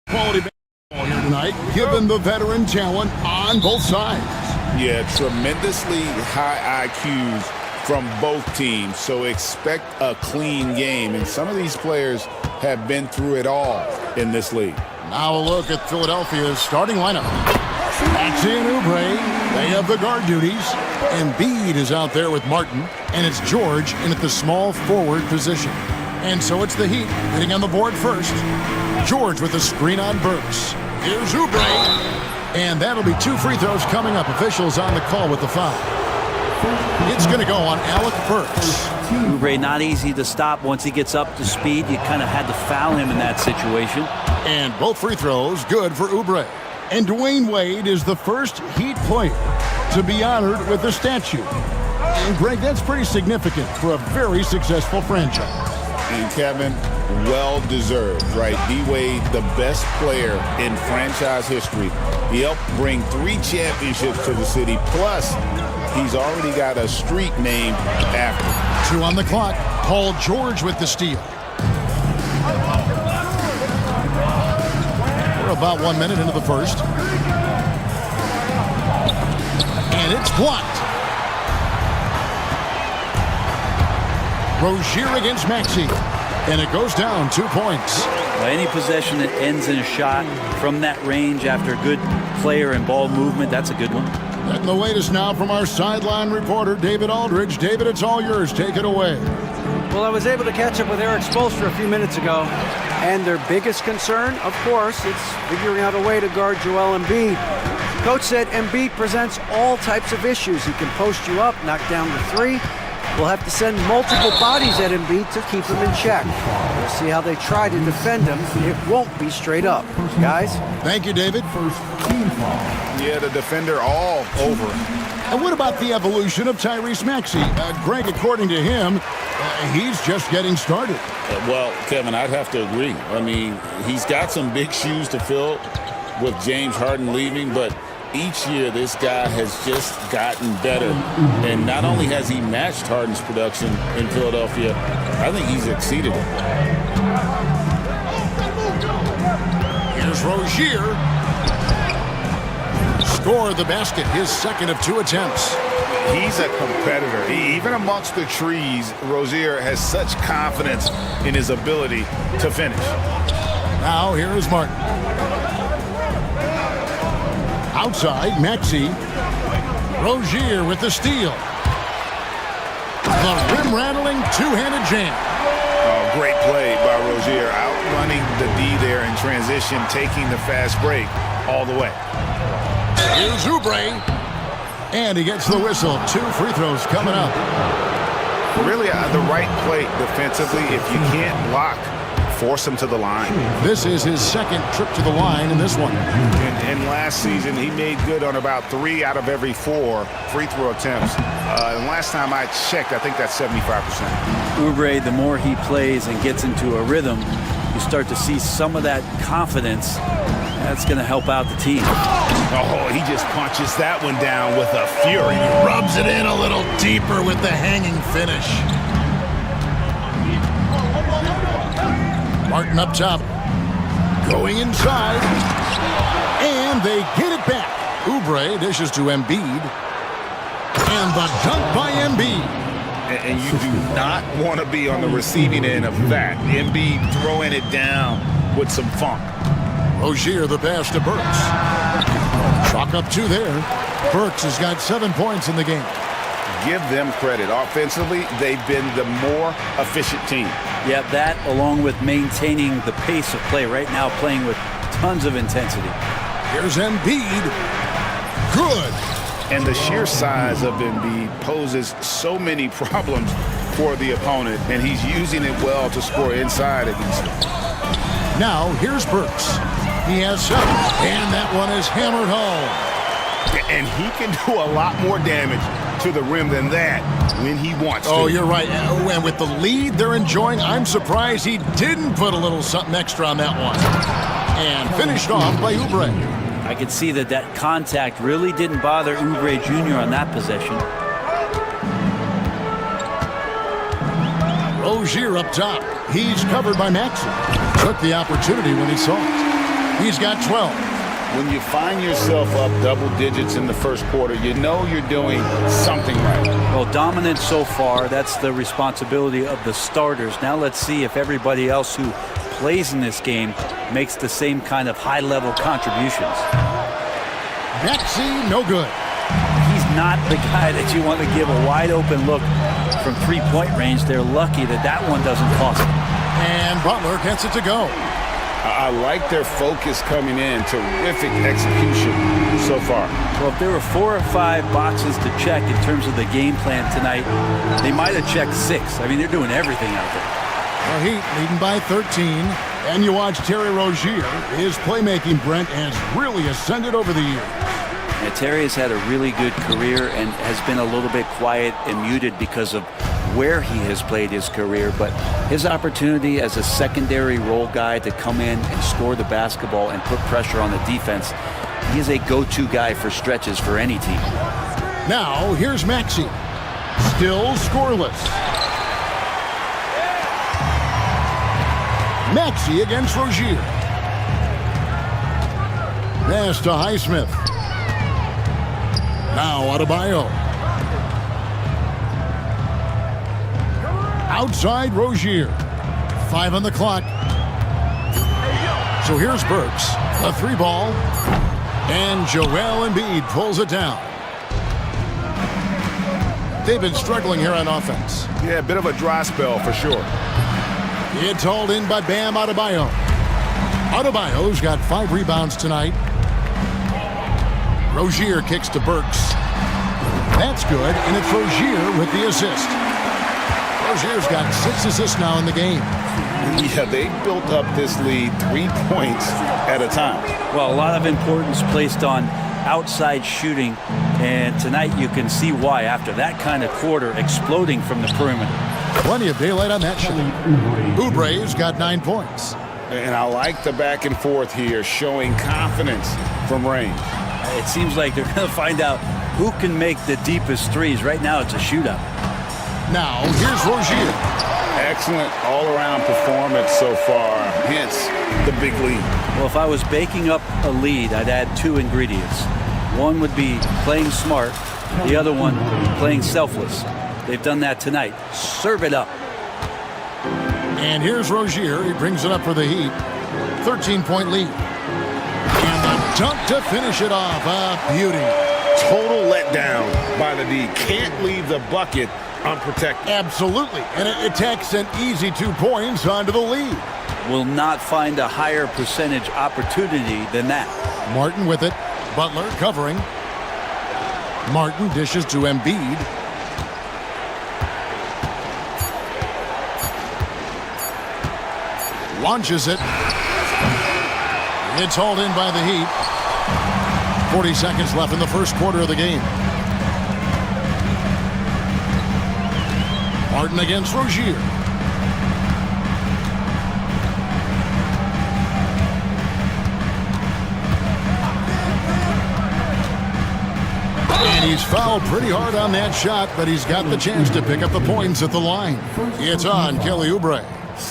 Quality basketball here tonight, given the veteran talent on both sides. Yeah, tremendously high IQs from both teams, so expect a clean game. And some of these players have been through it all in this league. Now a look at Philadelphia's starting lineup. Maxey and Oubre, they have the guard duties. Embiid is out there with Martin, and it's George in at the small forward position. And so it's the Heat hitting on the board first. George with a screen on Burks. Here's Oubre. And that'll be 2 free throws coming up. Officials on the call with the foul. It's going to go on Alec Burks. Oubre not easy to stop once he gets up to speed. You kind of had to foul him in that situation. And both free throws good for Oubre. And Dwayne Wade is the first Heat player to be honored with a statue. And Greg, that's pretty significant for a very successful franchise. And Kevin, well-deserved, right? D-Wade, the best player in franchise history. He helped bring 3 championships to the city. Plus, he's already got a street named after him. 2 on the clock. Paul George with the steal. We're about 1 minute into the first. And it's blocked. Rozier against Maxey. And it goes down 2 points. Well, any possession that ends in a shot from that range after a good player and ball movement, that's a good one. And the latest now from our sideline reporter, David Aldridge. David, it's all yours. Take it away. Well, I was able to catch up with Eric Spoelstra a few minutes ago, and their biggest concern, of course, it's figuring out a way to guard Joel Embiid. Coach said Embiid presents all types of issues. He can post you up, knock down the 3. We'll have to send multiple bodies at Embiid to keep him in check. We'll see how they try to defend him. It won't be straight up. Guys? Thank you, David. Yeah, the defender all over him. And what about the evolution of Tyrese Maxey? Greg, according to him, he's just getting started. Well, Kevin, I'd have to agree. I mean, he's got some big shoes to fill with James Harden leaving, but each year this guy has just gotten better. And not only has he matched Harden's production in Philadelphia, I think he's exceeded it. Here's Rozier. Scored the basket, his second of 2 attempts. He's a competitor. Even amongst the trees, Rozier has such confidence in his ability to finish. Now here is Martin. Outside, Maxey. Rozier with the steal. The rim-rattling 2-handed jam. Oh, great play by Rozier, outrunning the D there in transition, taking the fast break all the way. Here's Oubre. And he gets the whistle. 2 free throws coming up. Really the right play defensively. If you can't block, force him to the line. This is his second trip to the line in this one. And last season, he made good on about 3 out of every 4 free throw attempts. And last time I checked, I think that's 75%. Oubre, the more he plays and gets into a rhythm, you start to see some of that confidence. That's going to help out the team. Oh, he just punches that one down with a fury. Rubs it in a little deeper with the hanging finish. Martin up top. Going inside. And they get it back. Oubre dishes to Embiid. And the dunk by Embiid. And you do not want to be on the receiving end of that. Embiid throwing it down with some funk. Rozier the pass to Burks. Chalk up 2 there. Burks has got 7 points in the game. Give them credit. Offensively, they've been the more efficient team. Yeah, that along with maintaining the pace of play right now, playing with tons of intensity. Here's Embiid. Good. And the sheer size of Embiid poses so many problems for the opponent, and he's using it well to score inside against him. Now, here's Burks. He has 7, and that one is hammered home. And he can do a lot more damage to the rim than that when he wants to. Oh, you're right. And with the lead they're enjoying, I'm surprised he didn't put a little something extra on that one. And finished off by Oubre. I could see that contact really didn't bother Oubre Jr. on that possession. Rozier up top. He's covered by Maxey. Took the opportunity when he saw it. He's got 12. When you find yourself up double digits in the first quarter, you know you're doing something right. Well, dominant so far. That's the responsibility of the starters. Now let's see if everybody else who plays in this game makes the same kind of high-level contributions. Maxey, no good. He's not the guy that you want to give a wide-open look from three-point range. They're lucky that that one doesn't cost them. And Butler gets it to go. I like their focus coming in. Terrific execution so far. Well, if there were 4 or 5 boxes to check in terms of the game plan tonight, they might have checked 6. I mean, they're doing everything out there. The Heat leading by 13. And you watch Terry Rozier. His playmaking, Brent, has really ascended over the years. Yeah, Terry has had a really good career and has been a little bit quiet and muted because of where he has played his career, but his opportunity as a secondary role guy to come in and score the basketball and put pressure on the defense, he is a go-to guy for stretches for any team. Now, here's Maxey. Still scoreless. Maxey against Rozier. Pass to Highsmith. Now Adebayo. Outside Rozier. 5 on the clock. So here's Burks. A 3-ball. And Joel Embiid pulls it down. They've been struggling here on offense. Yeah, a bit of a dry spell for sure. It's hauled in by Bam Adebayo. Adebayo's got 5 rebounds tonight. Rozier kicks to Burks. That's good, and it's Rozier with the assist. Rozier's got 6 assists now in the game. Yeah, they built up this lead 3 points at a time. Well, a lot of importance placed on outside shooting, and tonight you can see why after that kind of quarter exploding from the perimeter. Plenty of daylight on that shot. Oubre's got 9 points. And I like the back and forth here, showing confidence from range. It seems like they're going to find out who can make the deepest threes. Right now it's a shootout. Now, here's Rozier. Excellent all-around performance so far, hence the big lead. Well, if I was baking up a lead, I'd add 2 ingredients. One would be playing smart, the other one playing selfless. They've done that tonight. Serve it up. And here's Rozier. He brings it up for the Heat. 13-point lead. And the dunk to finish it off. A beauty. Total letdown by the D. Can't leave the bucket unprotected. Absolutely. And it takes an easy 2 points onto the lead. Will not find a higher percentage opportunity than that. Martin with it. Butler covering. Martin dishes to Embiid. Launches it. It's hauled in by the Heat. 40 seconds left in the first quarter of the game. Martin against Rozier. And he's fouled pretty hard on that shot, but he's got the chance to pick up the points at the line. It's on Kelly Oubre.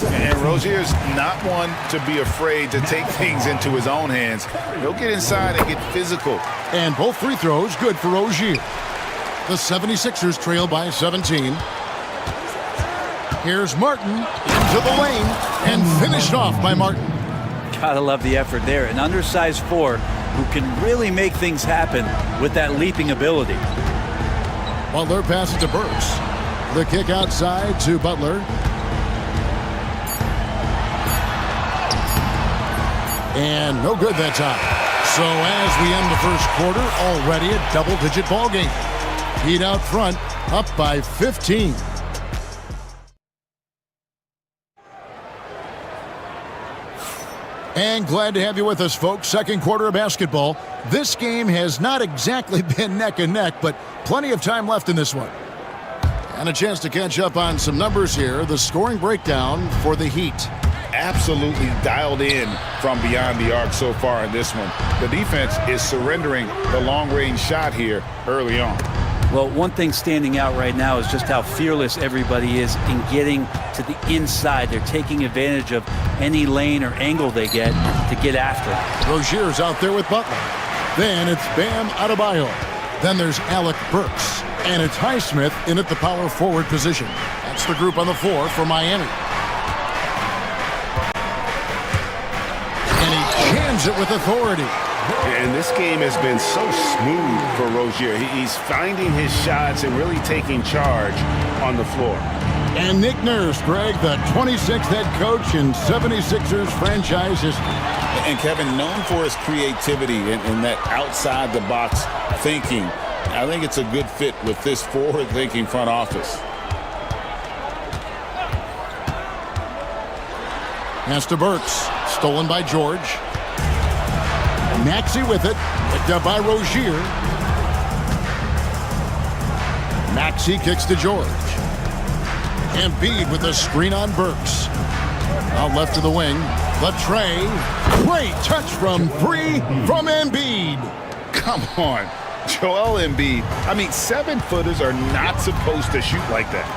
And Rozier's not one to be afraid to take things into his own hands. He'll get inside and get physical. And both free throws good for Rozier. The 76ers trail by 17. Here's Martin into the lane and finished off by Martin. Gotta love the effort there. An undersized 4 who can really make things happen with that leaping ability. Butler passes to Burks. The kick outside to Butler. And no good that time. So as we end the first quarter, already a double-digit ball game. Heat out front, up by 15. And glad to have you with us, folks. Second quarter of basketball. This game has not exactly been neck and neck, but plenty of time left in this one. And a chance to catch up on some numbers here. The scoring breakdown for the Heat. Absolutely dialed in from beyond the arc so far in this one. The defense is surrendering the long-range shot here early on. Well, one thing standing out right now is just how fearless everybody is in getting to the inside. They're taking advantage of any lane or angle they get to get after. Rozier's out there with Butler. Then it's Bam Adebayo. Then there's Alec Burks. And it's Highsmith in at the power forward position. That's the group on the floor for Miami. And he jams it with authority. And this game has been so smooth for Rozier. He's finding his shots and really taking charge on the floor. And Nick Nurse, Greg, the 26th head coach in 76ers franchise history. And Kevin, known for his creativity and that outside-the-box thinking, I think it's a good fit with this forward-thinking front office. Pass to Burks. Stolen by George. Maxey with it. Picked up by Rozier. Maxey kicks to George. Embiid with a screen on Burks. Out left to the wing. The tray. Great touch from three from Embiid. Come on. Joel Embiid. I mean, 7-footers are not supposed to shoot like that.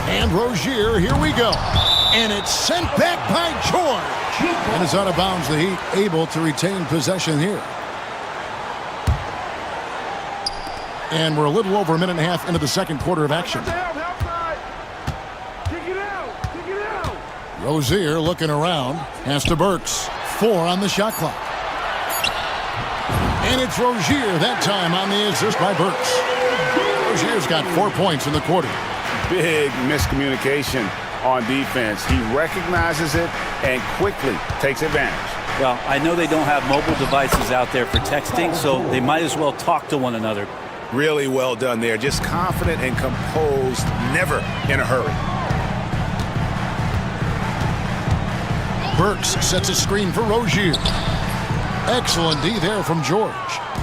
And Rozier, here we go. And it's sent back by George. And it's out of bounds. The Heat able to retain possession here. And we're a little over a minute and a half into the second quarter of action. Rozier looking around. Pass to Burks. 4 on the shot clock. And it's Rozier that time on the assist by Burks. Rozier's got 4 points in the quarter. Big miscommunication on defense. He recognizes it and quickly takes advantage. Well, I know they don't have mobile devices out there for texting, so they might as well talk to one another. Really well done there. Just confident and composed, never in a hurry. Burks sets a screen for Rozier. Excellent D there from George.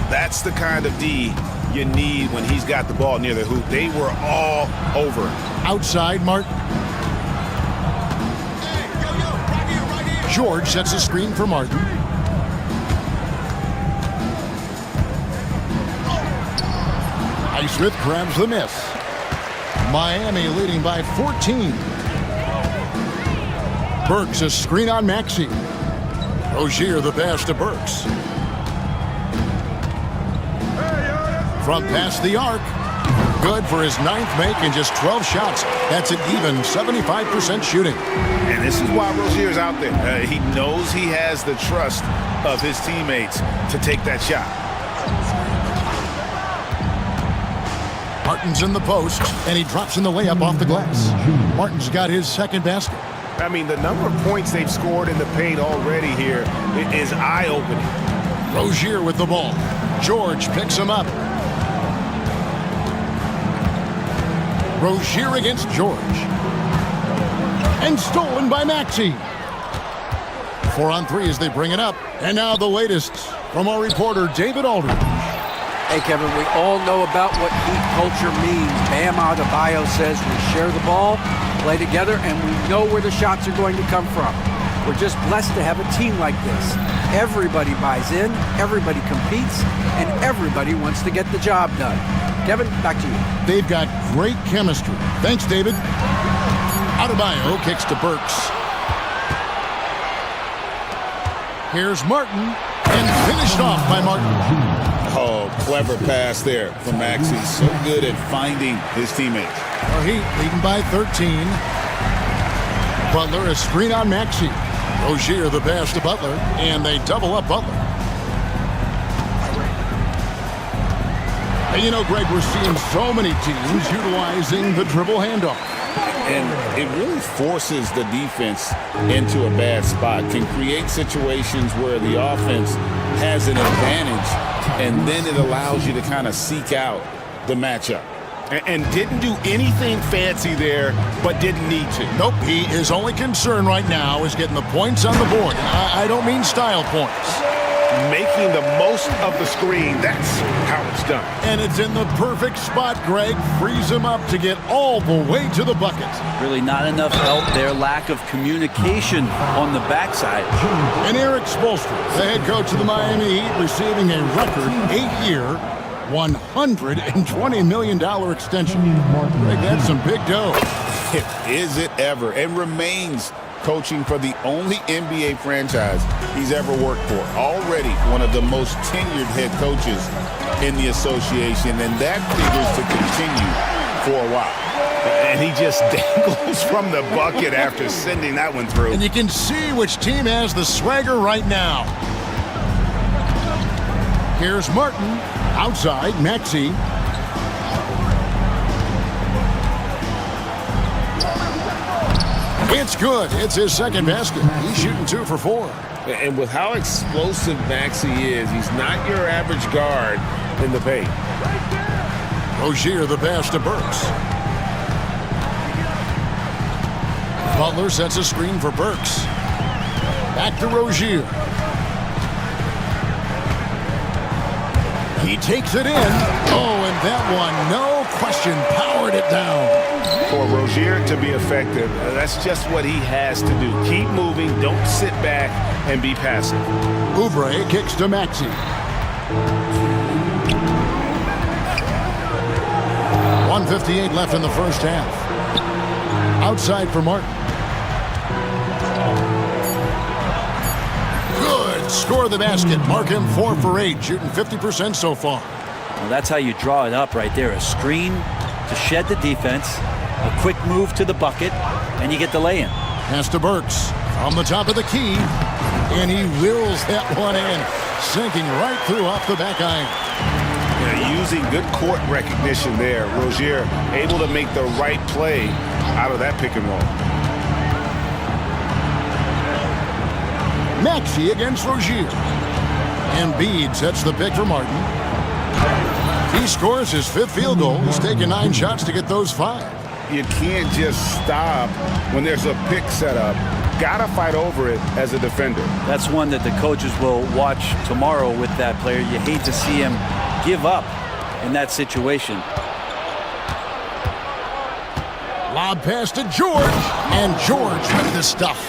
That's the kind of D you need when he's got the ball near the hoop. They were all over. Outside, Martin. George sets a screen for Martin. Highsmith grabs the miss. Miami leading by 14. Burks a screen on Maxey. Rozier the pass to Burks. From past the arc. Good for his 9th make and just 12 shots. That's an even 75% shooting. And this is why Rozier's out there. He knows he has the trust of his teammates to take that shot. Martin's in the post, and he drops in the layup off the glass. Martin's got his second basket. I mean, the number of points they've scored in the paint already here is eye-opening. Rozier with the ball. George picks him up. Rozier against George. And stolen by Maxey. 4 on 3 as they bring it up. And now the latest from our reporter, David Aldridge. Hey, Kevin, we all know about what Heat culture means. Bam Adebayo says we share the ball, play together, and we know where the shots are going to come from. We're just blessed to have a team like this. Everybody buys in, everybody competes, and everybody wants to get the job done. Kevin, back to you. They've got great chemistry. Thanks, David. Adebayo kicks to Burks. Here's Martin, and finished off by Martin. Oh, clever pass there from Maxey. So good at finding his teammates. Our Heat leading by 13. Butler a screen on Maxey. Rozier the pass to Butler, and they double up Butler. And you know, Greg, we're seeing so many teams utilizing the dribble handoff. And it really forces the defense into a bad spot, can create situations where the offense has an advantage, and then it allows you to kind of seek out the matchup. And didn't do anything fancy there, but didn't need to. Nope, his only concern right now is getting the points on the board. I don't mean style points. Making the most of the screen, that's how it's done. And it's in the perfect spot, Greg. Frees him up to get all the way to the bucket. Really not enough help there. Lack of communication on the backside. And Eric Spoelstra, the head coach of the Miami Heat, receiving a record 8-year, $120 million extension. Greg, that's some big dough. Is it ever? And remains coaching for the only NBA franchise he's ever worked for. Already one of the most tenured head coaches in the association, and that figures to continue for a while. And he just dangles from the bucket after sending that one through. And you can see which team has the swagger right now. Here's Martin. Outside, Maxey. It's good. It's his second basket. He's shooting 2 for 4. And with how explosive Maxey is, he's not your average guard in the paint. Rozier the pass to Burks. Butler sets a screen for Burks. Back to Rozier. He takes it in. Oh, and that one, no question, powered it down. For Rozier to be effective, that's just what he has to do. Keep moving, don't sit back and be passive. Oubre kicks to Maxey. 1:58 left in the first half. Outside for Martin. Good. Score the basket. Mark him 4 for 8, shooting 50% so far. Well, that's how you draw it up right there. A screen to shed the defense, a quick move to the bucket, and you get the lay-in. Pass to Burks on the top of the key, and he wills that one in, sinking right through off the back iron. Yeah, using good court recognition there. Rozier able to make the right play out of that pick and roll. Maxey against Rozier. Embiid sets the pick for Martin. He scores his 5th field goal. He's taken 9 shots to get those 5. You can't just stop when there's a pick set up. Gotta fight over it as a defender. That's one that the coaches will watch tomorrow with that player. You hate to see him give up in that situation. Lob pass to George, and George with the stuff.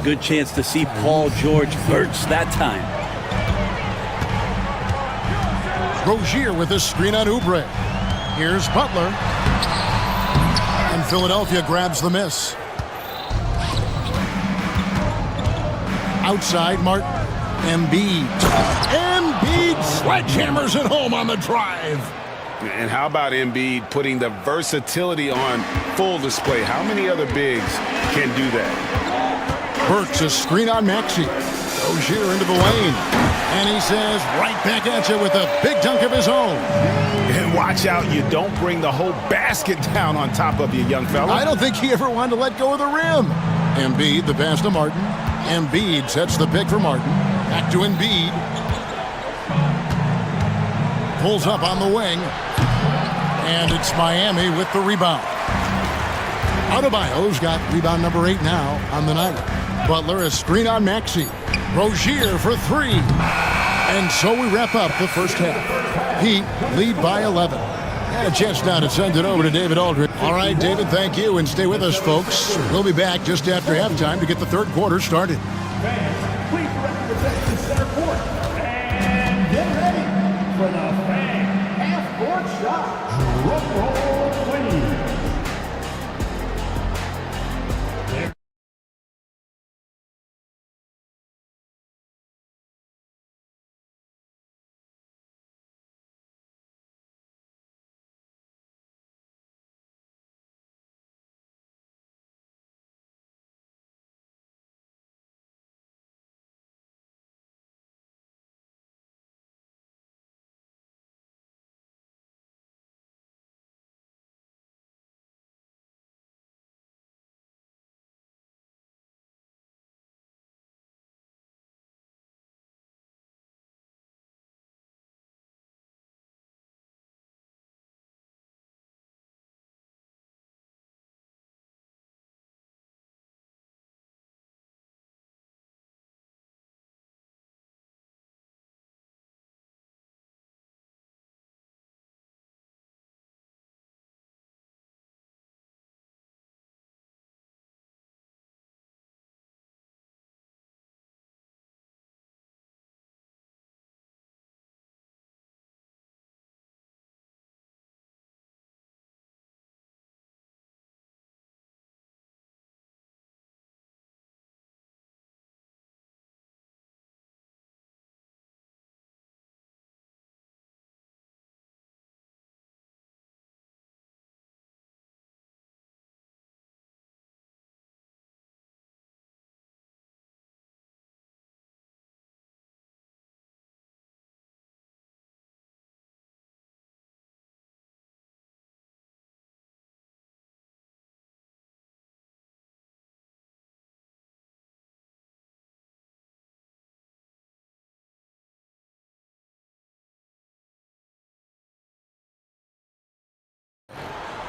Good chance to see Paul George burst that time. Rozier with a screen on Oubre. Here's Butler. And Philadelphia grabs the miss. Outside, Martin. Embiid. Embiid sledgehammers it home on the drive. And how about Embiid putting the versatility on full display? How many other bigs can do that? Burks a screen on Maxey. Rozier into the lane. And he says, right back at you with a big dunk of his own. And watch out, you don't bring the whole basket down on top of you, young fella. I don't think he ever wanted to let go of the rim. Embiid, the pass to Martin. Embiid sets the pick for Martin. Back to Embiid. Pulls up on the wing. And it's Miami with the rebound. Adebayo's got rebound number 8 now on the night. Butler a screen on Maxey. Rozier for 3. And so we wrap up the first half. Heat lead by 11. And a chance now to send it over to David Aldridge. All right, David, thank you, and stay with us, folks. We'll be back just after halftime to get the third quarter started. Fans, please represent the center court. And get ready for the fan half-court shot. Drum roll, please.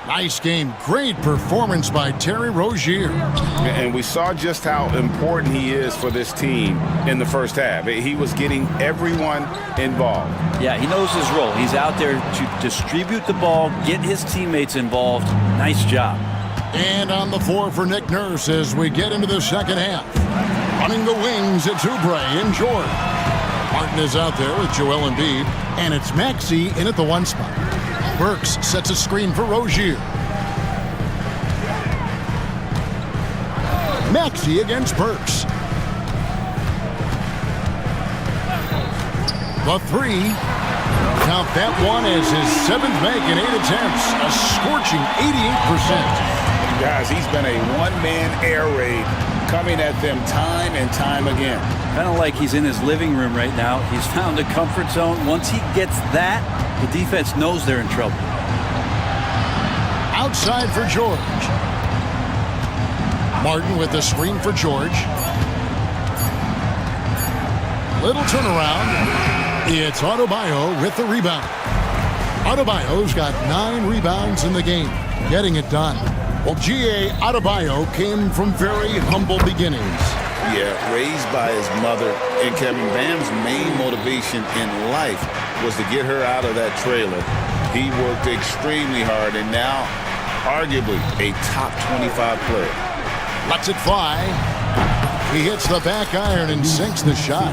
Nice game. Great performance by Terry Rozier. And we saw just how important he is for this team in the first half. He was getting everyone involved. Yeah, he knows his role. He's out there to distribute the ball, get his teammates involved. Nice job. And on the floor for Nick Nurse as we get into the second half. Running the wings, it's Oubre and George. Martin is out there with Joel Embiid, and it's Maxey in at the one spot. Burks sets a screen for Rozier. Maxey against Burks. The three. Count that one as his seventh make in 8 attempts. A scorching 88%. Guys, he's been a one-man air raid coming at them time and time again. Kind of like he's in his living room right now. He's found a comfort zone. Once he gets that, the defense knows they're in trouble. Outside for George. Martin with the screen for George. Little turnaround. It's Adebayo with the rebound. Adebayo's got 9 rebounds in the game, getting it done. Well, G.A. Adebayo came from very humble beginnings. Yeah, raised by his mother. And Kevin Bam's main motivation in life was to get her out of that trailer. He worked extremely hard and now arguably a top 25 player. Lets it fly. He hits the back iron and sinks the shot.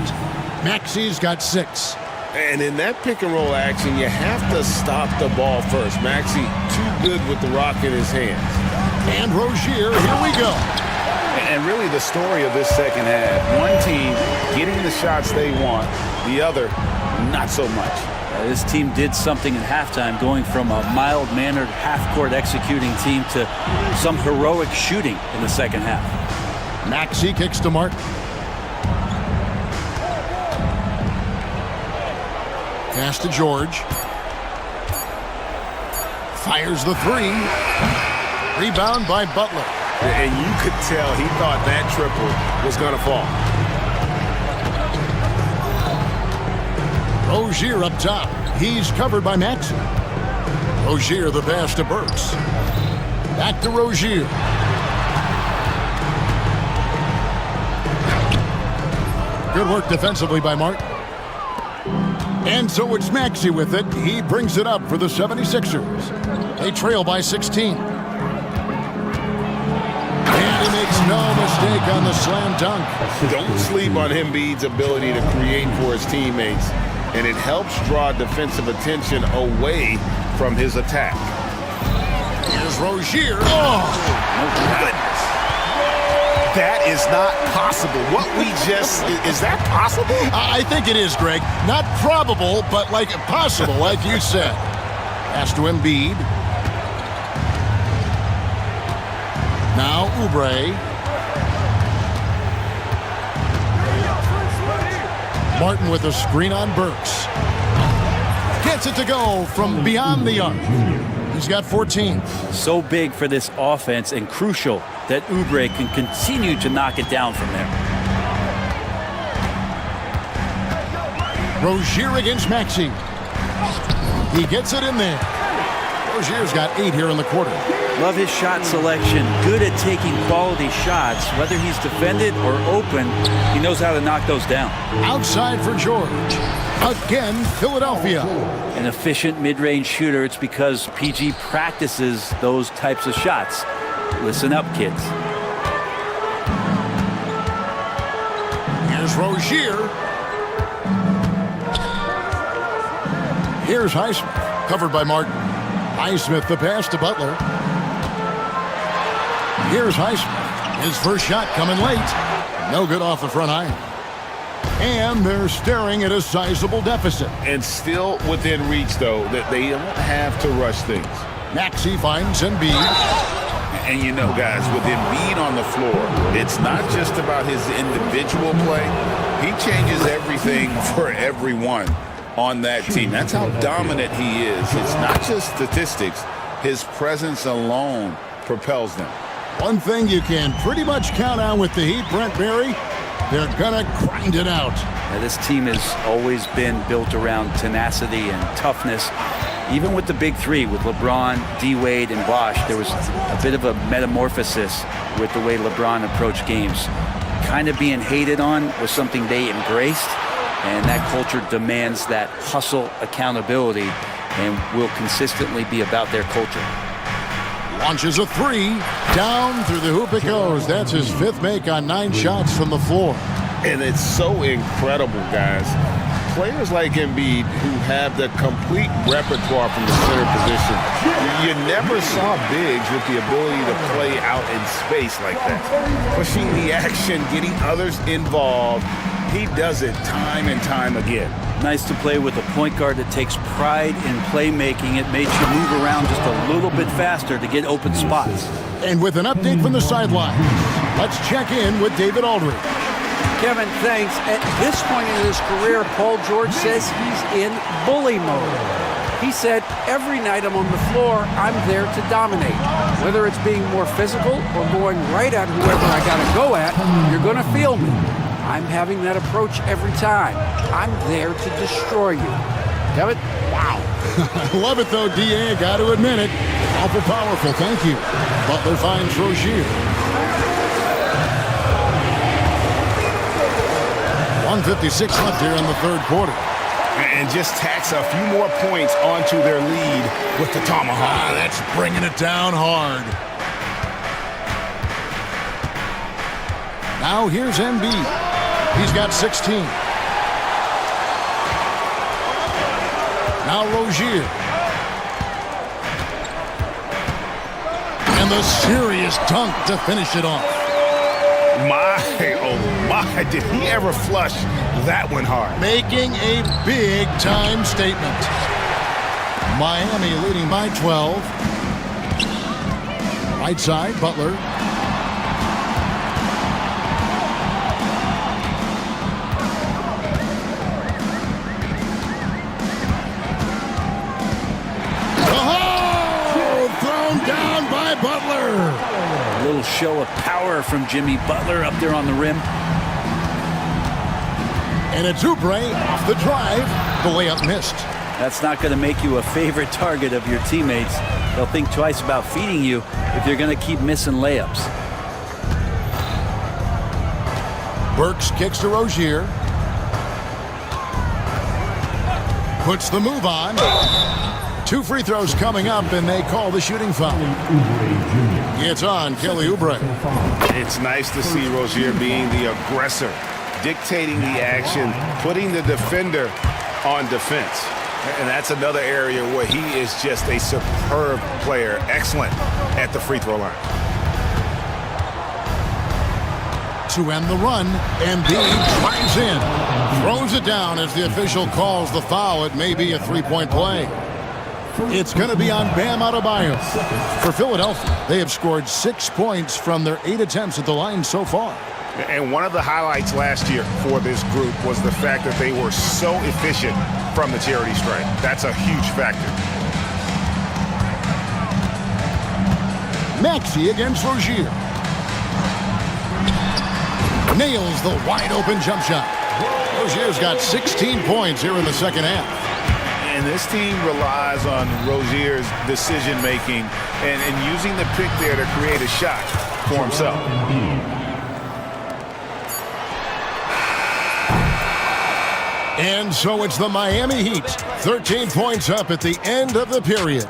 Maxey's got 6. And in that pick and roll action, you have to stop the ball first. Maxey too good with the rock in his hands. And Rozier, here we go. And really the story of this second half, one team getting the shots they want, the other not so much. This team did something at halftime, going from a mild-mannered half-court executing team to some heroic shooting in the second half. Maxey kicks to Martin. Pass to George. Fires the 3. Rebound by Butler. And you could tell he thought that triple was going to fall. Rozier up top. He's covered by Maxey. Rozier the pass to Burks. Back to Rozier. Good work defensively by Martin. And so it's Maxey with it. He brings it up for the 76ers. They trail by 16. And he makes no mistake on the slam dunk. Don't sleep on Embiid's ability to create for his teammates. And it helps draw defensive attention away from his attack. Here's Rozier. Oh, Goodness. That is not possible. What we just, is that possible? I think it is, Greg. Not probable, but like possible, like you said. Pass to Embiid. Now Oubre. Martin with a screen on Burks. Gets it to go from beyond the arc. He's got 14. So big for this offense and crucial that Oubre can continue to knock it down from there. Rozier against Maxey. He gets it in there. Rozier's got 8 here in the quarter. Love his shot selection. Good at taking quality shots. Whether he's defended or open, he knows how to knock those down. Outside for George. Again, Philadelphia. An efficient mid-range shooter. It's because PG practices those types of shots. Listen up, kids. Here's Rozier. Here's Highsmith, covered by Martin. Highsmith the pass to Butler. Here's Highsmith. His first shot coming late. No good off the front iron. And they're staring at a sizable deficit. And still within reach, though, that they don't have to rush things. Maxey finds Embiid. And you know, guys, with Embiid on the floor, it's not just about his individual play. He changes everything for everyone on that team. That's how dominant he is. It's not just statistics. His presence alone propels them. One thing you can pretty much count on with the Heat, Brent Berry, they're gonna grind it out. Now, this team has always been built around tenacity and toughness. even with the big three, with LeBron, D-Wade, and Bosh, there was a bit of a metamorphosis with the way LeBron approached games. Kind of being hated on was something they embraced, and that culture demands that hustle accountability and will consistently be about their culture. Launches a three. Down through the hoop it goes. That's his fifth make on 9 shots from the floor. And it's so incredible, guys. Players like Embiid who have the complete repertoire from the center position. You never saw bigs with the ability to play out in space like that. Pushing the action, getting others involved. He does it time and time again. Nice to play with a point guard that takes pride in playmaking. It makes you move around just a little bit faster to get open spots. And with an update from the sideline, let's check in with David Aldridge. Kevin, thanks. At this point in his career, Paul George says he's in bully mode. He said, every night I'm on the floor, I'm there to dominate. Whether it's being more physical or going right at whoever I got to go at, you're going to feel me. I'm having that approach every time. I'm there to destroy you. Kevin? Wow. I love it, though, D.A. Got to admit it. Awful powerful. Thank you. Butler finds Rozier. 1:56 left here in the third quarter. And just tacks a few more points onto their lead with the tomahawk. That's bringing it down hard. Now here's Embiid. He's got 16. Now Rozier. And the serious dunk to finish it off. My, oh my, did he ever flush that one hard. Making a big-time statement. Miami leading by 12. Right side, Butler. Butler. A little show of power from Jimmy Butler up there on the rim. And it's Oubre off the drive. The layup missed. That's not going to make you a favorite target of your teammates. They'll think twice about feeding you if you're going to keep missing layups. Burks kicks to Rozier. Puts the move on. 2 free throws coming up, and they call the shooting foul. It's on Kelly Oubre. It's nice to see Rozier being the aggressor, dictating the action, putting the defender on defense. And that's another area where he is just a superb player, excellent at the free throw line. To end the run, Embiid drives in. Throws it down as the official calls the foul. It may be a three-point play. It's going to be on Bam Adebayo. For Philadelphia, they have scored 6 points from their 8 attempts at the line so far. And one of the highlights last year for this group was the fact that they were so efficient from the charity stripe. That's a huge factor. Maxey against Rozier. Nails the wide-open jump shot. Rozier's got 16 points here in the second half. And this team relies on Rozier's decision-making and using the pick there to create a shot for himself. And so it's the Miami Heat, 13 points up at the end of the period.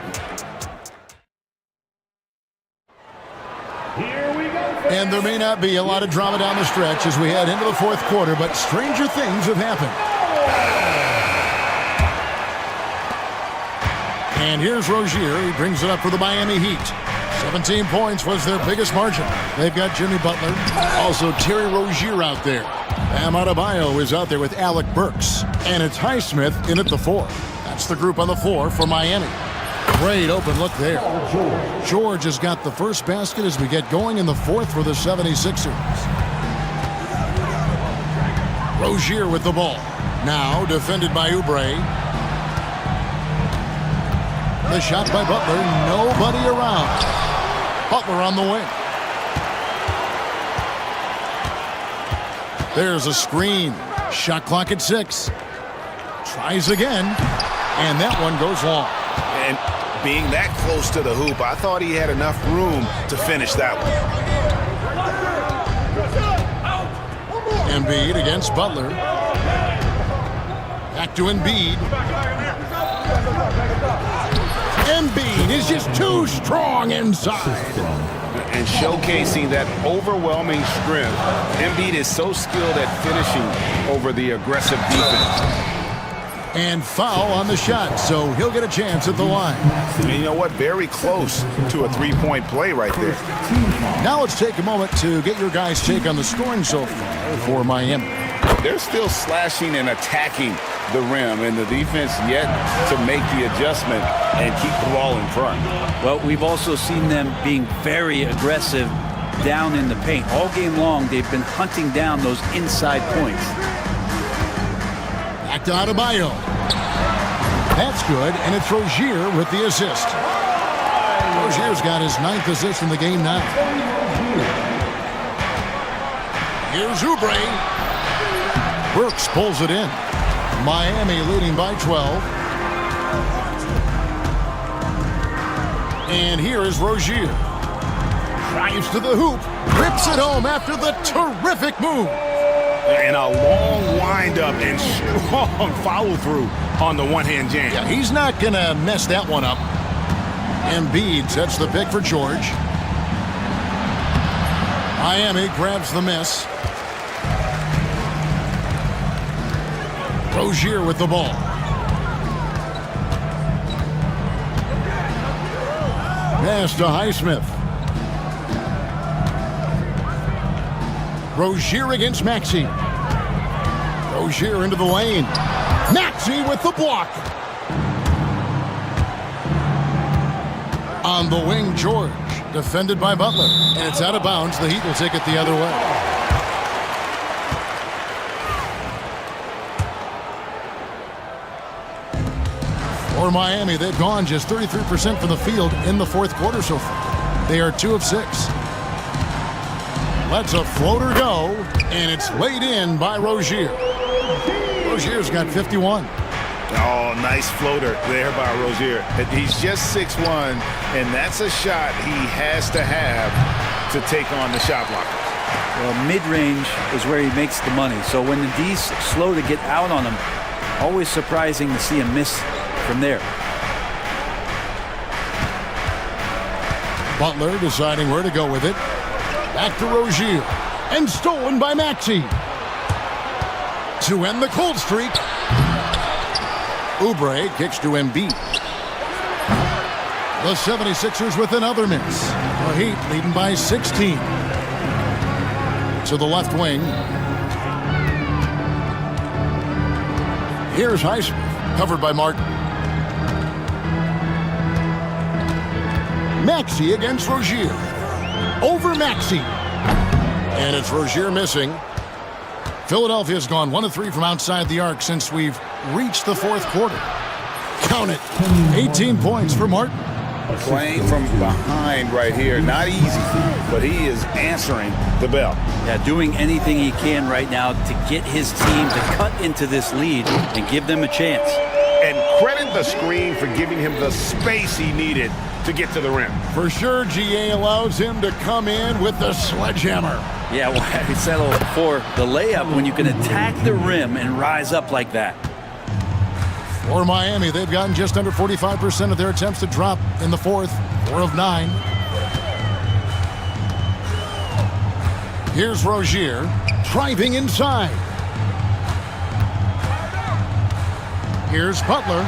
And there may not be a lot of drama down the stretch as we head into the fourth quarter, but stranger things have happened. And here's Rozier. He brings it up for the Miami Heat. 17 points was their biggest margin. They've got Jimmy Butler. Also Terry Rozier out there. Bam Adebayo is out there with Alec Burks. And it's Highsmith in at the 4. That's the group on the floor for Miami. Great open look there. George has got the first basket as we get going in the fourth for the 76ers. Rozier with the ball. Now defended by Oubre. The shot by Butler, nobody around. Butler on the wing. There's a screen. Shot clock at 6. Tries again, and that one goes long. And being that close to the hoop, I thought he had enough room to finish that one. Embiid against Butler. Back to Embiid. Embiid is just too strong inside. And showcasing that overwhelming strength. Embiid is so skilled at finishing over the aggressive defense. And foul on the shot, so he'll get a chance at the line. And you know what? Very close to a three-point play right there. Now let's take a moment to get your guys' take on the scoring so far for Miami. They're still slashing and attacking the rim, and the defense yet to make the adjustment and keep the ball in front. Well, we've also seen them being very aggressive down in the paint. All game long, they've been hunting down those inside points. Back to Adebayo. That's good, and it's Rozier with the assist. Rozier's got his 9th assist in the game now. Here's Oubre. Burks pulls it in. Miami leading by 12. And here is Rozier. Drives to the hoop. Rips it home after the terrific move. And a long windup and strong follow-through on the one-hand jam. Yeah, he's not going to mess that one up. Embiid sets the pick for George. Miami grabs the miss. Rozier with the ball. Pass to Highsmith. Rozier against Maxey. Rozier into the lane. Maxey with the block. On the wing, George. Defended by Butler. And it's out of bounds. The Heat will take it the other way. For Miami, they've gone just 33% from the field in the fourth quarter so far. They are 2 of 6. Lets a floater go, and it's laid in by Rozier. Rozier's got 51. Oh, nice floater there by Rozier. He's just 6'1", and that's a shot he has to have to take on the shot blocker. Well, mid-range is where he makes the money. So when the D's slow to get out on him, always surprising to see him miss from there. Butler deciding where to go with it. Back to Rozier. And stolen by Maxey. To end the cold streak. Oubre kicks to Embiid. The 76ers with another miss. The Heat leading by 16. To the left wing. Here's Highsmith, covered by Martin. Maxey against Rozier. Over Maxey. And it's Rozier missing. Philadelphia's gone 1 of 3 from outside the arc since we've reached the fourth quarter. Count it. 18 points for Martin. Playing from behind right here. Not easy, but he is answering the bell. Yeah, doing anything he can right now to get his team to cut into this lead and give them a chance. And credit the screen for giving him the space he needed to get to the rim. For sure, GA allows him to come in with the sledgehammer. Yeah, well, I settle for the layup when you can attack the rim and rise up like that. For Miami, they've gotten just under 45% of their attempts to drop in the fourth. 4 of 9. Here's Rozier, driving inside. Here's Butler.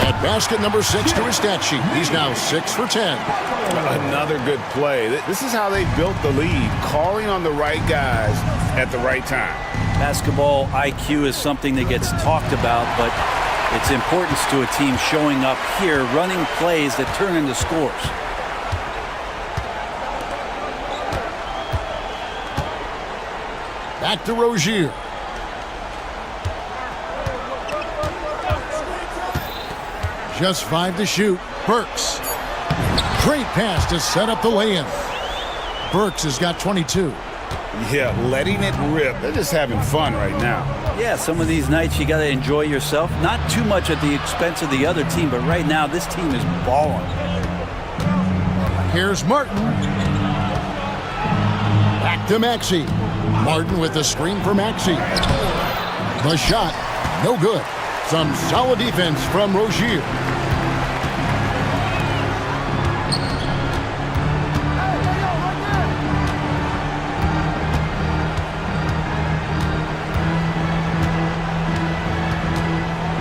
At basket number 6 to his stat sheet. He's now 6 for 10. Another good play. This is how they built the lead, calling on the right guys at the right time. Basketball IQ is something that gets talked about, but its importance to a team showing up here, running plays that turn into scores. Back to Rozier. Just 5 to shoot. Burks. Great pass to set up the lay-in. Burks has got 22. Yeah, letting it rip. They're just having fun right now. Yeah, some of these nights you got to enjoy yourself. Not too much at the expense of the other team, but right now this team is balling. Here's Martin. Back to Maxey. Martin with the screen for Maxey. The shot, no good. Some solid defense from Rozier.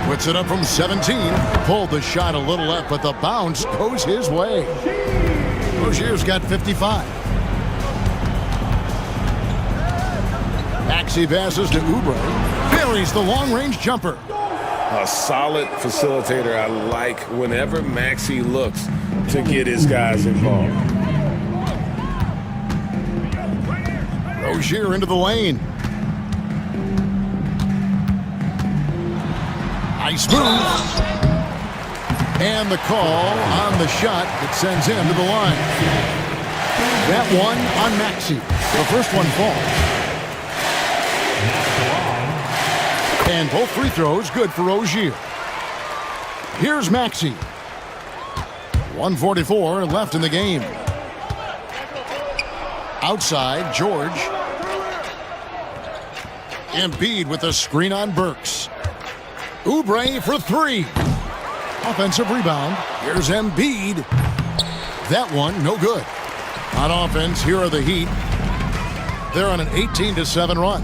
Puts it up from 17. Pulled the shot a little left, but the bounce goes his way. Rozier's got 55. Maxey passes to Oubre. Buries the long-range jumper. A solid facilitator. I like whenever Maxey looks to get his guys involved. Rozier into the lane. Nice move. And the call on the shot that sends him to the line. That one on Maxey. The first one falls. And both free throws good for Rozier. Here's Maxey. 1:44 left in the game. Outside, George. Embiid with a screen on Burks. Oubre for three. Offensive rebound. Here's Embiid. That one, no good. On offense, here are the Heat. They're on an 18-7 run.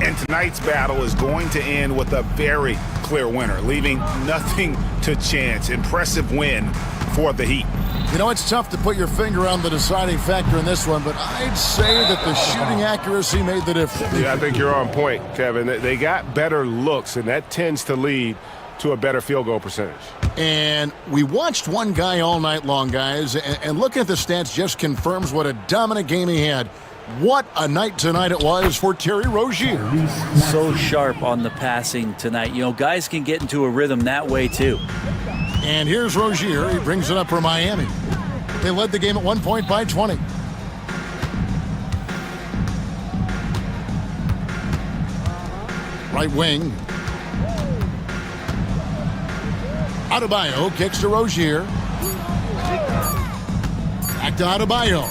And tonight's battle is going to end with a very clear winner, leaving nothing to chance. Impressive win for the Heat. You know, it's tough to put your finger on the deciding factor in this one, but I'd say that the shooting accuracy made the difference. Yeah, I think you're on point, Kevin. They got better looks, and that tends to lead to a better field goal percentage. And we watched one guy all night long, guys, and looking at the stats just confirms what a dominant game he had. What a night tonight it was for Terry Rozier. So sharp on the passing tonight. You know, guys can get into a rhythm that way too. And here's Rozier. He brings it up for Miami. They led the game at 1 point by 20. Right wing. Adebayo kicks to Rozier. Back to Adebayo.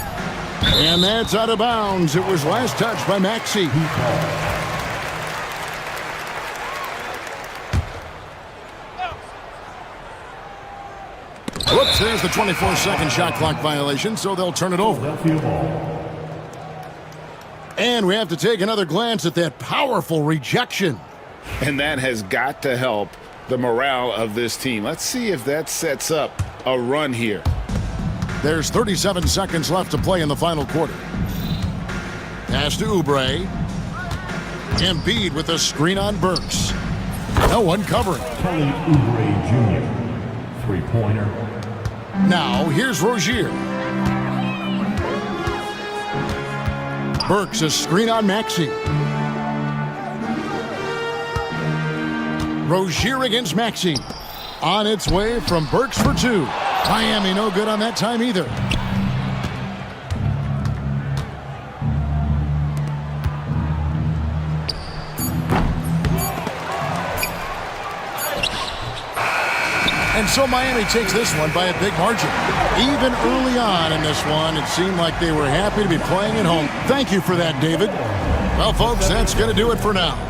And that's out of bounds. It was last touched by Maxey. Whoops, there's the 24-second shot clock violation, so they'll turn it over. And we have to take another glance at that powerful rejection. And that has got to help the morale of this team. Let's see if that sets up a run here. There's 37 seconds left to play in the final quarter. Pass to Oubre. Embiid with a screen on Burks. No one covering. Kelly Oubre Jr., three-pointer. Now, here's Rozier. Burks a screen on Maxey. Rozier against Maxey. On its way from Burks for two. Miami no good on that time either. And so Miami takes this one by a big margin. Even early on in this one, it seemed like they were happy to be playing at home. Thank you for that, David. Well, folks, that's going to do it for now.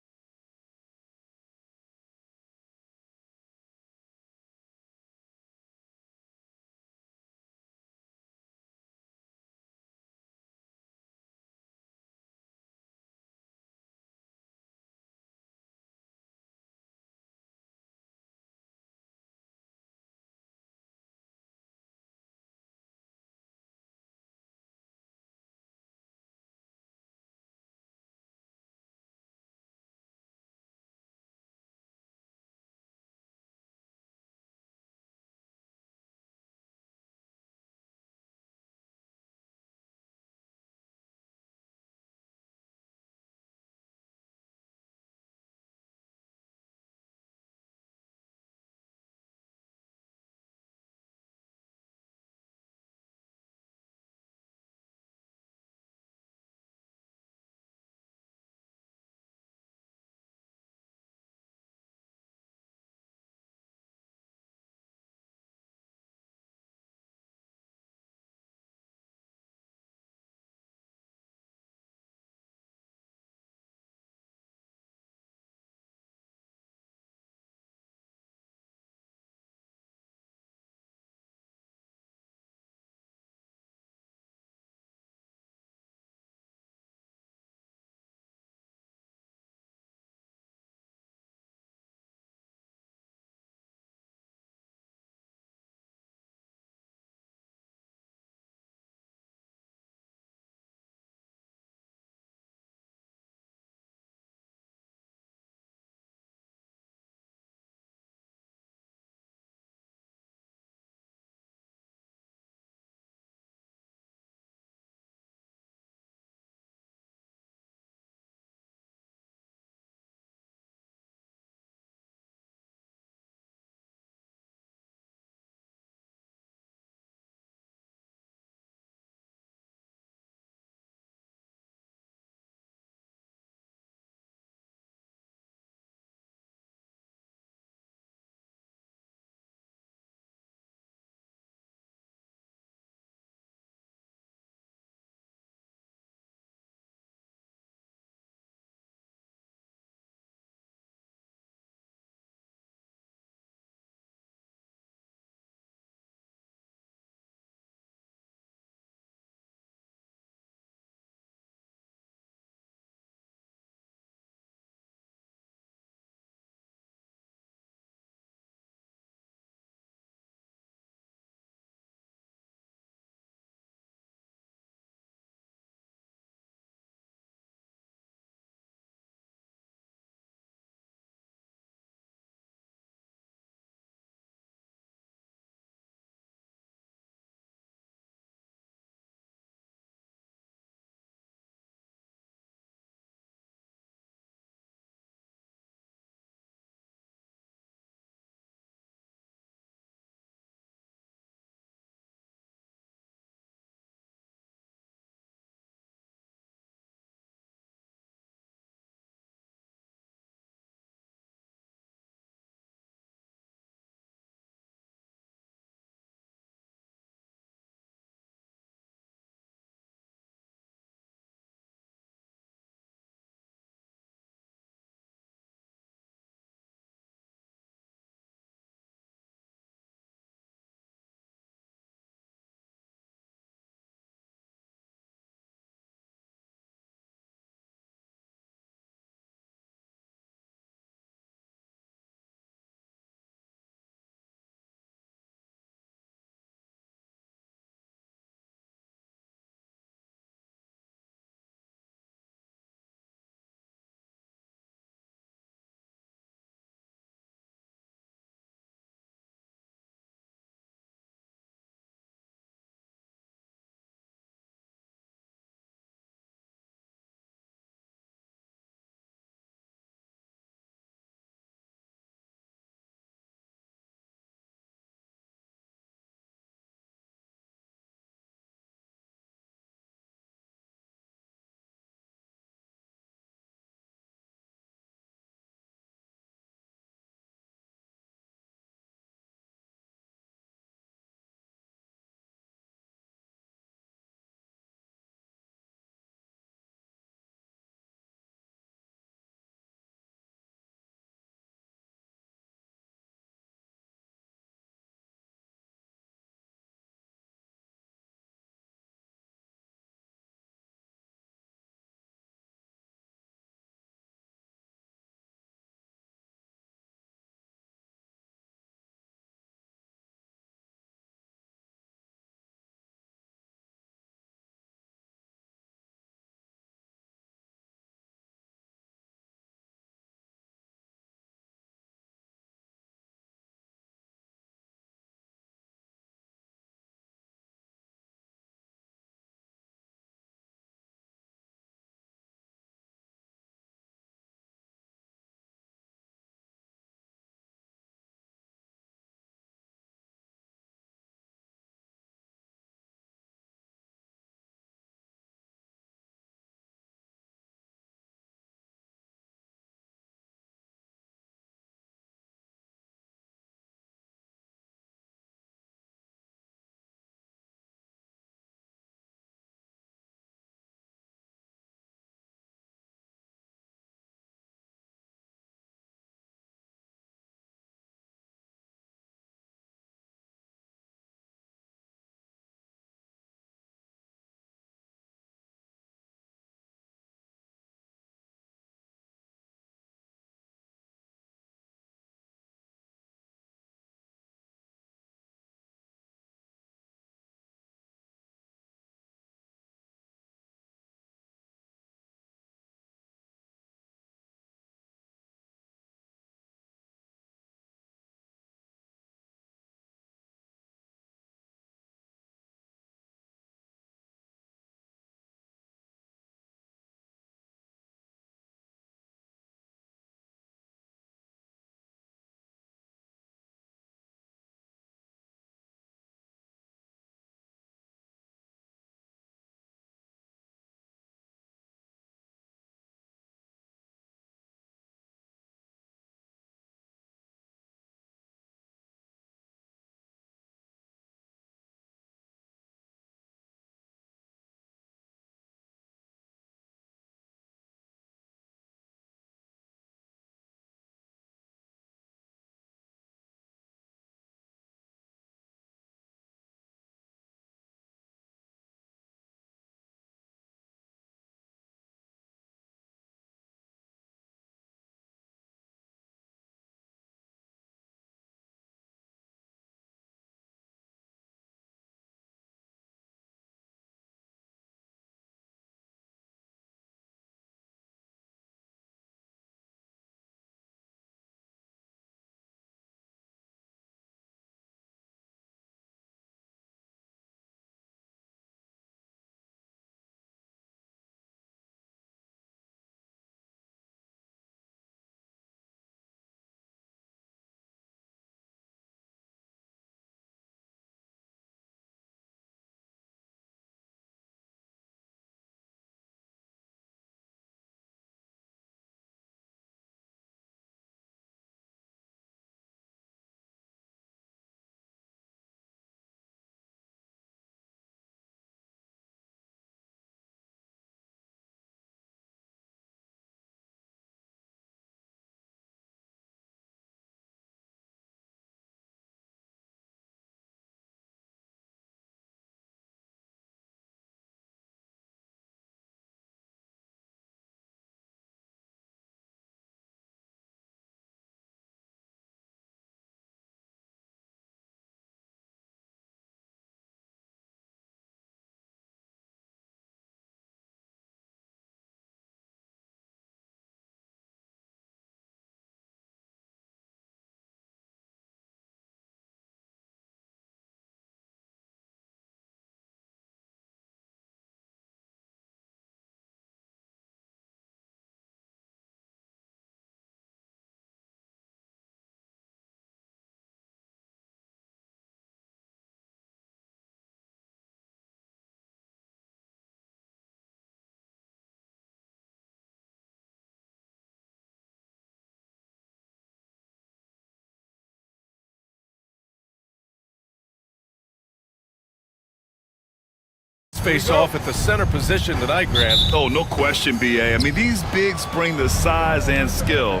face off at the center position tonight, Grant. Oh, no question, B.A. I mean, these bigs bring the size and skill.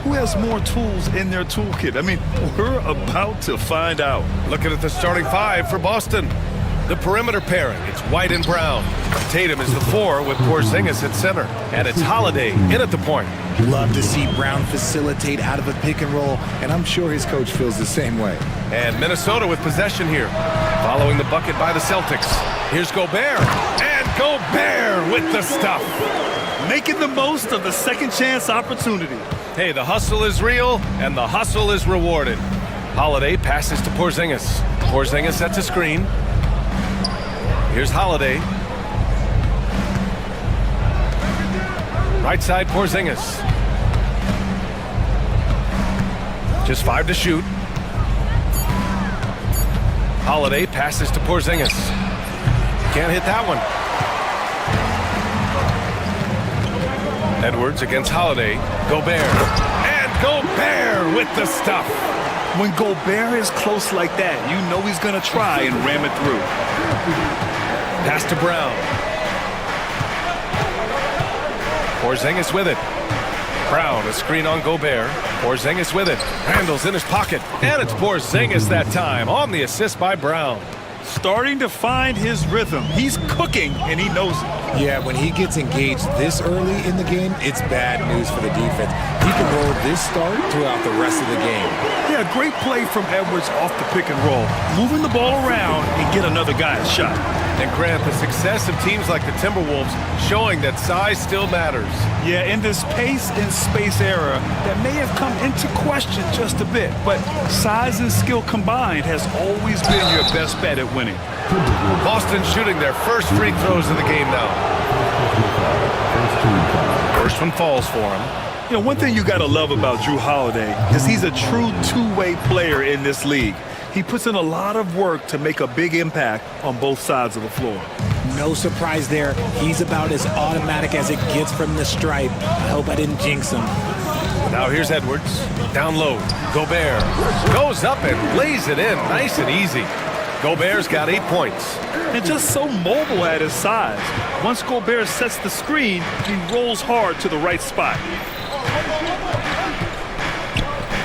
Who has more tools in their toolkit? I mean, we're about to find out. Looking at the starting five for Boston. The perimeter pairing, it's White and Brown. Tatum is the 4 with Porzingis at center. And it's Holiday in at the point. Love to see Brown facilitate out of a pick and roll, and I'm sure his coach feels the same way. And Minnesota with possession here. Following the bucket by the Celtics. Here's Gobert. And Gobert with the stuff. Making the most of the second chance opportunity. Hey, the hustle is real, and the hustle is rewarded. Holiday passes to Porzingis. Porzingis sets a screen. Here's Holiday. Right side, Porzingis. Just 5 to shoot. Holiday passes to Porzingis. Can't hit that one. Edwards against Holiday. Gobert. And Gobert with the stuff. When Gobert is close like that, you know he's going to try and ram it through. Pass to Brown. Porzingis with it. Brown, a screen on Gobert. Porzingis with it. Randall's in his pocket. And it's Porzingis that time on the assist by Brown. Starting to find his rhythm. He's cooking, and he knows it. Yeah, when he gets engaged this early in the game, it's bad news for the defense. He can roll this start throughout the rest of the game. Yeah, great play from Edwards off the pick and roll. Moving the ball around and get another guy a shot. And Grant, the success of teams like the Timberwolves showing that size still matters. Yeah, in this pace and space era, that may have come into question just a bit, but size and skill combined has always been your best bet at winning. Boston shooting their first free throws of the game now. First one falls for him. You know, one thing you got to love about Jrue Holiday is he's a true two-way player in this league. He puts in a lot of work to make a big impact on both sides of the floor. No surprise there. He's about as automatic as it gets from the stripe. I hope I didn't jinx him. Now here's Edwards. Down low. Gobert goes up and lays it in. Nice and easy. Gobert's got 8 points. And just so mobile at his size. Once Gobert sets the screen, he rolls hard to the right spot.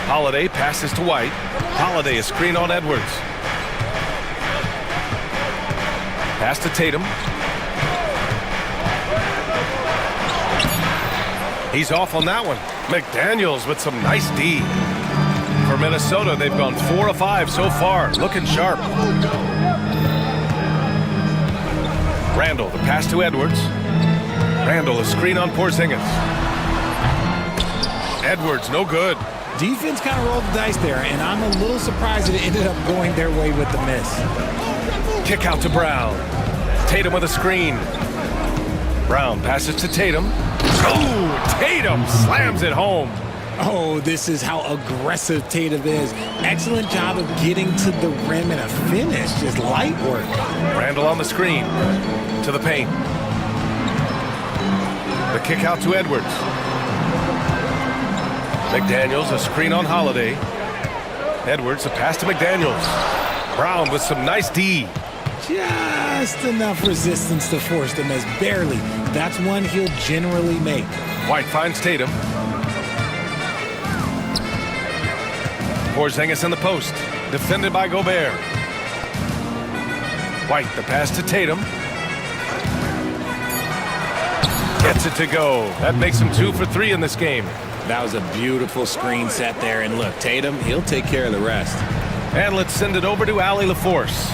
Holiday passes to White. Holiday a screen on Edwards. Pass to Tatum. He's off on that one. McDaniels with some nice D. For Minnesota, they've gone 4 of 5 so far. Looking sharp. Randall, the pass to Edwards. Randall, a screen on Porzingis. Edwards, no good. Defense kind of rolled the dice there, and I'm a little surprised that it ended up going their way with the miss. Kick out to Brown. Tatum with a screen. Brown passes to Tatum. Oh, Tatum slams it home. Oh, this is how aggressive Tatum is. Excellent job of getting to the rim and a finish. Just light work. Randall on the screen. To the paint. The kick out to Edwards. McDaniels, a screen on Holiday. Edwards, a pass to McDaniels. Brown with some nice D. Just enough resistance to force the miss. Barely. That's one he'll generally make. White finds Tatum. Porzingis in the post. Defended by Gobert. White, the pass to Tatum. Gets it to go. That makes him 2 for 3 in this game. That was a beautiful screen set there. And look, Tatum, he'll take care of the rest. And let's send it over to Allie LaForce.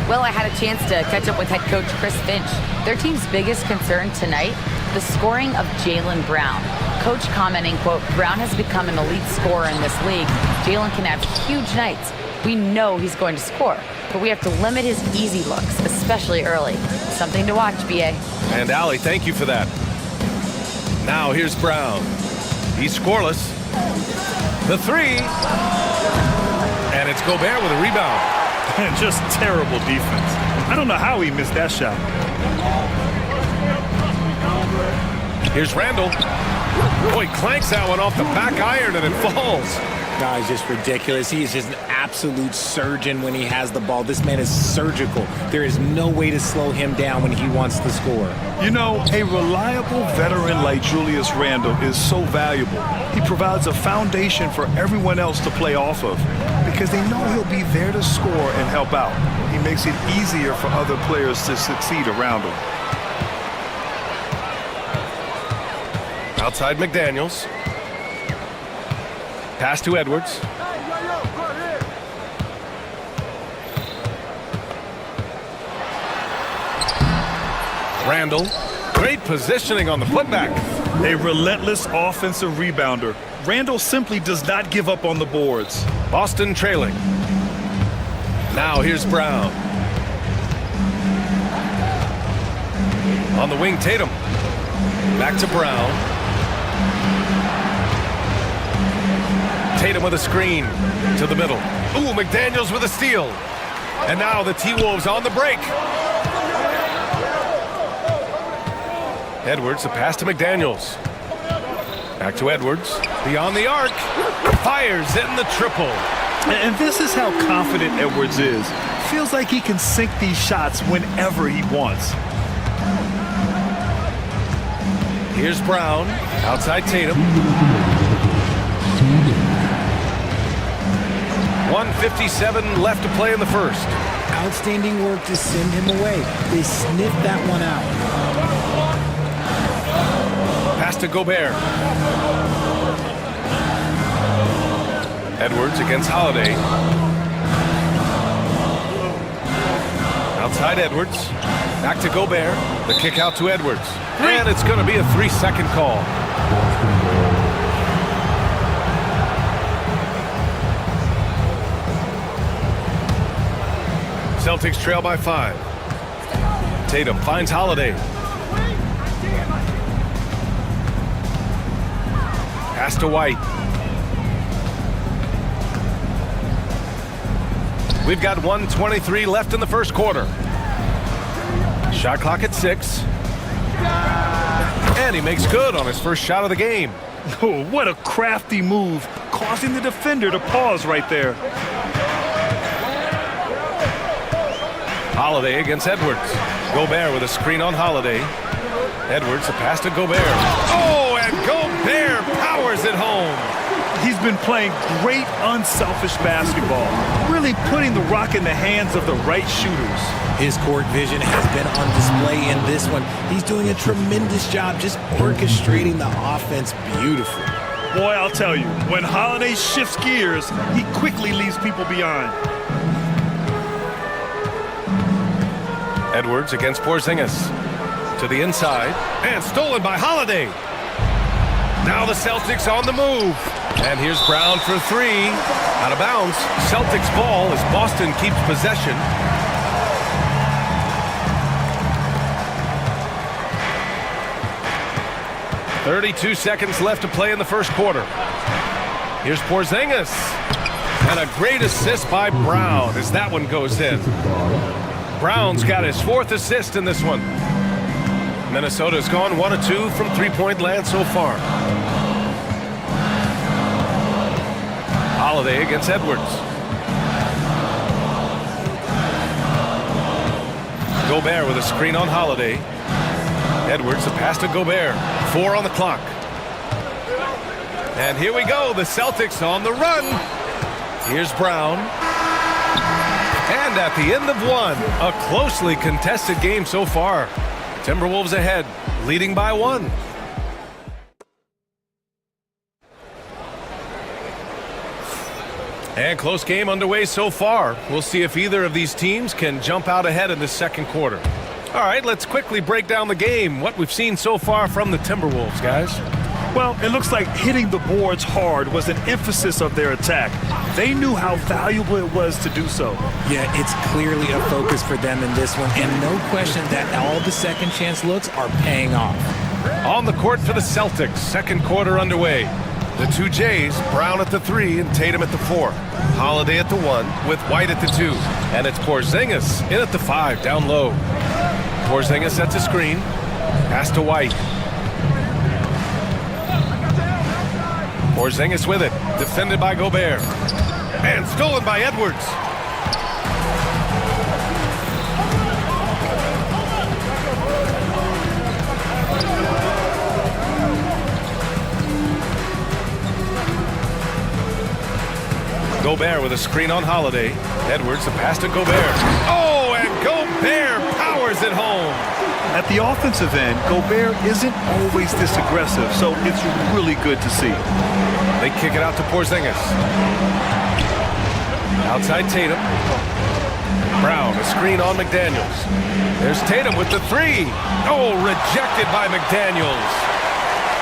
Well, I had a chance to catch up with head coach Chris Finch. Their team's biggest concern tonight, the scoring of Jaylen Brown. Coach commenting, quote, Brown has become an elite scorer in this league. Jaylen can have huge nights. We know he's going to score, but we have to limit his easy looks, especially early. Something to watch, B.A. And Allie, thank you for that. Now here's Brown. He's scoreless. The 3. And it's Gobert with a rebound. Just terrible defense. I don't know how he missed that shot. Here's Randall. Boy, clanks that one off the back iron and it falls. Guys, just ridiculous. He is just an absolute absolute surgeon when he has the ball. This man is surgical. There is no way to slow him down when he wants to score. You know, a reliable veteran like Julius Randle is so valuable. He provides a foundation for everyone else to play off of because they know he'll be there to score and help out. He makes it easier for other players to succeed around him. Outside McDaniels. Pass to Edwards. Randle. Great positioning on the putback. A relentless offensive rebounder. Randle simply does not give up on the boards. Boston trailing. Now here's Brown. On the wing, Tatum. Back to Brown. Tatum with a screen to the middle. Ooh, McDaniels with a steal. And now the T-Wolves on the break. Edwards, a pass to McDaniels. Back to Edwards. Beyond the arc. Fires in the triple. And this is how confident Edwards is. Feels like he can sink these shots whenever he wants. Here's Brown. Outside Tatum. 1:57 left to play in the first. Outstanding work to send him away. They sniffed that one out. Pass to Gobert. Edwards against Holiday. Outside Edwards. Back to Gobert. The kick out to Edwards. And it's going to be a 3-second call. Celtics trail by 5. Tatum finds Holiday. Pass to White. We've got 1:23 left in the first quarter. Shot clock at 6. And he makes good on his first shot of the game. Oh, what a crafty move, causing the defender to pause right there. Holiday against Edwards. Gobert with a screen on Holiday. Edwards, a pass to Gobert. Oh, and Gobert powers it home. He's been playing great unselfish basketball, really putting the rock in the hands of the right shooters. His court vision has been on display in this one. He's doing a tremendous job just orchestrating the offense beautifully. Boy, I'll tell you, when Holiday shifts gears, he quickly leaves people behind. Edwards against Porzingis. To the inside. And stolen by Holiday. Now the Celtics on the move. And here's Brown for 3. Out of bounds. Celtics ball as Boston keeps possession. .32 seconds left to play in the first quarter. Here's Porzingis. And a great assist by Brown as that one goes in. Brown's got his 4th assist in this one. Minnesota's gone 1 of 2 from three-point land so far. Holiday against Edwards. Gobert with a screen on Holiday. Edwards, a pass to Gobert. 4 on the clock. And here we go, the Celtics on the run. Here's Brown. And at the end of 1, a closely contested game so far. Timberwolves ahead, leading by 1. And close game underway so far. We'll see if either of these teams can jump out ahead in the second quarter. All right, let's quickly break down the game, what we've seen so far from the Timberwolves, guys. Well, it looks like hitting the boards hard was an emphasis of their attack. They knew how valuable it was to do so. Yeah, it's clearly a focus for them in this one, and no question that all the second chance looks are paying off. On the court for the Celtics, second quarter underway. The two Jays, Brown at the 3 and Tatum at the 4. Holiday at the 1 with White at the 2. And it's Porzingis in at the 5, down low. Porzingis sets a screen. Pass to White. Porzingis with it. Defended by Gobert. And stolen by Edwards. Gobert with a screen on Holiday. Edwards, the pass to Gobert. Oh, and Gobert powers it home. At the offensive end, Gobert isn't always this aggressive, so it's really good to see. They kick it out to Porzingis. Outside Tatum. Brown, a screen on McDaniels. There's Tatum with the three. Oh, rejected by McDaniels.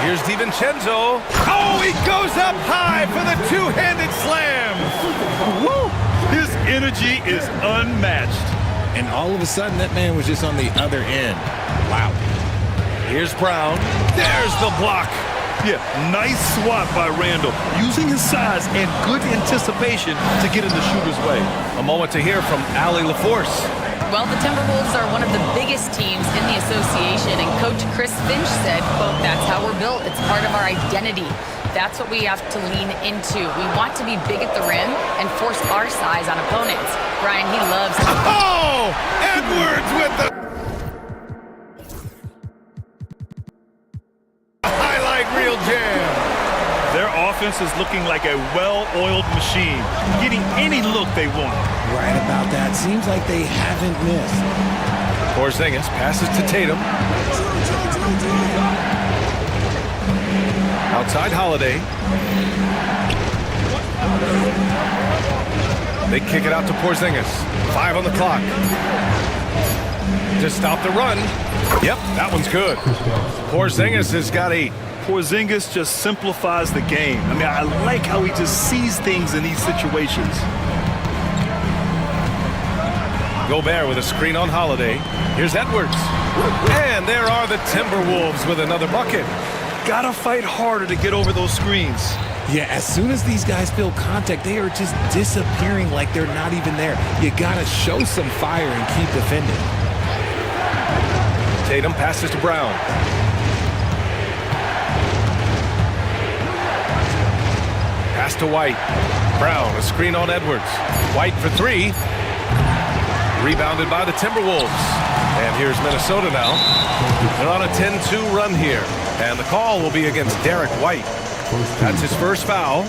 Here's DiVincenzo. Oh, he goes up high for the two-handed slam. Woo! His energy is unmatched. And all of a sudden, that man was just on the other end. Wow. Here's Brown. There's the block. Yeah, nice swat by Randall, using his size and good anticipation to get in the shooter's way. A moment to hear from Allie LaForce. Well, the Timberwolves are one of the biggest teams in the association, and Coach Chris Finch said, quote, "That's how we're built. It's part of our identity. That's what we have to lean into. We want to be big at the rim and force our size on opponents." Brian, he loves... Oh! Edwards with the... highlight reel jam. Their offense is looking like a well-oiled machine, getting any look they want. Right about that. Seems like they haven't missed. Porzingis passes to Tatum. Outside Holiday. They kick it out to Porzingis. 5 on the clock. Just stop the run. Yep, that one's good. Porzingis has got 8. Porzingis just simplifies the game. I mean, I like how he just sees things in these situations. Gobert with a screen on Holiday. Here's Edwards. And there are the Timberwolves with another bucket. Gotta fight harder to get over those screens. Yeah, as soon as these guys feel contact, they are just disappearing like they're not even there. You gotta show some fire and keep defending. Tatum passes to Brown. Pass to White. Brown, a screen on Edwards. White for 3. Rebounded by the Timberwolves. And here's Minnesota now. They're on a 10-2 run here. And the call will be against Derek White. That's his first foul.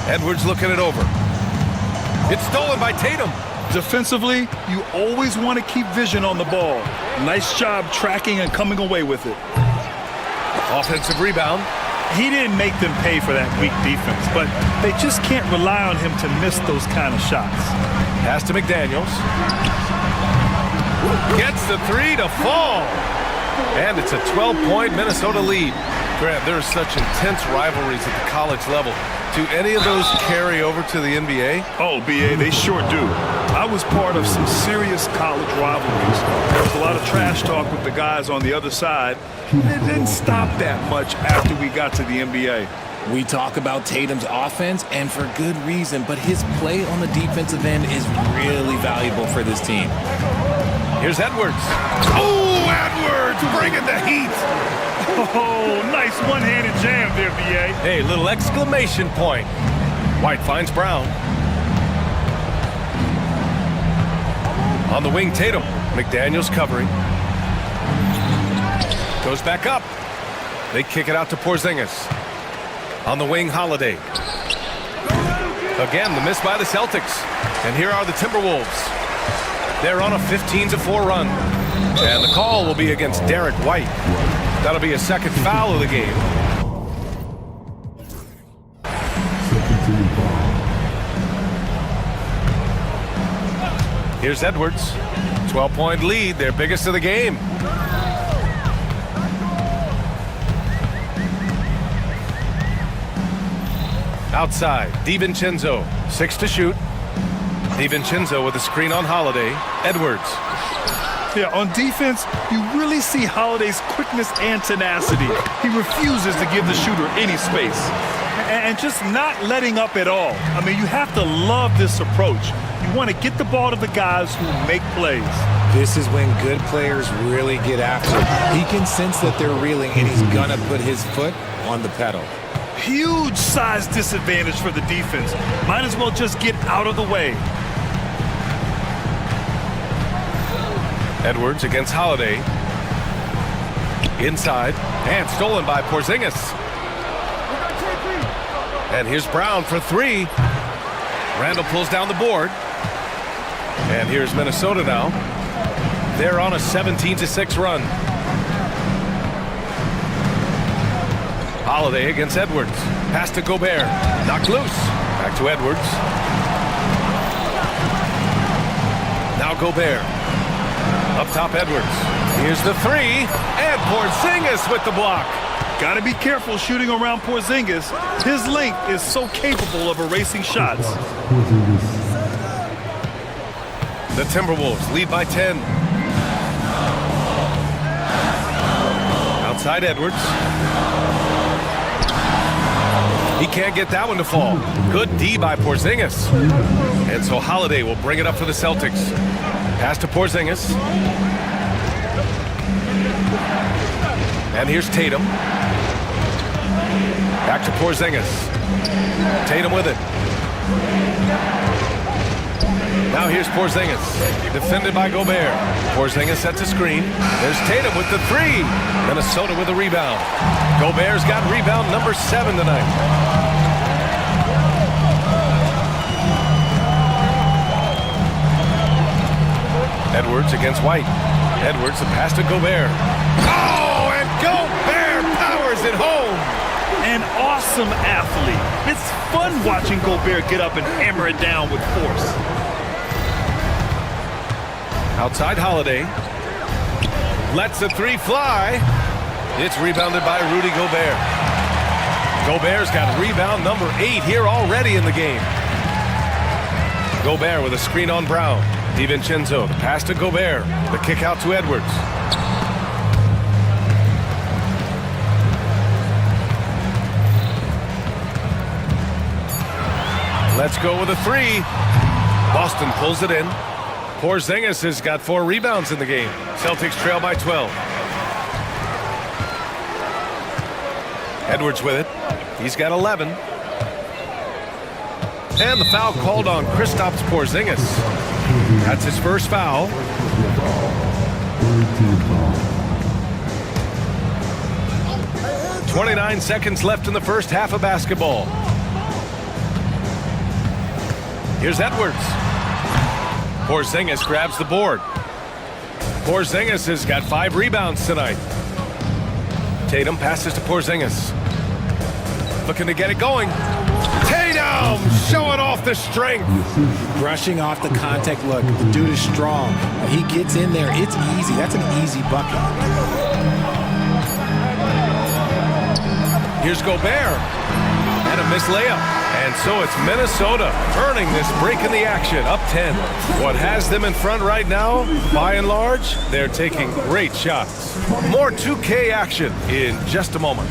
Edwards looking it over. It's stolen by Tatum. Defensively, you always want to keep vision on the ball. Nice job tracking and coming away with it. Offensive rebound. He didn't make them pay for that weak defense, but they just can't rely on him to miss those kind of shots. Pass to McDaniels. Gets the 3 to fall. And it's a 12-point Minnesota lead. Grant, there's such intense rivalries at the college level. Do any of those carry over to the NBA? Oh, BA, they sure do. I was part of some serious college rivalries. There was a lot of trash talk with the guys on the other side. It didn't stop that much after we got to the NBA. We talk about Tatum's offense, and for good reason, but his play on the defensive end is really valuable for this team. Here's Edwards. Oh, Edwards bringing the heat. Oh, nice one-handed jam there, BA. Hey, little exclamation point. White finds Brown. On the wing, Tatum. McDaniels covering. Goes back up. They kick it out to Porzingis. On the wing, Holiday. Again, the miss by the Celtics. And here are the Timberwolves. They're on a 15-4 run. And the call will be against Derek White. That'll be a second foul of the game. Here's Edwards. 12-point lead, their biggest of the game. Outside, DiVincenzo, 6 to shoot. DiVincenzo with a screen on Holiday. Edwards. Yeah, on defense, you really see Holiday's quickness and tenacity. He refuses to give the shooter any space. And just not letting up at all. I mean, you have to love this approach. You want to get the ball to the guys who make plays. This is when good players really get after it. He can sense that they're reeling, and he's gonna put his foot on the pedal. Huge size disadvantage for the defense. Might as well just get out of the way. Edwards against Holiday. Inside, and stolen by Porzingis. And here's Brown for three. Randall pulls down the board. And here's Minnesota now. They're on a 17-6 run. Holiday against Edwards. Pass to Gobert. Knocked loose. Back to Edwards. Now Gobert. Up top, Edwards. Here's the three. And Porzingis with the block. Got to be careful shooting around Porzingis. His length is so capable of erasing shots. The Timberwolves lead by 10. Outside Edwards. He can't get that one to fall. Good D by Porzingis. And so Holiday will bring it up for the Celtics. Pass to Porzingis. And here's Tatum. Back to Porzingis. Tatum with it. Now here's Porzingis. Defended by Gobert. Porzingis sets a screen. There's Tatum with the three. Minnesota with a rebound. Gobert's got rebound number 7 tonight. Edwards against White. Edwards, the pass to Gobert. Oh, and Gobert powers it home. An awesome athlete. It's fun watching Gobert get up and hammer it down with force. Outside Holiday. Lets the three fly. It's rebounded by Rudy Gobert. Gobert's got rebound number 8 here already in the game. Gobert with a screen on Brown. DiVincenzo, the pass to Gobert. The kick out to Edwards. Let's go with a three. Boston pulls it in. Porzingis has got 4 rebounds in the game. Celtics trail by 12. Edwards with it. He's got 11. And the foul called on Kristaps Porzingis. That's his first foul. "29 seconds left in the first half of basketball. Here's Edwards. Porzingis grabs the board. Porzingis has got 5 rebounds tonight. Tatum passes to Porzingis. Looking to get it going. Tatum showing off the strength. Brushing off the contact. Look, the dude is strong. When he gets in there, it's easy. That's an easy bucket. Here's Gobert. And a missed layup. And so it's Minnesota earning this break in the action, up 10. What has them in front right now, by and large, they're taking great shots. More 2K action in just a moment.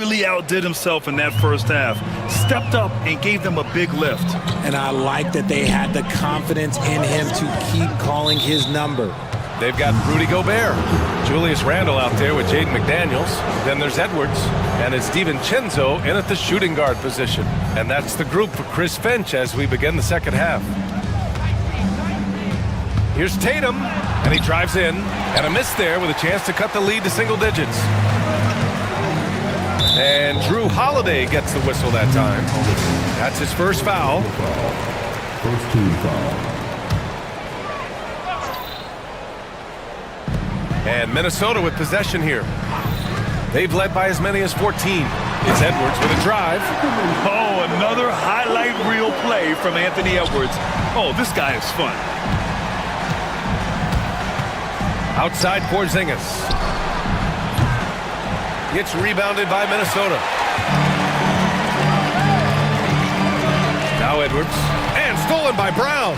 really outdid himself in that first half. Stepped up and gave them a big lift. And I like that they had the confidence in him to keep calling his number. They've got Rudy Gobert, Julius Randle out there with Jaden McDaniels. Then there's Edwards, and it's DiVincenzo in at the shooting guard position. And that's the group for Chris Finch as we begin the second half. Here's Tatum, and he drives in, and a miss there with a chance to cut the lead to single digits. And Drew Holiday gets the whistle that time. That's his first foul. First team foul. And Minnesota with possession here. They've led by as many as 14. It's Edwards with a drive. Oh, another highlight reel play from Anthony Edwards. Oh, this guy is fun. Outside Porzingis. Gets rebounded by Minnesota. Now Edwards. And stolen by Brown.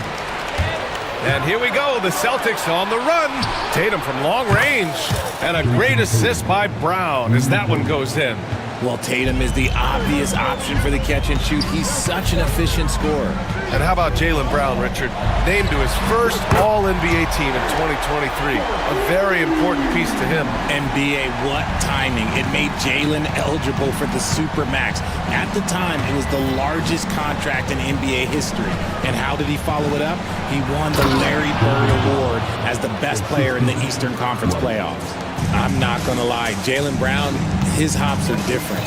And here we go, the Celtics on the run. Tatum from long range. And a great assist by Brown as that one goes in. Well, Tatum is the obvious option for the catch and shoot. He's such an efficient scorer. And how about Jaylen Brown, Richard? Named to his first All-NBA team in 2023. A very important piece to him. NBA, what timing. It made Jaylen eligible for the Supermax. At the time, it was the largest contract in NBA history. And how did he follow it up? He won the Larry Bird Award as the best player in the Eastern Conference playoffs. I'm not going to lie. Jaylen Brown, his hops are different.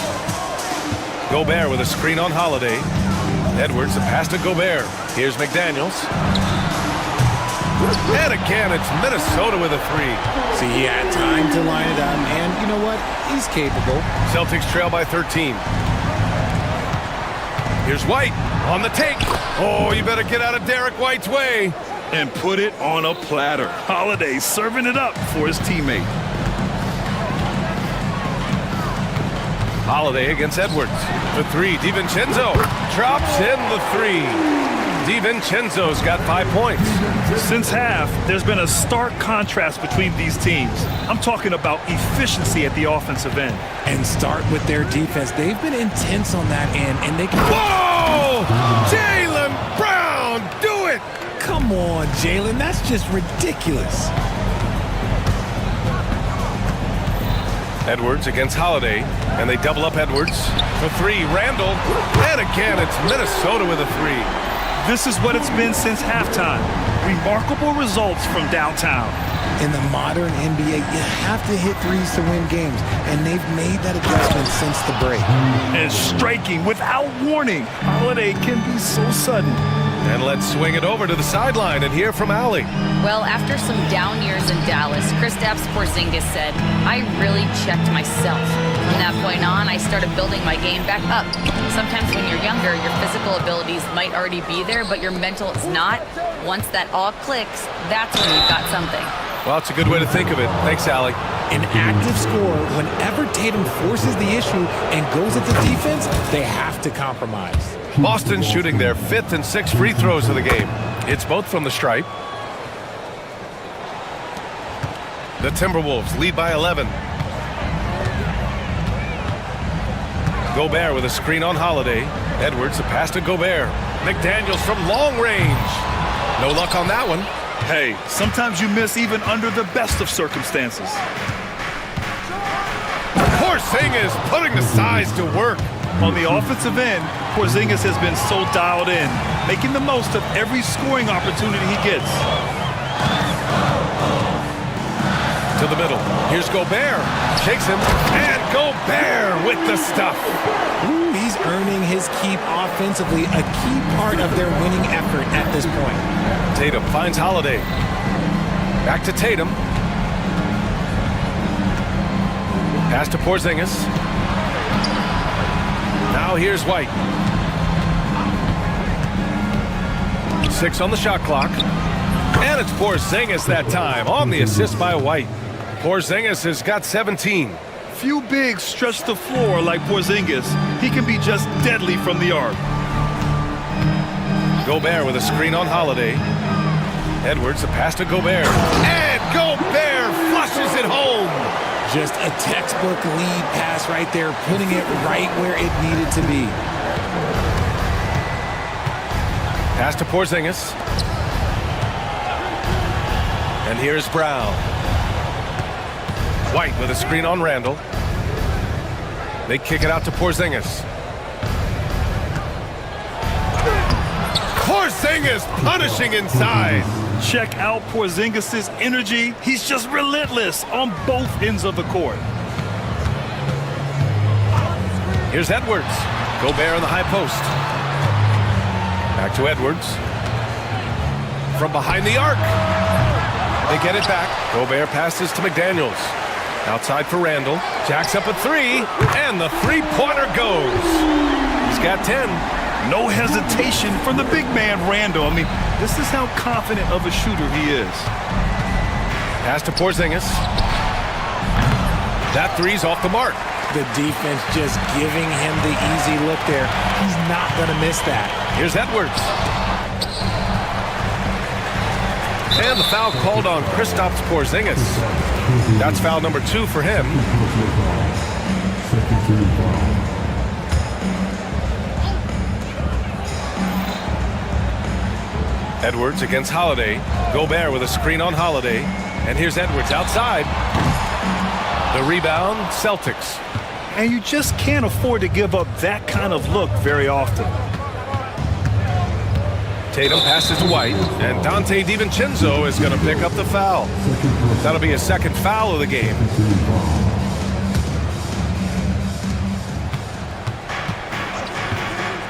Gobert with a screen on Holiday. Edwards, a pass to Gobert. Here's McDaniels. And again, it's Minnesota with a three. See, he had time to line it up, and you know what? He's capable. Celtics trail by 13. Here's White on the take. Oh, you better get out of Derek White's way. And put it on a platter. Holiday serving it up for his teammate. Holiday against Edwards. The three, DiVincenzo drops in the three. DiVincenzo's got 5 points. Since half, there's been a stark contrast between these teams. I'm talking about efficiency at the offensive end. And start with their defense. They've been intense on that end, and they can... Whoa! Jaylen Brown, do it! Come on, Jaylen, that's just ridiculous. Edwards against Holiday, and they double up Edwards. For three, Randle, and again, it's Minnesota with a three. This is what it's been since halftime. Remarkable results from downtown. In the modern NBA, you have to hit threes to win games, and they've made that adjustment since the break. And striking without warning. Holiday can be so sudden. And let's swing it over to the sideline and hear from Allie. Well, after some down years in Dallas, Kristaps Porzingis said, "I really checked myself. From that point on, I started building my game back up. Sometimes when you're younger, your physical abilities might already be there, but your mental is not. Once that all clicks, that's when you've got something." Well, it's a good way to think of it. Thanks, Allie. An active scorer, whenever Tatum forces the issue and goes at the defense, they have to compromise. Boston shooting their 5th and 6th free throws of the game. It's both from the stripe. The Timberwolves lead by 11. Gobert with a screen on Holiday. Edwards, a pass to Gobert. McDaniels from long range. No luck on that one. Hey, sometimes you miss even under the best of circumstances. Porzingis putting the size to work. On the offensive end, Porzingis has been so dialed in, making the most of every scoring opportunity he gets. To the middle. Here's Gobert. Shakes him. And Gobert with the stuff. Ooh, he's earning his keep offensively, a key part of their winning effort at this point. Tatum finds Holiday. Back to Tatum. Pass to Porzingis. Now here's White. 6 on the shot clock. And it's Porzingis that time on the assist by White. Porzingis has got 17. Few bigs stretch the floor like Porzingis. He can be just deadly from the arc. Gobert with a screen on Holiday. Edwards, a pass to Gobert. And Gobert flushes it home. Just a textbook lead pass right there, putting it right where it needed to be. Pass to Porzingis. And here's Brown. White with a screen on Randall. They kick it out to Porzingis. Porzingis punishing inside. Check out Porzingis' energy. He's just relentless on both ends of the court. Here's Edwards. Gobert in the high post. Back to Edwards. From behind the arc. They get it back. Gobert passes to McDaniels. Outside for Randall. Jacks up a three. And the three-pointer goes. He's got 10. No hesitation from the big man, Randall. I mean, this is how confident of a shooter he is. Pass to Porzingis. That three's off the mark. The defense just giving him the easy look there. He's not going to miss that. Here's Edwards. And the foul called on Kristaps Porzingis. That's foul number 2 for him. Edwards against Holiday. Gobert with a screen on Holiday. And here's Edwards outside. The rebound, Celtics. And you just can't afford to give up that kind of look very often. Tatum passes to White, and Dante DiVincenzo is going to pick up the foul. That'll be his second foul of the game.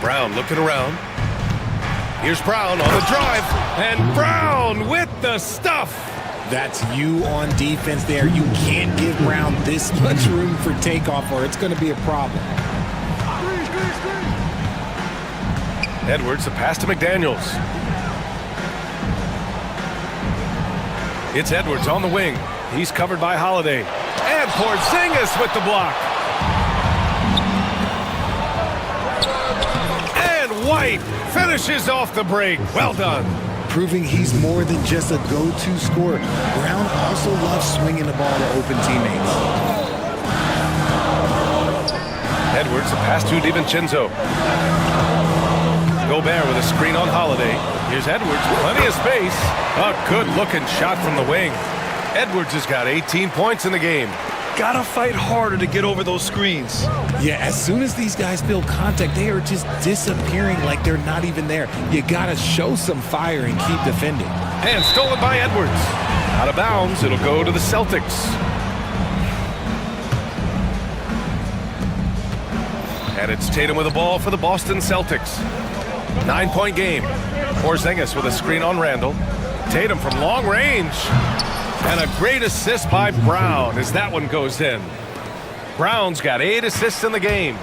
Brown looking around. Here's Brown on the drive, and Brown with the stuff. That's you on defense there. You can't give Brown this much room for takeoff or it's going to be a problem. Edwards, a pass to McDaniels. It's Edwards on the wing. He's covered by Holiday. And Porzingis with the block. And White finishes off the break. Well done. Proving he's more than just a go-to scorer. Brown also loves swinging the ball to open teammates. Edwards, a pass to DiVincenzo. Gobert with a screen on Holiday. Here's Edwards, plenty of space. A good-looking shot from the wing. Edwards has got 18 points in the game. Gotta fight harder to get over those screens. Yeah, as soon as these guys feel contact, they are just disappearing like they're not even there. You gotta show some fire and keep defending. And stolen by Edwards. Out of bounds, it'll go to the Celtics. And it's Tatum with the ball for the Boston Celtics. 9-point game. Porzingis with a screen on Randall. Tatum from long range. And a great assist by Brown as that one goes in. Brown's got 8 assists in the game.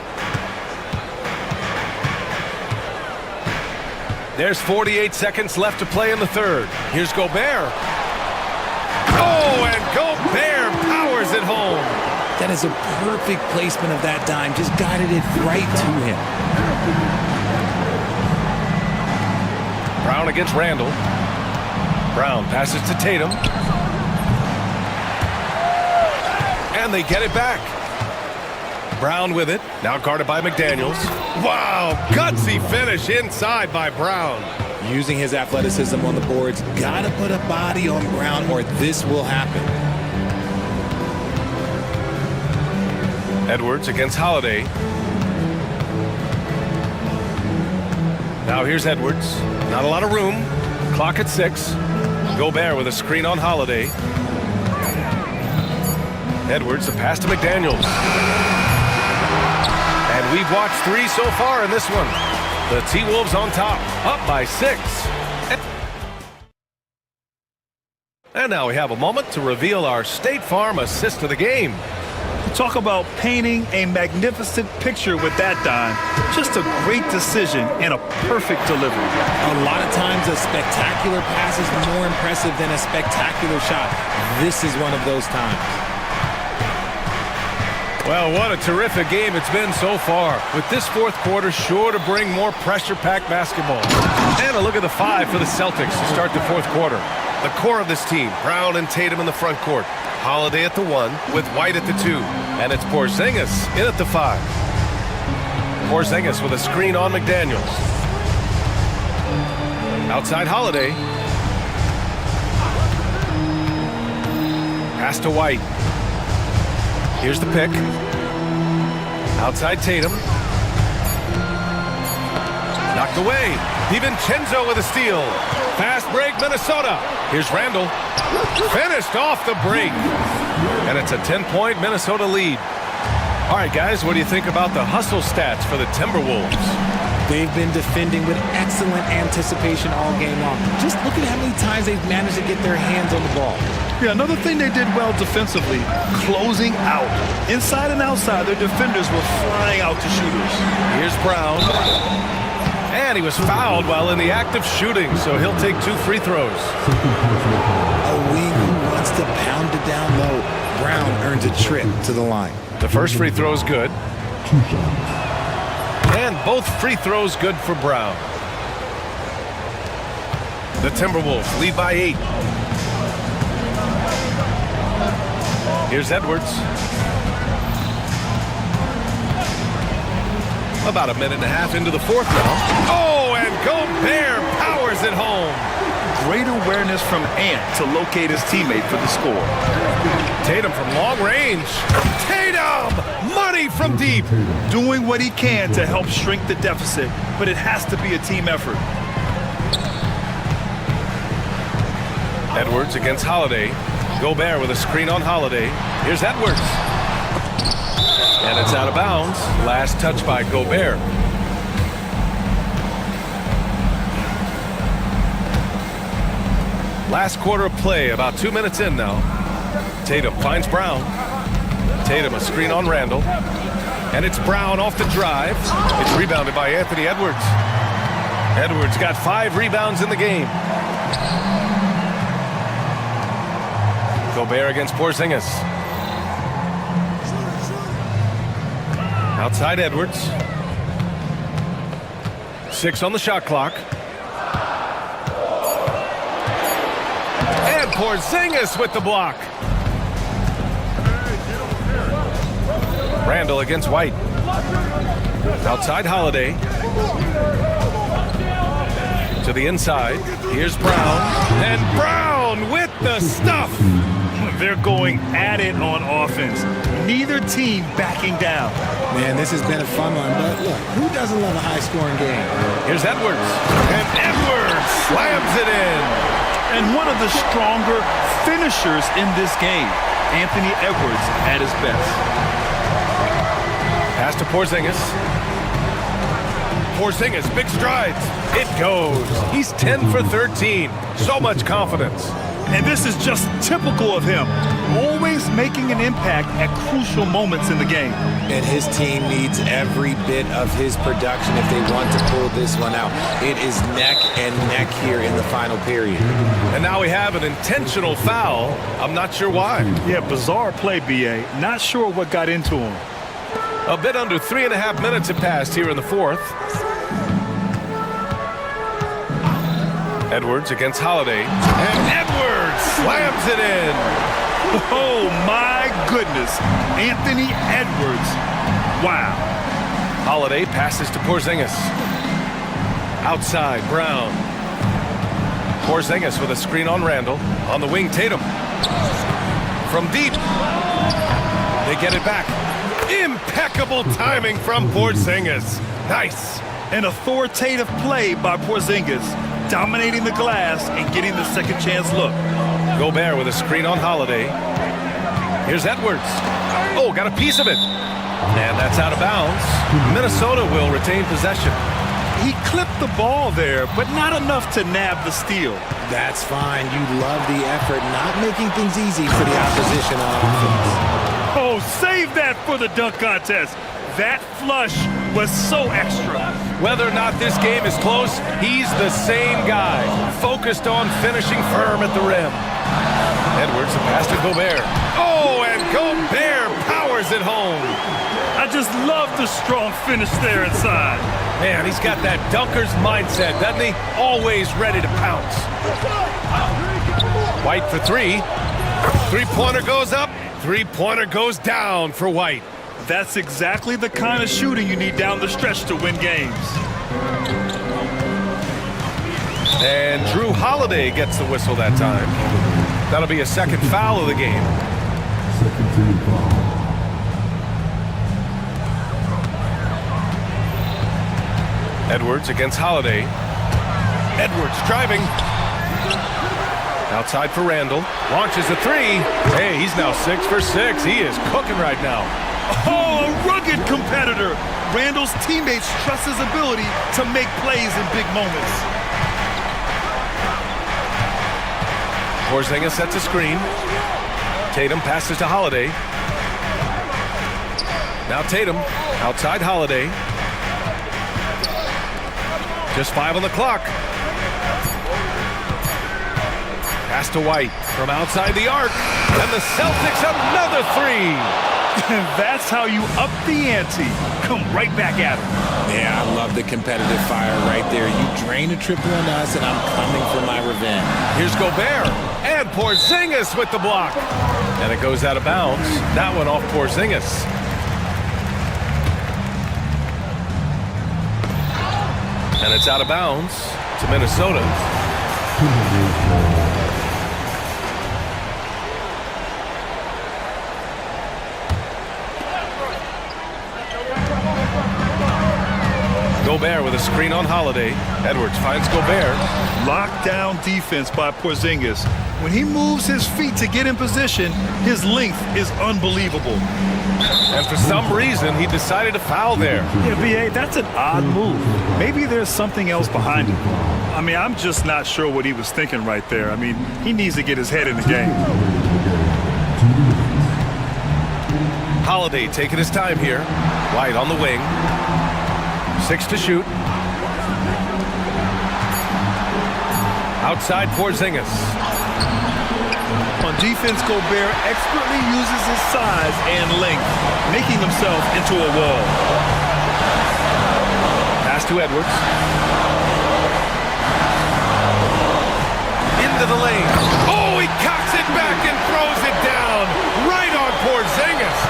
There's 48 seconds left to play in the third. Here's Gobert. Oh, and Gobert powers it home. That is a perfect placement of that dime. Just guided it right to him. Brown against Randall. Brown passes to Tatum. And they get it back. Brown with it. Now guarded by McDaniels. Wow, gutsy finish inside by Brown. Using his athleticism on the boards. Gotta put a body on Brown or this will happen. Edwards against Holiday. Now here's Edwards. Not a lot of room. Clock at 6. Gobert with a screen on Holiday. Edwards, a pass to McDaniels. And we've watched 3 so far in this one. The T-Wolves on top, up by 6. And now we have a moment to reveal our State Farm assist of the game. Talk about painting a magnificent picture with that dime. Just a great decision and a perfect delivery. A lot of times a spectacular pass is more impressive than a spectacular shot. This is one of those times. Well, what a terrific game it's been so far. With this fourth quarter sure to bring more pressure-packed basketball. And a look at the 5 for the Celtics to start the fourth quarter. The core of this team, Brown and Tatum in the front court. Holiday at the 1 with White at the 2. And it's Porzingis in at the 5. Porzingis with a screen on McDaniels. Outside Holiday. Pass to White. Here's the pick. Outside Tatum. Knocked away. DiVincenzo with a steal. Fast break, Minnesota. Here's Randall. Finished off the break. And it's a 10-point Minnesota lead. All right, guys, what do you think about the hustle stats for the Timberwolves? They've been defending with excellent anticipation all game long. Just look at how many times they've managed to get their hands on the ball. Yeah, another thing they did well defensively, closing out. Inside and outside, their defenders were flying out to shooters. Here's Brown. And he was fouled while in the act of shooting, so he'll take 2 free throws. A wing who wants to pound it down low. Brown earns a trip to the line. The first free throw is good. And both free throws good for Brown. The Timberwolves lead by 8. Here's Edwards. About a minute and a half into the 4th now. Oh, and Gobert powers it home. Great awareness from Ant to locate his teammate for the score. Tatum from long range. Tatum! Money from deep. Doing what he can to help shrink the deficit, but it has to be a team effort. Edwards against Holiday. Gobert with a screen on Holiday. Here's Edwards. And it's out of bounds. Last touch by Gobert. Last quarter of play, about 2 minutes in now. Tatum finds Brown. Tatum a screen on Randall. And it's Brown off the drive. It's rebounded by Anthony Edwards. Edwards got 5 rebounds in the game. Gobert against Porzingis. Outside Edwards. 6 on the shot clock. And Porzingis with the block. Randall against White. Outside Holiday. To the inside. Here's Brown. And Brown with the stuff. They're going at it on offense. Neither team backing down. Man, this has been a fun one, but look, who doesn't love a high-scoring game? Here's Edwards. And Edwards slams it in. And one of the stronger finishers in this game, Anthony Edwards at his best. Pass to Porzingis. Porzingis, big strides. It goes. He's 10 for 13. So much confidence. And this is just typical of him, always making an impact at crucial moments in the game. And his team needs every bit of his production if they want to pull this one out. It is neck and neck here in the final period. And now we have an intentional foul. I'm not sure why. Yeah, bizarre play, B.A. Not sure what got into him. A bit under 3.5 minutes have passed here in the 4th. Edwards against Holiday. And Edwards slams it in. Oh, my goodness. Anthony Edwards. Wow. Holiday passes to Porzingis. Outside, Brown. Porzingis with a screen on Randall. On the wing, Tatum. From deep. They get it back. Impeccable timing from Porzingis. Nice. An authoritative play by Porzingis, dominating the glass and getting the second chance look. Gobert with a screen on Holiday. Here's Edwards. Oh, got a piece of it. And that's out of bounds. Minnesota will retain possession. He clipped the ball there, but not enough to nab the steal. That's fine. You love the effort, not making things easy for the opposition on offense. Oh, save that for the dunk contest. That flush was so extra. Whether or not this game is close, he's the same guy, focused on finishing firm at the rim. Edwards, a pass to Gobert. Oh, and Gobert powers it home. I just love the strong finish there inside. Man, he's got that dunker's mindset, doesn't he? Always ready to pounce. White for 3. Three-pointer goes up. Three-pointer goes down for White. That's exactly the kind of shooting you need down the stretch to win games. And Drew Holiday gets the whistle that time. That'll be a second foul of the game. Edwards against Holiday. Edwards driving. Outside for Randall. Launches a three. Hey, he's now 6 for 6. He is cooking right now. Oh, a rugged competitor. Randall's teammates trust his ability to make plays in big moments. Porzingis sets a screen. Tatum passes to Holiday. Now Tatum outside Holiday. Just 5 on the clock. Pass to White from outside the arc. And the Celtics another three. That's how you up the ante. Come right back at him. Yeah, I love the competitive fire right there. You drain a triple on us, and I'm coming for my revenge. Here's Gobert. And Porzingis with the block. And it goes out of bounds. That one off Porzingis. And it's out of bounds to Minnesota. Gobert with a screen on Holiday. Edwards finds Gobert. Lockdown defense by Porzingis. When he moves his feet to get in position, his length is unbelievable. And for some reason, he decided to foul there. Yeah, B.A., that's an odd move. Maybe there's something else behind it. I mean, I'm just not sure what he was thinking right there. I mean, he needs to get his head in the game. Holiday taking his time here. White on the wing. 6 to shoot. Outside Porzingis. On defense, Gobert expertly uses his size and length, making himself into a wall. Pass to Edwards. Into the lane. Oh, he cocks it back and throws it down. Right on Porzingis.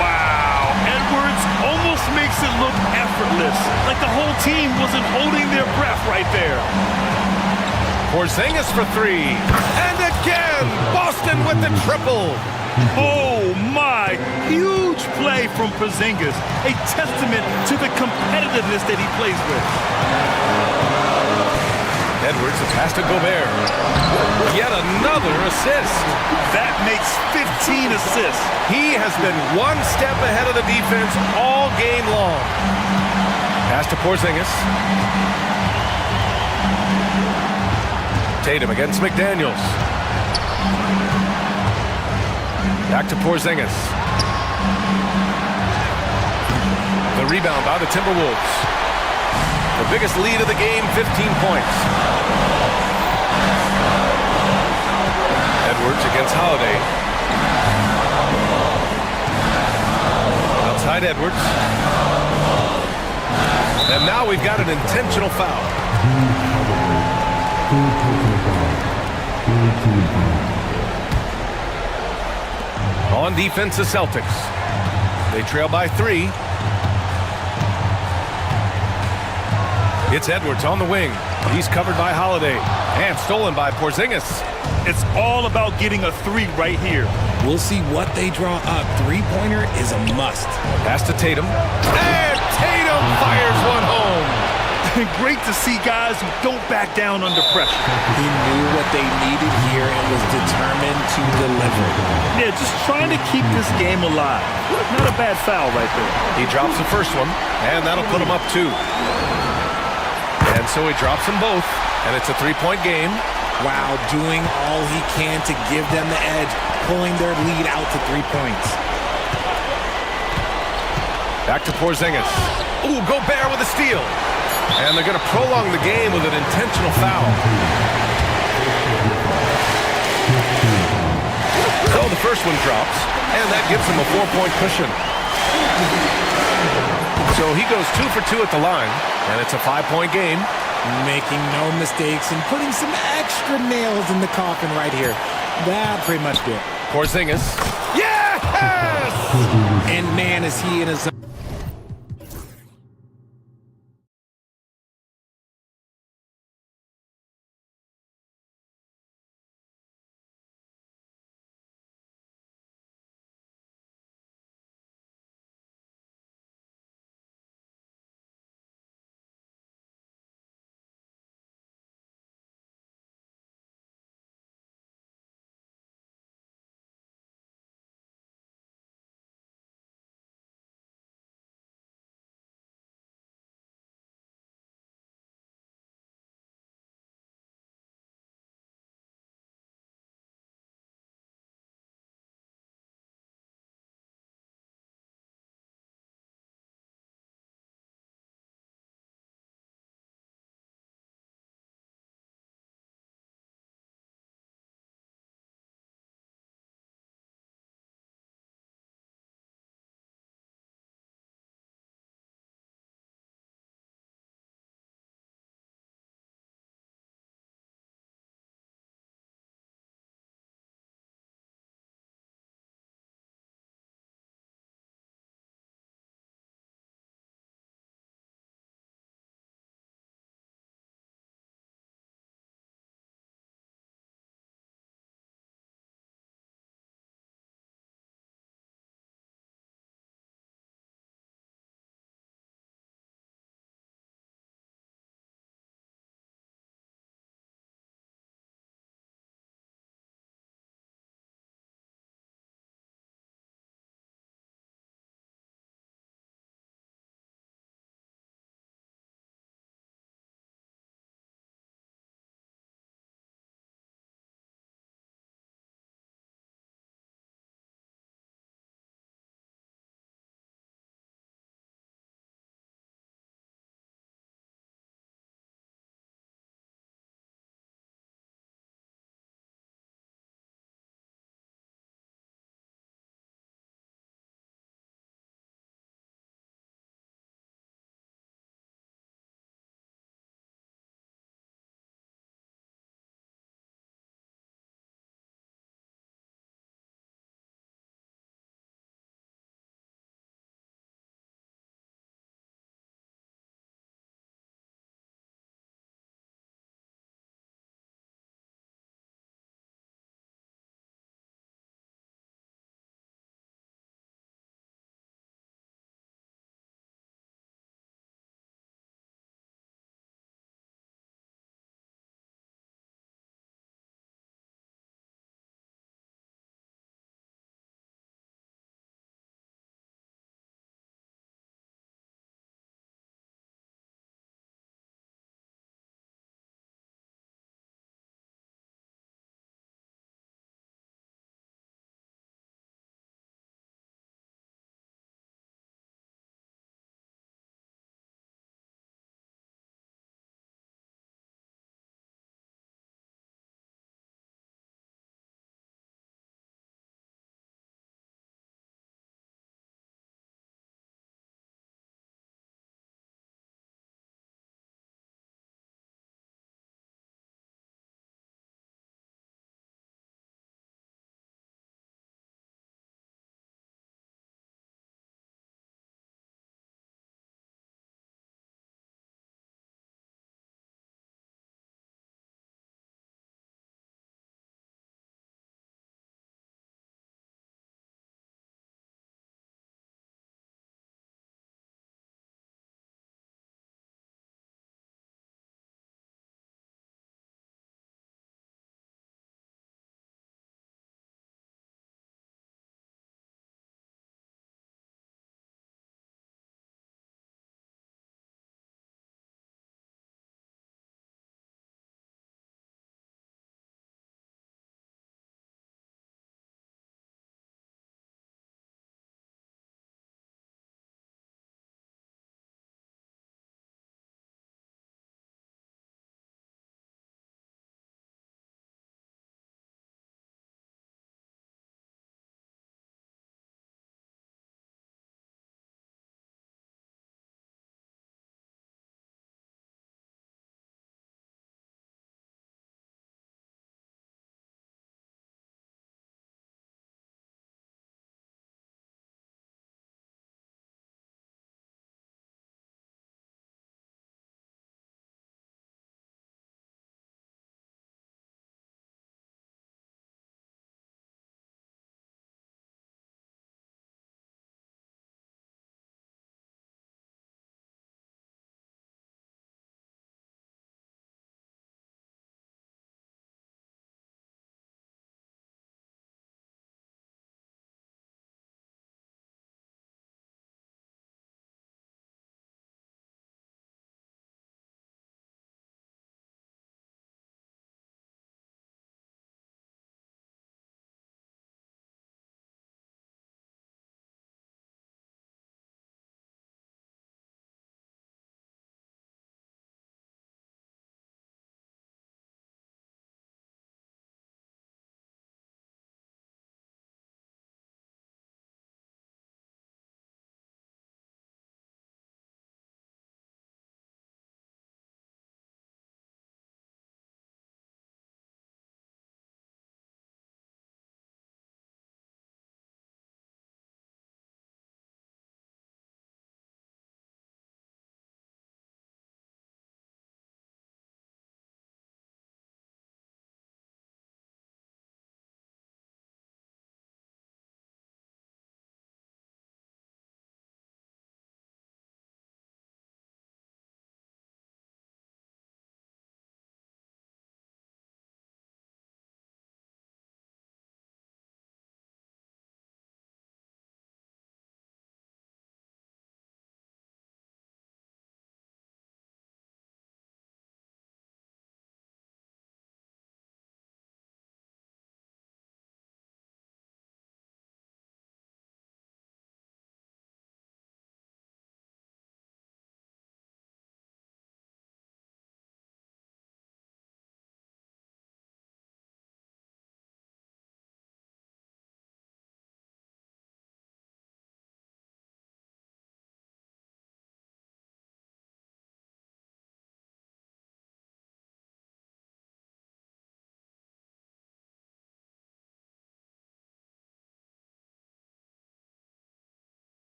Wow. Edwards almost makes it look effortless, like the whole team wasn't holding their breath right there. Porzingis for three. And again, Boston with the triple. Oh, my. Huge play from Porzingis. A testament to the competitiveness that he plays with. Edwards, a pass to Gobert. Yet another assist. That makes 15 assists. He has been one step ahead of the defense all game long. Pass to Porzingis. Tatum against McDaniels. Back to Porzingis. The rebound by the Timberwolves. The biggest lead of the game, 15 points. Edwards against Holiday. Outside Edwards. And now we've got an intentional foul. On defense, the Celtics. They trail by 3. It's Edwards on the wing. He's covered by Holiday. And stolen by Porzingis. It's all about getting a 3 right here. We'll see what they draw up. Three-pointer is a must. Pass to Tatum. And Tatum fires one home. Great to see guys who don't back down under pressure. He knew what they needed here and was determined to deliver. Yeah, just trying to keep this game alive. Not a bad foul right there. He drops the first one, and that'll put him up 2. And so he drops them both, and it's a 3-point game. Wow, doing all he can to give them the edge, pulling their lead out to 3 points. Back to Porzingis. Ooh, Gobert with a steal. And they're going to prolong the game with an intentional foul. So the first one drops, and that gives him a 4-point cushion. So he goes 2 for 2 at the line, and it's a 5-point game. Making no mistakes and putting some extra nails in the coffin right here. That pretty much did. Porzingis. Yes! And man, is he in his zone.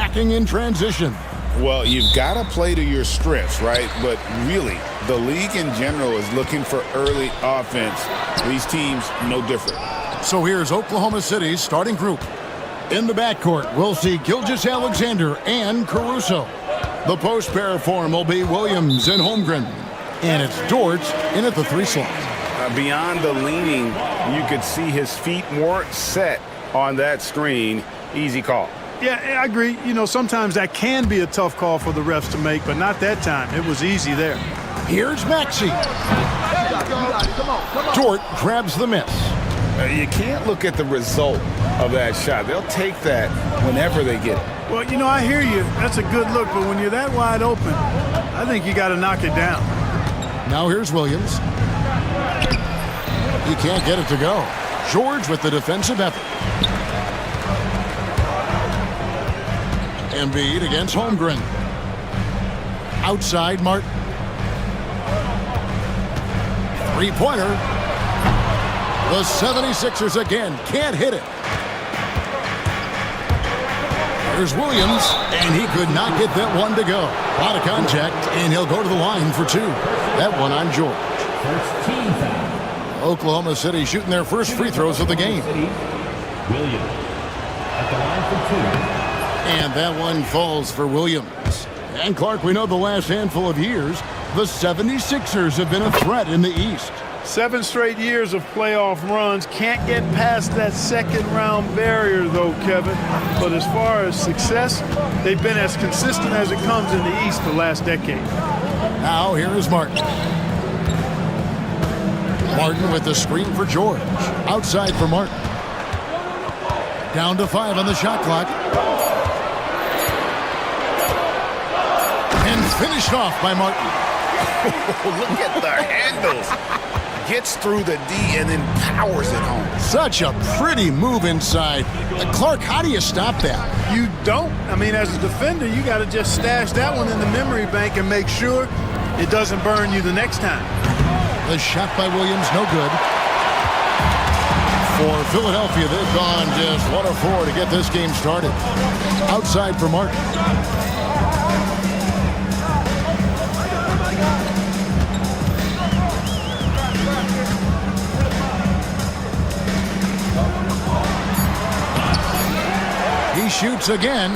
attacking in transition. Well, you've got to play to your strengths, right? But really, the league in general is looking for early offense. These teams, no different. So here's Oklahoma City's starting group. In the backcourt, we'll see Gilgeous-Alexander and Caruso. The post pair form will be Williams and Holmgren. And it's Dort in at the 3 slot. Beyond the leaning, you could see his feet more set on that screen. Easy call. Yeah, I agree. You know, sometimes that can be a tough call for the refs to make, but not that time. It was easy there. Here's Maxey. Dort grabs the miss. You can't look at the result of that shot. They'll take that whenever they get it. Well, you know, I hear you. That's a good look, but when you're that wide open, I think you got to knock it down. Now here's Williams. He can't get it to go. George with the defensive effort. Embiid against Holmgren. Outside Martin. Three-pointer. The 76ers again can't hit it. There's Williams, and he could not get that one to go. A lot of contact, and he'll go to the line for 2. That one on George. First team foul. Oklahoma City shooting their first free throws of the game. Williams at the line for 2. And that one falls for Williams. And Clark, we know the last handful of years, the 76ers have been a threat in the East. 7 straight years of playoff runs. Can't get past that second-round barrier, though, Kevin. But as far as success, they've been as consistent as it comes in the East the last decade. Now here is Martin. Martin with the screen for George. Outside for Martin. Down to 5 on the shot clock. And finished off by Martin. Look at the handles. Gets through the D and then powers it home. Such a pretty move inside. Clark, how do you stop that? You don't. I mean, as a defender, you got to just stash that one in the memory bank and make sure it doesn't burn you the next time. The shot by Williams, no good. For Philadelphia, they've gone just 1 of 4 to get this game started. Outside for Martin. He shoots again.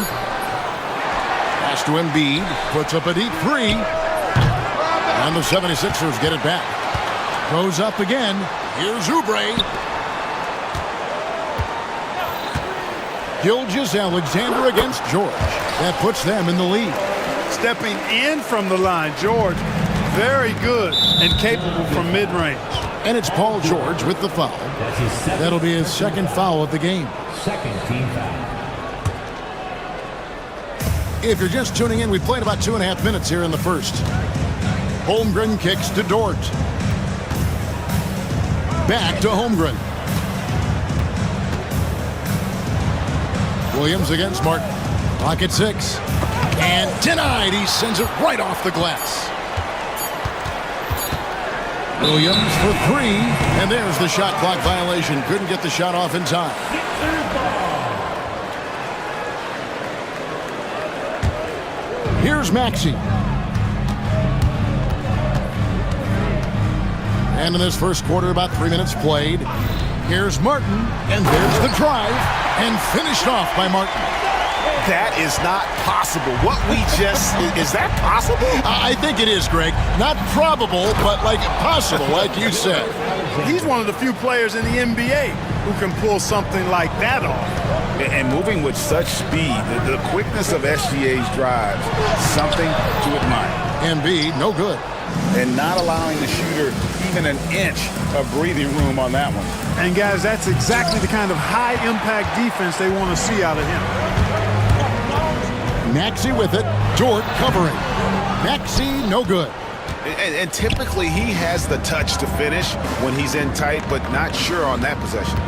Pass to Embiid. Puts up a deep 3. And the 76ers get it back. Goes up again. Here's Oubre. Gilgeous-Alexander against George. That puts them in the lead. Stepping in from the line, George. Very good and capable from mid-range. And it's Paul George with the foul. That'll be his second foul of the game. Second team foul. If you're just tuning in, we played about 2.5 minutes here in the first. Holmgren kicks to Dort. Back to Holmgren. Williams against Martin. Clock at 6. And denied. He sends it right off the glass. Williams for 3. And there's the shot clock violation. Couldn't get the shot off in time. Here's Maxey. And in this first quarter, about 3 minutes played. Here's Martin, and there's the drive, and finished off by Martin. That is not possible. What we just, is that possible? I think it is, Greg. Not probable, but like possible, like you said. He's one of the few players in the NBA who can pull something like that off. And moving with such speed, the quickness of SGA's drives, something to admire. Embiid, no good. And not allowing the shooter even an inch of breathing room on that one. And guys, that's exactly the kind of high-impact defense they want to see out of him. Maxey with it. Dort covering. Maxey, no good. And typically he has the touch to finish when he's in tight, but not sure on that possession.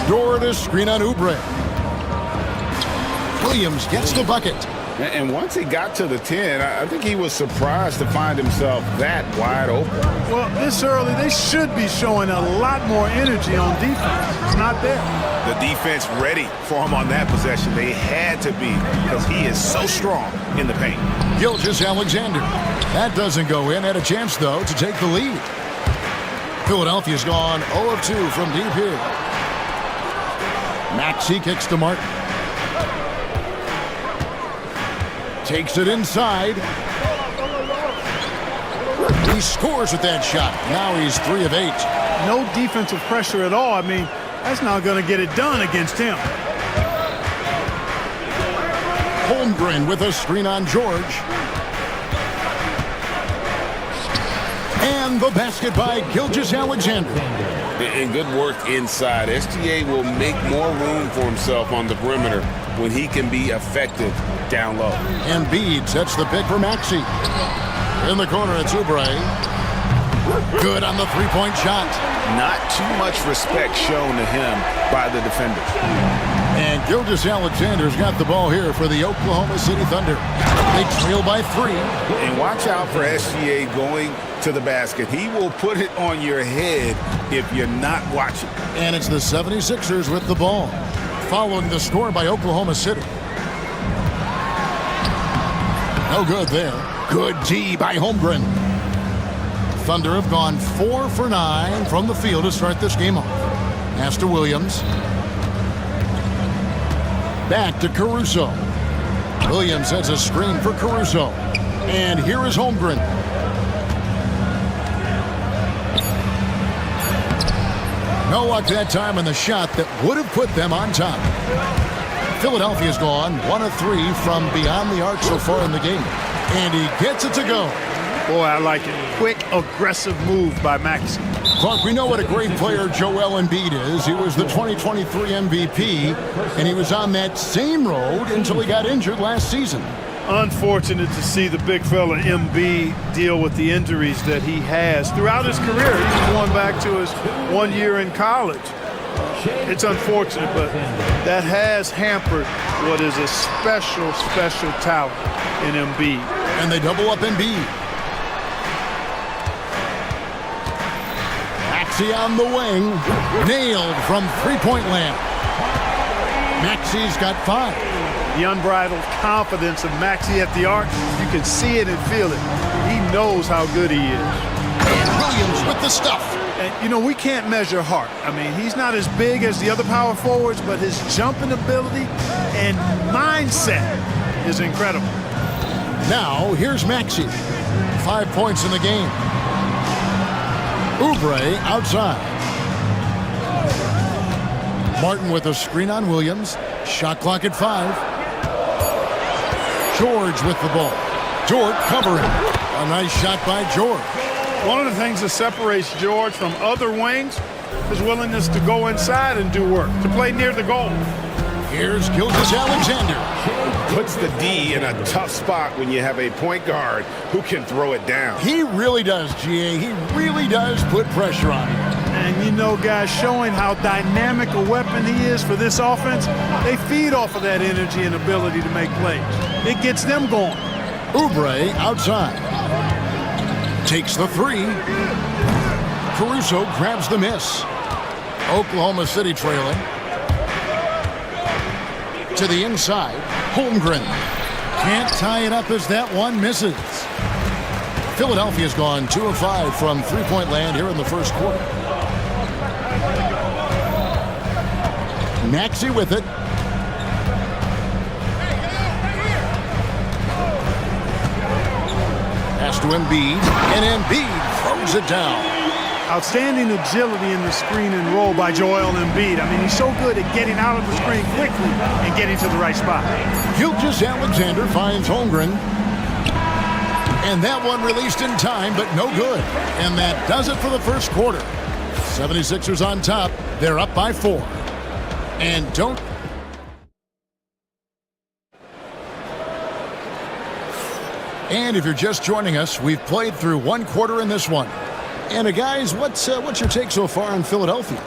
Dort, a screen on Oubre. Williams gets the bucket. And once he got to the 10, I think he was surprised to find himself that wide open. Well, this early, they should be showing a lot more energy on defense. It's not there. The defense ready for him on that possession. They had to be because he is so strong in the paint. Gilgeous-Alexander. That doesn't go in. Had a chance, though, to take the lead. Philadelphia's gone 0 of 2 from deep here. Maxey kicks to Martin. Takes it inside. He scores with that shot. Now he's 3 of 8. No defensive pressure at all. I mean, that's not going to get it done against him. Holmgren with a screen on George. And the basket by Gilgeous-Alexander. And good work inside. SGA will make more room for himself on the perimeter when he can be effective down low. Embiid sets the pick for Maxey. In the corner, it's Oubre. Good on the three-point shot. Not too much respect shown to him by the defenders. And Gilgeous-Alexander's got the ball here for the Oklahoma City Thunder. They trail by 3. And watch out for SGA going to the basket. He will put it on your head if you're not watching. And it's the 76ers with the ball, following the score by Oklahoma City. No good there. Good D by Holmgren. Thunder have gone 4 for 9 from the field to start this game off. Pass to Williams. Back to Caruso. Williams has a screen for Caruso. And here is Holmgren. No luck that time on the shot that would have put them on top. Philadelphia's gone 1 of 3 from beyond the arc so far in the game. And he gets it to go. Boy, I like it. Quick, aggressive move by Maxey. Clark, we know what a great player Joel Embiid is. He was the 2023 MVP, and he was on that same road until he got injured last season. Unfortunate to see the big fella Embiid deal with the injuries that he has throughout his career. He's going back to his 1 year in college. It's unfortunate, but that has hampered what is a special, special talent in Embiid. And they double up Embiid. Maxey on the wing. Nailed from three-point land. Maxey's got 5. The unbridled confidence of Maxey at the arc, you can see it and feel it. He knows how good he is. And Williams with the stuff. And, you know, we can't measure heart. I mean, he's not as big as the other power forwards, but his jumping ability and mindset is incredible. Now, here's Maxey. 5 points in the game. Oubre outside. Martin with a screen on Williams. Shot clock at 5. George with the ball. George covering. A nice shot by George. One of the things that separates George from other wings is willingness to go inside and do work, to play near the goal. Here's Gilgeous-Alexander. Puts the D in a tough spot when you have a point guard who can throw it down. He really does, GA. He really does put pressure on him. And you know, guys, showing how dynamic a weapon he is for this offense, they feed off of that energy and ability to make plays. It gets them going. Oubre outside. Takes the 3. Caruso grabs the miss. Oklahoma City trailing. To the inside. Holmgren. Can't tie it up as that one misses. Philadelphia's gone 2 of 5 from three-point land here in the first quarter. Maxey with it. Pass to Embiid, and Embiid throws it down. Outstanding agility in the screen and roll by Joel Embiid. I mean, he's so good at getting out of the screen quickly and getting to the right spot. Gilgeous-Alexander finds Holmgren. And that one released in time, but no good. And that does it for the first quarter. 76ers on top. They're up by 4. And don't... And if you're just joining us, we've played through 1 quarter in this one. And guys, what's your take so far on Philadelphia?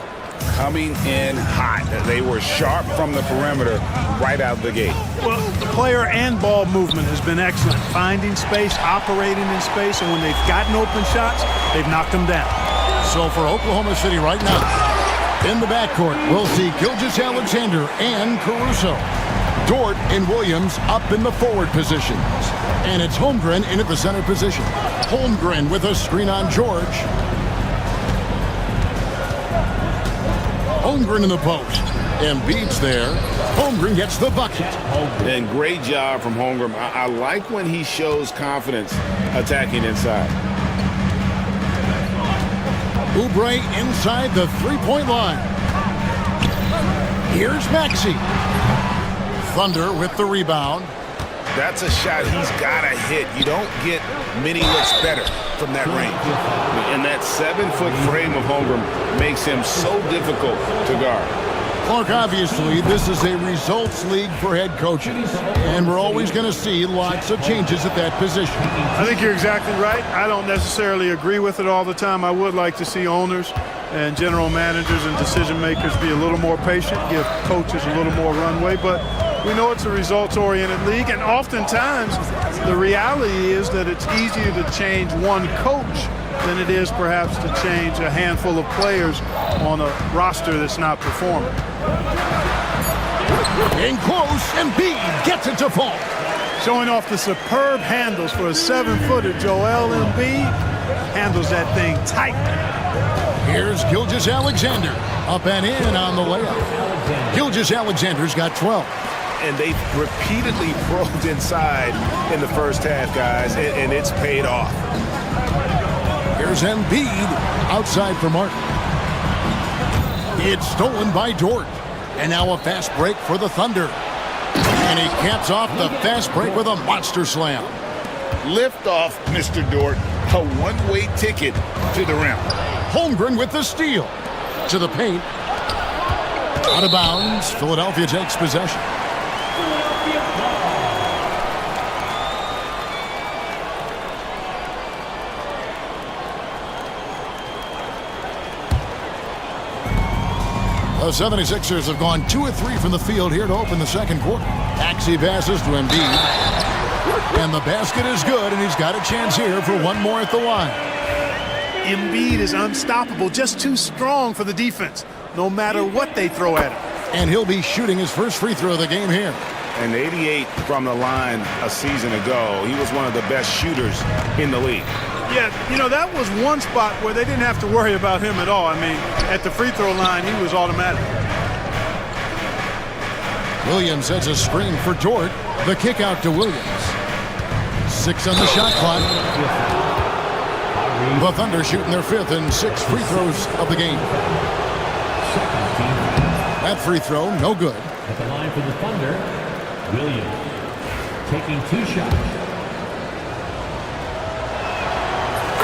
coming in hot. They were sharp from the perimeter right out of the gate. Well, the player and ball movement has been excellent. Finding space, operating in space, and when they've gotten open shots, they've knocked them down. So for Oklahoma City right now, in the backcourt, we'll see Gilgeous-Alexander and Caruso. Dort and Williams up in the forward positions. And it's Holmgren in at the center position. Holmgren with a screen on George. Holmgren in the post. Embiid's there. Holmgren gets the bucket. And great job from Holmgren. I like when he shows confidence attacking inside. Oubre inside the three-point line. Here's Maxey. Thunder with the rebound. That's a shot he's got to hit. You don't get many looks better from that range. And that 7-foot frame of Holmgren makes him so difficult to guard. Clark, obviously, this is a results league for head coaches, and we're always going to see lots of changes at that position. I think you're exactly right. I don't necessarily agree with it all the time. I would like to see owners and general managers and decision makers be a little more patient, give coaches a little more runway, but we know it's a results-oriented league, and oftentimes the reality is that it's easier to change one coach than it is perhaps to change a handful of players on a roster that's not performing. In close, Embiid gets it to fall. Showing off the superb handles for a 7-footer, Joel Embiid handles that thing tight. Here's Gilgeous-Alexander up and in on the layup. Gilgeous-Alexander's got 12. And they've repeatedly probed inside in the first half, guys, and it's paid off. Here's Embiid outside for Martin. It's stolen by Dort. And now a fast break for the Thunder. And he caps off the fast break with a monster slam. Lift off, Mr. Dort. A one-way ticket to the rim. Holmgren with the steal. To the paint. Out of bounds. Philadelphia takes possession. The 76ers have gone 2 of 3 from the field here to open the second quarter. Maxey passes to Embiid. And the basket is good, and he's got a chance here for one more at the line. Embiid is unstoppable, just too strong for the defense, no matter what they throw at him. And he'll be shooting his first free throw of the game here. And 88 from the line a season ago. He was one of the best shooters in the league. Yeah, you know, that was one spot where they didn't have to worry about him at all. I mean, at the free throw line, he was automatic. Williams sets a screen for Dort. The kick out to Williams. 6 on the shot clock. The Thunder shooting their 5th and 6 free throws of the game. That free throw, no good. At the line for the Thunder, Williams taking 2 shots.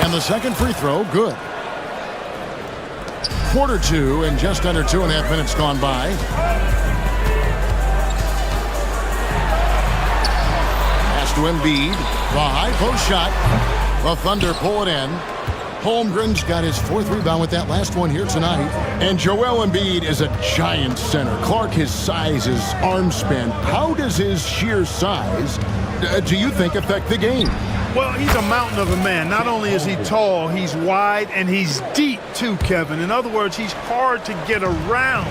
And the second free throw, good. Quarter 2 and just under 2.5 minutes gone by. Pass to Embiid. The high post shot. The Thunder pull it in. Holmgren's got his 4th rebound with that last one here tonight. And Joel Embiid is a giant center. Clark, his size, his arm span. How does his sheer size, do you think, affect the game? Well, he's a mountain of a man. Not only is he tall, he's wide, and he's deep too, Kevin. In other words, he's hard to get around.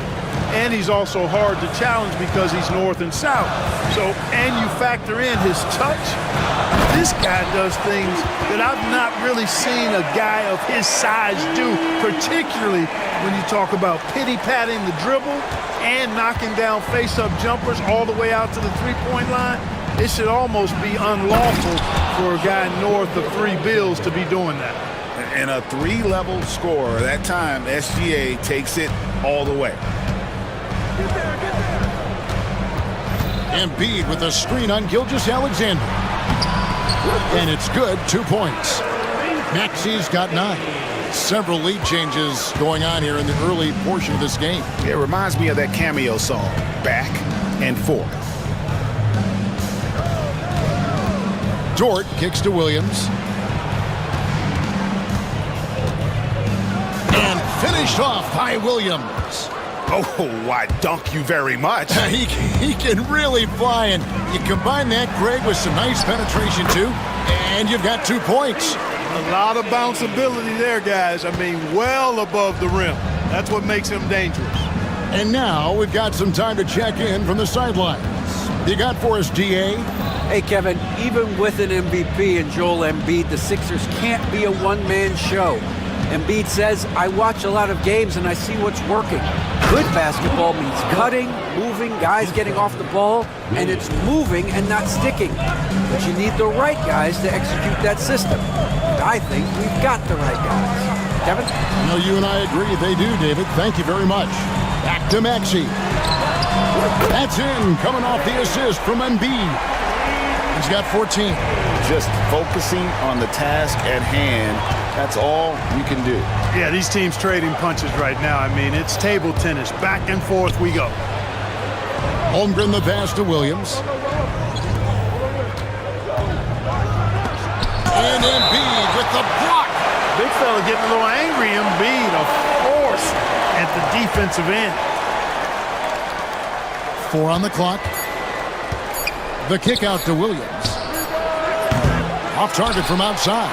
And he's also hard to challenge because he's north and south. So, and you factor in his touch. This guy does things that I've not really seen a guy of his size do, particularly when you talk about pity-patting the dribble and knocking down face-up jumpers all the way out to the three-point line. It should almost be unlawful for a guy north of 3 bills to be doing that. And a 3-level scorer, that time SGA takes it all the way. Embiid with a screen on Gilgeous-Alexander. And it's good, 2 points. Maxey's got 9. Several lead changes going on here in the early portion of this game. It reminds me of that cameo song, Back and Forth. Dort kicks to Williams. And finished off by Williams. Oh, why, dunk you very much. He can really fly, and you combine that, Greg, with some nice penetration, too, and you've got 2 points. A lot of bounceability there, guys. I mean, well above the rim. That's what makes him dangerous. And now we've got some time to check in from the sidelines. You got for us, DA? Hey, Kevin, even with an MVP and Joel Embiid, the Sixers can't be a one-man show. Embiid says, I watch a lot of games and I see what's working. Good basketball means cutting, moving, guys getting off the ball, and it's moving and not sticking. But you need the right guys to execute that system. And I think we've got the right guys. Kevin? No, you and I agree they do, David. Thank you very much. Back to Maxey. That's in, coming off the assist from Embiid. He's got 14. Just focusing on the task at hand. That's all you can do. Yeah, these teams trading punches right now. I mean, it's table tennis. Back and forth we go. Holmgren the pass to Williams. And Embiid with the block. Big fella getting a little angry. Embiid, a force at the defensive end. 4 on the clock. The kick out to Williams. Off target from outside.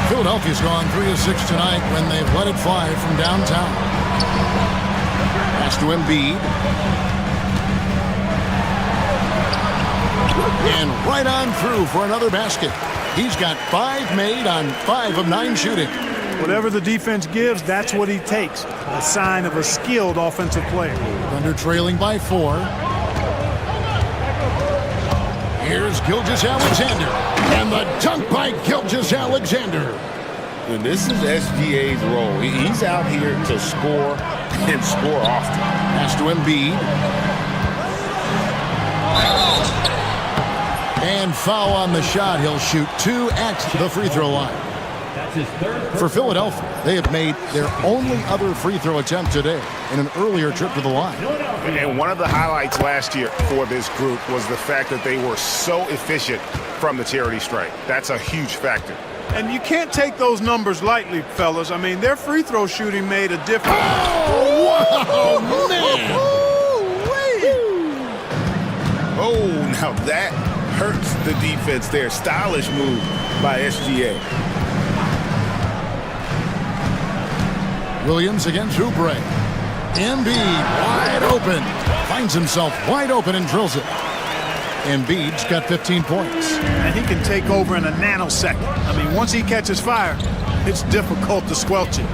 Philadelphia's gone 3 of 6 tonight when they've let it fly from downtown. Pass to Embiid. And right on through for another basket. He's got 5 made on 5 of 9 shooting. Whatever the defense gives, that's what he takes. A sign of a skilled offensive player. Thunder trailing by 4. Here's Gilgeous-Alexander. And the dunk by Gilgeous-Alexander. And this is SGA's role. He's out here to score and score often. Pass to Embiid. And foul on the shot. He'll shoot 2 at the free throw line. For Philadelphia, they have made their only other free throw attempt today in an earlier trip to the line. And one of the highlights last year for this group was the fact that they were so efficient from the charity stripe. That's a huge factor. And you can't take those numbers lightly, fellas. I mean, their free throw shooting made a difference. Oh, man! Oh, now that hurts the defense there. Stylish move by SGA. Williams against Oubre. Embiid wide open. Finds himself wide open and drills it. Embiid's got 15 points. And he can take over in a nanosecond. I mean, once he catches fire, it's difficult to squelch it.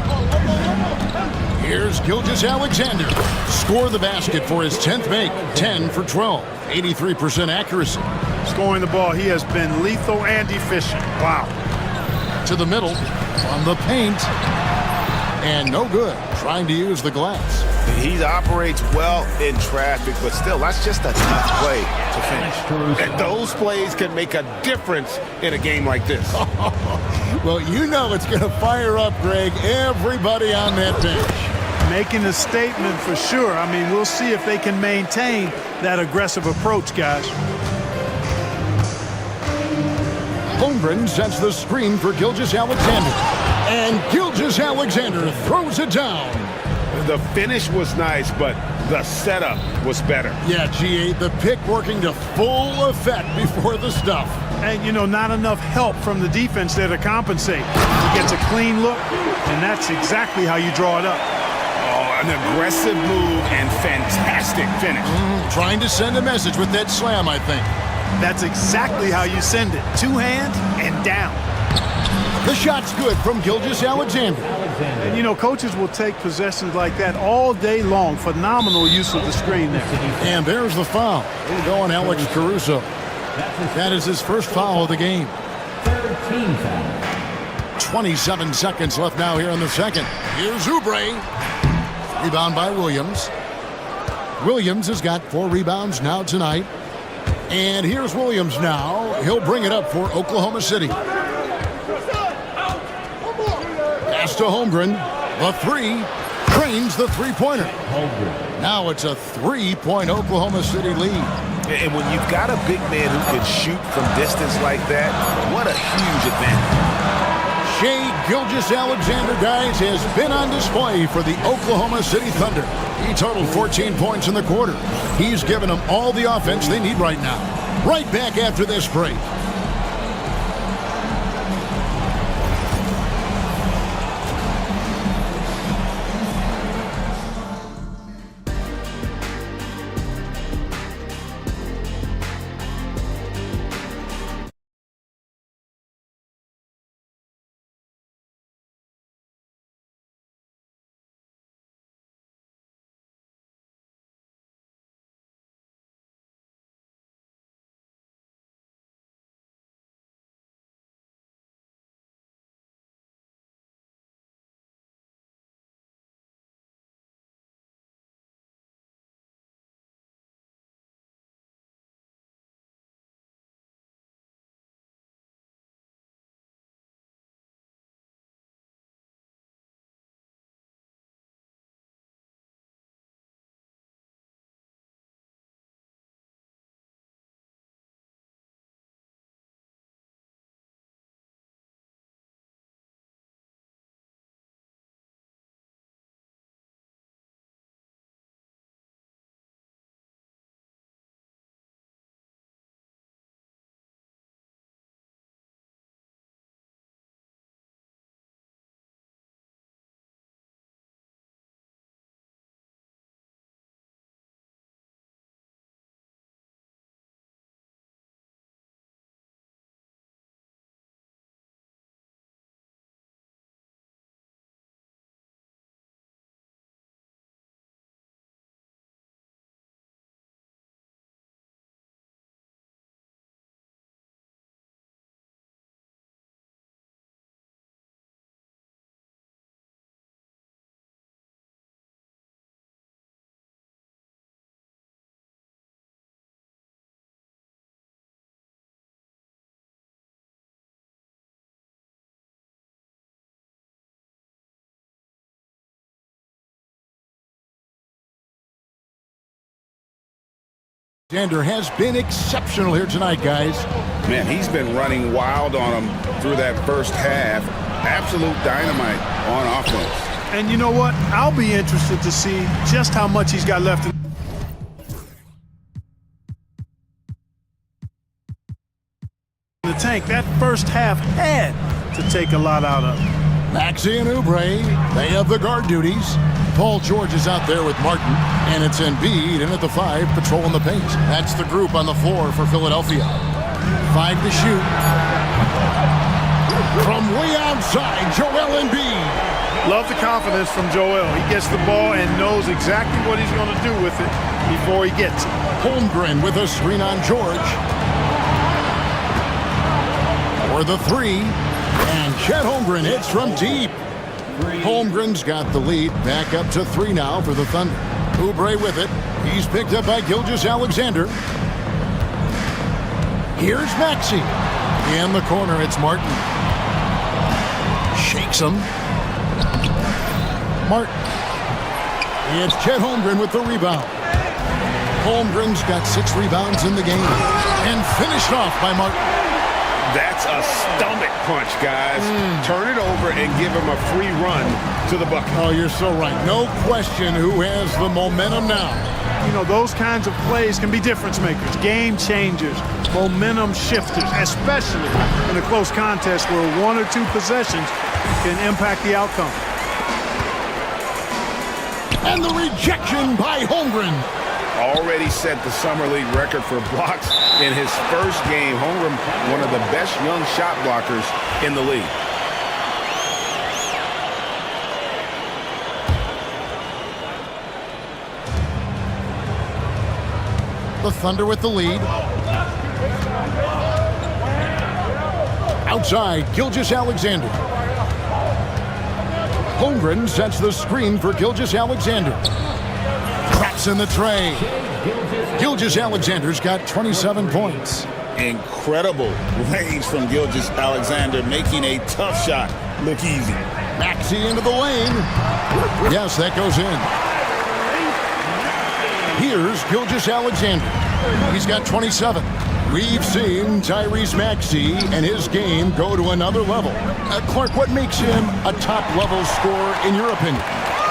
Here's Gilgeous-Alexander. Score the basket for his 10th make. 10 for 12. 83% accuracy. Scoring the ball, he has been lethal and efficient. Wow. To the middle. On the paint. And no good. Trying to use the glass. He operates well in traffic, but still, that's just a tough play to finish. And those plays can make a difference in a game like this. Well, you know it's going to fire up, Greg, everybody on that bench. Making a statement for sure. I mean, we'll see if they can maintain that aggressive approach, guys. Holmgren sets the screen for Gilgeous-Alexander. And Gilgeous-Alexander throws it down. The finish was nice, but the setup was better. Yeah, GA, the pick working to full effect before the stuff. And, you know, not enough help from the defense there to compensate. He gets a clean look, and that's exactly how you draw it up. Oh, an aggressive move and fantastic finish. Trying to send a message with that slam, I think. That's exactly how you send it. 2 hands and down. The shot's good from Gilgeous-Alexander. And, you know, coaches will take possessions like that all day long. Phenomenal use of the screen there. And there's the foul. We'll go on Alex Caruso. That is his first foul of the game. 27 seconds left now here in the second. Here's Oubre. Rebound by Williams. Williams has got 4 rebounds now tonight. And here's Williams now. He'll bring it up for Oklahoma City. Pass to Holmgren. The 3. Trains the three-pointer. Now it's a 3-point Oklahoma City lead. And when you've got a big man who can shoot from distance like that, what a huge advantage. Shai Gilgeous Alexander, guys, has been on display for the Oklahoma City Thunder. He totaled 14 points in the quarter. He's given them all the offense they need right now. Right back after this break. Alexander has been exceptional here tonight, guys. Man, he's been running wild on him through that first half. Absolute dynamite on offense. And you know what? I'll be interested to see just how much he's got left in the tank. That first half had to take a lot out of him. Maxey and Oubre, they have the guard duties. Paul George is out there with Martin, and it's Embiid in at the 5, patrolling the paint. That's the group on the floor for Philadelphia. 5 to shoot. From way outside, Joel Embiid. Love the confidence from Joel. He gets the ball and knows exactly what he's going to do with it before he gets it. Holmgren with a screen on George. For the 3, and Chet Holmgren hits from deep. Holmgren's got the lead, back up to 3 now for the Thunder. Oubre with it. He's picked up by Gilgeous Alexander. Here's Maxey. In the corner, it's Martin. Shakes him. Martin. It's Chet Holmgren with the rebound. Holmgren's got 6 rebounds in the game. And finished off by Martin. That's a stomach punch, guys. Turn it over and give him a free run to the bucket. Oh, you're so right. No question who has the momentum now. You know, those kinds of plays can be difference makers, game changers, momentum shifters, especially in a close contest where 1 or 2 possessions can impact the outcome. And the rejection by Holmgren. Already set the Summer League record for blocks in his first game. Holmgren, one of the best young shot blockers in the league. The Thunder with the lead. Outside, Gilgeous Alexander. Holmgren sets the screen for Gilgeous Alexander. Traps in the tray. Gilgeous Alexander's got 27 points. Incredible range from Gilgeous Alexander, making a tough shot look easy. Maxey into the lane. Yes, that goes in. Here's Gilgeous Alexander. He's got 27. We've seen Tyrese Maxey and his game go to another level. Clark, what makes him a top-level scorer in your opinion?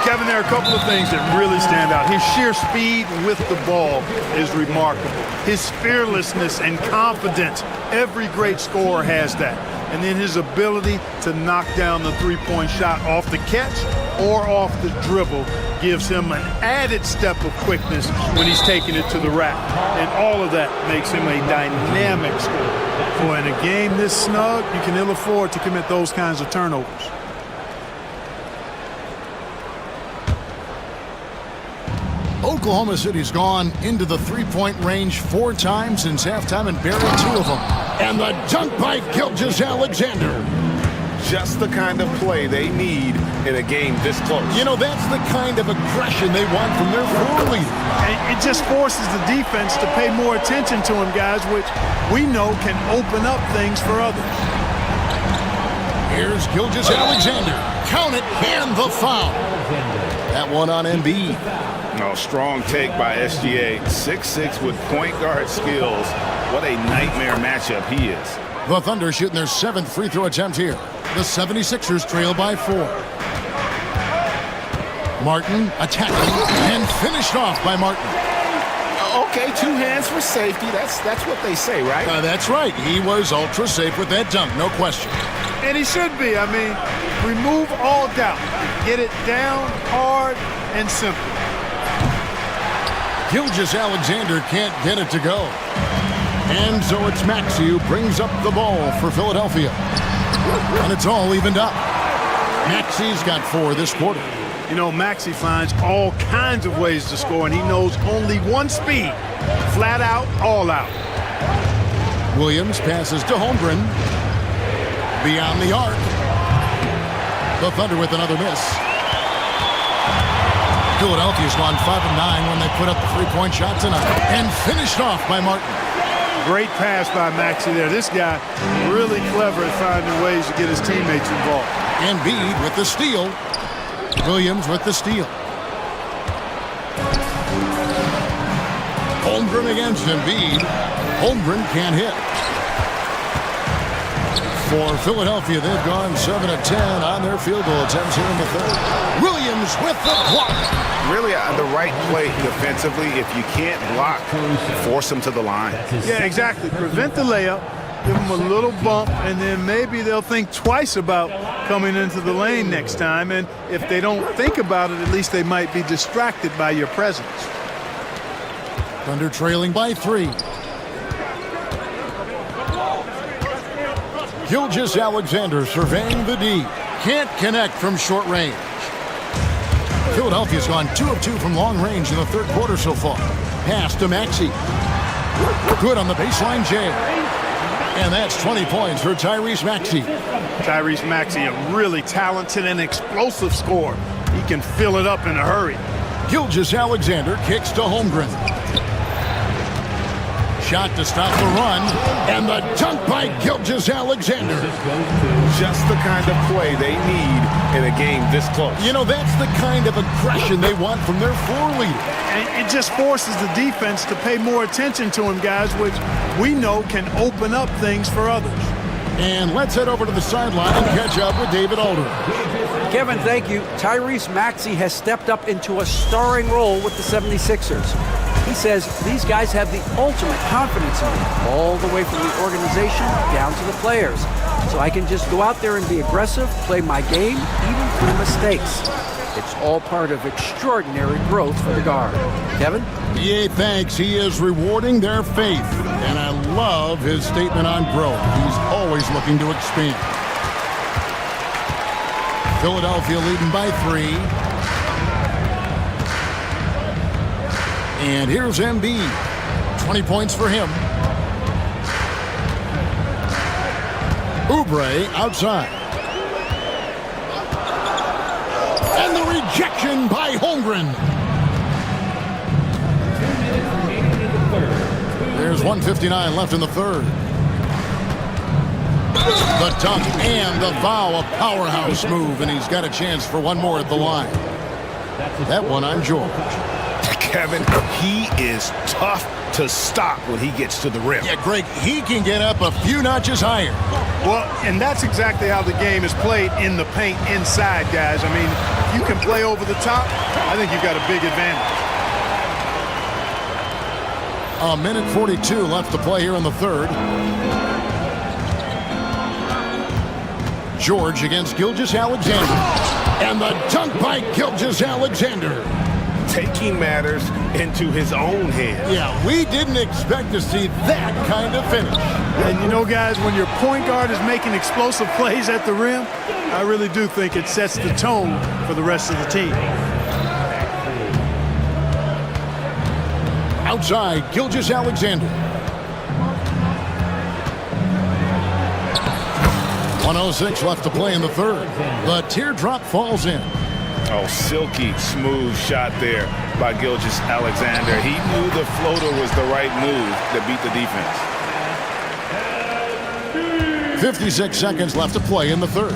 Kevin, there are a couple of things that really stand out. His sheer speed with the ball is remarkable. His fearlessness and confidence, every great scorer has that. And then his ability to knock down the three-point shot off the catch or off the dribble gives him an added step of quickness when he's taking it to the rack. And all of that makes him a dynamic scorer. Boy, in a game this snug, you can ill afford to commit those kinds of turnovers. Oklahoma City's gone into the three-point range 4 times since halftime and buried 2 of them. And the dunk by Gilgeous-Alexander. Just the kind of play they need in a game this close. You know, that's the kind of aggression they want from their floor leader. And it just forces the defense to pay more attention to him, guys, which we know can open up things for others. Here's Gilgeous-Alexander. Count it, and the foul. That one on Embiid. Oh, strong take by SGA. 6'6" with point guard skills. What a nightmare matchup he is. The Thunder shooting their 7th free throw attempt here. The 76ers trail by 4. Martin attacking and finished off by Martin. Okay, 2 hands for safety. That's what they say, right? That's right. He was ultra safe with that dunk, no question. And he should be. I mean, remove all doubt. Get it down, hard, and simple. Gilgeous-Alexander can't get it to go. And so it's Maxey who brings up the ball for Philadelphia. And it's all evened up. Maxey's got 4 this quarter. You know, Maxey finds all kinds of ways to score, and he knows only one speed. Flat out, all out. Williams passes to Holmgren. Beyond the arc. The Thunder with another miss. Philadelphia's gone 5 of 9 when they put up the three-point shot tonight. And finished off by Martin. Great pass by Maxey there. This guy really clever at finding ways to get his teammates involved. Embiid with the steal. Williams with the steal. Holmgren against Embiid. Holmgren can't hit. For Philadelphia, they've gone 7 of 10 on their field goal attempts here in the 3rd. Williams with the block. Really the right play defensively. If you can't block, force them to the line. Yeah, exactly. Prevent the layup, give them a little bump, and then maybe they'll think twice about coming into the lane next time. And if they don't think about it, at least they might be distracted by your presence. Thunder trailing by 3. Gilgeous-Alexander surveying the D. Can't connect from short range. Philadelphia's gone 2 of 2 from long range in the 3rd quarter so far. Pass to Maxey. Good on the baseline J. And that's 20 points for Tyrese Maxey. Tyrese Maxey, a really talented and explosive scorer. He can fill it up in a hurry. Gilgeous-Alexander kicks to Holmgren. Shot to stop the run, and the dunk by Gilgeous-Alexander. Just the kind of play they need in a game this close. You know, that's the kind of aggression they want from their floor leader. And it just forces the defense to pay more attention to him, guys, which we know can open up things for others. And let's head over to the sideline and catch up with David Aldridge. Kevin, thank you. Tyrese Maxey has stepped up into a starring role with the 76ers. He says these guys have the ultimate confidence in me, all the way from the organization down to the players. So I can just go out there and be aggressive, play my game, even through mistakes. It's all part of extraordinary growth for the guard. Kevin? Yeah, thanks. He is rewarding their faith. And I love his statement on growth. He's always looking to expand. Philadelphia leading by 3. And here's Embiid. 20 points for him. Oubre outside. And the rejection by Holmgren. There's 1:59 left in the 3rd. The dunk and the foul, a powerhouse move, and he's got a chance for one more at the line. That one on George. Kevin, he is tough to stop when he gets to the rim. Yeah, Greg, he can get up a few notches higher. Well, and that's exactly how the game is played in the paint inside, guys. I mean, if you can play over the top, I think you've got a big advantage. A minute 42 left to play here in the third. George against Gilgeous-Alexander. And the dunk by Gilgeous-Alexander. Taking matters into his own hands. Yeah, we didn't expect to see that kind of finish. And you know, guys, when your point guard is making explosive plays at the rim, I really do think it sets the tone for the rest of the team. Outside, Gilgeous-Alexander. 1:06 left to play in the third. The teardrop falls in. Oh, silky smooth shot there by Gilgeous-Alexander. He knew the floater was the right move to beat the defense. 56 seconds left to play in the third.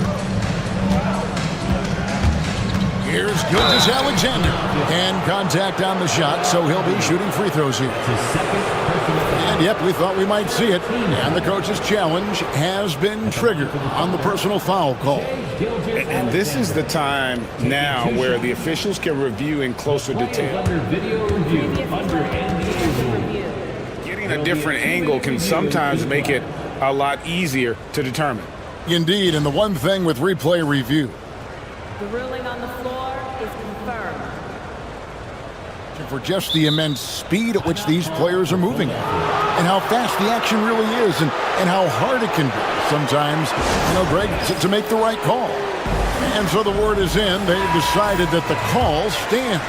Here's Gilgeous-Alexander. And contact on the shot, so he'll be shooting free throws here. And yep, we thought we might see it. And the coach's challenge has been triggered on the personal foul call. And this is the time now where the officials can review in closer detail. Getting a different angle can sometimes make it a lot easier to determine. Indeed, and the one thing with replay review, the ruling on the floor is confirmed. For just the immense speed at which these players are moving at, and how fast the action really is, and how hard it can be sometimes, you know, Greg, to make the right call. And so the word is in. They've decided that the call stands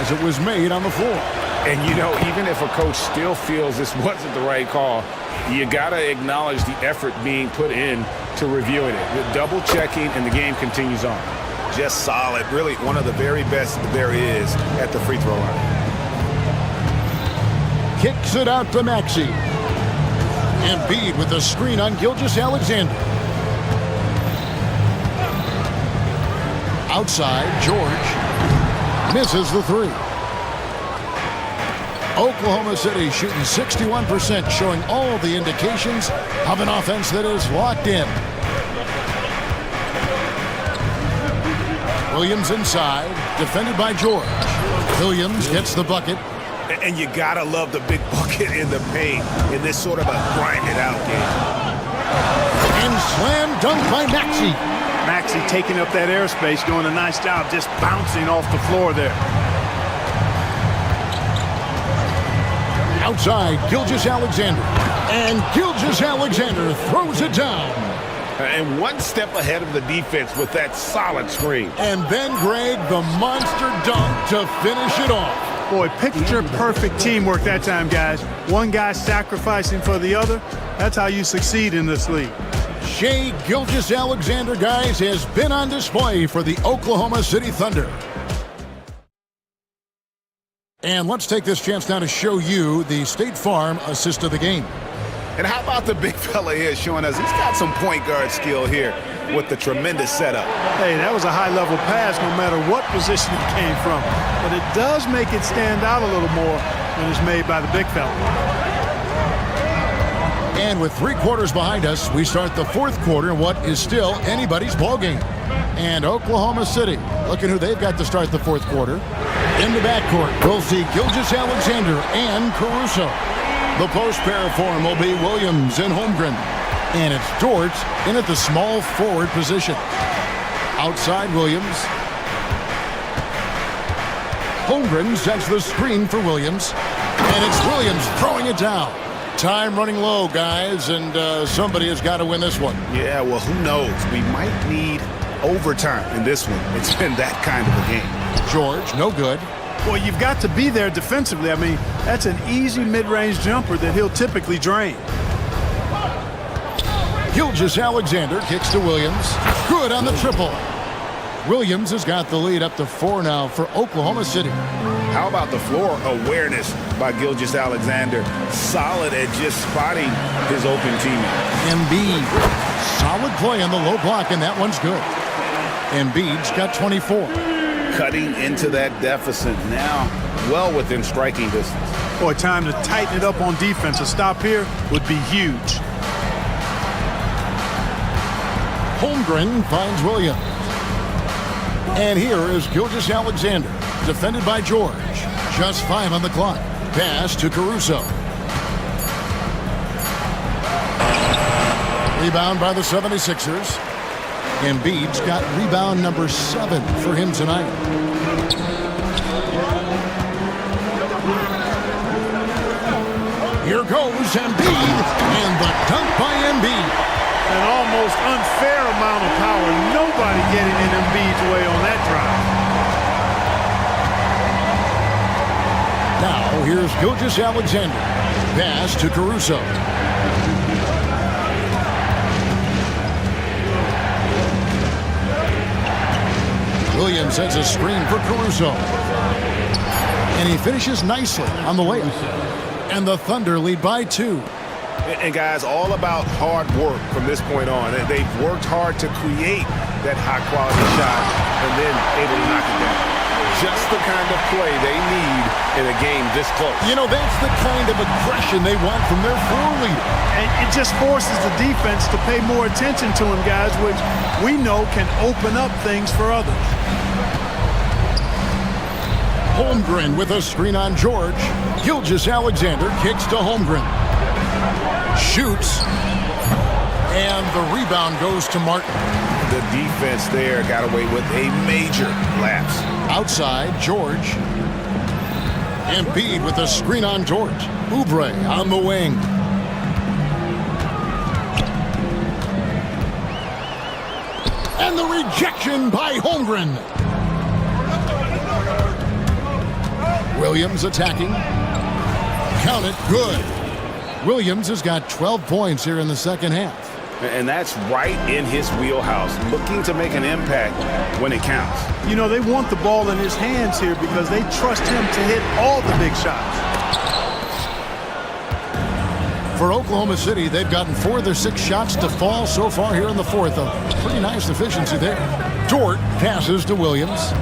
as it was made on the floor. And, you know, even if a coach still feels this wasn't the right call, you got to acknowledge the effort being put in to reviewing it. The double checking, and the game continues on. Just solid. Really one of the very best that there is at the free throw line. Kicks it out to Maxey. Embiid with the screen on Gilgeous-Alexander. Outside, George misses the three. Oklahoma City shooting 61%, showing all the indications of an offense that is locked in. Williams inside, defended by George. Williams gets the bucket. And you gotta love the big bucket in the paint in this sort of a grind-it-out game. And slam dunk by Maxey. Maxey taking up that airspace, doing a nice job just bouncing off the floor there. Outside, Gilgeous-Alexander. And Gilgeous-Alexander throws it down. And one step ahead of the defense with that solid screen. And then, Greg, the monster dunk to finish it off. Boy, picture-perfect teamwork that time, guys. One guy sacrificing for the other. That's how you succeed in this league. Shai Gilgeous-Alexander, guys, has been on display for the Oklahoma City Thunder. And let's take this chance now to show you the State Farm assist of the game. And how about the big fella here showing us he's got some point guard skill here with the tremendous setup. Hey, that was a high-level pass no matter what position it came from. But it does make it stand out a little more when it's made by the big fella. And with 3 quarters behind us, we start the 4th quarter in what is still anybody's ballgame. And Oklahoma City, looking who they've got to start the 4th quarter. In the backcourt, we'll see Gilgeous-Alexander and Caruso. The post pair for him will be Williams and Holmgren. And it's Dort in at the small forward position. Outside Williams. Holmgren sets the screen for Williams. And it's Williams throwing it down. Time running low, guys, and somebody has got to win this one. Yeah, well, who knows? We might need overtime in this one. It's been that kind of a game. George, no good. Well, you've got to be there defensively. I mean, that's an easy mid-range jumper that he'll typically drain. Gilgeous-Alexander kicks to Williams. Good on the triple. Williams has got the lead up to 4 now for Oklahoma City. How about the floor awareness by Gilgeous-Alexander? Solid at just spotting his open teammate. Embiid. Solid play on the low block, and that one's good. Embiid's got 24. Cutting into that deficit now. well within striking distance. Boy, time to tighten it up on defense. A stop here would be huge. Holmgren finds Williams. And here is Gilgeous-Alexander, defended by George. Just 5 on the clock. Pass to Caruso. Rebound by the 76ers. Embiid's got rebound number 7 for him tonight. Here goes Embiid, and the dunk by Embiid. An almost unfair amount of power. Nobody getting in Embiid's way on that drive. Now here's Gilgeous-Alexander. Pass to Caruso. Williams sets a screen for Caruso. And he finishes nicely on the layup. And the Thunder lead by 2. And guys, all about hard work from this point on. And they've worked hard to create that high-quality shot and then able to knock it down. Just the kind of play they need in a game this close. You know, that's the kind of aggression they want from their floor leader. And it just forces the defense to pay more attention to him, guys, which we know can open up things for others. Holmgren with a screen on George. Gilgeous-Alexander kicks to Holmgren. Shoots. And the rebound goes to Martin. The defense there got away with a major lapse. Outside, George. Embiid with a screen on George. Oubre on the wing. And the rejection by Holmgren. Williams attacking. Count it, good. Williams has got 12 points here in the second half. And that's right in his wheelhouse, looking to make an impact when it counts. You know, they want the ball in his hands here because they trust him to hit all the big shots. For Oklahoma City, they've gotten 4 of their 6 shots to fall so far here in the fourth. A pretty nice efficiency there. Dort passes to Williams.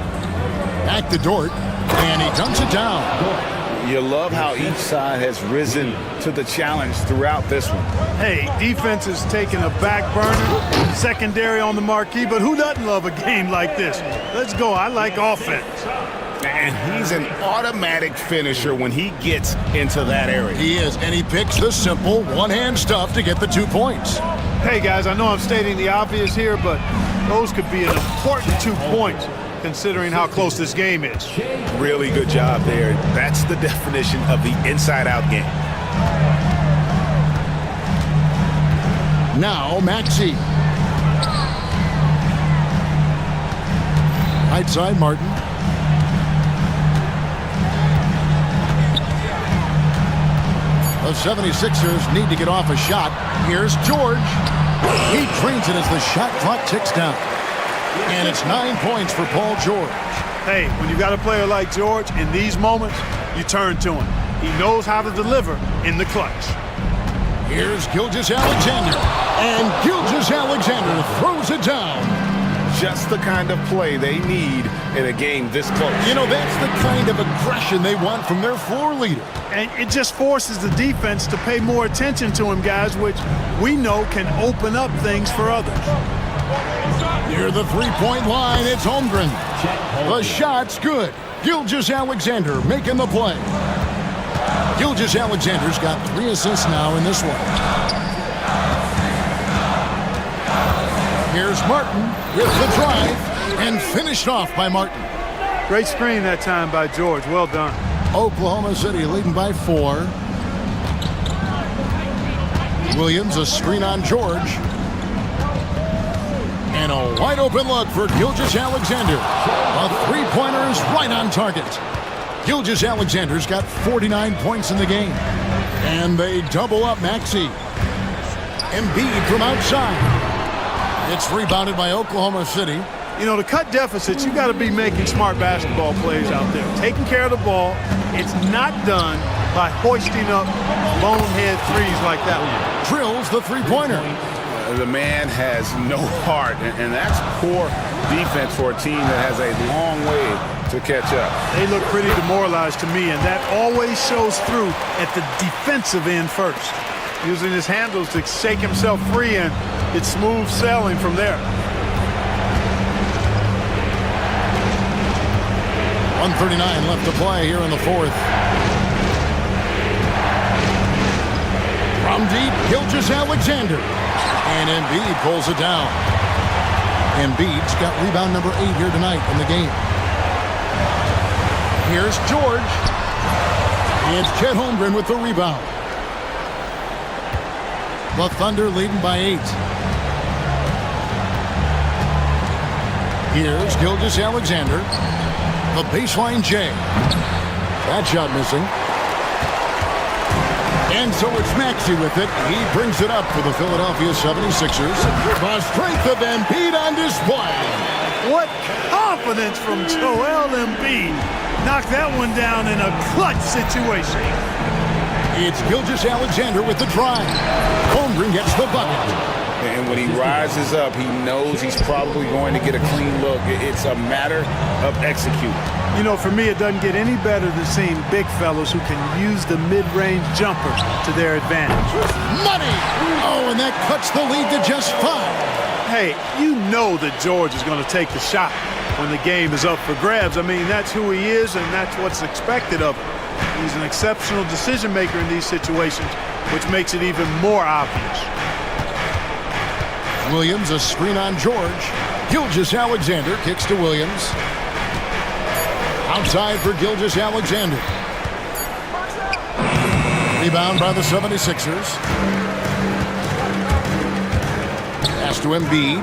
Back to Dort, and he dunks it down. You love how each side has risen to the challenge throughout this one. Hey, defense is taking a back burner, secondary on the marquee, but who doesn't love a game like this? Let's go. I like offense. And he's an automatic finisher when he gets into that area. He is, and he picks the simple one-hand stuff to get the 2 points. Hey, guys, I know I'm stating the obvious here, but those could be an important 2 points considering how close this game is. Really good job there. That's the definition of the inside-out game. Now, Maxey. Right side, Martin. The 76ers need to get off a shot. Here's George. He drains it as the shot clock ticks down. And it's 9 points for Paul George. Hey, when you got a player like George, in these moments, you turn to him. He knows how to deliver in the clutch. Here's Gilgeous-Alexander. And Gilgeous-Alexander throws it down. Just the kind of play they need in a game this close. You know, that's the kind of aggression they want from their floor leader. And it just forces the defense to pay more attention to him, guys, which we know can open up things for others. Near the three-point line, it's Holmgren. The shot's good. Gilgeous-Alexander making the play. Gilgeous-Alexander's got 3 assists now in this one. Here's Martin with the drive and finished off by Martin. Great screen that time by George. Well done. Oklahoma City leading by 4. Williams, a screen on George. And a wide open look for Gilgeous-Alexander. A three-pointer is right on target. Gilgeous-Alexander's got 49 points in the game. And they double up Maxey. Embiid from outside. It's rebounded by Oklahoma City. You know, to cut deficits, you got to be making smart basketball plays out there. Taking care of the ball. It's not done by hoisting up bonehead threes like that one. Drills the three-pointer. The man has no heart, and that's poor defense for a team that has a long way to catch up. They look pretty demoralized to me, and that always shows through at the defensive end first. Using his handles to shake himself free, and it's smooth sailing from there. 1:39 left to play here in the fourth. From deep, Gilgeous-Alexander. And Embiid pulls it down. Embiid's got rebound number 8 here tonight in the game. Here's George. It's Chet Holmgren with the rebound. The Thunder leading by 8. Here's Gilgeous-Alexander. The baseline J. That shot missing. And so it's Maxey with it. He brings it up for the Philadelphia 76ers. The strength of Embiid on display. What confidence from Joel Embiid. Knocked that one down in a clutch situation. It's Gilgeous-Alexander with the drive. Holmgren gets the bucket. And when he rises up, he knows he's probably going to get a clean look. It's a matter of executing. You know, for me, it doesn't get any better than seeing big fellas who can use the mid-range jumper to their advantage. Money! Oh, and that cuts the lead to just 5. Hey, you know that George is going to take the shot when the game is up for grabs. I mean, that's who he is, and that's what's expected of him. He's an exceptional decision maker in these situations, which makes it even more obvious. Williams, a screen on George. Gilgeous-Alexander kicks to Williams. Outside for Gilgeous-Alexander. Rebound by the 76ers. Pass to Embiid.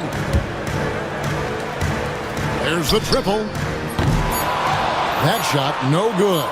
There's the triple. That shot no good.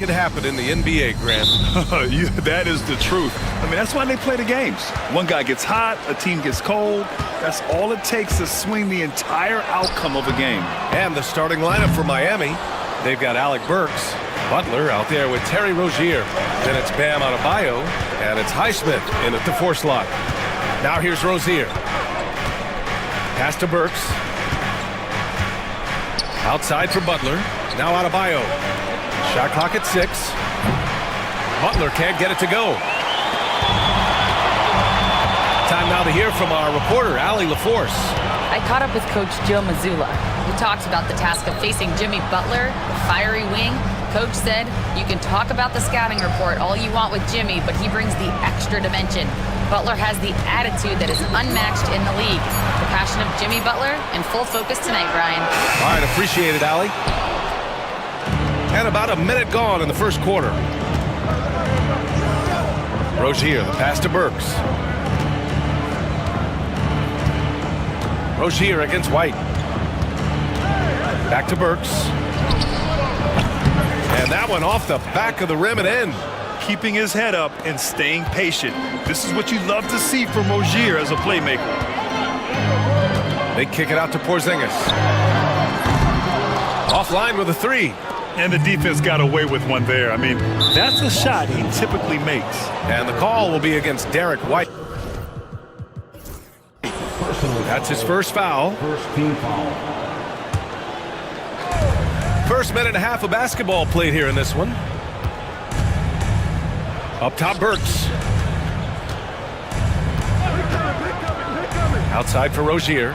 Could happen in the NBA, Grant. That is the truth. I mean, that's why they play the games. One guy gets hot, a team gets cold. That's all it takes to swing the entire outcome of a game. And the starting lineup for Miami. They've got Alec Burks, Butler out there with Terry Rozier. Then it's Bam Adebayo, and it's Highsmith in at the 4 slot. Now here's Rozier. Pass to Burks. Outside for Butler. Now Adebayo. Shot clock at 6. Butler can't get it to go. Time now to hear from our reporter, Allie LaForce. I caught up with Coach Joe Mazzulla. We talked about the task of facing Jimmy Butler, the fiery wing. Coach said, you can talk about the scouting report all you want with Jimmy, but he brings the extra dimension. Butler has the attitude that is unmatched in the league. The passion of Jimmy Butler in full focus tonight, Brian. All right, appreciate it, Allie. And about a minute gone in the first quarter. Rozier, the pass to Burks. Rozier against White. Back to Burks. And that one off the back of the rim and in. Keeping his head up and staying patient. This is what you love to see from Rozier as a playmaker. They kick it out to Porzingis. Offline with a 3. And the defense got away with one there. I mean, that's a shot he typically makes. And the call will be against Derek White. That's his first foul. First team foul. First minute and a half of basketball played here in this one. Up top, Burks. Outside for Rozier.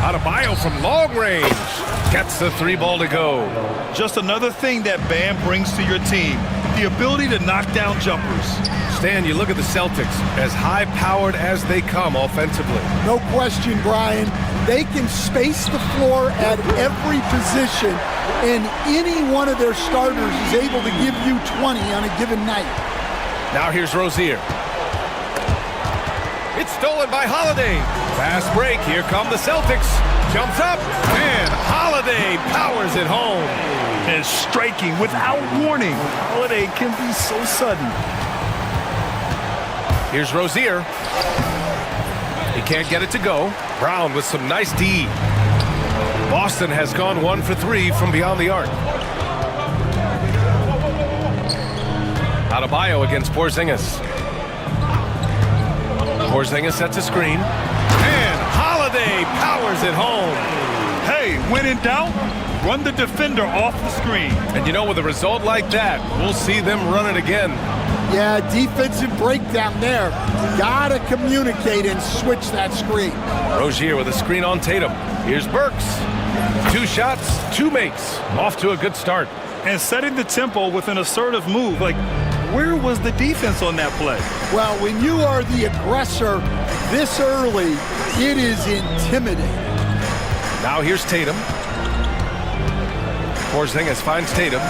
Adebayo from long range. Gets the 3 ball to go. Just another thing that Bam brings to your team. The ability to knock down jumpers. Stan, you look at the Celtics, as high-powered as they come offensively. No question, Brian. They can space the floor at every position, and any one of their starters is able to give you 20 on a given night. Now here's Rozier. It's stolen by Holiday. Fast break. Here come the Celtics. Jumps up, and Holiday powers it home. And striking without warning. Holiday can be so sudden. Here's Rozier. He can't get it to go. Brown with some nice D. Boston has gone 1 for 3 from beyond the arc. Adebayo against Porzingis. Porzingis sets a screen. And Holiday powers it home. Hey, when in doubt, run the defender off the screen. And you know, with a result like that, we'll see them run it again. Yeah, defensive breakdown there. Gotta communicate and switch that screen. Rozier with a screen on Tatum. Here's Burks. 2 shots, 2 makes. Off to a good start. And setting the tempo with an assertive move. Like, where was the defense on that play? Well, when you are the aggressor this early, it is intimidating. Now here's Tatum. Porzingis finds Tatum.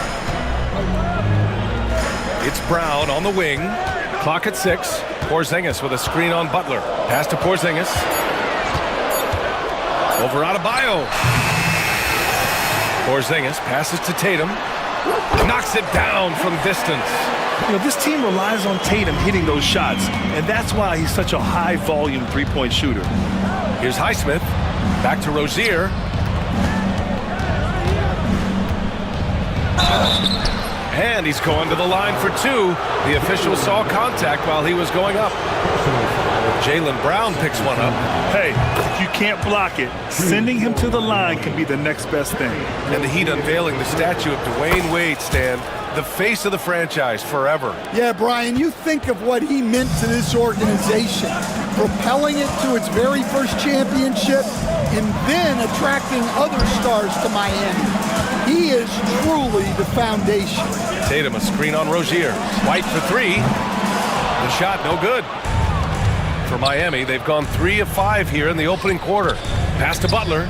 It's Brown on the wing. Clock at 6. Porzingis with a screen on Butler. Pass to Porzingis. Over Adebayo. Porzingis passes to Tatum. Knocks it down from distance. You know, this team relies on Tatum hitting those shots, and that's why he's such a high-volume three-point shooter. Here's Highsmith. Back to Rozier. And he's going to the line for 2. The official saw contact while he was going up. Jaylen Brown picks one up. Hey, if you can't block it, sending him to the line can be the next best thing. And the Heat unveiling the statue of Dwayne Wade, Stan, the face of the franchise forever. Yeah, Brian, you think of what he meant to this organization, propelling it to its very first championship and then attracting other stars to Miami. He is truly the foundation. Tatum, a screen on Rozier. White for 3. The shot no good. For Miami, they've gone 3 of 5 here in the opening quarter. Pass to Butler.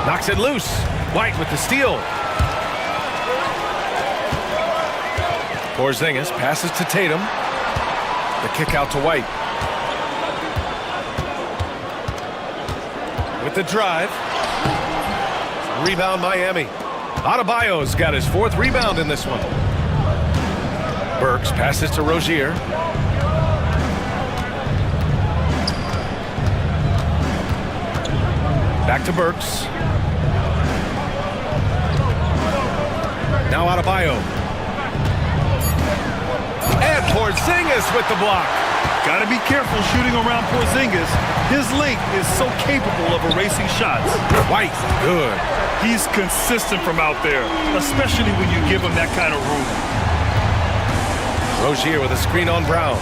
Knocks it loose. White with the steal. Porzingis passes to Tatum. The kick out to White. with the drive. Rebound Miami. Adebayo's got his 4th rebound in this one. Burks passes to Rozier. Back to Burks. Now Adebayo. And Porzingis with the block. Got to be careful shooting around Porzingis. His length is so capable of erasing shots. White, good. He's consistent from out there, especially when you give him that kind of room. Rozier with a screen on Brown.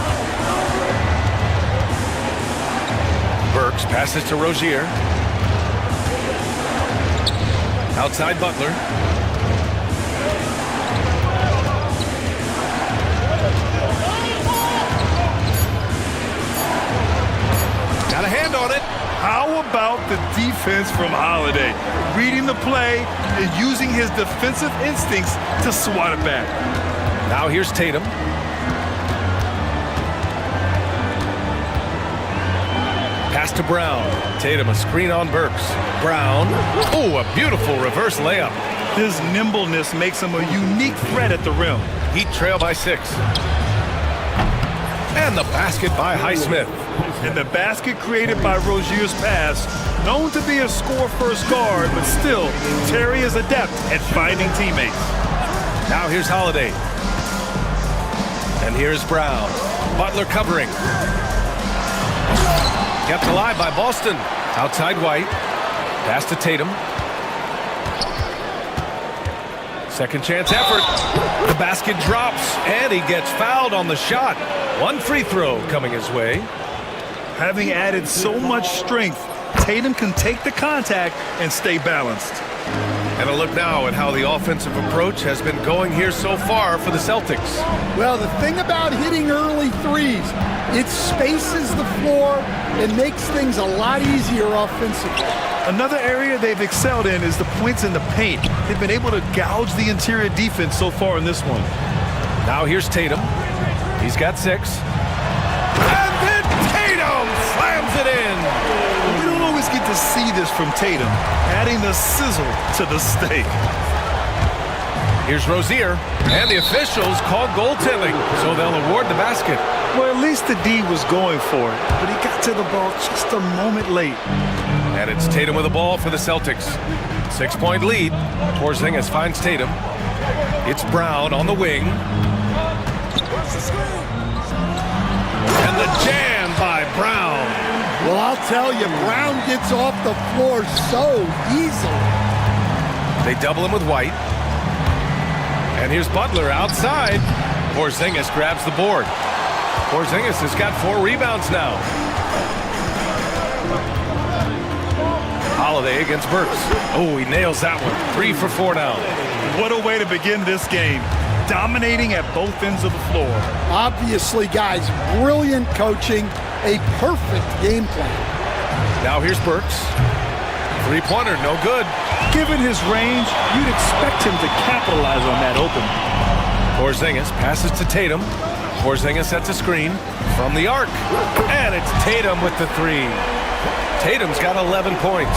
Burks passes to Rozier. Outside Butler. Got a hand on it. How about the defense from Holiday? Reading the play and using his defensive instincts to swat it back. Now here's Tatum. Pass to Brown. Tatum, a screen on Burks. Brown. Oh, a beautiful reverse layup. His nimbleness makes him a unique threat at the rim. Heat trail by 6. And the basket by Highsmith. And the basket created by Rozier's pass, known to be a score-first guard, but still, Terry is adept at finding teammates. Now here's Holiday. And here's Brown. Butler covering. Kept alive by Boston. Outside White. Pass to Tatum. Second chance effort. The basket drops, and he gets fouled on the shot. 1 free throw coming his way. Having added so much strength, Tatum can take the contact and stay balanced. And a look now at how the offensive approach has been going here so far for the Celtics. Well, the thing about hitting early threes, it spaces the floor and makes things a lot easier offensively. Another area they've excelled in is the points in the paint. They've been able to gouge the interior defense so far in this one. Now here's Tatum. He's got 6. And then Tatum slams it in. We don't always get to see this from Tatum, adding the sizzle to the steak. Here's Rozier, and the officials call goaltending, so they'll award the basket. Well, at least the D was going for it, but he got to the ball just a moment late. And it's Tatum with the ball for the Celtics. 6-point lead. Porzingis finds Tatum. It's Brown on the wing. And the jam by Brown. Well, I'll tell you, Brown gets off the floor so easily. They double him with White. And here's Butler outside. Porzingis grabs the board. Porzingis has got 4 rebounds now. Holiday against Burks. Oh, he nails that one. 3 for 4 now. What a way to begin this game. Dominating at both ends of the floor. Obviously, guys, brilliant coaching, a perfect game plan. Now here's Burks. 3-pointer, no good. Given his range, you'd expect him to capitalize on that opening. Porzingis passes to Tatum. Porzingis sets a screen from the arc. And it's Tatum with the 3. Tatum's got 11 points.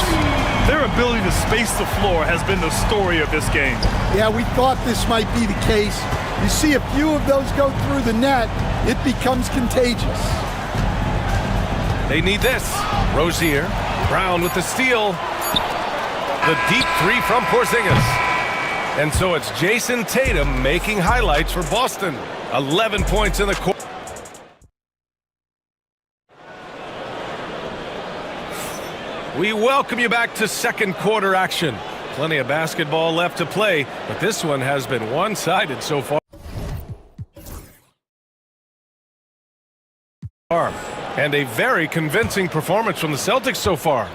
Their ability to space the floor has been the story of this game. Yeah, we thought this might be the case. You see a few of those go through the net, it becomes contagious. They need this. Rozier. Brown with the steal. The deep 3 from Porzingis. And so it's Jason Tatum making highlights for Boston. 11 points in the court. We welcome you back to second quarter action. Plenty of basketball left to play, but this one has been one-sided so far. And a very convincing performance from the Celtics so far.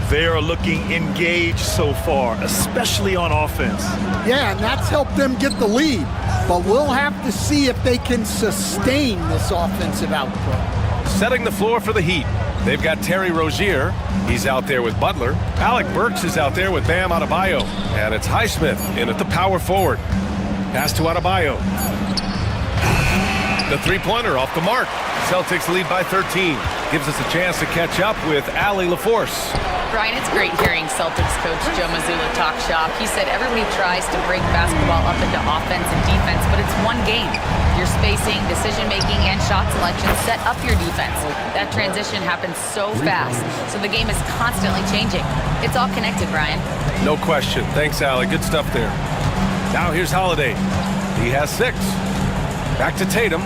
They are looking engaged so far, especially on offense. Yeah, and that's helped them get the lead. But we'll have to see if they can sustain this offensive output. Setting the floor for the Heat. They've got Terry Rozier. He's out there with Butler. Alec Burks is out there with Bam Adebayo. And it's Highsmith in at the power forward. Pass to Adebayo. The 3-pointer off the mark. Celtics lead by 13. Gives us a chance to catch up with Allie LaForce. Brian, it's great hearing Celtics coach Joe Mazzulla talk shop. He said everybody tries to break basketball up into offense and defense, but it's one game. Your spacing, decision-making, and shot selection set up your defense. That transition happens so fast, so the game is constantly changing. It's all connected, Brian. No question. Thanks, Allie. Good stuff there. Now here's Holiday. He has 6. Back to Tatum.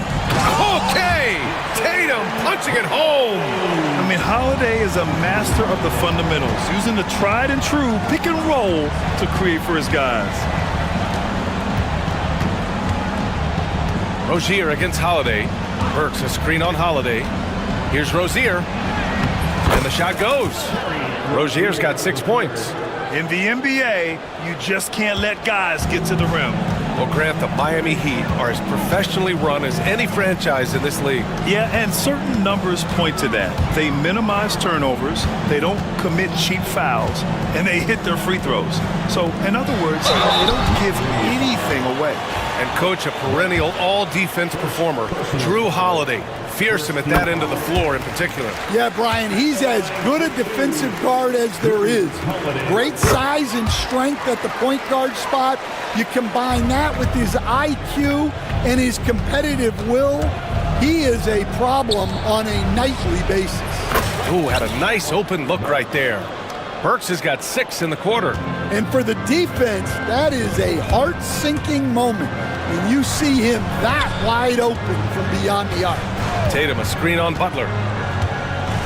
Okay! Tatum punching it home! I mean, Holiday is a master of the fundamentals, using the tried and true pick and roll to create for his guys. Rozier against Holiday. Burks a screen on Holiday. Here's Rozier. And the shot goes. Rozier's got 6 points. In the NBA, you just can't let guys get to the rim. Well, Grant, the Miami Heat are as professionally run as any franchise in this league. Yeah, and certain numbers point to that. They minimize turnovers, they don't commit cheap fouls, and they hit their free throws. So, in other words, they don't give anything away. And coach, a perennial all-defense performer, Drew Holiday. Fearsome at that end of the floor in particular. Yeah, Brian, he's as good a defensive guard as there is. Great size and strength at the point guard spot. You combine that with his IQ and his competitive will, he is a problem on a nightly basis. Ooh, had a nice open look right there. Burks has got 6 in the quarter. And for the defense, that is a heart-sinking moment when you see him that wide open from beyond the arc. Tatum, a screen on Butler.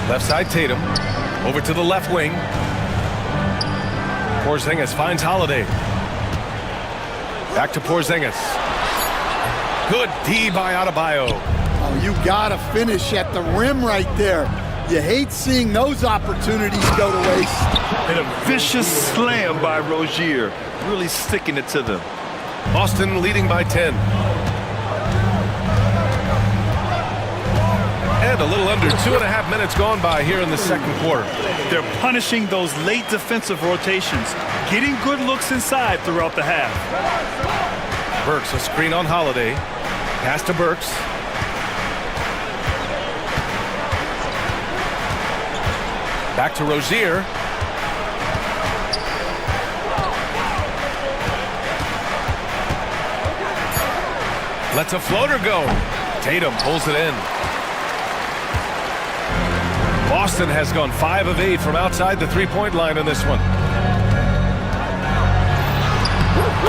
Left side Tatum. Over to the left wing. Porzingis finds Holiday. Back to Porzingis. Good D by Adebayo. Oh, you gotta finish at the rim right there. You hate seeing those opportunities go to waste. And a vicious slam by Rozier, really sticking it to them. Boston leading by 10. And a little under 2.5 minutes gone by here in the second quarter. They're punishing those late defensive rotations, getting good looks inside throughout the half. Burks, a screen on Holiday. Pass to Burks. Back to Rozier. Lets a floater go. Tatum pulls it in. Boston has gone 5 of 8 from outside the three-point line in this one.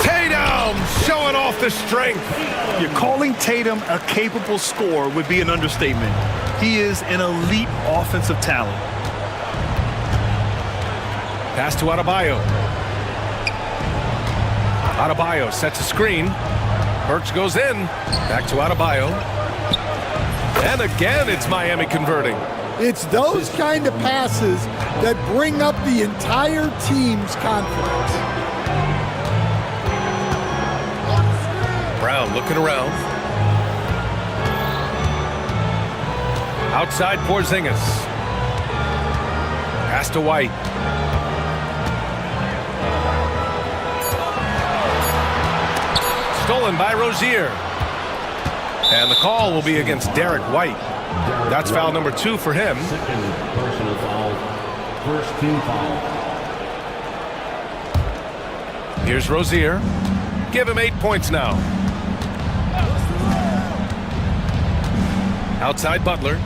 Tatum showing off the strength. You're calling Tatum a capable scorer would be an understatement. He is an elite offensive talent. Pass to Adebayo. Adebayo sets a screen. Burks goes in. Back to Adebayo. And again, it's Miami converting. It's those kind of passes that bring up the entire team's confidence. Brown looking around. Outside Porzingis. Pass to White. Stolen by Rozier. And the call will be against Derek White. That's foul number 2 for him. Second personal foul. First team foul. Here's Rozier. Give him 8 points now. Outside Butler.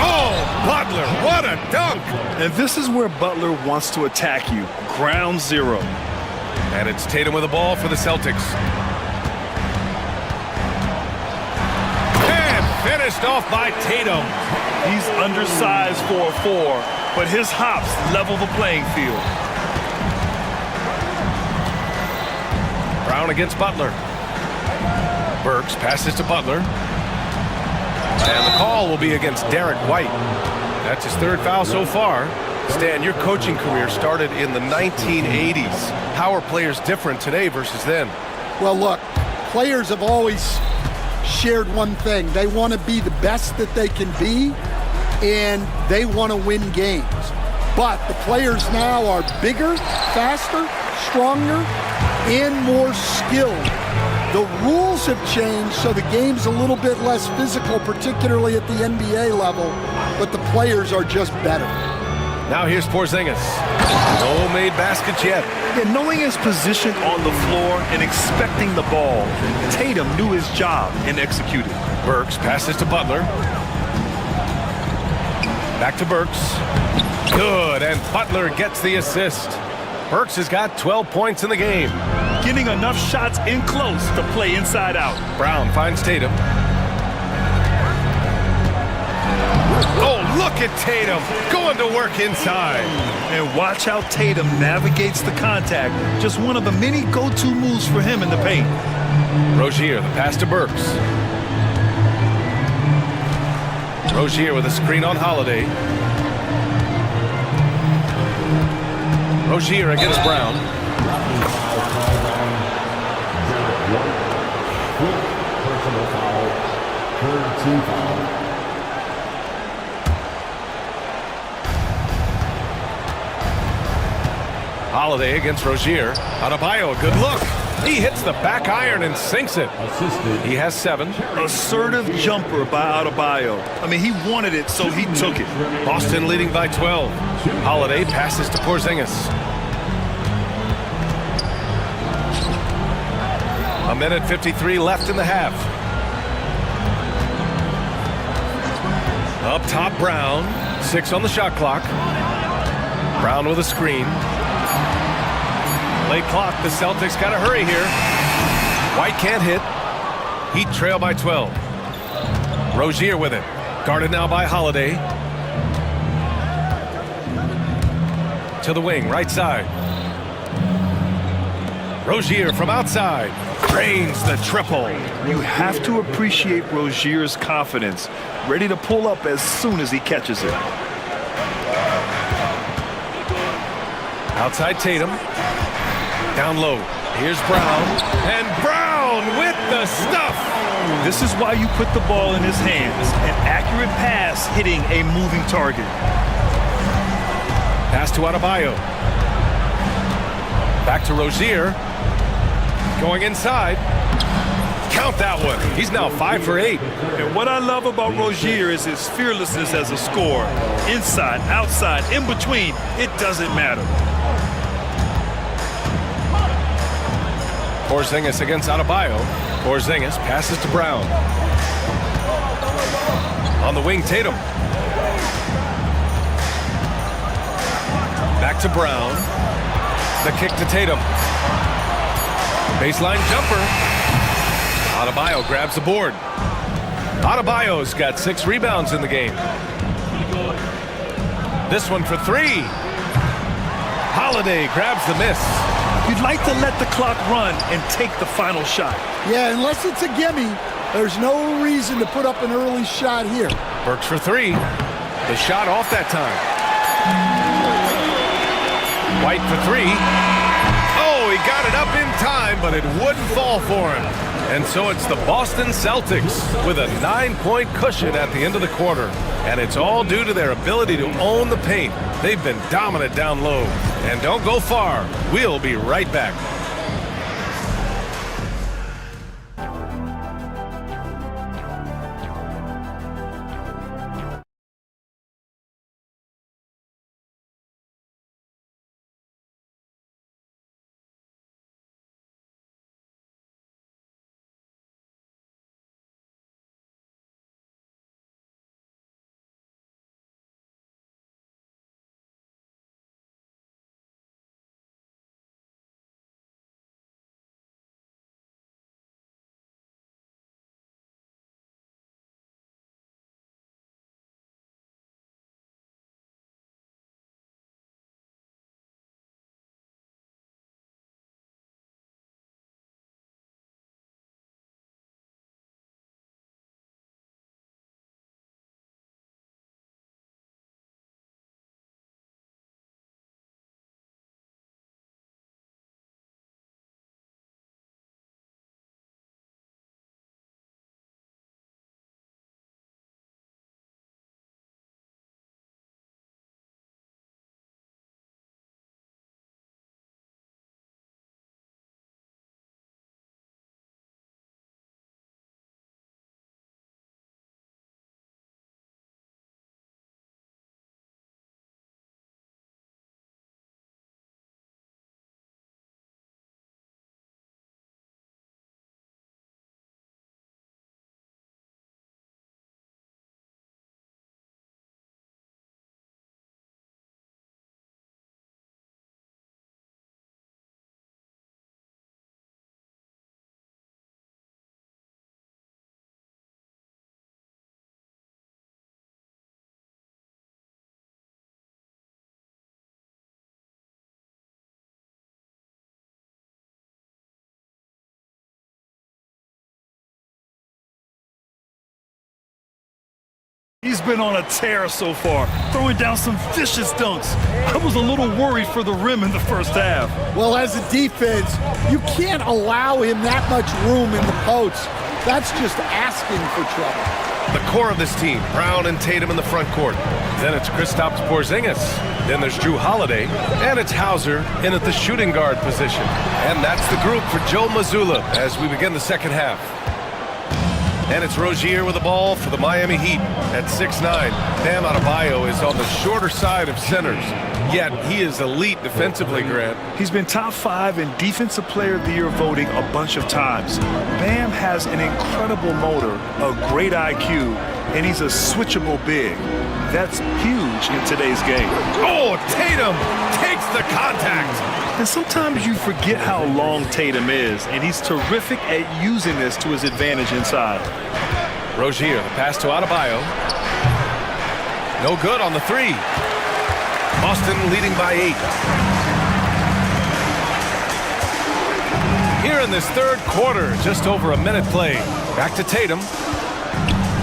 Oh, Butler, what a dunk! And this is where Butler wants to attack you. Ground zero. And it's Tatum with the ball for the Celtics. And finished off by Tatum. He's undersized for a 4, but his hops level the playing field. Brown against Butler. Burks passes to Butler. And the call will be against Derek White. That's his 3rd foul so far. Stan, your coaching career started in the 1980s. How are players different today versus then? Well, look, players have always shared one thing. They want to be the best that they can be, and they want to win games. But the players now are bigger, faster, stronger, and more skilled. The rules have changed, so the game's a little bit less physical, particularly at the NBA level, but the players are just better. Now here's Porzingis. No made baskets yet. Yeah, knowing his position on the floor and expecting the ball, Tatum knew his job and executed. Burks passes to Butler. Back to Burks. Good, and Butler gets the assist. Burks has got 12 points in the game. Getting enough shots in close to play inside out. Brown finds Tatum. Oh, look at Tatum going to work inside. And watch how Tatum navigates the contact. Just one of the many go-to moves for him in the paint. Rozier, the pass to Burks. Rozier with a screen on Holiday. Rozier against Brown. Personal foul. Third team foul. Holiday against Rozier. Adebayo, a good look. He hits the back iron and sinks it. He has 7. Assertive jumper by Adebayo. I mean, he wanted it, so he took it. Boston leading by 12. Holiday passes to Porzingis. A minute 53 left in the half. Up top, Brown. 6 on the shot clock. Brown with a screen. Late clock, the Celtics got to hurry here. White can't hit. Heat trail by 12. Rozier with it. Guarded now by Holiday. To the wing, right side. Rozier from outside. Drains the triple. You have to appreciate Rozier's confidence. Ready to pull up as soon as he catches it. Outside Tatum. Down low. Here's Brown. And Brown with the stuff. This is why you put the ball in his hands. An accurate pass hitting a moving target. Pass to Adebayo. Back to Rozier. Going inside. Count that one. He's now 5 for 8. And what I love about Rozier is his fearlessness as a scorer. Inside, outside, in between, it doesn't matter. Porzingis against Adebayo. Porzingis passes to Brown. On the wing, Tatum. Back to Brown. The kick to Tatum. Baseline jumper. Adebayo grabs the board. Adebayo's got 6 rebounds in the game. This one for 3. Holiday grabs the miss. You'd like to let the clock run and take the final shot. Yeah, unless it's a gimme, there's no reason to put up an early shot here. Burks for 3. The shot off that time. White for 3. Oh, he got it up in time, but it wouldn't fall for him. And so it's the Boston Celtics with a 9-point cushion at the end of the quarter. And it's all due to their ability to own the paint. They've been dominant down low. And don't go far. We'll be right back. He's been on a tear so far, throwing down some vicious dunks. I was a little worried for the rim in the first half. Well, as a defense, you can't allow him that much room in the post. That's just asking for trouble. The core of this team, Brown and Tatum in the front court. Then it's Kristaps Porzingis. Then there's Drew Holiday. And it's Hauser in at the shooting guard position. And that's the group for Joe Mazzulla as we begin the second half. And it's Rozier with the ball for the Miami Heat at 6'9". Bam Adebayo is on the shorter side of centers. Yet he is elite defensively, Grant. He's been top 5 in Defensive Player of the Year voting a bunch of times. Bam has an incredible motor, a great IQ, and he's a switchable big. That's huge in today's game. Oh, Tatum takes the contact. And sometimes you forget how long Tatum is, and he's terrific at using this to his advantage inside. Rozier, the pass to Adebayo. No good on the three. Boston leading by 8. Here in this third quarter, just over a minute played. Back to Tatum.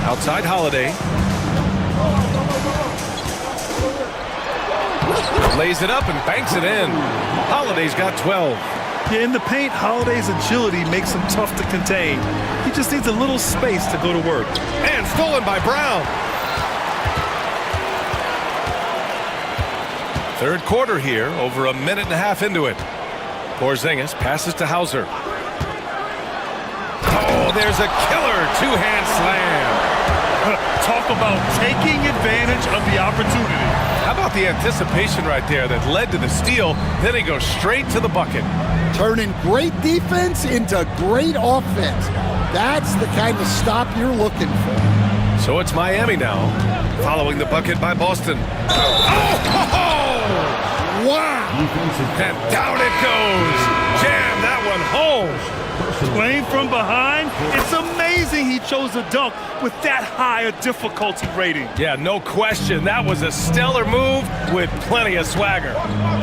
Outside Holiday. Lays it up and banks it in. Holiday's got 12. Yeah, in the paint, Holiday's agility makes him tough to contain. He just needs a little space to go to work. And stolen by Brown. Third quarter here, over a minute and a half into it. Porzingis passes to Hauser. Oh, there's a killer two-hand slam. Talk about taking advantage of the opportunity. How about the anticipation right there that led to the steal? Then he goes straight to the bucket. Turning great defense into great offense. That's the kind of stop you're looking for. So it's Miami now, following the bucket by Boston. Oh! Wow! And down it goes. Jam that one home. Playing from behind, it's amazing he chose a dunk with that high a difficulty rating. Yeah, no question. That was a stellar move with plenty of swagger.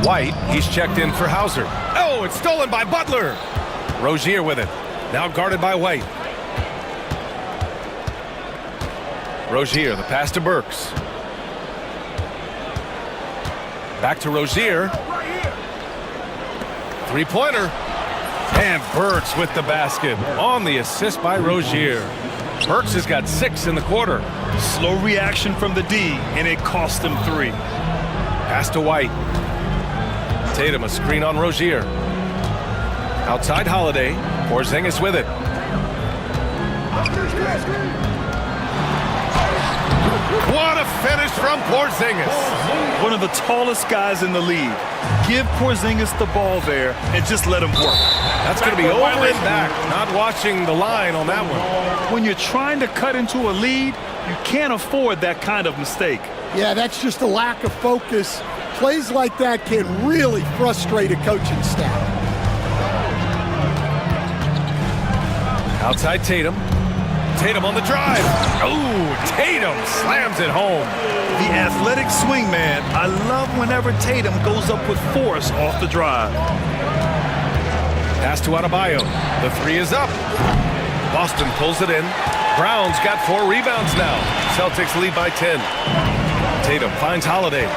White, he's checked in for Hauser. Oh, it's stolen by Butler. Rozier with it. Now guarded by White. Rozier, the pass to Burks. Back to Rozier. Three-pointer. And Burks with the basket on the assist by Rozier. Burks has got 6 in the quarter. Slow reaction from the D, and it cost him 3. Pass to White. Tatum a screen on Rozier. Outside Holiday. Porzingis with it. What a finish from Porzingis. One of the tallest guys in the league. Give Porzingis the ball there and just let him work. That's going to be over and back. Not watching the line on that one. When you're trying to cut into a lead, you can't afford that kind of mistake. Yeah, that's just a lack of focus. Plays like that can really frustrate a coaching staff. Outside Tatum. Tatum on the drive. Oh, Tatum slams it home. The athletic swingman. I love whenever Tatum goes up with force off the drive. Pass to Adebayo. The three is up. Boston pulls it in. Brown's got 4 rebounds now. Celtics lead by 10. Tatum finds Holiday.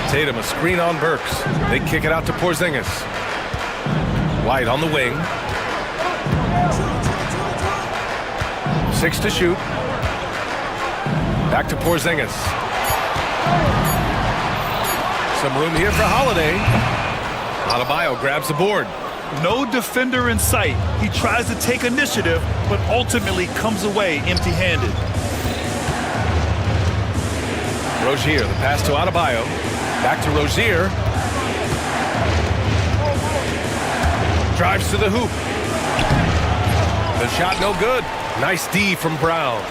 Tatum a screen on Burks. They kick it out to Porzingis. White on the wing. 6 to shoot. Back to Porzingis. Some room here for Holiday. Adebayo grabs the board. No defender in sight. He tries to take initiative, but ultimately comes away empty-handed. Rozier, the pass to Adebayo. Back to Rozier. Drives to the hoop. The shot no good. Nice D from Brown.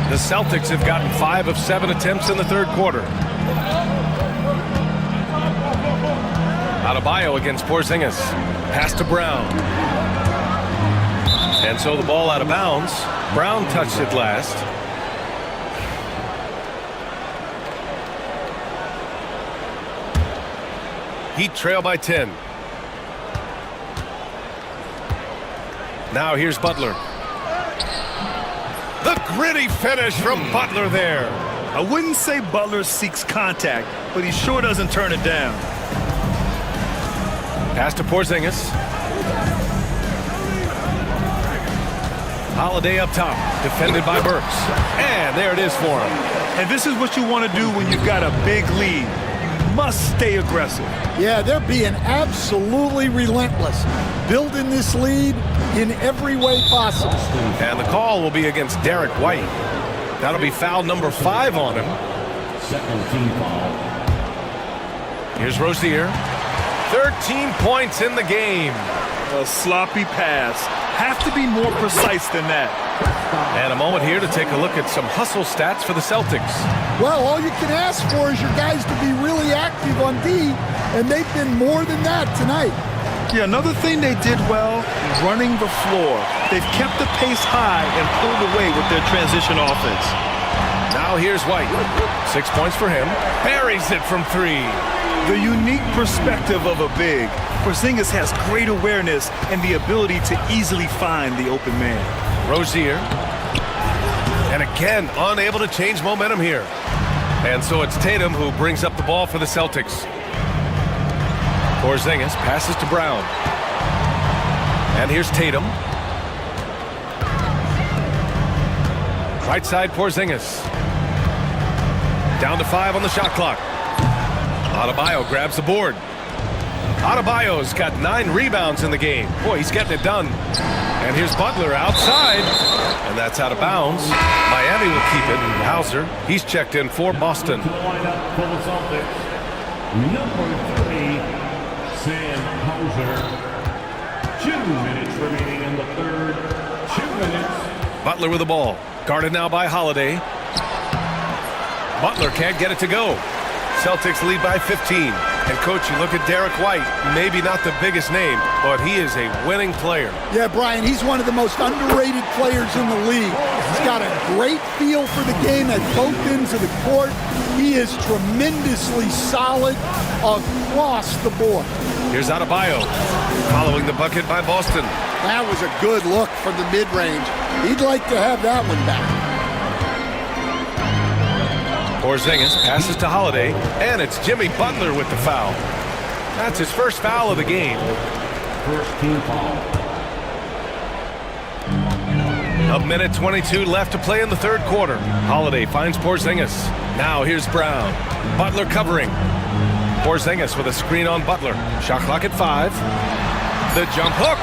The Celtics have gotten 5 of 7 attempts in the third quarter. Adebayo against Porzingis. Pass to Brown. And so the ball out of bounds. Brown touched it last. Heat trail by 10. Now here's Butler. gritty finish from Butler there. I wouldn't say Butler seeks contact, but he sure doesn't turn it down. Pass to Porzingis. Holiday up top, defended by Burks. And there it is for him. And this is what you want to do when you've got a big lead. You must stay aggressive. Yeah, they're being absolutely relentless, building this lead in every way possible. And the call will be against Derek White. That'll be foul number 5 on him. Second team foul. Here's Rozier. 13 points in the game. A sloppy pass. Have to be more precise than that. And a moment here to take a look at some hustle stats for the Celtics. Well, all you can ask for is your guys to be really active on D, and they've been more than that tonight. Yeah, another thing they did well, running the floor. They've kept the pace high and pulled away with their transition offense. Now here's White. 6 points for him. Buries it from 3. The unique perspective of a big. Porzingis has great awareness and the ability to easily find the open man. Rozier. And again, unable to change momentum here. And so it's Tatum who brings up the ball for the Celtics. Porzingis passes to Brown. And here's Tatum. Right side Porzingis. Down to 5 on the shot clock. Adebayo grabs the board. Adebayo's got 9 rebounds in the game. Boy, he's getting it done. And here's Butler outside. And that's out of bounds. Miami will keep it. Hauser, he's checked in for Boston. To the lineup for the Celtics, number 30, Sam Hauser. 2 minutes remaining in the third. 2 minutes. Butler with the ball. Guarded now by Holiday. Butler can't get it to go. Celtics lead by 15. And, Coach, you look at Derek White, maybe not the biggest name, but he is a winning player. Yeah, Brian, he's one of the most underrated players in the league. He's got a great feel for the game at both ends of the court. He is tremendously solid across the board. Here's Adebayo, following the bucket by Boston. That was a good look from the mid-range. He'd like to have that one back. Porzingis passes to Holiday, and it's Jimmy Butler with the foul. That's his first foul of the game. First team foul. A minute 22 left to play in the third quarter. Holiday finds Porzingis. Now here's Brown. Butler covering. Porzingis with a screen on Butler. Shot clock at 5. The jump hook.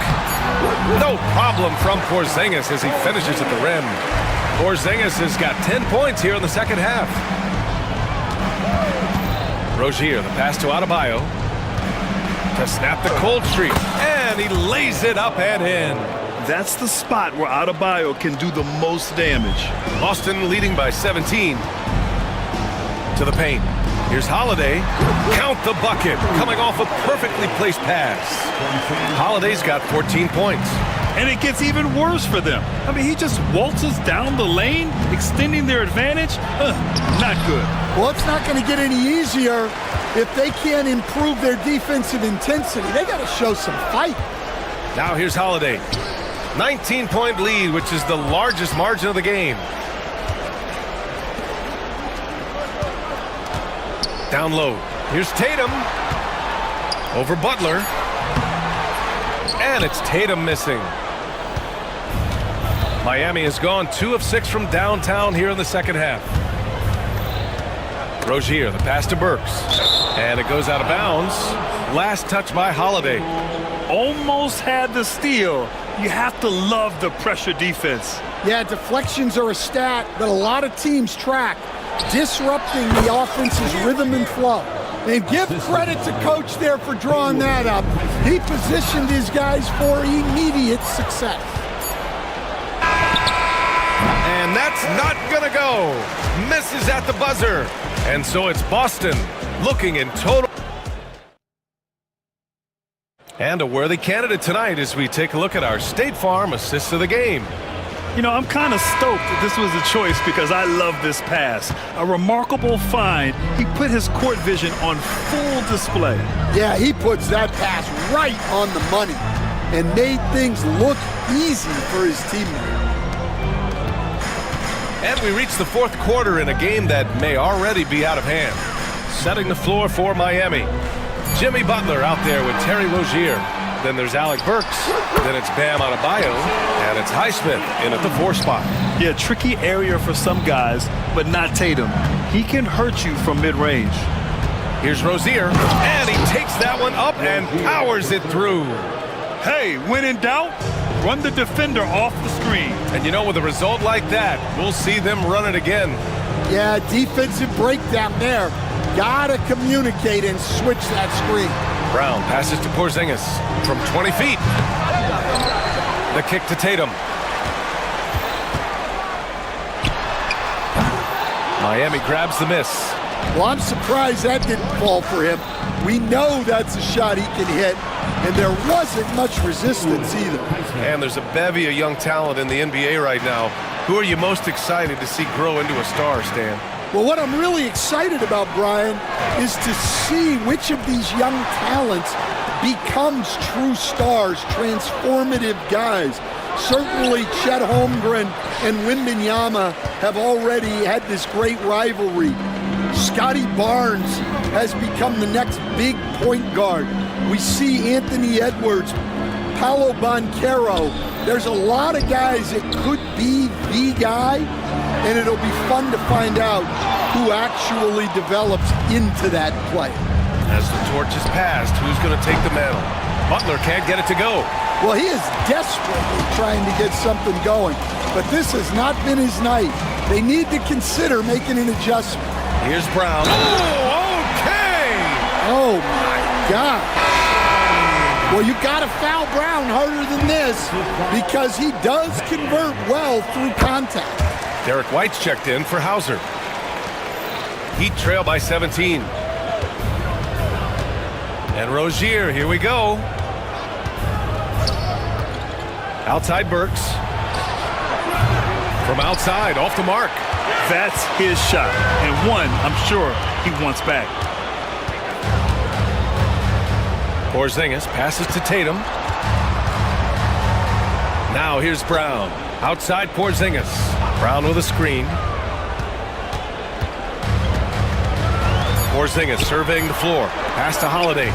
No problem from Porzingis as he finishes at the rim. Porzingis has got 10 points here in the second half. Rozier, the pass to Adebayo to snap the cold streak, and he lays it up and in. That's the spot where Adebayo can do the most damage. Boston leading by 17. To the paint. Here's Holiday. Count the bucket, coming off a perfectly placed pass. Holiday's got 14 points. And it gets even worse for them. I mean, he just waltzes down the lane, extending their advantage. Not good. Well, it's not going to get any easier if they can't improve their defensive intensity. They got to show some fight. Now here's Holiday. 19-point lead, which is the largest margin of the game. Down low. Here's Tatum. Over Butler. And it's Tatum missing. Miami has gone 2 of 6 from downtown here in the second half. Rozier, the pass to Burks. And it goes out of bounds. Last touch by Holiday. Almost had the steal. You have to love the pressure defense. Yeah, deflections are a stat that a lot of teams track, disrupting the offense's rhythm and flow. And give credit to Coach there for drawing that up. He positioned his guys for immediate success. And that's not gonna go. Misses at the buzzer. And so it's Boston looking in total. And a worthy candidate tonight as we take a look at our State Farm assists of the game. You know, I'm kind of stoked that this was a choice because I love this pass. A remarkable find. He put his court vision on full display. Yeah, he puts that pass right on the money and made things look easy for his teammate. And we reach the fourth quarter in a game that may already be out of hand. Setting the floor for Miami. Jimmy Butler out there with Terry Rozier. Then there's Alec Burks. Then it's Bam Adebayo. And it's Highsmith in at the 4 spot. Yeah, tricky area for some guys, but not Tatum. He can hurt you from mid-range. Here's Rozier. And he takes that one up and powers it through. Hey, when in doubt, run the defender off the screen. And you know, with a result like that, we'll see them run it again. Yeah, defensive breakdown there. Gotta communicate and switch that screen. Brown passes to Porzingis from 20 feet. The kick to Tatum. Miami grabs the miss. Well, I'm surprised that didn't fall for him. We know that's a shot he can hit, and there wasn't much resistance either. And there's a bevy of young talent in the NBA right now. Who are you most excited to see grow into a star, Stan? Well, what I'm really excited about, Brian, is to see which of these young talents becomes true stars, transformative guys. Certainly, Chet Holmgren and Wembanyama have already had this great rivalry. Scotty Barnes has become the next big point guard. We see Anthony Edwards, Paolo Banchero. There's a lot of guys that could be the guy, and it'll be fun to find out who actually develops into that play. As the torch is passed, who's going to take the mantle? Butler can't get it to go. Well, he is desperately trying to get something going, but this has not been his night. They need to consider making an adjustment. Here's Brown. Oh, okay! Oh, my God. Well, you got to foul Brown harder than this because he does convert well through contact. Derek White's checked in for Hauser. Heat trail by 17. And Rozier, here we go. Outside Burks. From outside, off the mark. That's his shot, and one I'm sure he wants back. Porzingis passes to Tatum. Now here's Brown. Outside Porzingis. Brown with a screen. Porzingis surveying the floor. Pass to Holiday.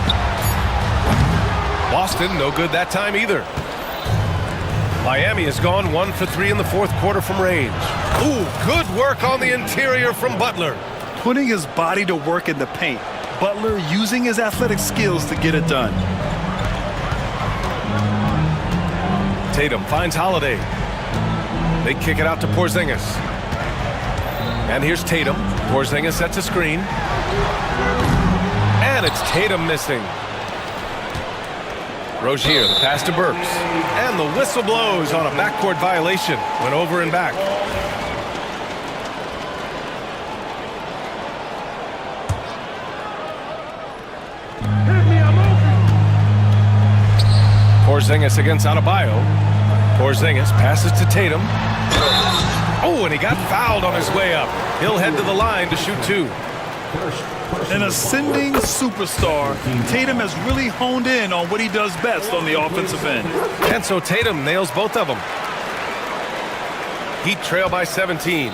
Boston, no good that time either. Miami has gone 1 for 3 in the fourth quarter from range. Ooh, good work on the interior from Butler. Putting his body to work in the paint. Butler using his athletic skills to get it done. Tatum finds Holiday. They kick it out to Porzingis. And here's Tatum. Porzingis sets a screen. And it's Tatum missing. Rozier, the pass to Burks. And the whistle blows on a backcourt violation. Went over and back. Porzingis against Adebayo. Porzingis passes to Tatum. Oh, and he got fouled on his way up. He'll head to the line to shoot 2. An ascending superstar, Tatum has really honed in on what he does best on the offensive end. And so Tatum nails both of them. Heat trail by 17.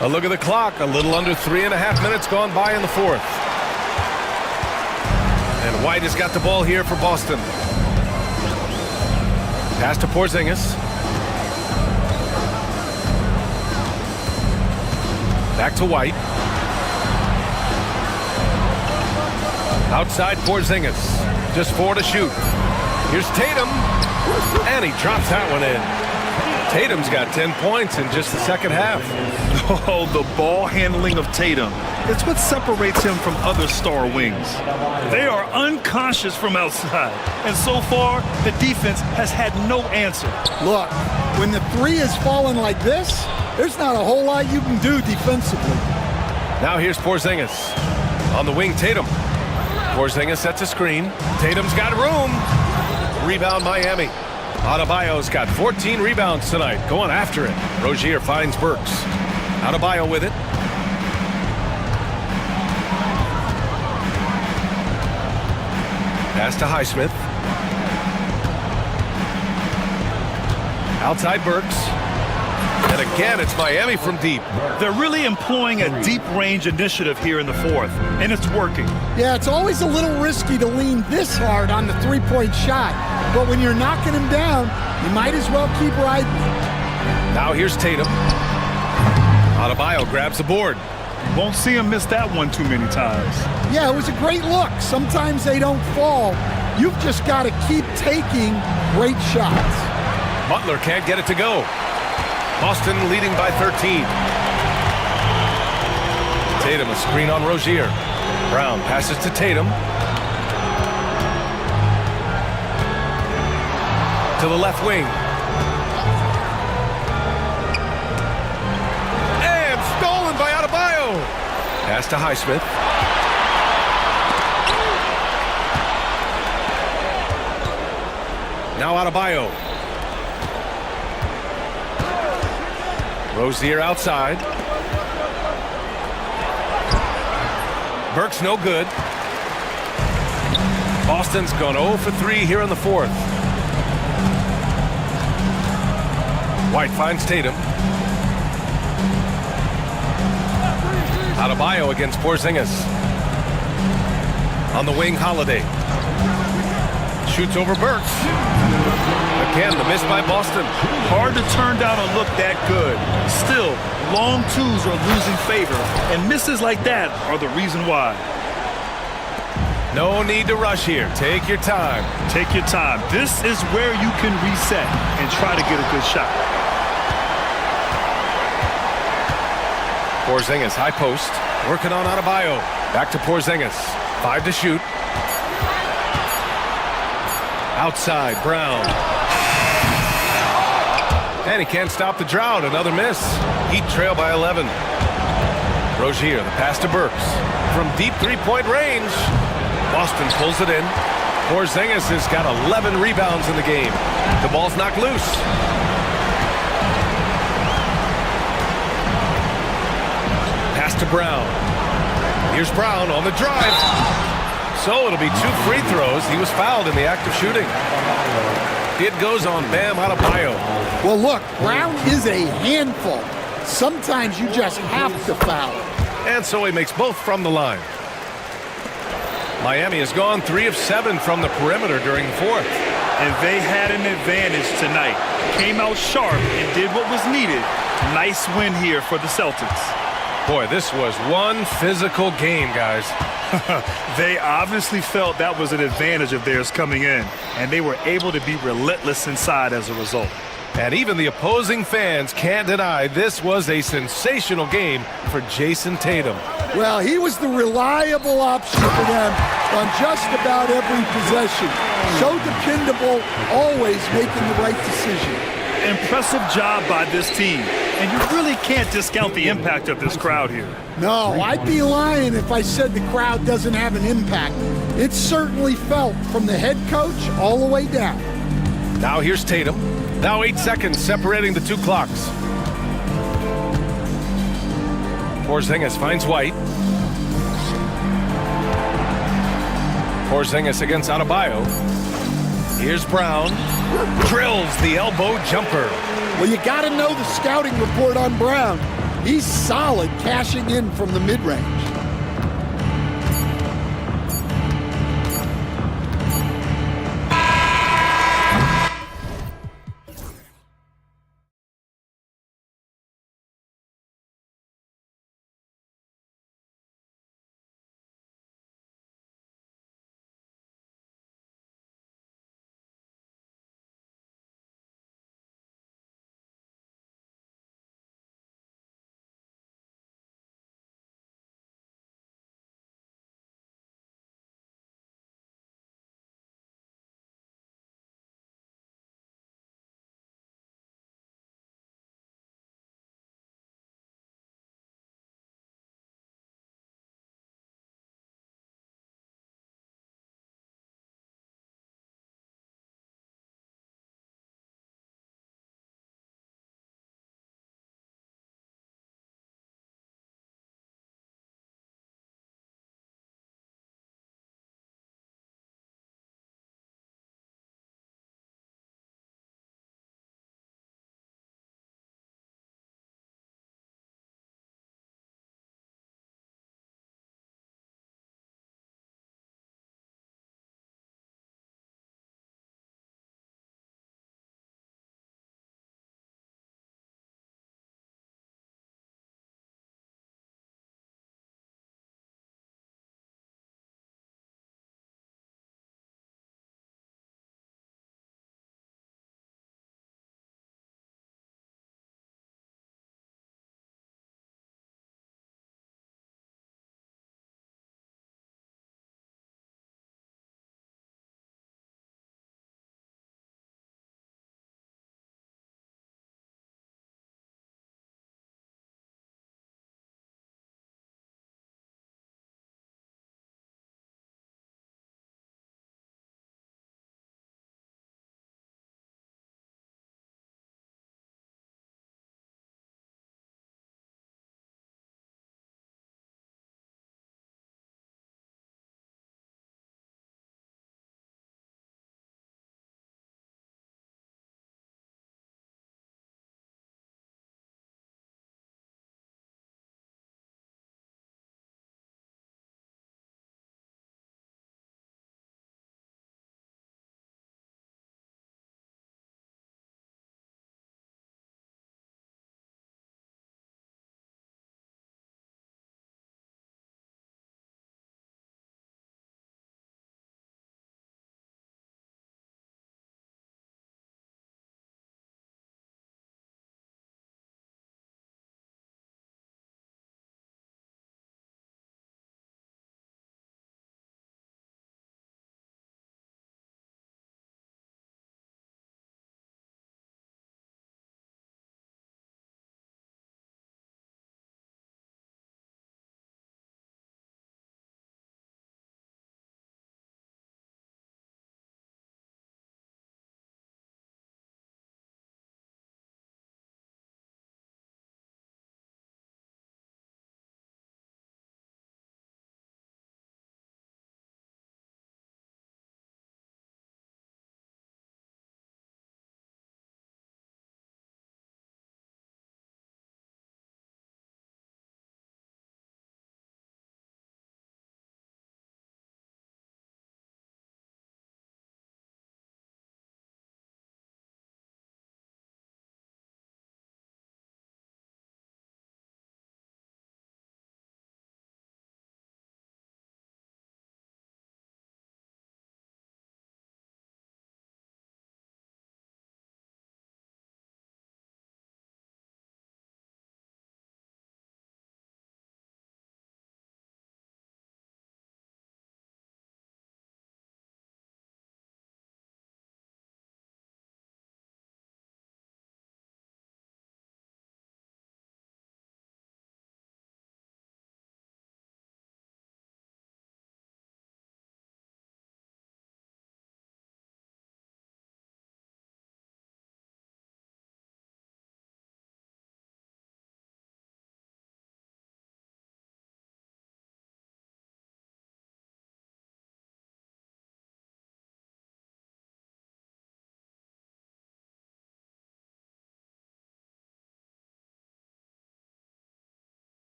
A look at the clock. A little under 3.5 minutes gone by in the fourth. And White has got the ball here for Boston. Pass to Porzingis. Back to White. Outside Porzingis. Just 4 to shoot. Here's Tatum. And he drops that one in. Tatum's got 10 points in just the second half. Oh, the ball handling of Tatum. It's what separates him from other star wings. They are unconscious from outside. And so far, the defense has had no answer. Look, when the three is falling like this, there's not a whole lot you can do defensively. Now here's Porzingis. On the wing, Tatum. Porzingis sets a screen. Tatum's got room. Rebound Miami. Adebayo's got 14 rebounds tonight. Going after it. Rozier finds Burks. Adebayo with it. Pass to Highsmith. Outside Burks. And again, it's Miami from deep. They're really employing a deep range initiative here in the fourth, and it's working. Yeah, it's always a little risky to lean this hard on the three-point shot. But when you're knocking him down, you might as well keep riding. Now here's Tatum. Adebayo grabs the board. Won't see him miss that one too many times. Yeah, it was a great look. Sometimes they don't fall. You've just got to keep taking great shots. Butler can't get it to go. Boston leading by 13. Tatum, a screen on Rozier. Brown passes to Tatum. To the left wing. And stolen by Adebayo. Pass to Highsmith. Now Adebayo. Rozier outside. Burks no good. Boston's gone 0 for 3 here in the fourth. White finds Tatum. Adebayo against Porzingis. On the wing, Holiday. Shoots over Burks. Again, the miss by Boston. Hard to turn down a look that good. Still, long twos are losing favor, and misses like that are the reason why. No need to rush here. Take your time. Take your time. This is where you can reset and try to get a good shot. Porzingis, high post. Working on Adebayo. Back to Porzingis. 5 to shoot. Outside, Brown. And he can't stop the drought. Another miss. Heat trail by 11. Rozier, the pass to Burks. From deep three-point range. Boston pulls it in. Porzingis has got 11 rebounds in the game. The ball's knocked loose. Pass to Brown. Here's Brown on the drive. So it'll be 2 free throws. He was fouled in the act of shooting. It goes on Bam Adebayo. Well, look, Brown is a handful. Sometimes you just have to foul. And so he makes both from the line. Miami has gone 3 of 7 from the perimeter during the fourth. And they had an advantage tonight. Came out sharp and did what was needed. Nice win here for the Celtics. Boy, this was one physical game, guys. They obviously felt that was an advantage of theirs coming in, and they were able to be relentless inside as a result. And even the opposing fans can't deny this was a sensational game for Jason Tatum. Well, he was the reliable option for them on just about every possession. So dependable, always making the right decision. Impressive job by this team, and you really can't discount the impact of this crowd here. No, I'd be lying if I said the crowd doesn't have an impact. It's certainly felt from the head coach all the way down. Now here's Tatum. Now 8 seconds separating the 2 clocks. Porzingis finds White. Porzingis against Adebayo. Here's Brown. Drills the elbow jumper. Well, you got to know the scouting report on Brown. He's solid cashing in from the mid-range.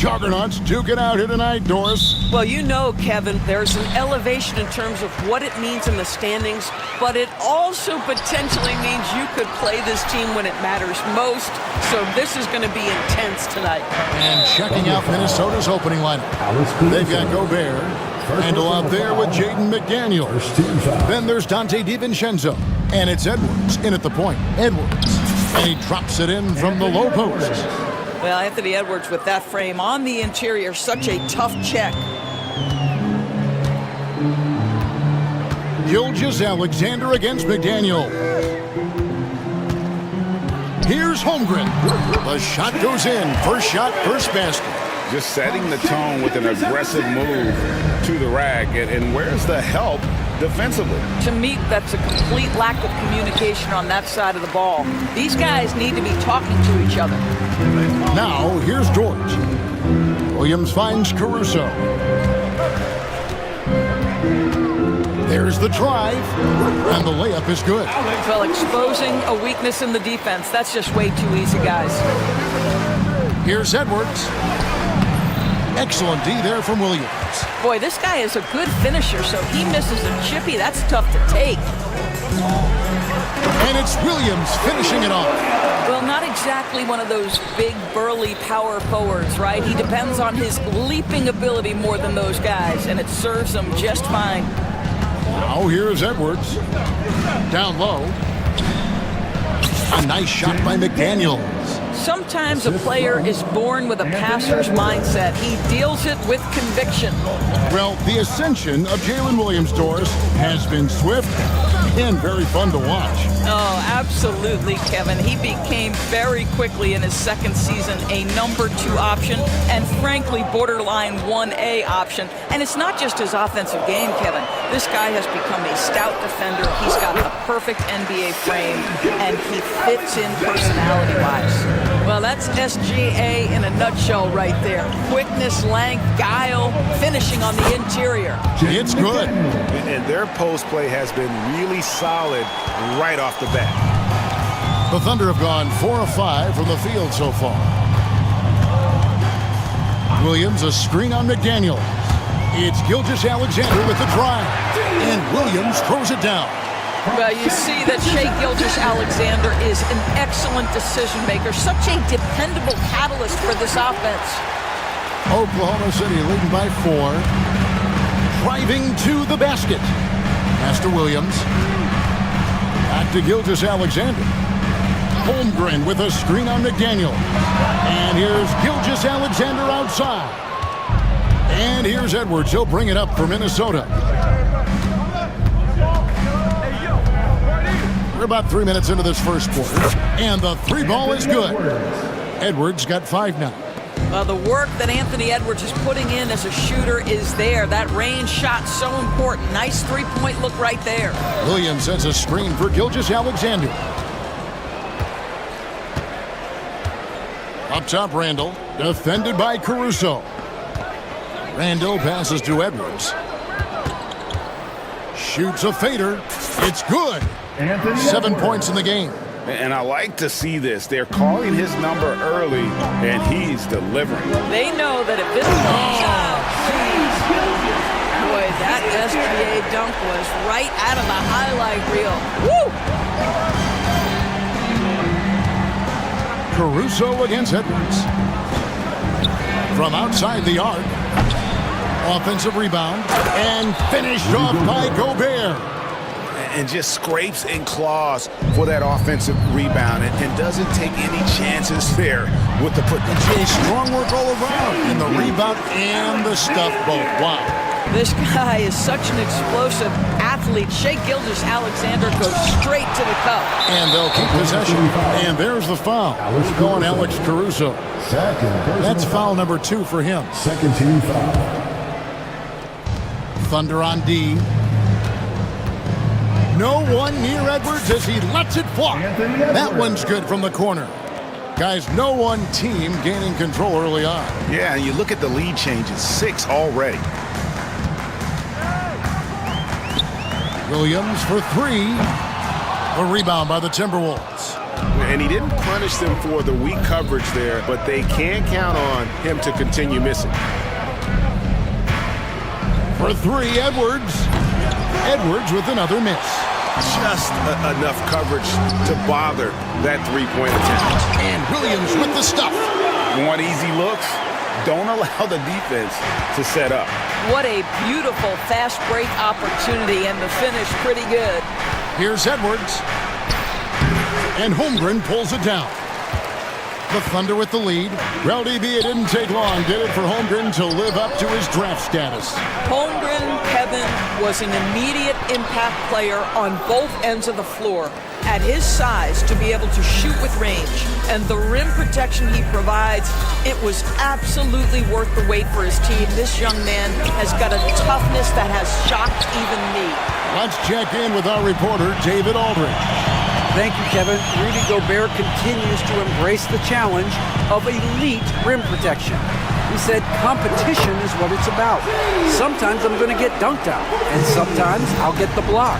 juggernauts duke it out here tonight, Doris. Well, you know, Kevin, there's an elevation in terms of what it means in the standings, but it also potentially means you could play this team when it matters most. So this is going to be intense tonight. And checking out Minnesota's opening lineup. They've got Gobert. Handle out there with Jaden McDaniel. Then there's Dante DiVincenzo. And it's Edwards in at the point. Edwards. And he drops it in from the low post. Well, Anthony Edwards with that frame on the interior, such a tough check. Gilgeous-Alexander against McDaniel. Here's Holmgren. The shot goes in. First shot, first basket. Just setting the tone with an aggressive move to the rack. And where's the help defensively? To me, that's a complete lack of communication on that side of the ball. These guys need to be talking to each other. Now, here's George. Williams finds Caruso. There's the drive, and the layup is good. Well, exposing a weakness in the defense, that's just way too easy, guys. Here's Edwards. Excellent D there from Williams. Boy, this guy is a good finisher, so he misses a chippy. That's tough to take. And it's Williams finishing it off. Well, not exactly one of those big, burly power forwards, right? He depends on his leaping ability more than those guys, and it serves him just fine. Now here's Edwards. Down low. A nice shot by McDaniel. Sometimes a player is born with a passer's mindset. He deals it with conviction. Well, the ascension of Jalen Williams, Doris, has been swift and very fun to watch. Oh, absolutely, Kevin. He became very quickly in his second season a number 2 option and, frankly, borderline 1A option. And it's not just his offensive game, Kevin. This guy has become a stout defender. He's got the perfect NBA frame, and he fits in personality-wise. Well, that's SGA in a nutshell right there. Quickness, length, guile, finishing on the interior. It's good. And their post play has been really solid right off the bat. The Thunder have gone 4 of 5 from the field so far. Williams, a screen on McDaniel. It's Gilgeous-Alexander with the drive. And Williams throws it down. Well, you see that Shai Gilgeous-Alexander is an excellent decision maker, such a dependable catalyst for this offense. Oklahoma City leading by 4. Driving to the basket. Pass to Williams. Back to Gilgeous-Alexander. Holmgren with a screen on McDaniel. And here's Gilgeous-Alexander outside. And here's Edwards. He'll bring it up for Minnesota. We're about 3 minutes into this first quarter, and the 3 ball is good. Edwards got 5 now. Well, the work that Anthony Edwards is putting in as a shooter is there. That range shot so important. Nice 3-point look right there. Williams sends a screen for Gilgeous-Alexander. Up top, Randall, defended by Caruso. Randall passes to Edwards. Shoots a fader. It's good. 7 points in the game. And I like to see this. They're calling his number early, and he's delivering. They know that if this boy, that SGA dunk was right out of the highlight reel. Woo! Caruso against Edwards. From outside the arc. Offensive rebound. And finished off by Gobert. And just scrapes and claws for that offensive rebound and doesn't take any chances there with the put. Strong work all around in the rebound and the stuff both. Wow. This guy is such an explosive athlete. Shai Gilgeous-Alexander goes straight to the cup. And they'll keep possession. And there's the foul. Going Alex Caruso. That's foul number 2 for him. Second team foul. Thunder on D. No one near Edwards as he lets it fly. That one's good from the corner. Guys, no one team gaining control early on. Yeah, and you look at the lead changes. 6 already. Williams for 3. A rebound by the Timberwolves. And he didn't punish them for the weak coverage there, but they can count on him to continue missing. For three, Edwards. Edwards with another miss. Just enough coverage to bother that three-point attempt. And Williams with the stuff. Want easy looks? Don't allow the defense to set up. What a beautiful fast break opportunity, and the finish pretty good. Here's Edwards. And Holmgren pulls it down. The Thunder with the lead. Well, DB, it didn't take long, did it, for Holmgren to live up to his draft status? Holmgren, Kevin, was an immediate impact player on both ends of the floor. At his size, to be able to shoot with range and the rim protection he provides, it was absolutely worth the wait for his team. This young man has got a toughness that has shocked even me. Let's check in with our reporter, David Aldridge. Thank you, Kevin. Rudy Gobert continues to embrace the challenge of elite rim protection. He said competition is what it's about. Sometimes I'm going to get dunked out, and sometimes I'll get the block.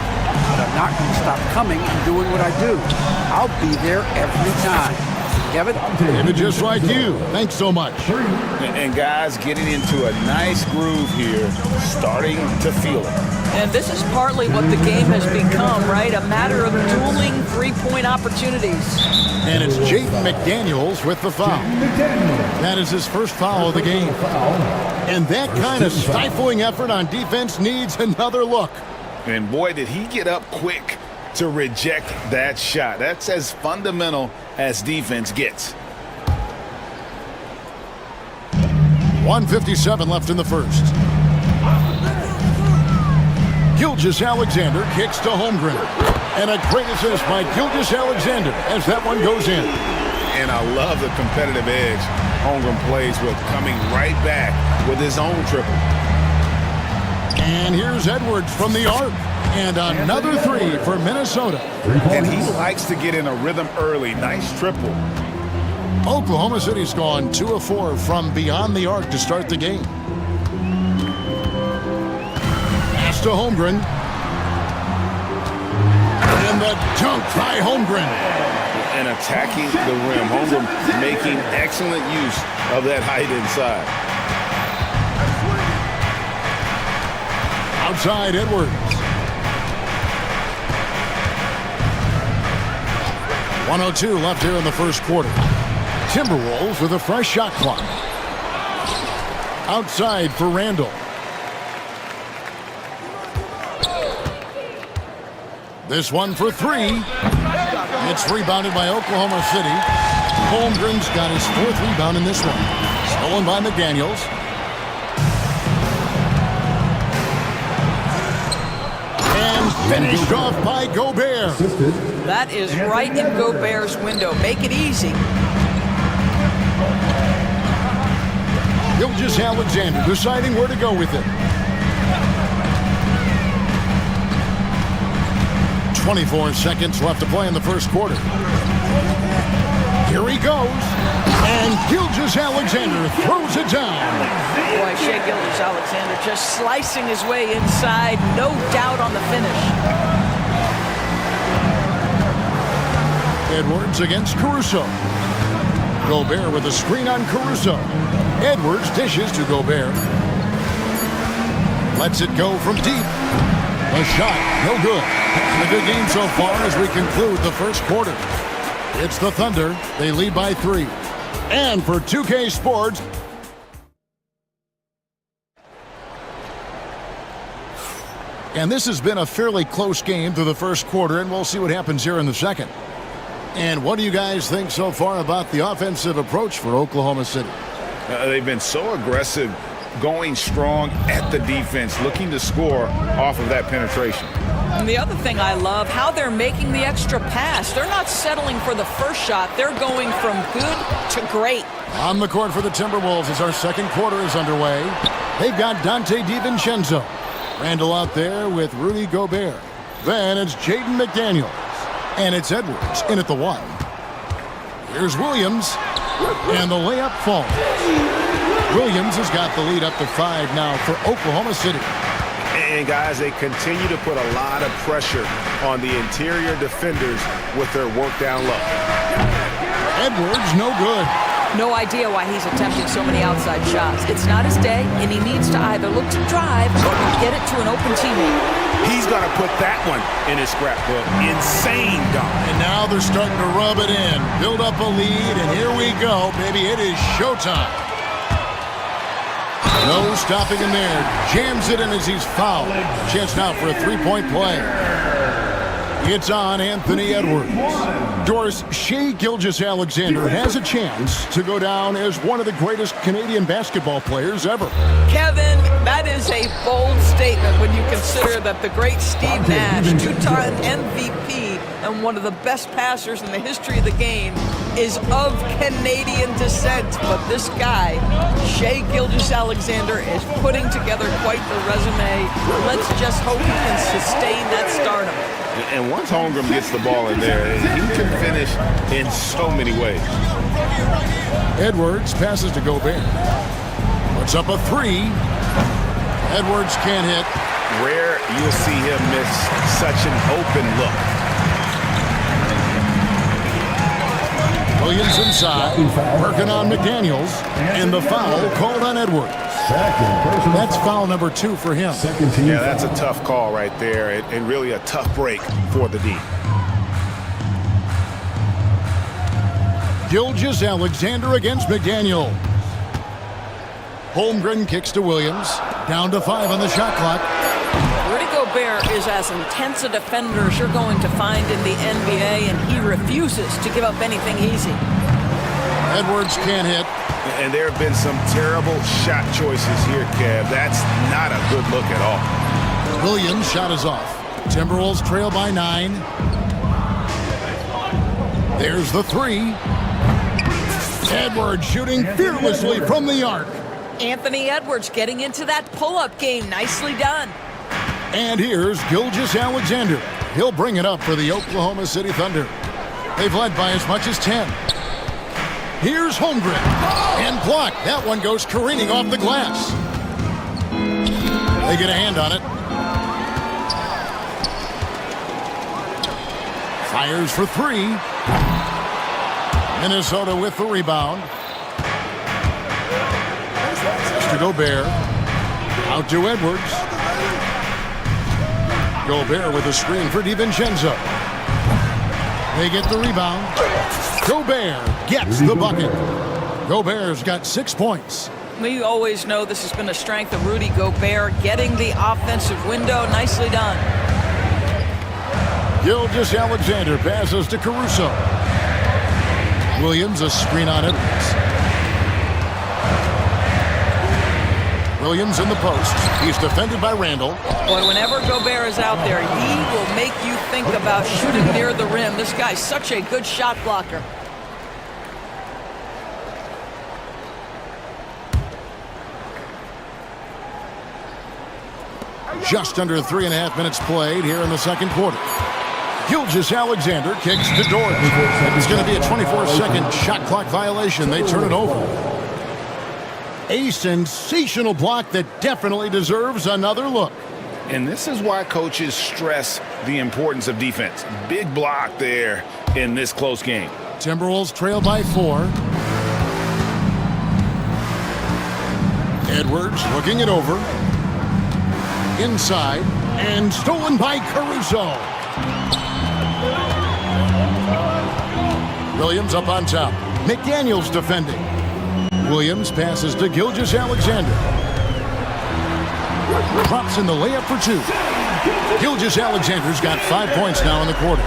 But I'm not going to stop coming and doing what I do. I'll be there every time. Kevin? David, just like you. Thanks so much. And guys getting into a nice groove here, starting to feel it. And this is partly what the game has become, right? A matter of dueling three-point opportunities. And it's Jaden McDaniels with the foul. That is his first foul of the game. And that kind of stifling effort on defense needs another look. And boy, did he get up quick to reject that shot. That's as fundamental as defense gets. 1:57 left in the first. Gilgeous-Alexander kicks to Holmgren. And a great assist by Gilgeous-Alexander as that one goes in. And I love the competitive edge Holmgren plays with, coming right back with his own triple. And here's Edwards from the arc. And another three for Minnesota. And he likes to get in a rhythm early. Nice triple. Oklahoma City's gone 2 of 4 from beyond the arc to start the game. Pass to Holmgren. And the dunk by Holmgren. And attacking the rim. Holmgren making excellent use of that height inside. Outside Edwards. 1:02 left here in the first quarter. Timberwolves with a fresh shot clock. Outside for Randall. This one for three. It's rebounded by Oklahoma City. Holmgren's got his fourth rebound in this one. Stolen by McDaniels. And finished off by Gobert. That is right in Gobert's window. Make it easy. Gilgeous-Alexander deciding where to go with it. 24 seconds left to play in the first quarter. Here he goes. And Gilgeous-Alexander throws it down. Boy, Shai Gilgeous-Alexander just slicing his way inside. No doubt on the finish. Edwards against Caruso. Gobert with a screen on Caruso. Edwards dishes to Gobert. Lets it go from deep. A shot, no good. A good game so far as we conclude the first quarter. It's the Thunder. They lead by 3. And for 2K Sports, and this has been a fairly close game through the first quarter, and we'll see what happens here in the second. And what do you guys think so far about the offensive approach for Oklahoma City? They've been so aggressive, going strong at the defense, looking to score off of that penetration. And the other thing I love, how they're making the extra pass. They're not settling for the first shot. They're going from good to great. On the court for the Timberwolves as our second quarter is underway. They've got Dante DiVincenzo. Randall out there with Rudy Gobert. Then it's Jaden McDaniels. And it's Edwards in at the 1. Here's Williams. And the layup falls. Williams has got the lead up to 5 now for Oklahoma City. And guys, they continue to put a lot of pressure on the interior defenders with their work down low. Edwards, no good. No idea why he's attempting so many outside shots. It's not his day, and he needs to either look to drive or get it to an open teammate. He's going to put that one in his scrapbook. Insane dunk. And now they're starting to rub it in. Build up a lead, and here we go, baby. It is showtime. No stopping him there. Jams it in as he's fouled. Chance now for a three-point play. It's on Anthony Edwards. Doris, Shai Gilgeous-Alexander has a chance to go down as one of the greatest Canadian basketball players ever. Kevin, that is a bold statement when you consider that the great Steve Nash, two-time MVP and one of the best passers in the history of the game, is of Canadian descent. But this guy, Shai Gilgeous-Alexander, is putting together quite the resume. Let's just hope he can sustain that stardom. And once Holmgren gets the ball in there, he can finish in so many ways. Edwards passes to Gobert. Puts up a three. Edwards can't hit. Rare you'll see him miss such an open look. Williams inside, working on McDaniels, and the foul called on Edwards. That's foul number 2 for him. Yeah, that's a tough call right there, and really a tough break for the D. Gilgeous-Alexander against McDaniel. Holmgren kicks to Williams. Down to 5 on the shot clock. Rudy Gobert is as intense a defender as you're going to find in the NBA, and he refuses to give up anything easy. Edwards can't hit. And there have been some terrible shot choices here, Kev. That's not a good look at all. Williams' shot is off. Timberwolves trail by 9. There's the 3. Edwards shooting fearlessly from the arc. Anthony Edwards getting into that pull-up game. Nicely done. And here's Gilgeous-Alexander. He'll bring it up for the Oklahoma City Thunder. They've led by as much as 10. Here's Holmgren. And blocked. That one goes careening off the glass. They get a hand on it. Fires for 3. Minnesota with the rebound. To Gobert. Out to Edwards. Gobert with a screen for DiVincenzo. They get the rebound. Gobert gets the bucket. Gobert's got 6 points. We always know this has been a strength of Rudy Gobert, getting the offensive window. Nicely done. Gilgeous-Alexander passes to Caruso. Williams a screen on Edwards. Williams in the post. He's defended by Randall. Boy, whenever Gobert is out there, he will make you think about shooting near the rim. This guy's such a good shot blocker. Just under 3.5 minutes played here in the second quarter. Gilgeous-Alexander kicks to Dort. It's going to be a 24-second shot clock violation. They turn it over. A sensational block that definitely deserves another look. And this is why coaches stress the importance of defense. Big block there in this close game. Timberwolves trail by 4. Edwards looking it over. Inside and stolen by Caruso. Williams up on top. McDaniels defending. Williams passes to Gilgeous-Alexander. Drops in the layup for 2. Gilgeous-Alexander's got 5 points now in the quarter.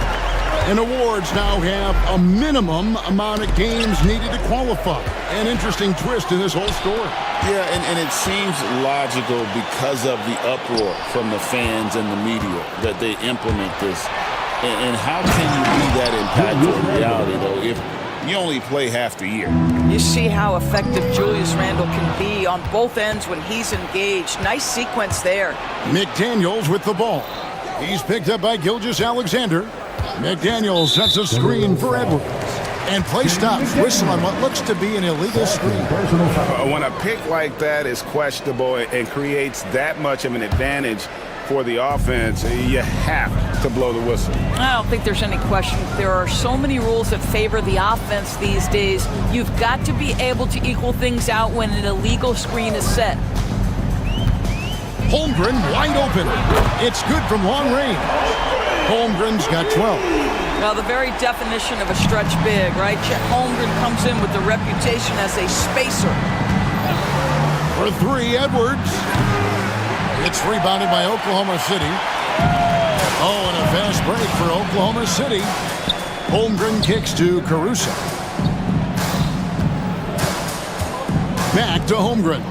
And awards now have a minimum amount of games needed to qualify. An interesting twist in this whole story. Yeah, and it seems logical because of the uproar from the fans and the media that they implement this. And how can you be that impactful in reality, though, if you only play half the year? You see how effective Julius Randle can be on both ends when he's engaged. Nice sequence there. McDaniels with the ball. He's picked up by Gilgeous-Alexander. McDaniels sets a screen for Edwards. And play stops. Whistle on what looks to be an illegal screen. When a pick like that is questionable and creates that much of an advantage, for the offense, you have to blow the whistle. I don't think there's any question. There are so many rules that favor the offense these days. You've got to be able to equal things out when an illegal screen is set. Holmgren wide open. It's good from long range. Holmgren's got 12. Now, the very definition of a stretch big, right? Chet Holmgren comes in with the reputation as a spacer. For three, Edwards. It's rebounded by Oklahoma City. Oh, and a fast break for Oklahoma City. Holmgren kicks to Caruso. Back to Holmgren.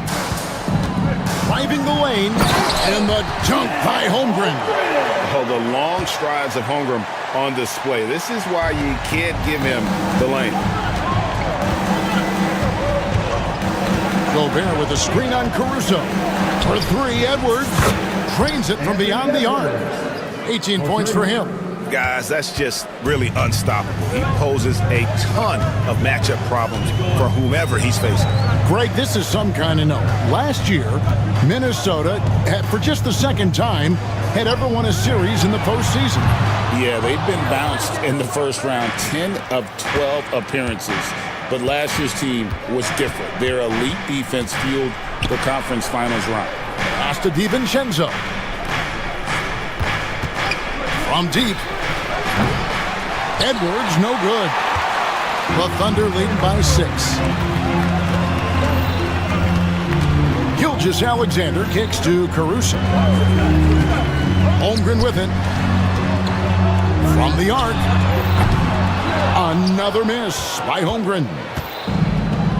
Driving the lane, and the dunk by Holmgren. Oh, the long strides of Holmgren on display. This is why you can't give him the lane. Gobert with a screen on Caruso. For three, Edwards trains it from beyond the arc. 18 points for him. Guys, that's just really unstoppable. He poses a ton of matchup problems for whomever he's facing. Greg, this is some kind of note. Last year, Minnesota, for just the second time, had ever won a series in the postseason. Yeah, they've been bounced in the first round, 10 of 12 appearances. But last year's team was different. Their elite defense fueled the conference finals run. Pass to DiVincenzo. From deep. Edwards, no good. The Thunder leading by 6. Gilgeous-Alexander kicks to Caruso. Holmgren with it. From the arc. Another miss by Holmgren.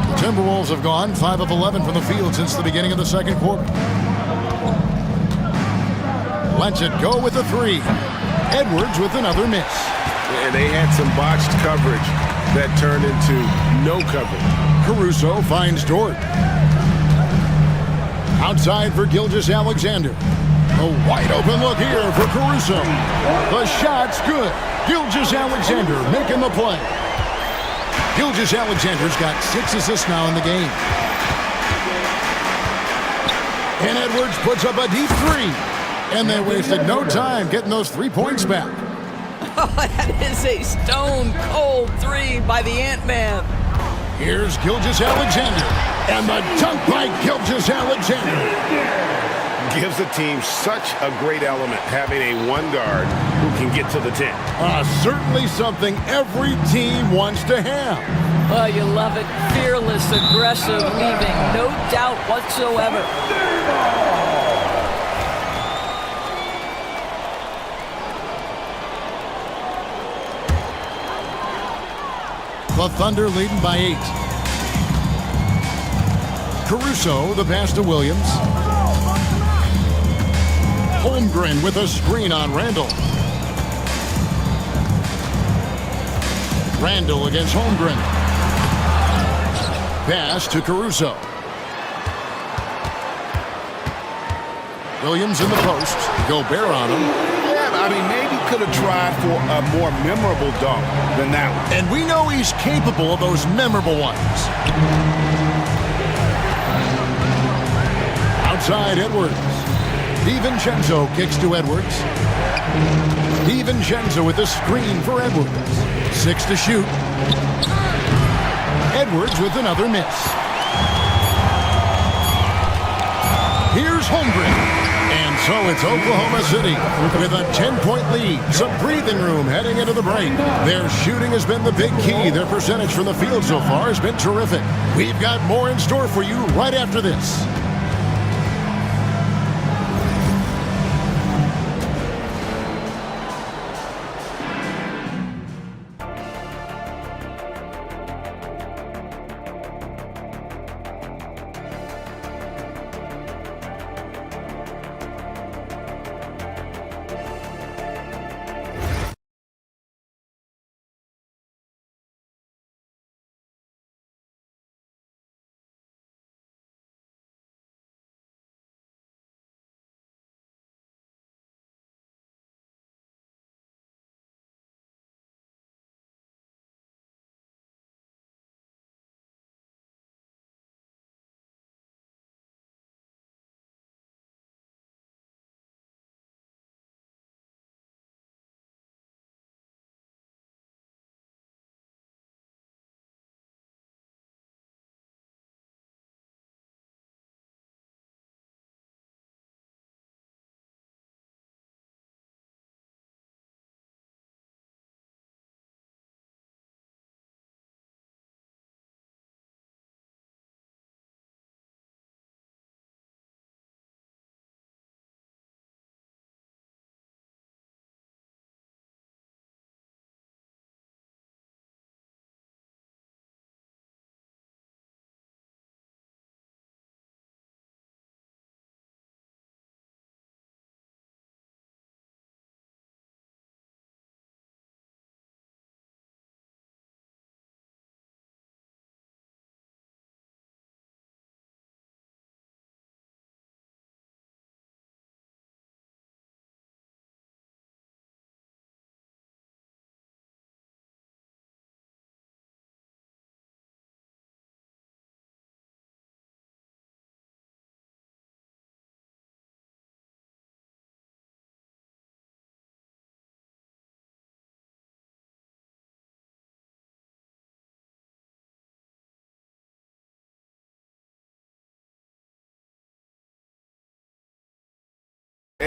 The Timberwolves have gone 5 of 11 from the field since the beginning of the second quarter. Lets it go with a 3. Edwards with another miss. And they had some botched coverage that turned into no coverage. Caruso finds Dort. Outside for Gilgeous-Alexander. A wide open look here for Caruso. The shot's good. Gilgeous-Alexander making the play. Gilgeous-Alexander's got 6 assists now in the game. And Edwards puts up a deep 3. And they wasted no time getting those 3 points back. Oh, that is a stone-cold 3 by the Ant-Man. Here's Gilgeous-Alexander. And the dunk by Gilgeous-Alexander. Gives the team such a great element having a one guard who can get to the 10. Certainly something every team wants to have. Oh, you love it. Fearless, aggressive, leaving no doubt whatsoever. The Thunder leading by 8. Caruso, the pass to Williams. Holmgren with a screen on Randall. Randall against Holmgren. Pass to Caruso. Williams in the post. Gobert on him. Yeah, I mean, maybe could have tried for a more memorable dunk than that one. And we know he's capable of those memorable ones. Outside Edwards. DiVincenzo kicks to Edwards. DiVincenzo with a screen for Edwards. 6 to shoot. Edwards with another miss. Here's Holmgren. And so it's Oklahoma City with a 10-point lead. Some breathing room heading into the break. Their shooting has been the big key. Their percentage from the field so far has been terrific. We've got more in store for you right after this.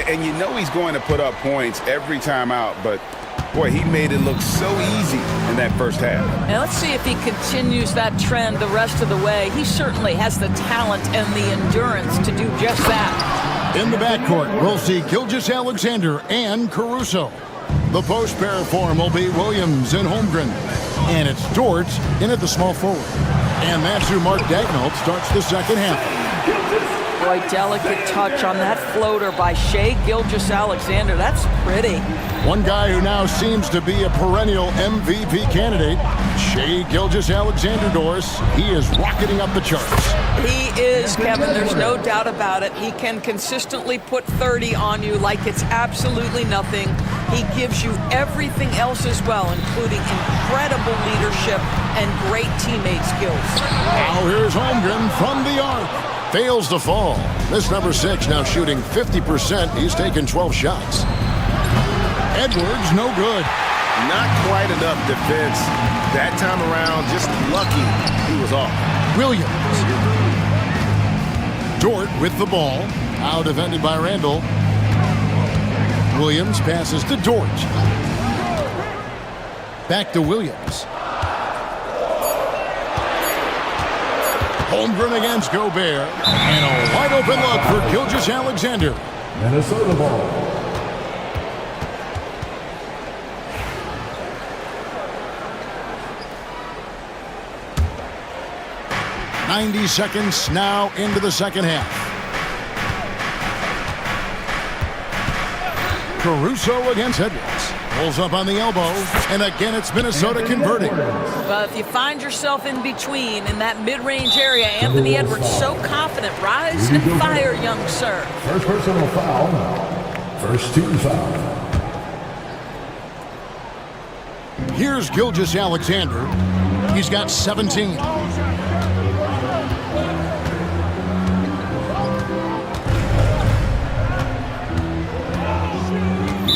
And you know he's going to put up points every time out, but boy, he made it look so easy in that first half. Now let's see if he continues that trend the rest of the way. He certainly has the talent and the endurance to do just that. In the backcourt, we'll see Gilgeous-Alexander and Caruso. The post pair form will be Williams and Holmgren. And it's Dort in at the small forward. And that's who Mark Daigneault starts the second half. Boy, delicate touch on that floater by Shai Gilgeous-Alexander. That's pretty. One guy who now seems to be a perennial MVP candidate, Shai Gilgeous-Alexander, Doris. He is rocketing up the charts. He is, Kevin. There's no doubt about it. He can consistently put 30 on you like it's absolutely nothing. He gives you everything else as well, including incredible leadership and great teammate skills. Now here's Holmgren from the arc. Fails to fall. This number 6 now shooting 50%. He's taken 12 shots. Edwards, no good. Not quite enough defense. That time around, just lucky he was off. Williams. Dort with the ball. Now defended by Randall. Williams passes to Dort. Back to Williams. Holmgren against Gobert. And a wide open look for Gilgeous-Alexander. Minnesota ball. 90 seconds now into the second half. Caruso against Edwards. Pulls up on the elbow, and again it's Minnesota converting. But if you find yourself in between in that mid-range area, Anthony Edwards so confident. Rise and fire, young sir. First personal foul. First team foul. Here's Gilgeous-Alexander. He's got 17.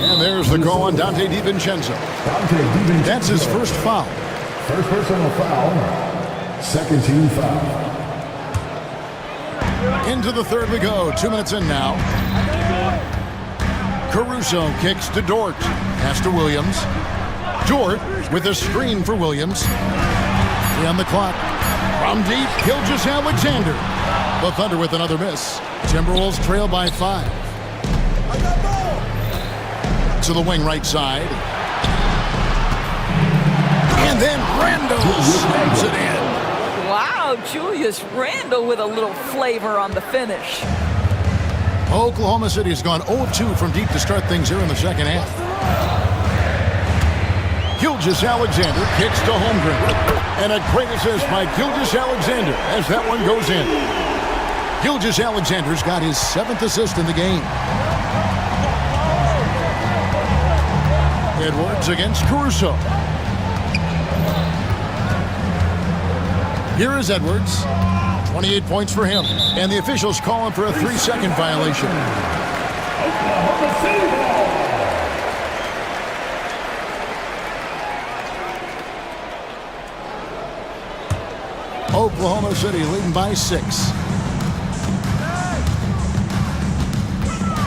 And there's the call on Dante DiVincenzo. That's his first foul. First personal foul. Second team foul. Into the third we go. 2 minutes in now. Caruso kicks to Dort. Pass to Williams. Dort with a screen for Williams. 3 on the clock. From deep, Gilgeous-Alexander. The Thunder with another miss. Timberwolves trail by 5. To the wing right side. And then Randall slams it in. Wow, Julius Randle with a little flavor on the finish. Oklahoma City has gone 0-2 from deep to start things here in the second half. Gilgeous-Alexander kicks to Holmgren. And a great assist by Gilgeous-Alexander as that one goes in. Gilgeous-Alexander's got his 7th assist in the game. Edwards against Caruso. Here is Edwards. 28 points for him. And the officials call him for a 3-second violation. Oklahoma City leading by 6.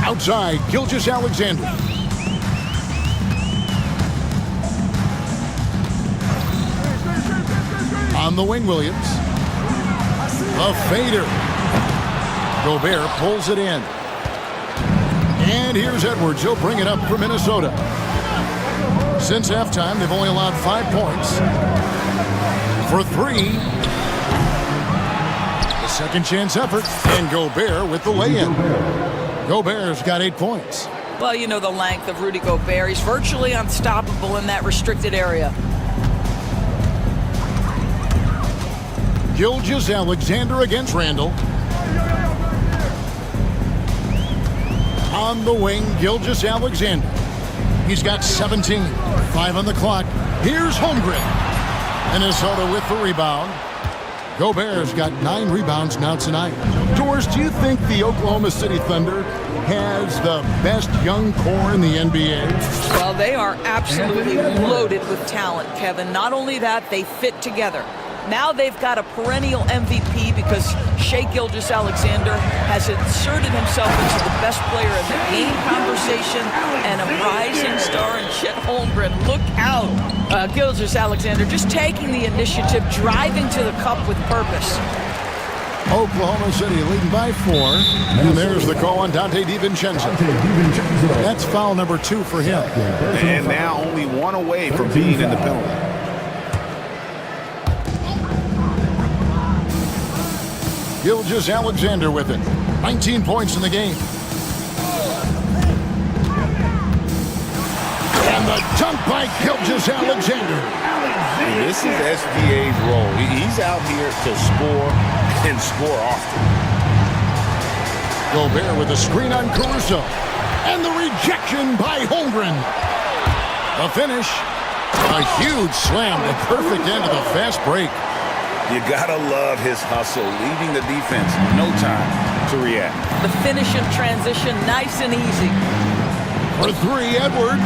Outside, Gilgeous-Alexander. On the wing, Williams. A fader. Gobert pulls it in. And here's Edwards. He'll bring it up for Minnesota. Since halftime, they've only allowed 5 points. For 3. The second chance effort. And Gobert with the lay-in. Gobert's got 8 points. Well, you know the length of Rudy Gobert. He's virtually unstoppable in that restricted area. Gilgeous-Alexander against Randall. On the wing, Gilgeous-Alexander. He's got 17. 5 on the clock. Here's Holmgren. Minnesota with the rebound. Gobert's got 9 rebounds now tonight. Doris, do you think the Oklahoma City Thunder has the best young core in the NBA? Well, they are absolutely loaded with talent, Kevin. Not only that, they fit together. Now they've got a perennial MVP because Shai Shai Gilgeous-Alexander has inserted himself into the best player in the game conversation and a rising star in Chet Holmgren. Look out. Gilgeous-Alexander just taking the initiative, driving to the cup with purpose. Oklahoma City leading by 4. And there's the call on Dante DiVincenzo. That's foul number 2 for him. And now only 1 away from being in the penalty. Gilgeous-Alexander with it. 19 points in the game. And the dunk by Gilgeous-Alexander. This is SGA's role. He's out here to score and score often. Gobert with a screen on Caruso. And the rejection by Holmgren. The finish. A huge slam. The perfect end of the fast break. You gotta love his hustle, leaving the defense no time to react. The finish in transition, nice and easy. For 3, Edwards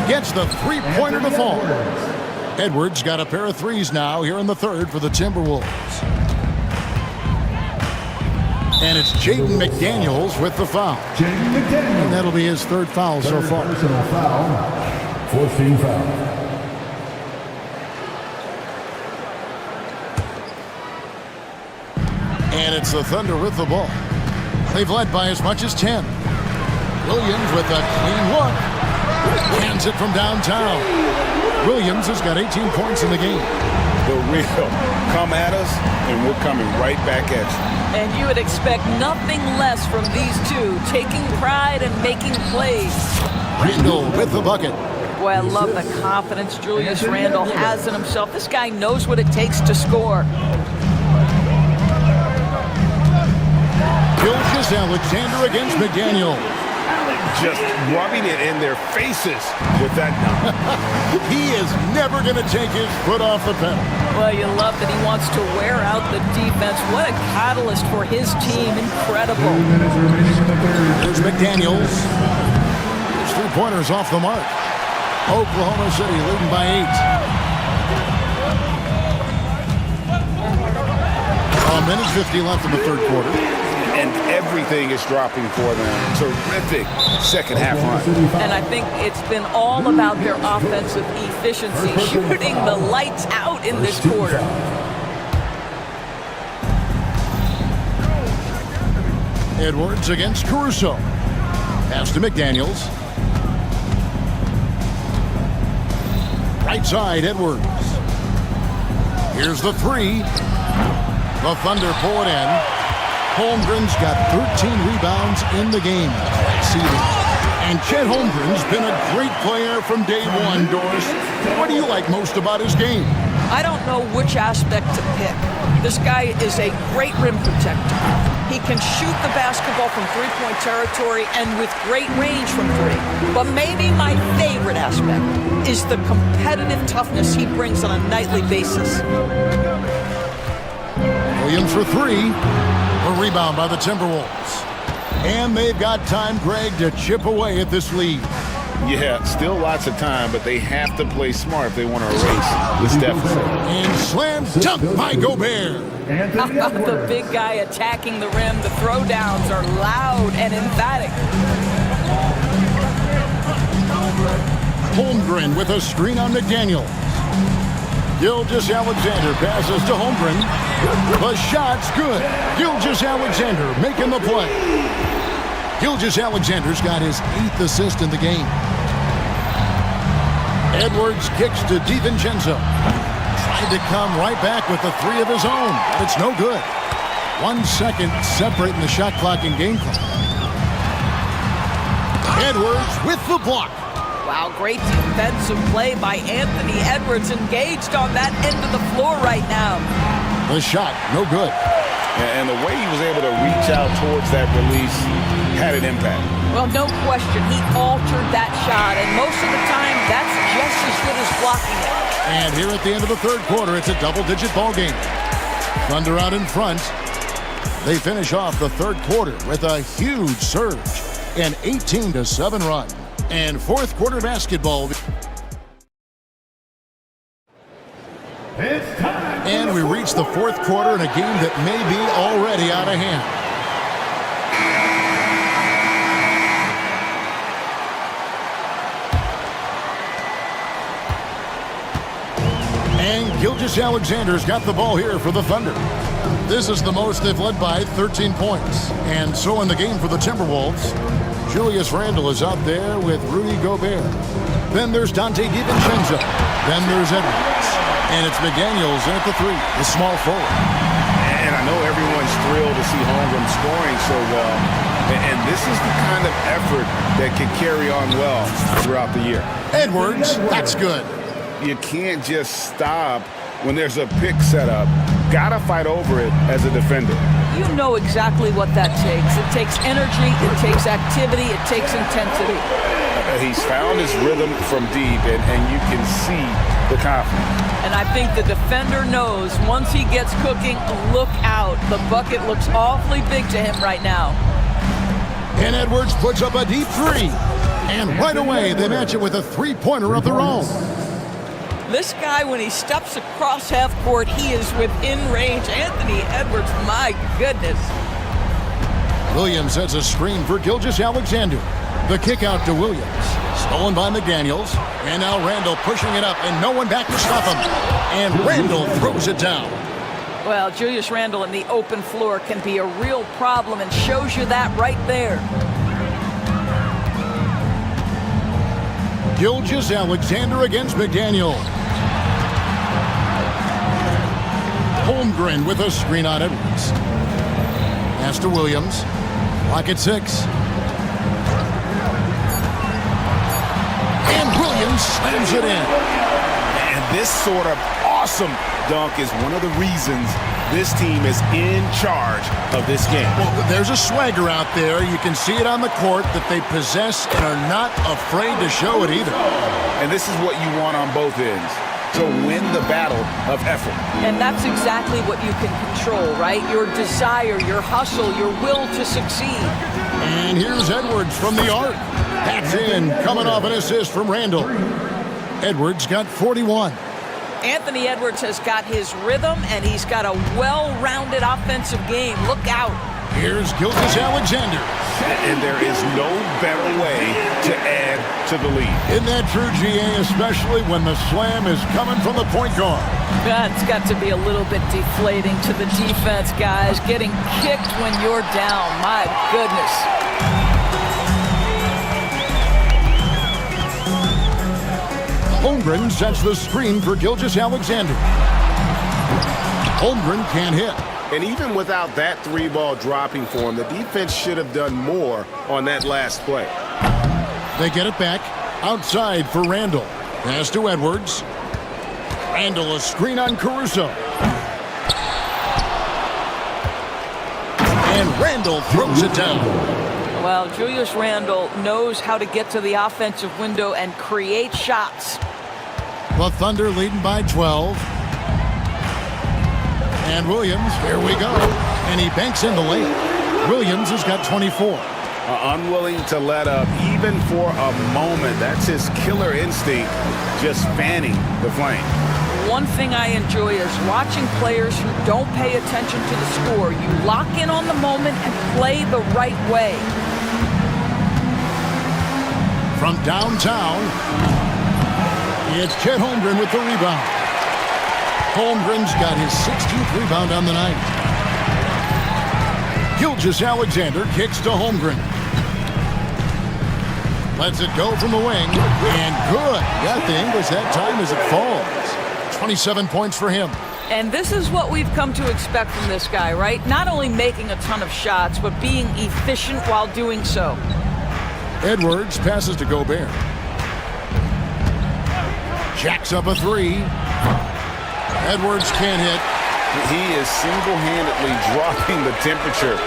gets the three-pointer to fall. Edwards got a pair of threes now here in the third for the Timberwolves. And it's Jaden McDaniels with the foul. And that'll be his 3rd foul so far. Personal foul. 4th team foul. And it's the Thunder with the ball. They've led by as much as 10. Williams with a clean look. Cans it from downtown. Williams has got 18 points in the game. The real come at us, and we're coming right back at you. And you would expect nothing less from these two, taking pride and making plays. Randle with the bucket. Boy, I love the confidence Julius Randle has in himself. This guy knows what it takes to score. Gilgeous-Alexander against McDaniel. Just rubbing it in their faces with that dunk. He is never going to take his foot off the pedal. Well, you love that he wants to wear out the defense. What a catalyst for his team. Incredible. There's McDaniels. His 3-pointers off the mark. Oklahoma City leading by 8. A minute 50 left in the third quarter. And everything is dropping for them. Terrific second half run. And I think it's been all about their offensive efficiency, shooting the lights out in this quarter. Edwards against Caruso. Pass to McDaniels. Right side, Edwards. Here's the 3. The Thunder pull it in. Holmgren's got 13 rebounds in the game. And Chet Holmgren's been a great player from day one, Doris. What do you like most about his game? I don't know which aspect to pick. This guy is a great rim protector. He can shoot the basketball from three-point territory and with great range from 3. But maybe my favorite aspect is the competitive toughness he brings on a nightly basis. Williams for 3. A rebound by the Timberwolves. And they've got time, Greg, to chip away at this lead. Yeah, still lots of time, but they have to play smart if they want to erase this deficit. And slam dunk by Gobert. The big guy attacking the rim. The throwdowns are loud and emphatic. Holmgren with a screen on McDaniel. Gilgeous-Alexander passes to Holmgren. The shot's good. Gilgeous-Alexander making the play. Gilgeous-Alexander's got his 8th assist in the game. Edwards kicks to DiVincenzo. Tried to come right back with the 3 of his own, but it's no good. 1 second separating the shot clock and game clock. Edwards with the block. Wow, great defensive play by Anthony Edwards, engaged on that end of the floor right now. The shot, no good. And the way he was able to reach out towards that release had an impact. Well, no question, he altered that shot, and most of the time, that's just as good as blocking it. And here at the end of the third quarter, it's a double-digit ball game. Thunder out in front. They finish off the third quarter with a huge surge, an 18-7 run. And fourth quarter basketball. It's time And we reach the fourth quarter in a game that may be already out of hand. And Gilgeous-Alexander's got the ball here for the Thunder. This is the most they've led by 13 points. And so in the game for the Timberwolves, Julius Randle is out there with Rudy Gobert. Then there's Dante DiVincenzo. Then there's Edwards. And it's McDaniels in at the three, the small forward. And I know everyone's thrilled to see Holmgren scoring so well. And this is the kind of effort that can carry on well throughout the year. Edwards, that's good. You can't just stop when there's a pick set up. Gotta fight over it as a defender. You know exactly what that takes. It takes energy, it takes activity, it takes intensity. He's found his rhythm from deep, and you can see the confidence. And I think the defender knows once he gets cooking, look out. The bucket looks awfully big to him right now. And Edwards puts up a deep three. And right away, they match it with a three-pointer of their own. This guy, when he steps across half court, he is within range. Anthony Edwards, my goodness. Williams sets a screen for Gilgeous-Alexander. The kick out to Williams. Stolen by McDaniels. And now Randle pushing it up, and no one back to stop him. And Randle throws it down. Well, Julius Randle in the open floor can be a real problem and shows you that right there. Gilgeous-Alexander against McDaniel. Holmgren with a screen on Edwards. Pass to Williams. Clock at 6. And Williams slams it in. And this sort of awesome dunk is one of the reasons this team is in charge of this game. Well, there's a swagger out there. You can see it on the court that they possess and are not afraid to show it either. And this is what you want on both ends, to win the battle of effort. And that's exactly what you can control, right? Your desire, your hustle, your will to succeed. And here's Edwards from the arc. That's in, coming off an assist from Randle. Edwards got 41. Anthony Edwards has got his rhythm, and he's got a well-rounded offensive game. Look out. Here's Gilgeous-Alexander. And there is no better way to add to the lead. Isn't that true, GA, especially when the slam is coming from the point guard? That's got to be a little bit deflating to the defense, guys. Getting kicked when you're down. My goodness. Holmgren sets the screen for Gilgeous-Alexander. Holmgren can't hit. And even without that three ball dropping for him, the defense should have done more on that last play. They get it back outside for Randle. Pass to Edwards. Randle, a screen on Caruso. And Randle throws it down. Well, Julius Randle knows how to get to the offensive window and create shots. The Thunder leading by 12. And Williams, here we go. And he banks in the layup. Williams has got 24. Unwilling to let up even for a moment. That's his killer instinct, just fanning the flame. One thing I enjoy is watching players who don't pay attention to the score. You lock in on the moment and play the right way. From downtown, it's Chet Holmgren with the rebound. Holmgren's got his 16th rebound on the night. Gilgeous-Alexander kicks to Holmgren. Lets it go from the wing, and good. Got the English that time as it falls. 27 points for him. And this is what we've come to expect from this guy, right? Not only making a ton of shots, but being efficient while doing so. Edwards passes to Gobert. Jacks up a three. Edwards can't hit. He is single-handedly dropping the temperature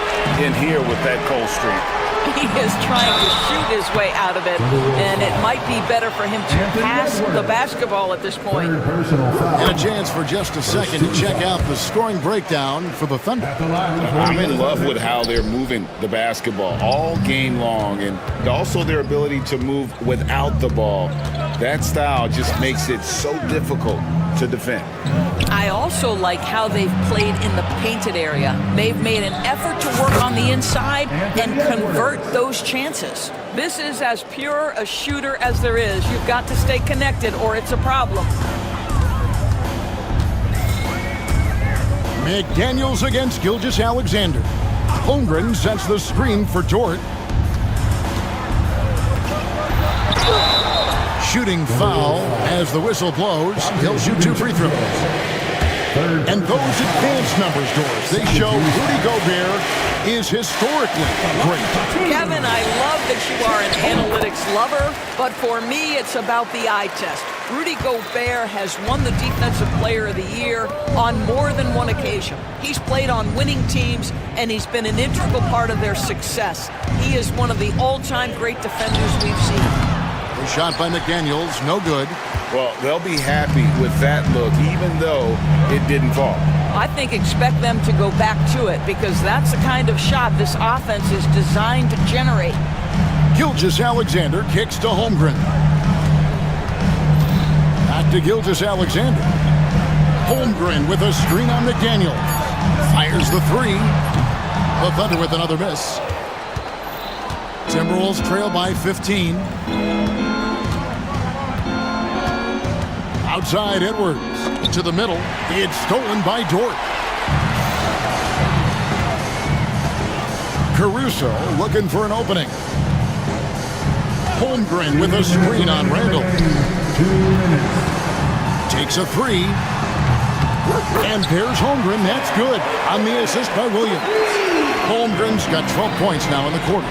in here with that cold streak. He is trying to shoot his way out of it, and it might be better for him to pass the basketball at this point. And a chance for just a second to check out the scoring breakdown for the Thunder. I'm in love with how they're moving the basketball all game long, and also their ability to move without the ball. That style just makes it so difficult to defend. I also like how they've played in the painted area. They've made an effort to work on the inside and convert those chances. This is as pure a shooter as there is. You've got to stay connected or it's a problem. McDaniels against Gilgeous-Alexander. Holmgren sets the screen for Dort. Shooting foul as the whistle blows. He'll shoot 2 free throws. And those advanced numbers, Doris, they show Rudy Gobert is historically great. Kevin, I love that you are an analytics lover, but for me, it's about the eye test. Rudy Gobert has won the Defensive Player of the Year on more than one occasion. He's played on winning teams, and he's been an integral part of their success. He is one of the all-time great defenders we've seen. A shot by McDaniels, no good. Well, they'll be happy with that look, even though it didn't fall. I think expect them to go back to it because that's the kind of shot this offense is designed to generate. Gilgeous-Alexander kicks to Holmgren. Back to Gilgeous-Alexander. Holmgren with a screen on McDaniels. Fires the 3. The Thunder with another miss. Timberwolves trail by 15. Outside Edwards to the middle. It's stolen by Dort. Caruso looking for an opening. Holmgren with a screen on Randall. Takes a 3. And there's Holmgren. That's good on the assist by Williams. Holmgren's got 12 points now in the quarter.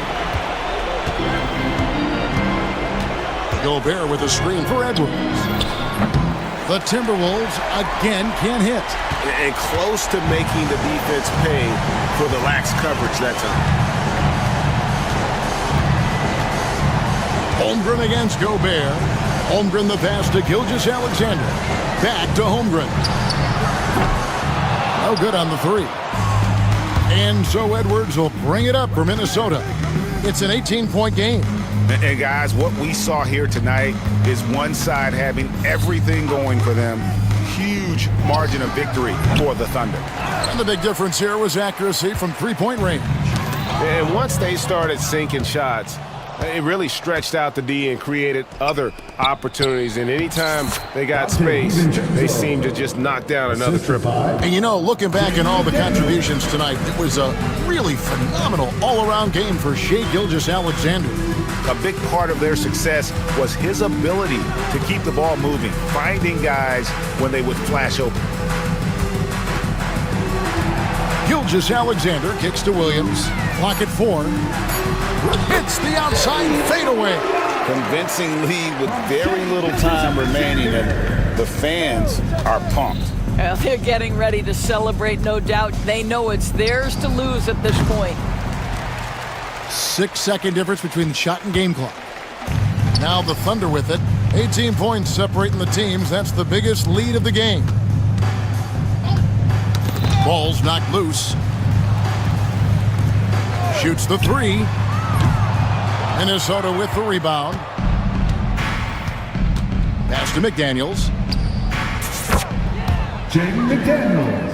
Gobert with a screen for Edwards. The Timberwolves again can't hit. And close to making the defense pay for the lax coverage that time. Holmgren against Gobert. Holmgren the pass to Gilgeous-Alexander. Back to Holmgren. No good on the 3. And so Edwards will bring it up for Minnesota. It's an 18-point game. And guys, what we saw here tonight is one side having everything going for them. Huge margin of victory for the Thunder. And the big difference here was accuracy from 3-point range. And once they started sinking shots, it really stretched out the D and created other opportunities. And anytime they got space, they seemed to just knock down another triple. And you know, looking back at all the contributions tonight, it was a really phenomenal all-around game for Shai Gilgeous-Alexander. A big part of their success was his ability to keep the ball moving, finding guys when they would flash open. Gilgeous-Alexander kicks to Williams. Clock at 4. Hits the outside fadeaway. Convincing lead with very little time remaining, and the fans are pumped. Well, they're getting ready to celebrate, no doubt. They know it's theirs to lose at this point. 6-second difference between the shot and game clock. Now the Thunder with it. 18 points separating the teams. That's the biggest lead of the game. Ball's knocked loose. Shoots the 3. Minnesota with the rebound. Pass to McDaniels. Jaden McDaniels.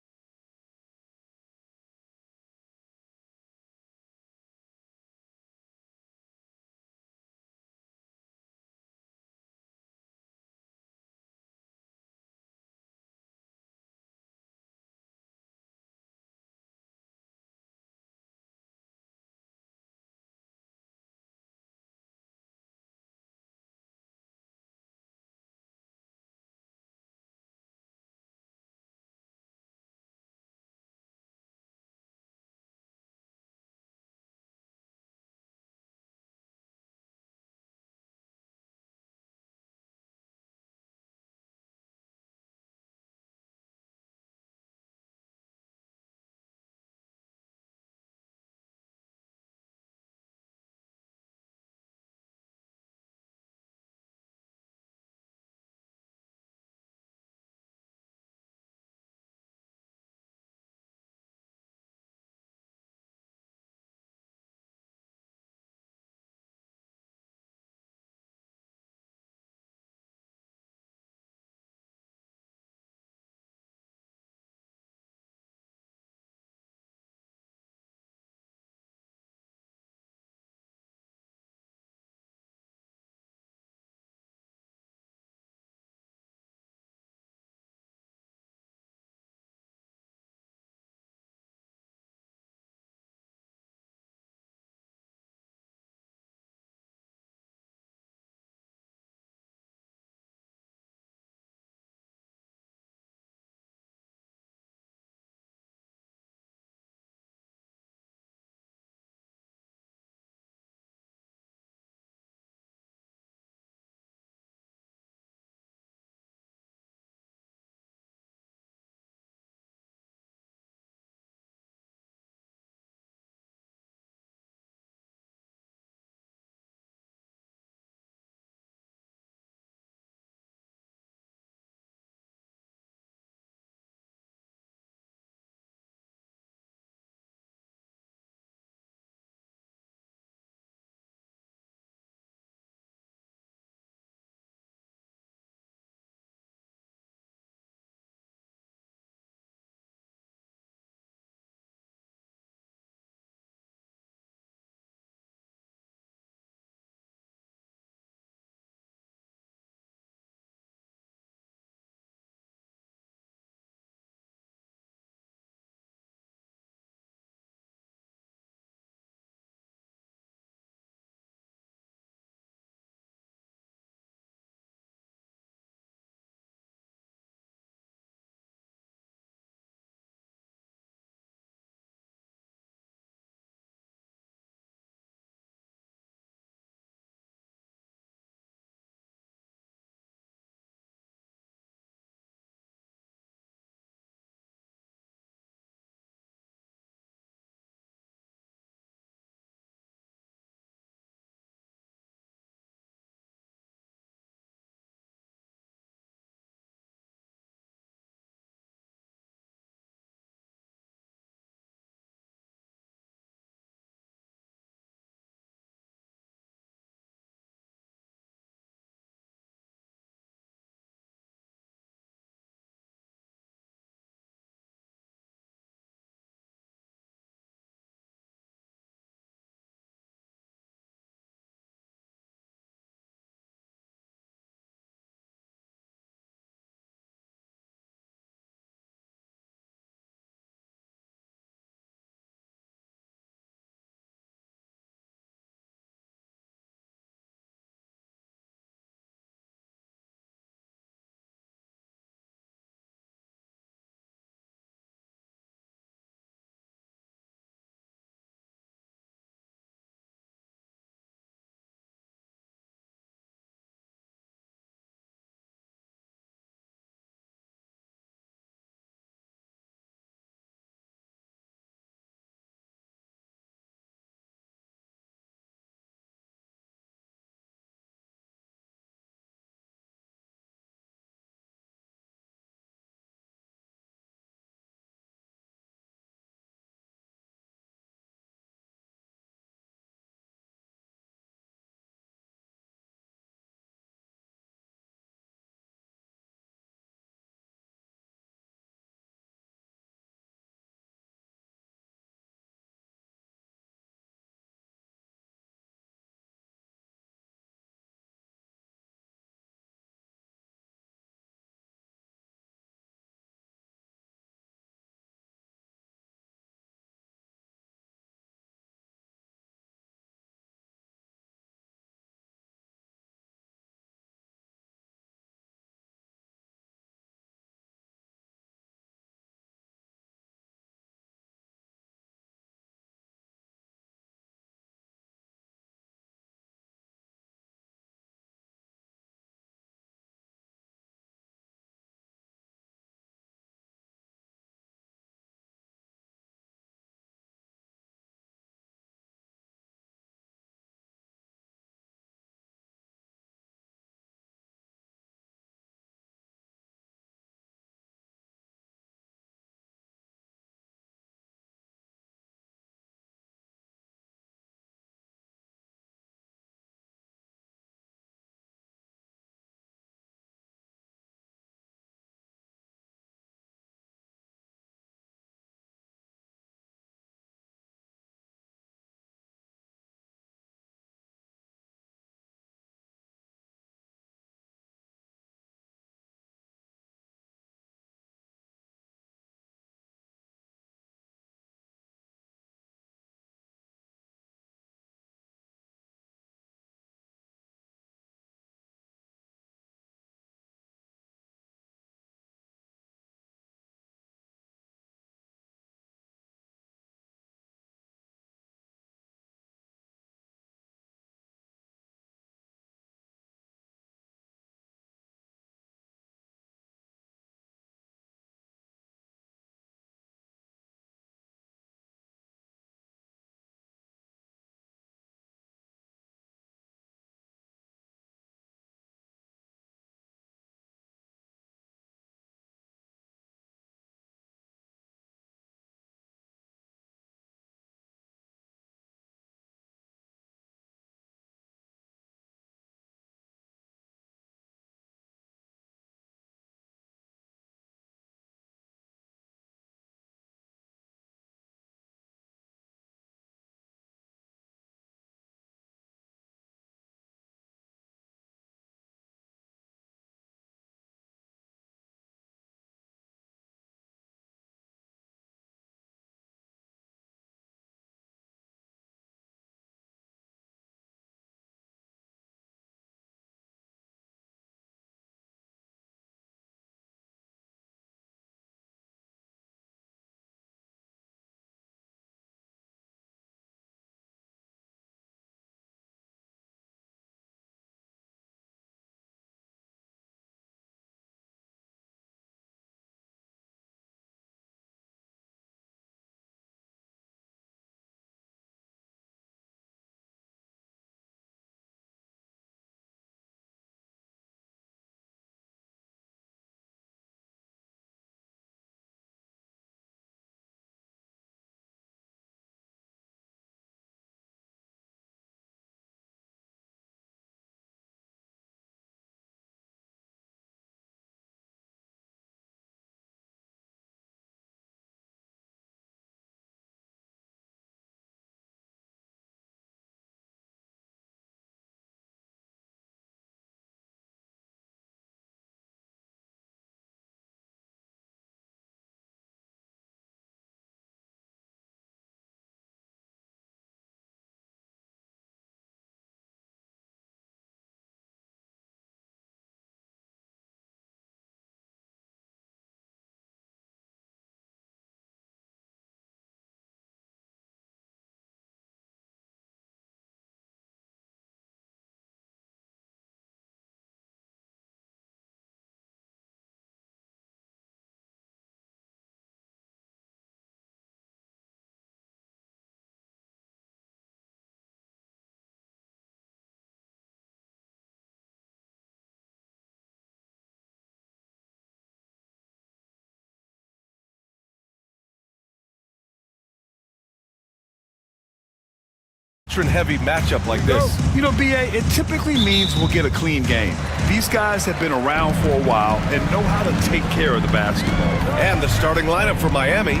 veteran-heavy matchup like this? You know, B.A., it typically means we'll get a clean game. These guys have been around for a while and know how to take care of the basketball. And the starting lineup for Miami.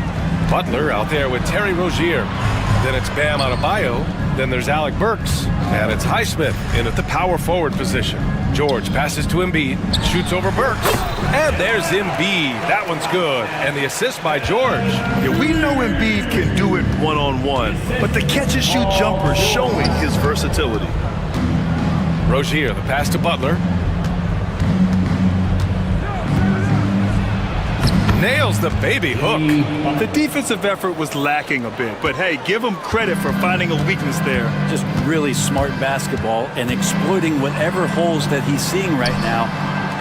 Butler out there with Terry Rozier. Then it's Bam Adebayo. Then there's Alec Burks. And it's Highsmith in at the power forward position. George passes to Embiid, shoots over Burks. And there's Embiid. That one's good. And the assist by George. Yeah, we know Embiid can do it one-on-one, but the catch-and-shoot jumper is showing his versatility. Rozier, the pass to Butler. Nails the baby hook. The defensive effort was lacking a bit, but hey, give him credit for finding a weakness there. Just really smart basketball and exploiting whatever holes that he's seeing right now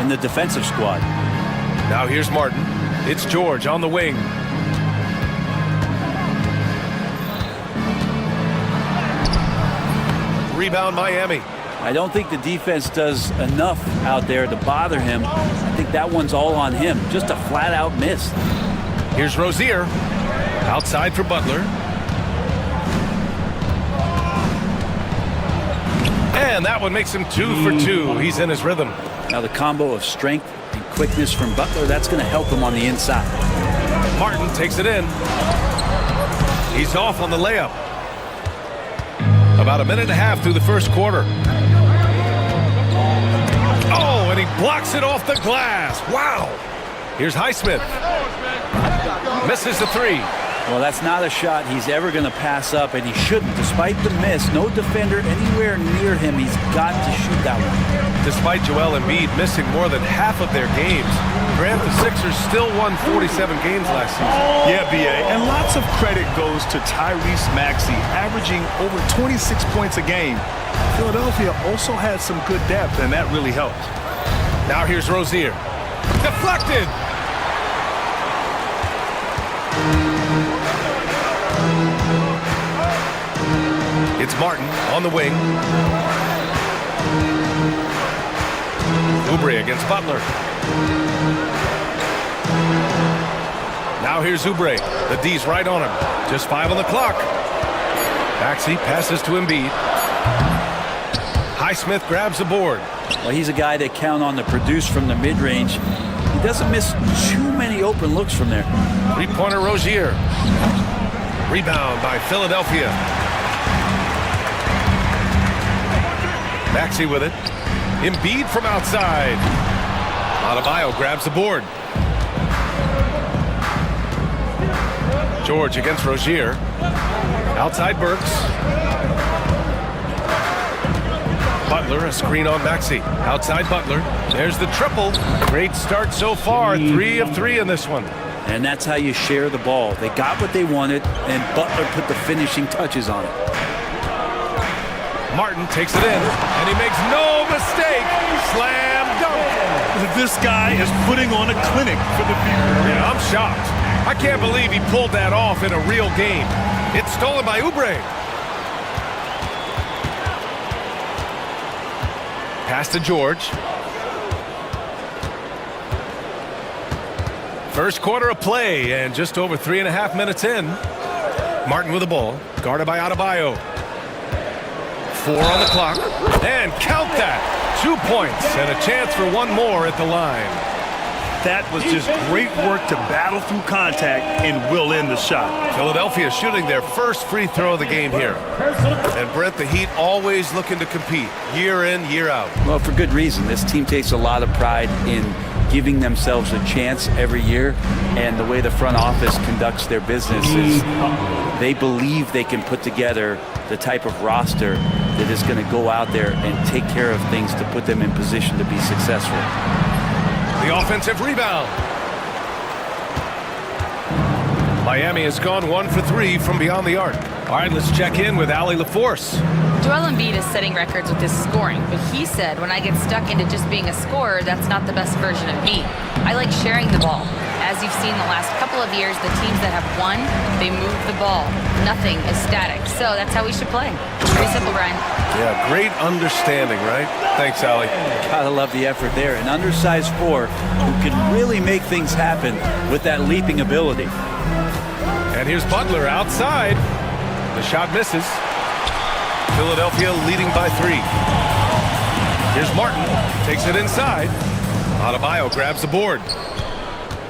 in the defensive squad. Now here's Martin. It's George on the wing. Rebound Miami. I don't think the defense does enough out there to bother him. I think that one's all on him. Just a flat-out miss. Here's Rozier. Outside for Butler. And that one makes him 2 for 2. He's in his rhythm. Now the combo of strength and quickness from Butler, that's going to help him on the inside. Martin takes it in. He's off on the layup. About a minute and a half through the first quarter. Oh, and he blocks it off the glass. Wow. Here's Highsmith. Misses the three. Well, that's not a shot he's ever going to pass up, and he shouldn't. Despite the miss, no defender anywhere near him. He's got to shoot that one. Despite Joel Embiid missing more than half of their games, Grant, the Sixers still won 47 games last season. Yeah, B.A., and lots of credit goes to Tyrese Maxey, averaging over 26 points a game. Philadelphia also had some good depth, and that really helped. Now here's Rozier. Deflected! It's Martin on the wing. Oubre against Butler. Now here's Oubre. The D's right on him. Just 5 on the clock. Maxey passes to Embiid. Highsmith grabs the board. Well, he's a guy that count on to produce from the mid-range. He doesn't miss too many open looks from there. Three-pointer Rozier. Rebound by Philadelphia. Maxey with it. Embiid from outside. Adebayo grabs the board. George against Rozier. Outside Burks. Butler, a screen on Maxey. Outside Butler. There's the triple. Great start so far. 3 of 3 in this one. And that's how you share the ball. They got what they wanted, and Butler put the finishing touches on it. Martin takes it in, and he makes no mistake. Slam dunk. This guy is putting on a clinic for the future. Yeah, I'm shocked. I can't believe he pulled that off in a real game. It's stolen by Oubre. Pass to George. First quarter of play, and just over 3.5 minutes in. Martin with the ball, guarded by Adebayo. 4 on the clock, and count that. 2 points, and a chance for one more at the line. That was just great work to battle through contact and will in the shot. Philadelphia shooting their first free throw of the game here. And Brent, the Heat always looking to compete, year in, year out. Well, for good reason. This team takes a lot of pride in giving themselves a chance every year, and the way the front office conducts their business is they believe they can put together the type of roster that is going to go out there and take care of things to put them in position to be successful. The offensive rebound. Miami has gone 1 for 3 from beyond the arc. All right, let's check in with Allie LaForce. Joel Embiid is setting records with his scoring, but he said, when I get stuck into just being a scorer, that's not the best version of me. I like sharing the ball. As you've seen the last couple of years, the teams that have won, they move the ball. Nothing is static. So that's how we should play. Pretty simple, Brian. Yeah, great understanding, right? Thanks, Allie. Gotta love the effort there. An undersized 4 who can really make things happen with that leaping ability. And here's Butler outside. The shot misses. Philadelphia leading by 3. Here's Martin, takes it inside. Adebayo grabs the board.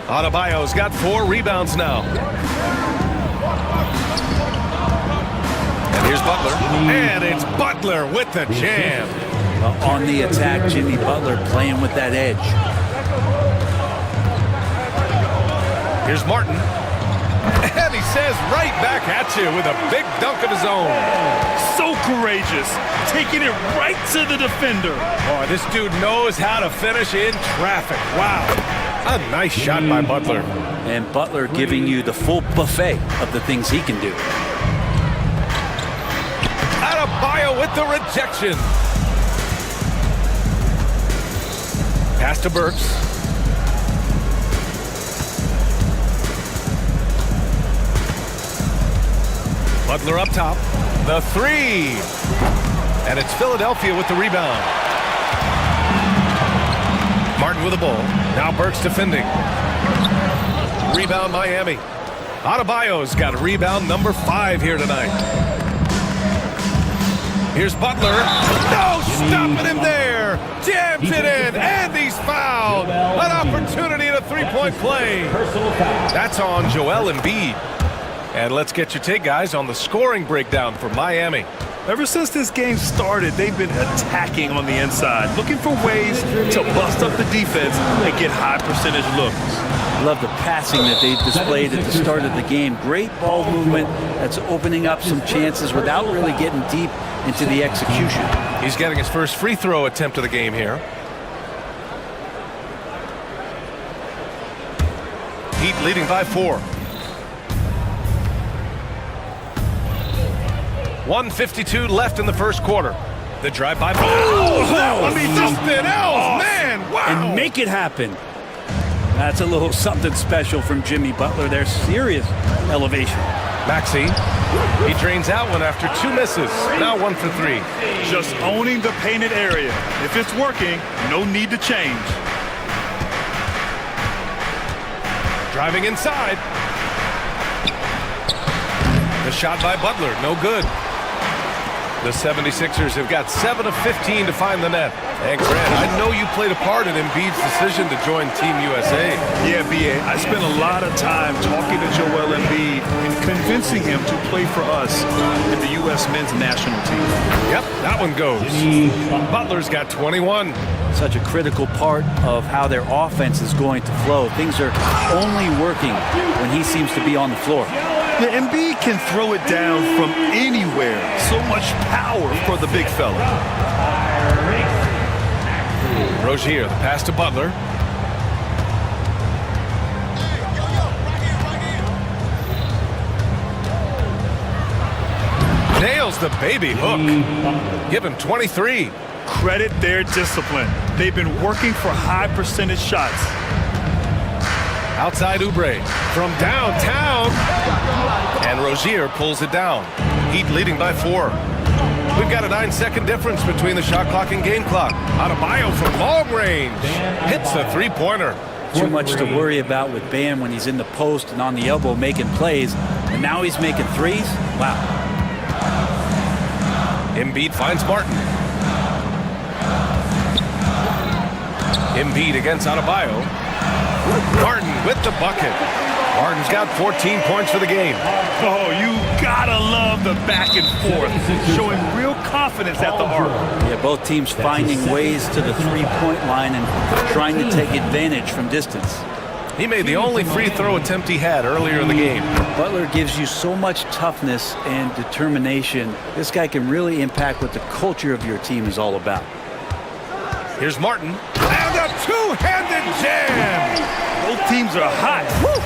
Adebayo's got 4 rebounds now. And here's Butler. And it's Butler with the jam. On the attack, Jimmy Butler playing with that edge. Here's Martin. And he says right back at you with a big dunk of his own. So courageous, taking it right to the defender. Oh, this dude knows how to finish in traffic. Wow. A nice shot by Butler. And Butler giving you the full buffet of the things he can do. Adebayo with the rejection. Pass to Burks. Butler up top. The 3. And it's Philadelphia with the rebound. Martin with the ball. Now Burks defending. Rebound Miami. Adebayo's got rebound number 5 here tonight. Here's Butler. No stopping him there. Jams it in, and he's fouled. An opportunity in a 3-point play. That's on Joel Embiid. And let's get your take, guys, on the scoring breakdown for Miami. Ever since this game started, they've been attacking on the inside, looking for ways to bust up the defense and get high percentage looks. Love the passing that they displayed at the start of the game. Great ball movement that's opening up some chances without really getting deep into the execution. He's getting his first free throw attempt of the game here. Heat leading by 4. 1:52 left in the first quarter. The drive by. Oh, that was something else, man! Wow! And make it happen. That's a little something special from Jimmy Butler. There's serious elevation. Maxey, he drains out one after 2 misses. Now 1 for 3. Just owning the painted area. If it's working, no need to change. Driving inside. The shot by Butler, no good. The 76ers have got 7 of 15 to find the net. And Grant, I know you played a part in Embiid's decision to join Team USA. Yeah, B.A. I spent a lot of time talking to Joel Embiid and convincing him to play for us in the U.S. men's national team. Yep, that one goes. Butler's got 21. Such a critical part of how their offense is going to flow. Things are only working when he seems to be on the floor. The Embiid can throw it down from anywhere. So much power for the big fella. Rozier, the pass to Butler. Nails the baby hook. Give him 23. Credit their discipline. They've been working for high percentage shots. Outside Oubre from downtown. And Rozier pulls it down. Heat leading by 4. We've got a 9-second difference between the shot clock and game clock. Adebayo from long range. Hits the 3-pointer. Too much to worry about with Bam when he's in the post and on the elbow making plays. And now he's making threes? Wow. Embiid finds Martin. Embiid against Adebayo. Martin with the bucket. Martin's got 14 points for the game. Oh, you gotta love the back and forth, showing real confidence at the arc. Yeah, both teams finding ways to the 3-point line and trying to take advantage from distance. He made the only free throw attempt he had earlier in the game. Butler gives you so much toughness and determination. This guy can really impact what the culture of your team is all about. Here's Martin. And a two-handed jam! Both teams are hot. Woo!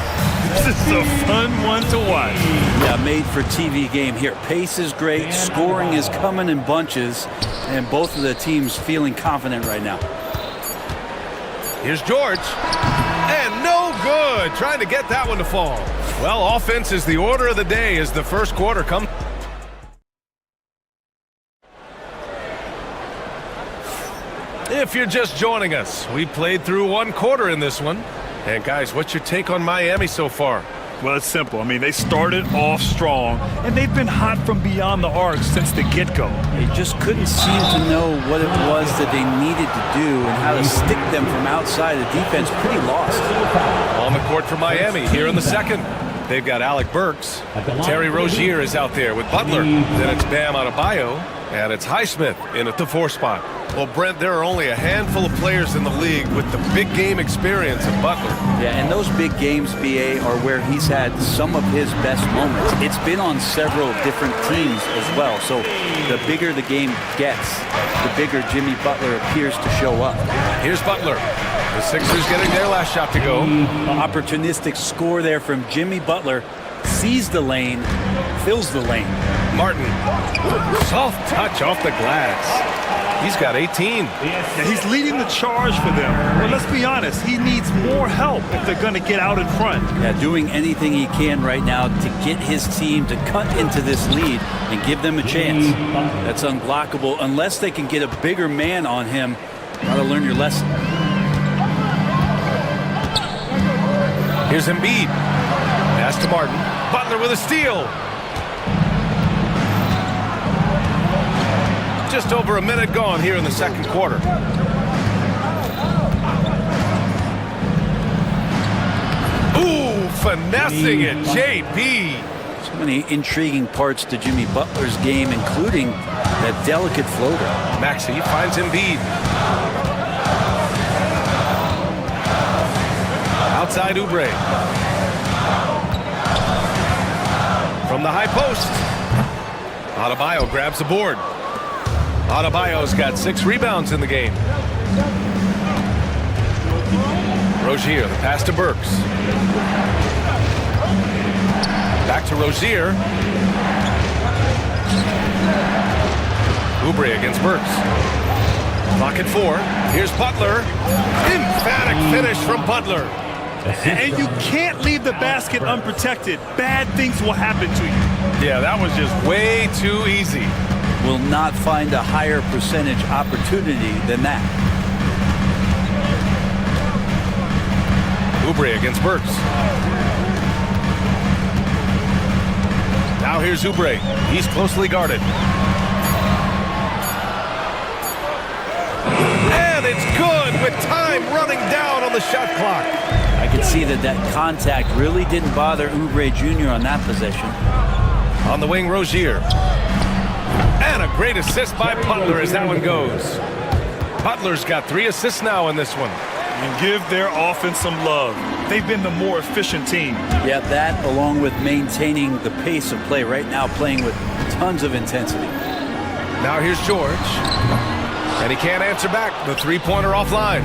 This is a fun one to watch. Yeah, made for TV game here. Pace is great, scoring is coming in bunches, and both of the teams feeling confident right now. Here's George. And no good. Trying to get that one to fall. Well, offense is the order of the day as the first quarter comes. If you're just joining us, we played through 1 quarter in this one. And guys, what's your take on Miami so far? Well, it's simple. I mean, they started off strong, and they've been hot from beyond the arc since the get-go. They just couldn't seem to know what it was that they needed to do and how to stick them from outside. The defense pretty lost. On the court for Miami here in the second. They've got Alec Burks. Terry Rozier is out there with Butler. Then it's Bam Adebayo, and it's Highsmith in at the 4 spot. Well, Brent, there are only a handful of players in the league with the big game experience of Butler. Yeah, and those big games, BA, are where he's had some of his best moments. It's been on several different teams as well. So the bigger the game gets, the bigger Jimmy Butler appears to show up. Here's Butler. The Sixers getting their last shot to go. Opportunistic score there from Jimmy Butler. Sees the lane, fills the lane. Martin, soft touch off the glass. He's got 18. Yeah, he's leading the charge for them. But let's be honest, he needs more help if they're going to get out in front. Yeah, doing anything he can right now to get his team to cut into this lead and give them a chance. That's unblockable unless they can get a bigger man on him. Gotta learn your lesson. Here's Embiid. Pass to Martin. Butler with a steal. Just over a minute gone here in the second quarter. Ooh, finessing it, JB. So many intriguing parts to Jimmy Butler's game, including that delicate floater. Maxey finds Embiid. Outside Oubre. From the high post. Adebayo grabs the board. Adebayo's got 6 rebounds in the game. Rozier, the pass to Burks. Back to Rozier. Oubre against Burks. Clock at 4. Here's Butler. Emphatic finish from Butler. And you can't leave the basket unprotected. Bad things will happen to you. Yeah, that was just way too easy. Will not find a higher percentage opportunity than that. Oubre against Burks. Now here's Oubre. He's closely guarded. And it's good with time running down on the shot clock. I could see that contact really didn't bother Oubre Jr. on that possession. On the wing, Rozier. And a great assist by Butler as that one goes. Butler's got 3 assists now in this one. And give their offense some love. They've been the more efficient team. Yeah, that along with maintaining the pace of play right now, playing with tons of intensity. Now here's George. And he can't answer back. The 3-pointer offline.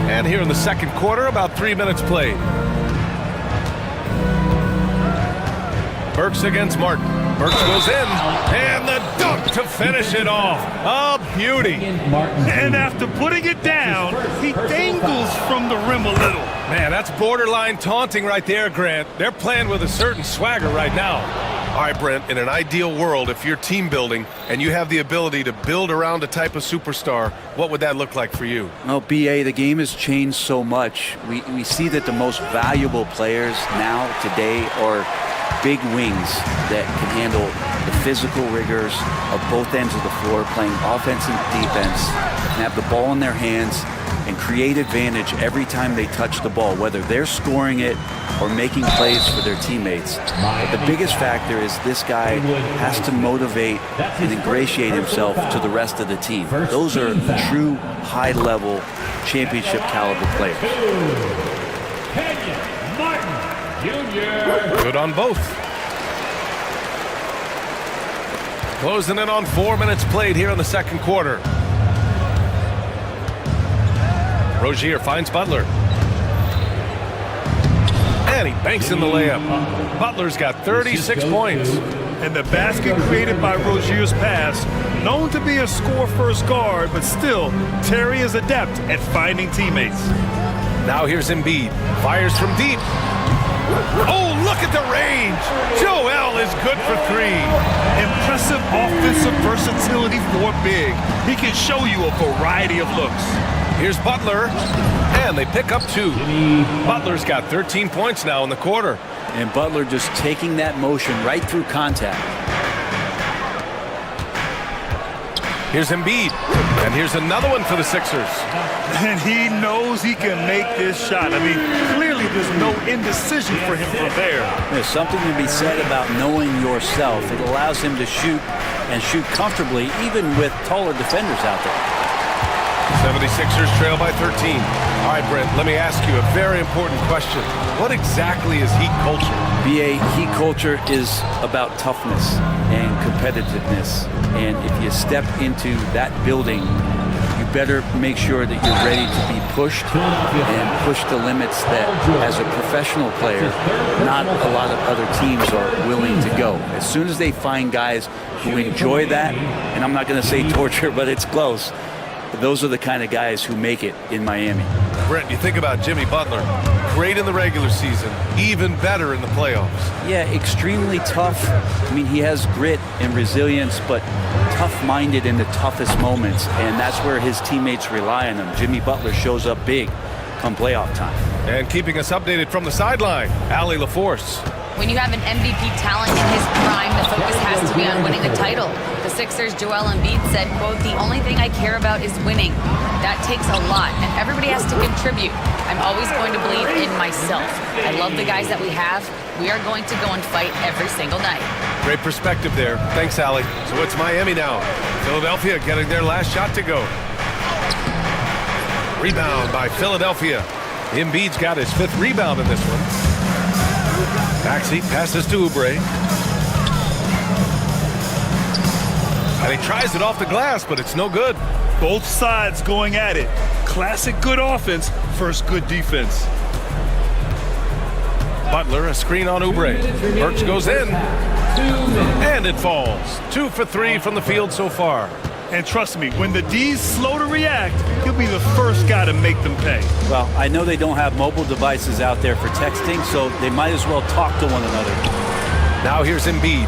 And here in the second quarter, about 3 minutes played. Burks against Martin. Burks goes in, and the dunk to finish it off. A beauty. And after putting it down, he dangles from the rim a little. Man, that's borderline taunting right there, Grant. They're playing with a certain swagger right now. All right, Brent, in an ideal world, if you're team building and you have the ability to build around a type of superstar, what would that look like for you? Well, BA, the game has changed so much. We see that the most valuable players now, today, are big wings that can handle the physical rigors of both ends of the floor, playing offense and defense, and have the ball in their hands and create advantage every time they touch the ball, whether they're scoring it or making plays for their teammates. But the biggest factor is this guy has to motivate and ingratiate himself to the rest of the team. Those are true high-level championship caliber players. Good on both. Closing in on 4 minutes played here in the second quarter. Rozier finds Butler. And he banks in the layup. Butler's got 36 points. And the basket created by Rozier's pass, known to be a score-first guard, but still, Terry is adept at finding teammates. Now here's Embiid. Fires from deep. Oh, look at the range. Joel is good for 3. Impressive offensive versatility for big. He can show you a variety of looks. Here's Butler, and they pick up 2. Butler's got 13 points now in the quarter. And Butler just taking that motion right through contact. Here's Embiid, and here's another one for the Sixers. And he knows he can make this shot. I mean, clearly there's no indecision for him from there. There's something to be said about knowing yourself. It allows him to shoot and shoot comfortably, even with taller defenders out there. 76ers trail by 13. All right, Brent, let me ask you a very important question. What exactly is Heat culture? BA, Heat culture is about toughness and competitiveness. And if you step into that building, you better make sure that you're ready to be pushed and push the limits that, as a professional player, not a lot of other teams are willing to go. As soon as they find guys who enjoy that, and I'm not going to say torture, but it's close, those are the kind of guys who make it in Miami. Brent, you think about Jimmy Butler. Great in the regular season, even better in the playoffs. Yeah, extremely tough. I mean, he has grit and resilience, but tough-minded in the toughest moments, and that's where his teammates rely on him. Jimmy Butler shows up big come playoff time. And keeping us updated from the sideline, Allie LaForce. When you have an MVP talent in his prime, the focus has to be on winning a title. The Sixers' Joel Embiid said, quote, "The only thing I care about is winning. That takes a lot, and everybody has to contribute. I'm always going to believe in myself. I love the guys that we have. We are going to go and fight every single night." Great perspective there. Thanks, Allie. So it's Miami now. Philadelphia getting their last shot to go. Rebound by Philadelphia. Embiid's got his 5th rebound in this one. Maxey passes to Oubre. And he tries it off the glass, but it's no good. Both sides going at it. Classic good offense, first good defense. Butler, a screen on Oubre. Burks goes in. And it falls. 2 for 3 from the field so far. And trust me, when the D's slow to react, he'll be the first guy to make them pay. Well, I know they don't have mobile devices out there for texting, so they might as well talk to one another. Now here's Embiid.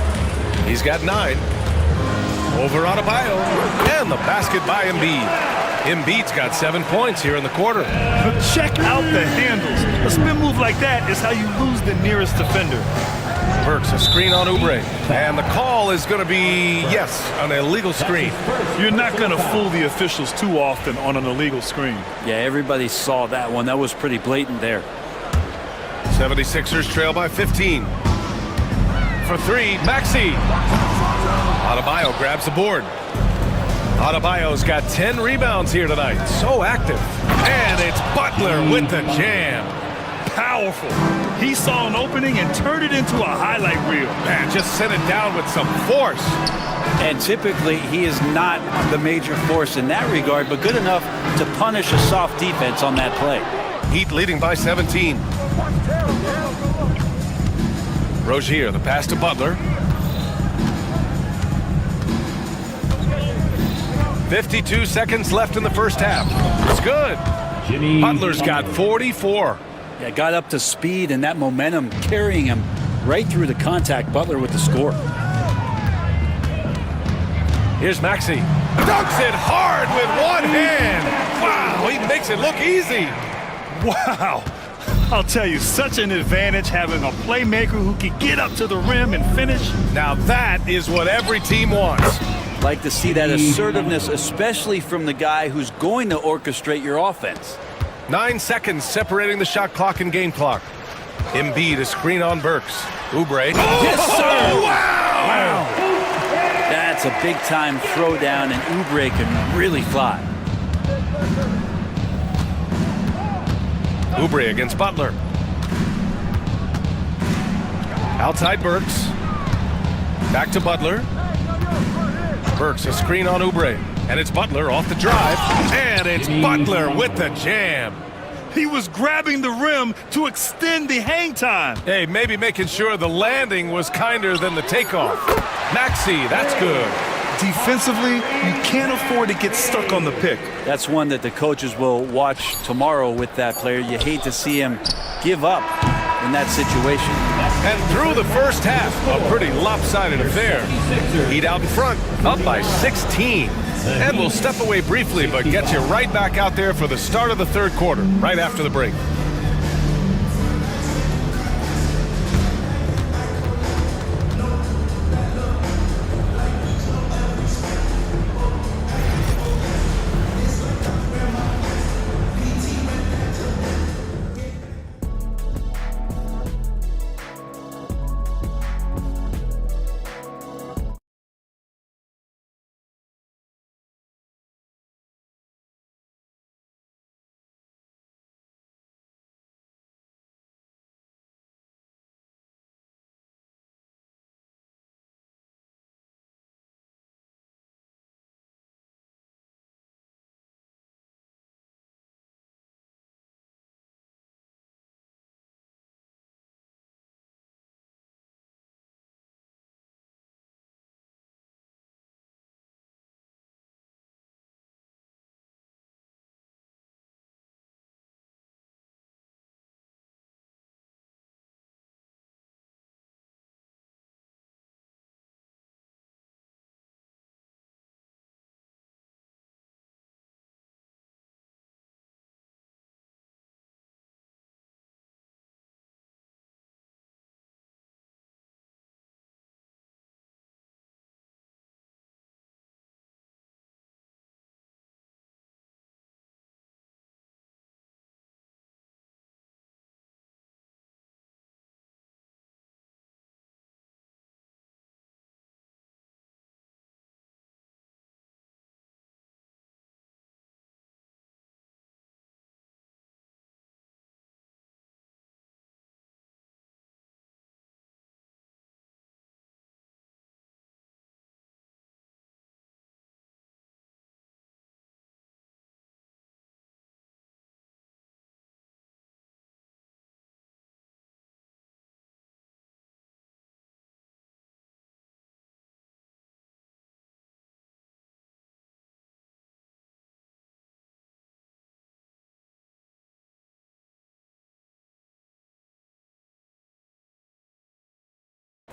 He's got 9. Over Adebayo. And the basket by Embiid. Embiid's got 7 points here in the quarter. But check out the handles. A spin move like that is how you lose the nearest defender. Burks, a screen on Oubre. And the call is going to be, yes, an illegal screen. You're not going to fool the officials too often on an illegal screen. Yeah, everybody saw that one. That was pretty blatant there. 76ers trail by 15. For 3, Maxey. Adebayo grabs the board. Adebayo's got 10 rebounds here tonight. So active. And it's Butler with the jam. Powerful. He saw an opening and turned it into a highlight reel. Man, just sent it down with some force. And typically, he is not the major force in that regard, but good enough to punish a soft defense on that play. Heat leading by 17. Rozier, the pass to Butler. 52 seconds left in the first half. It's good. Butler's got 44. Yeah, got up to speed and that momentum carrying him right through the contact. Butler with the score. Here's Maxey. Dunks it hard with one hand. Wow, he makes it look easy. Wow. I'll tell you, such an advantage having a playmaker who can get up to the rim and finish. Now that is what every team wants. Like to see that assertiveness, especially from the guy who's going to orchestrate your offense. 9 seconds separating the shot clock and game clock. Embiid, a screen on Burks. Oubre. Oh, yes, sir! Wow! That's a big-time throwdown, and Oubre can really fly. Oubre against Butler. Outside Burks. Back to Butler. Burks, a screen on Oubre. And it's Butler off the drive. And it's Butler with the jam. He was grabbing the rim to extend the hang time. Hey, maybe making sure the landing was kinder than the takeoff. Maxey, that's good. Defensively, you can't afford to get stuck on the pick. That's one that the coaches will watch tomorrow with that player. You hate to see him give up in that situation. And through the first half, a pretty lopsided affair. Heat out in front, up by 16. And we'll step away briefly, but get you right back out there for the start of the third quarter, right after the break.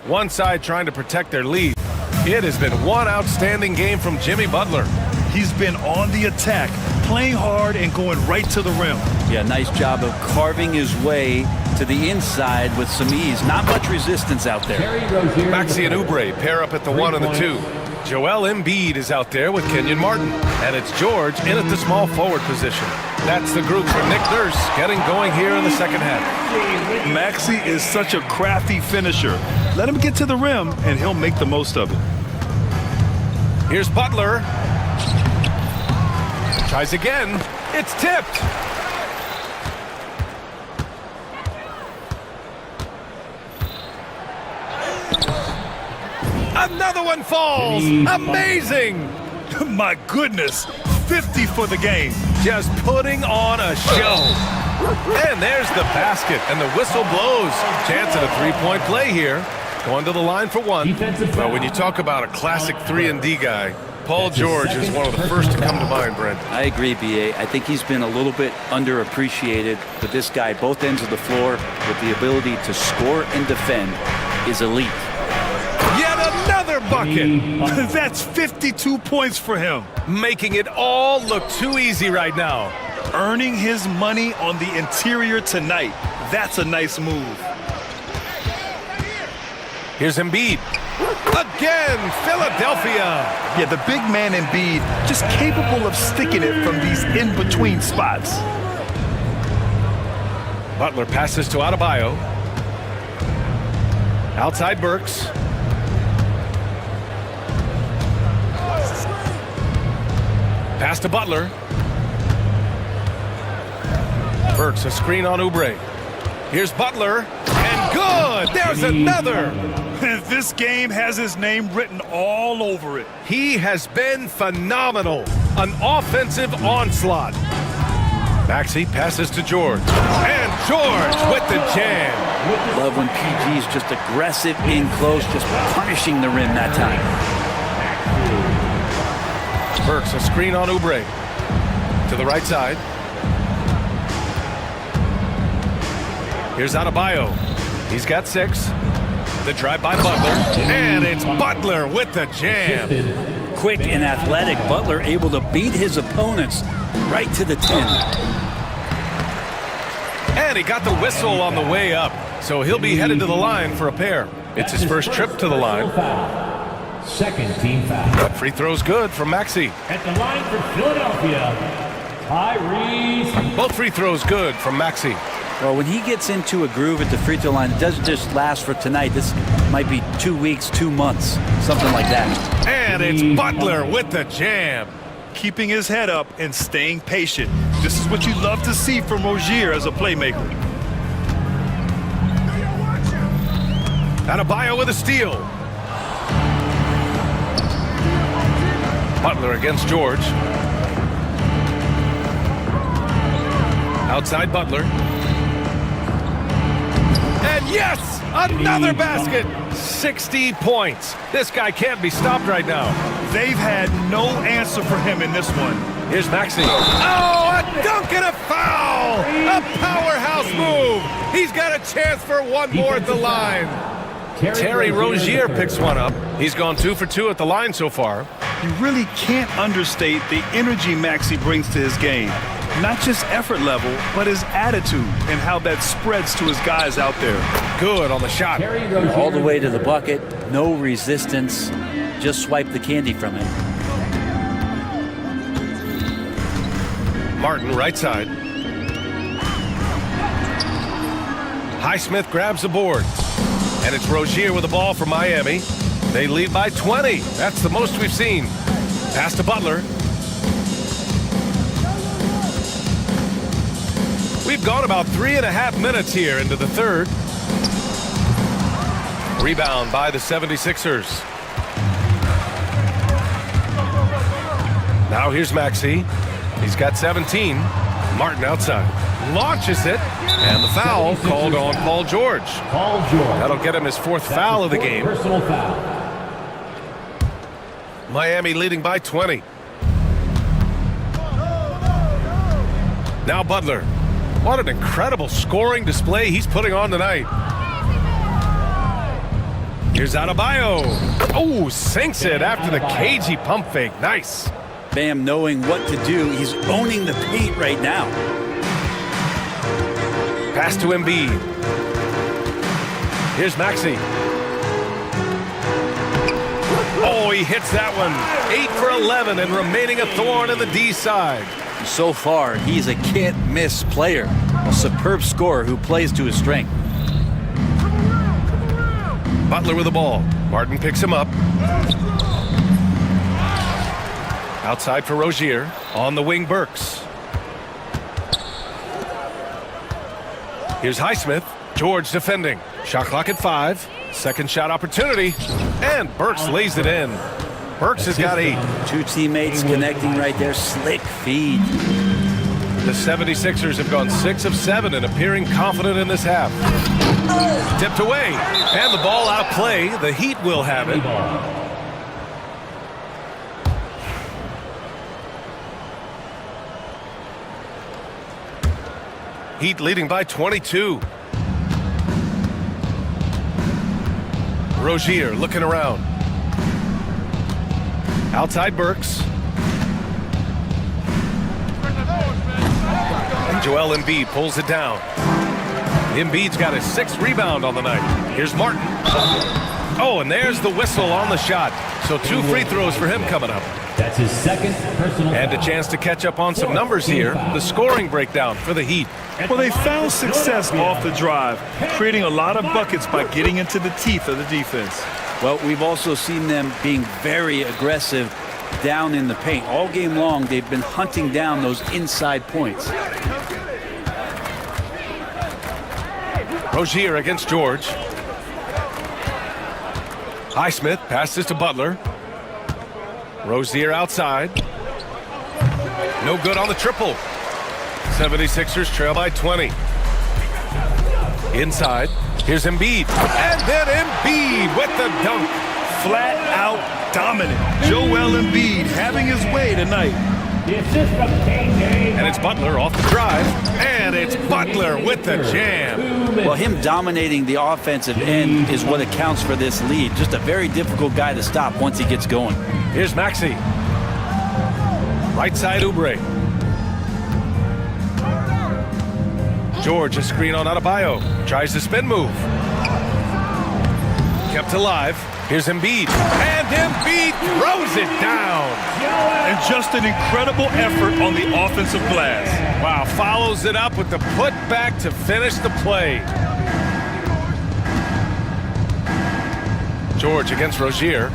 One side trying to protect their lead. It has been one outstanding game from Jimmy Butler. He's been on the attack, playing hard and going right to the rim. Yeah, nice job of carving his way to the inside with some ease. Not much resistance out there. Maxey and Oubre pair up at the 1 and the 2. Joel Embiid is out there with Kenyon Martin. And it's George in at the small forward position. That's the group for Nick Nurse getting going here in the second half. Maxey is such a crafty finisher. Let him get to the rim and he'll make the most of it. Here's Butler. Tries again. It's tipped. Another one falls. Amazing. My goodness. 50 for the game. Just putting on a show. And there's the basket, and the whistle blows. Chance at a three-point play here. Going to the line for one. Well, when you talk about a classic 3-and-D guy, Paul George is one of the first to come to mind, Brent. I agree, B.A. I think he's been a little bit underappreciated, but this guy, both ends of the floor, with the ability to score and defend, is elite. Yet another bucket. That's 52 points for him. Making it all look too easy right now. Earning his money on the interior tonight. That's a nice move. Here's Embiid. Again, Philadelphia. Yeah, the big man Embiid, just capable of sticking it from these in-between spots. Butler passes to Adebayo. Outside Burks. Pass to Butler. Burks, a screen on Oubre. Here's Butler, and good! There's another! This game has his name written all over it. He has been phenomenal. An offensive onslaught. Maxey passes to George. And George with the jam. Love when PG's just aggressive in close, just punishing the rim that time. Burks, a screen on Oubre. To the right side. Here's Adebayo. He's got 6. The drive by Butler. And it's Butler with the jam. quick and athletic. Butler able to beat his opponents right to the 10. And he got the whistle on the way up, so he'll be headed to the line for a pair. It's his first trip to the line. Second team foul. That free throw's good from Maxey. At the line for Philadelphia, Tyrese. Both free throws good from Maxey. Well, when he gets into a groove at the free throw line, it doesn't just last for tonight. This might be 2 weeks, 2 months, something like that. And it's Butler with the jam. Keeping his head up and staying patient. This is what you love to see from Rozier as a playmaker. Adebayo with a steal. Butler against George. Outside Butler. And yes, another basket. 60 points. This guy can't be stopped right now. They've had no answer for him in this one. Here's Maxey. Oh, a dunk and a foul! A powerhouse move. He's got a chance for one more at the line. Terry Rozier picks one up. He's gone 2 for 2 at the line so far. You really can't understate the energy Maxey brings to his game. Not just effort level, but his attitude and how that spreads to his guys out there. Good on the shot. All the way to the bucket, no resistance, just swipe the candy from him. Martin, right side. Highsmith grabs the board. And it's Rozier with the ball for Miami. They lead by 20. That's the most we've seen. Pass to Butler. We've gone about 3.5 minutes here into the third. Rebound by the 76ers. Now here's Maxey. He's got 17. Martin outside. Launches it. And the foul called on Paul George. That'll get him his 4th foul of the game. Personal foul. Miami leading by 20. Now Butler. What an incredible scoring display he's putting on tonight. Here's Adebayo. Oh, sinks it after the cagey pump fake. Nice. Bam knowing what to do. He's owning the paint right now. Pass to Embiid. Here's Maxey. Oh, he hits that one. 8 for 11 and remaining a thorn in the D side. So far, he's a can't-miss player. A superb scorer who plays to his strength. Butler with the ball. Martin picks him up. Outside for Rozier. On the wing, Burks. Here's Highsmith. George defending. Shot clock at 5. Second shot opportunity. And Burks lays it in. Burks has got 8. 2 teammates connecting right there. Slick feed. The 76ers have gone 6 of 7 and appearing confident in this half. Tipped away. And the ball out play. The Heat will have it. Heat leading by 22. Rozier looking around. Outside Burks. And Joel Embiid pulls it down. Embiid's got his 6th rebound on the night. Here's Martin. Oh, and there's the whistle on the shot. So 2 free throws for him coming up. That's his 2nd personal And a foul. chance to catch up on some numbers here. The scoring breakdown for the Heat. Well, they found success off the drive, creating a lot of buckets by getting into the teeth of the defense. Well, we've also seen them being very aggressive down in the paint. All game long, they've been hunting down those inside points. Rozier against George. Highsmith passes to Butler. Rozier outside. No good on the triple. 76ers trail by 20. Inside. Here's Embiid. And then Embiid with the dunk. Flat out dominant. Joel Embiid having his way tonight. And it's Butler off the drive. And it's Butler with the jam. Well, him dominating the offensive end is what accounts for this lead. Just a very difficult guy to stop once he gets going. Here's Maxey. Right side Oubre. George, a screen on Adebayo. Tries the spin move. Kept alive. Here's Embiid. And Embiid throws it down. And just an incredible effort on the offensive glass. Wow, follows it up with the putback to finish the play. George against Rozier.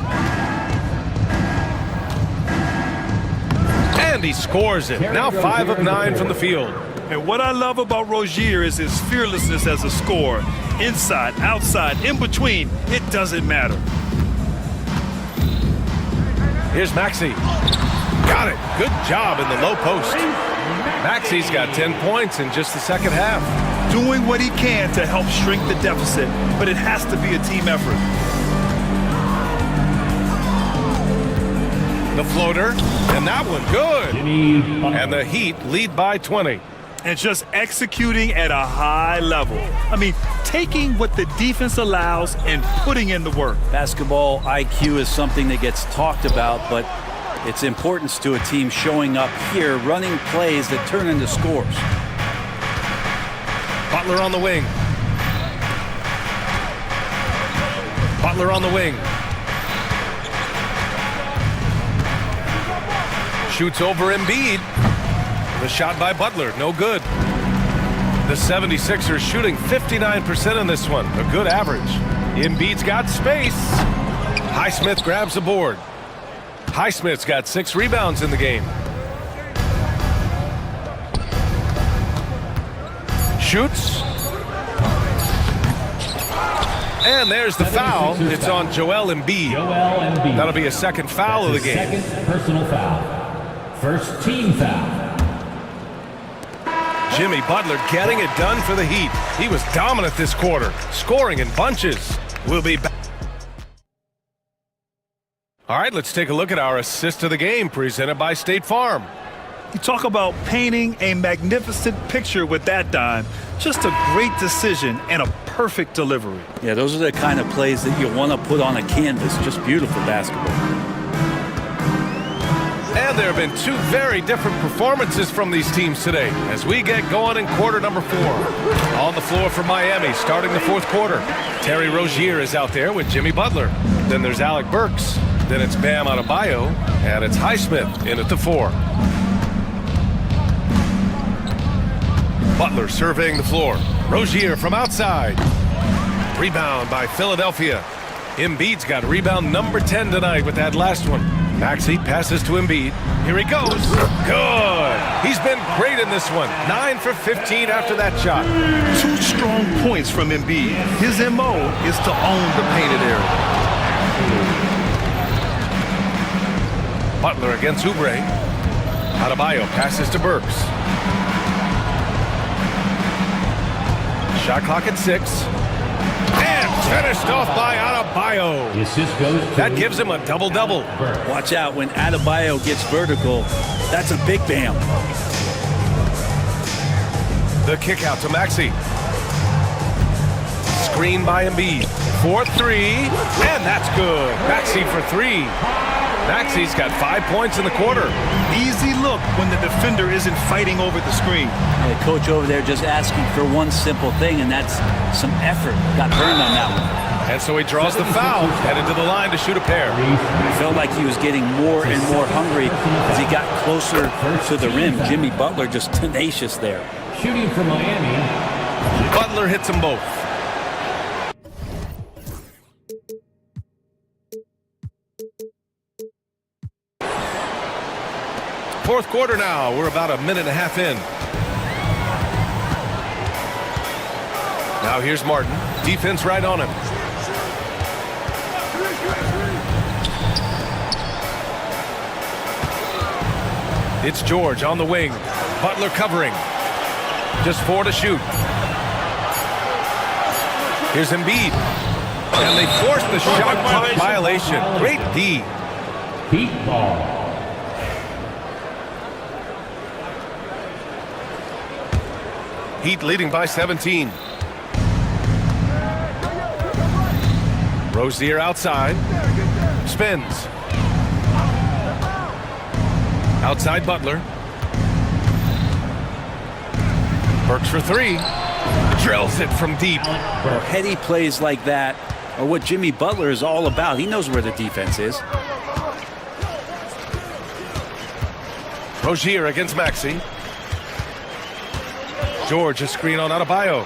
And he scores it. Now 5 of 9 from the field. And what I love about Rozier is his fearlessness as a scorer. Inside, outside, in between, it doesn't matter. Here's Maxey. Got it. Good job in the low post. Maxey's got 10 points in just the second half. Doing what he can to help shrink the deficit, but it has to be a team effort. The floater, and that one good. And the Heat lead by 20. And just executing at a high level. I mean, taking what the defense allows and putting in the work. Basketball IQ is something that gets talked about, but its importance to a team showing up here, running plays that turn into scores. Butler on the wing. Butler on the wing. Shoots over Embiid. The shot by Butler, no good. The 76ers shooting 59% in this one, a good average. Embiid's got space. Highsmith grabs the board. Highsmith's got 6 rebounds in the game. Shoots. And there's the foul. It's on Joel Embiid. That'll be a second foul of the game. Second personal foul. First team foul. Jimmy Butler getting it done for the Heat. He was dominant this quarter, scoring in bunches. We'll be back. All right, let's take a look at our assist of the game presented by State Farm. You talk about painting a magnificent picture with that dime. Just a great decision and a perfect delivery. Yeah, those are the kind of plays that you want to put on a canvas. Just beautiful basketball. And there have been 2 very different performances from these teams today as we get going in quarter number 4. On the floor for Miami starting the 4th quarter. Terry Rozier is out there with Jimmy Butler. Then there's Alec Burks. Then it's Bam Adebayo. And it's Highsmith in at the 4. Butler surveying the floor. Rozier from outside. Rebound by Philadelphia. Embiid's got rebound number 10 tonight with that last one. Maxey passes to Embiid. Here he goes. Good. He's been great in this one. 9 for 15 after that shot. 2 strong points from Embiid. His MO is to own the painted area. Butler against Oubre. Adebayo passes to Burks. Shot clock at 6. And finished off by Adebayo. That gives him a double-double. Watch out when Adebayo gets vertical. That's a big bam. The kick out to Maxey. Screen by Embiid. 4-3. And that's good. Maxey for 3. Maxey's got 5 points in the quarter. Easy look when the defender isn't fighting over the screen. The coach over there just asking for one simple thing, and that's some effort. Got burned on that one. And so he draws the foul, headed to the line to shoot a pair. It felt like he was getting more and more hungry as he got closer to the rim. Jimmy Butler just tenacious there. Shooting for Miami. Butler hits them both. Fourth quarter now. We're about a minute and a half in. Now here's Martin. Defense right on him. It's George on the wing. Butler covering. Just 4 to shoot. Here's Embiid. And they force the shot clock violation. Great D. Heat ball. Heat leading by 17. Rozier outside. Spins. Outside Butler. Burks for three. Drills it from deep. Well, heady plays like that are what Jimmy Butler is all about. He knows where the defense is. Rozier against Maxey. George, a screen on Adebayo.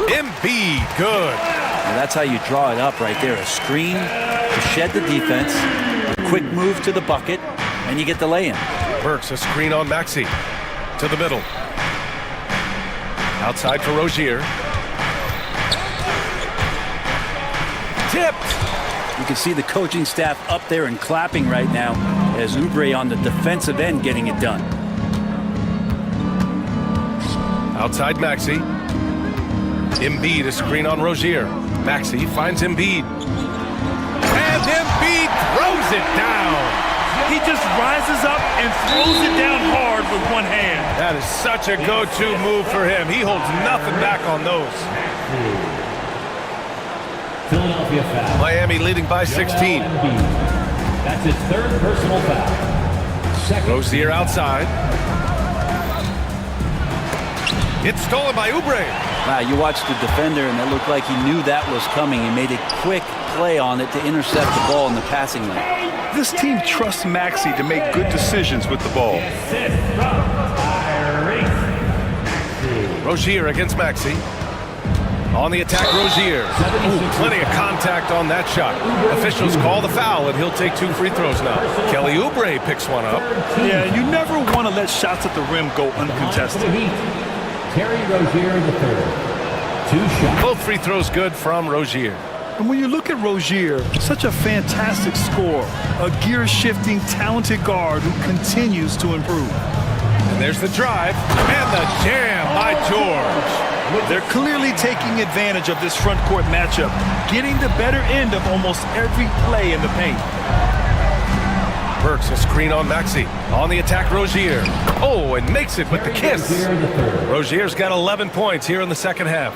Embiid, good. And that's how you draw it up right there. A screen to shed the defense, a quick move to the bucket, and you get the lay-in. Burks, a screen on Maxey. To the middle. Outside for Rozier. Tipped. You can see the coaching staff up there and clapping right now as Oubre on the defensive end getting it done. Outside Maxey. Embiid, a screen on Rozier. Maxey finds Embiid. And Embiid throws it down. He just rises up and throws it down hard with one hand. That is such a go-to move for him. He holds nothing back on those. Philadelphia foul. Miami leading by 16. That's his third personal foul. Second. Rozier outside. It's stolen by Oubre. Wow, you watched the defender, and it looked like he knew that was coming. He made a quick play on it to intercept the ball in the passing lane. This team trusts Maxey to make good decisions with the ball. Rozier against Maxey. On the attack, Rozier. Ooh, plenty of contact on that shot. Officials call the foul, and he'll take 2 free throws now. Kelly Oubre picks one up. Yeah, you never want to let shots at the rim go uncontested. Terry Rozier the third. 2 shots. Both free throws good from Rozier. And when you look at Rozier, such a fantastic scorer, a gear-shifting, talented guard who continues to improve. And there's the drive and the jam by George. They're clearly taking advantage of this front court matchup, getting the better end of almost every play in the paint. Burks, a screen on Maxey. On the attack, Rozier. Oh, and makes it with the kiss. Rozier's got 11 points here in the second half.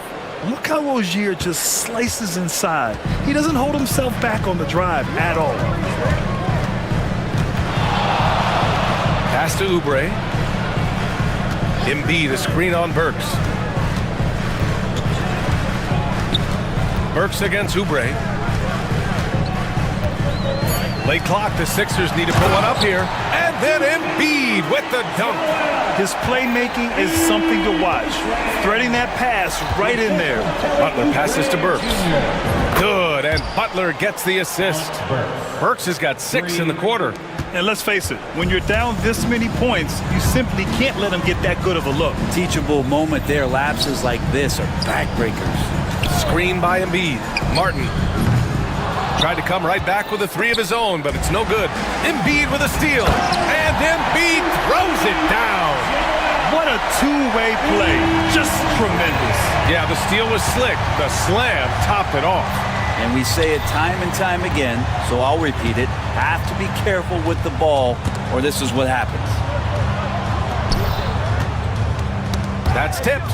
Look how Rozier just slices inside. He doesn't hold himself back on the drive at all. Pass to Oubre. Embiid, a screen on Burks. Burks against Oubre. Late clock, the Sixers need to put one up here. And then Embiid with the dunk. His playmaking is something to watch. Threading that pass right in there. Butler passes to Burks. Good, and Butler gets the assist. Burks has got 6 in the quarter. And let's face it, when you're down this many points, you simply can't let him get that good of a look. Teachable moment there. Lapses like this are backbreakers. Screen by Embiid. Martin tried to come right back with a 3 of his own, but it's no good. Embiid with a steal, and Embiid throws it down. What a two-way play. Just tremendous. Yeah, the steal was slick. The slam topped it off. And we say it time and time again, so I'll repeat it. Have to be careful with the ball, or this is what happens. That's tipped.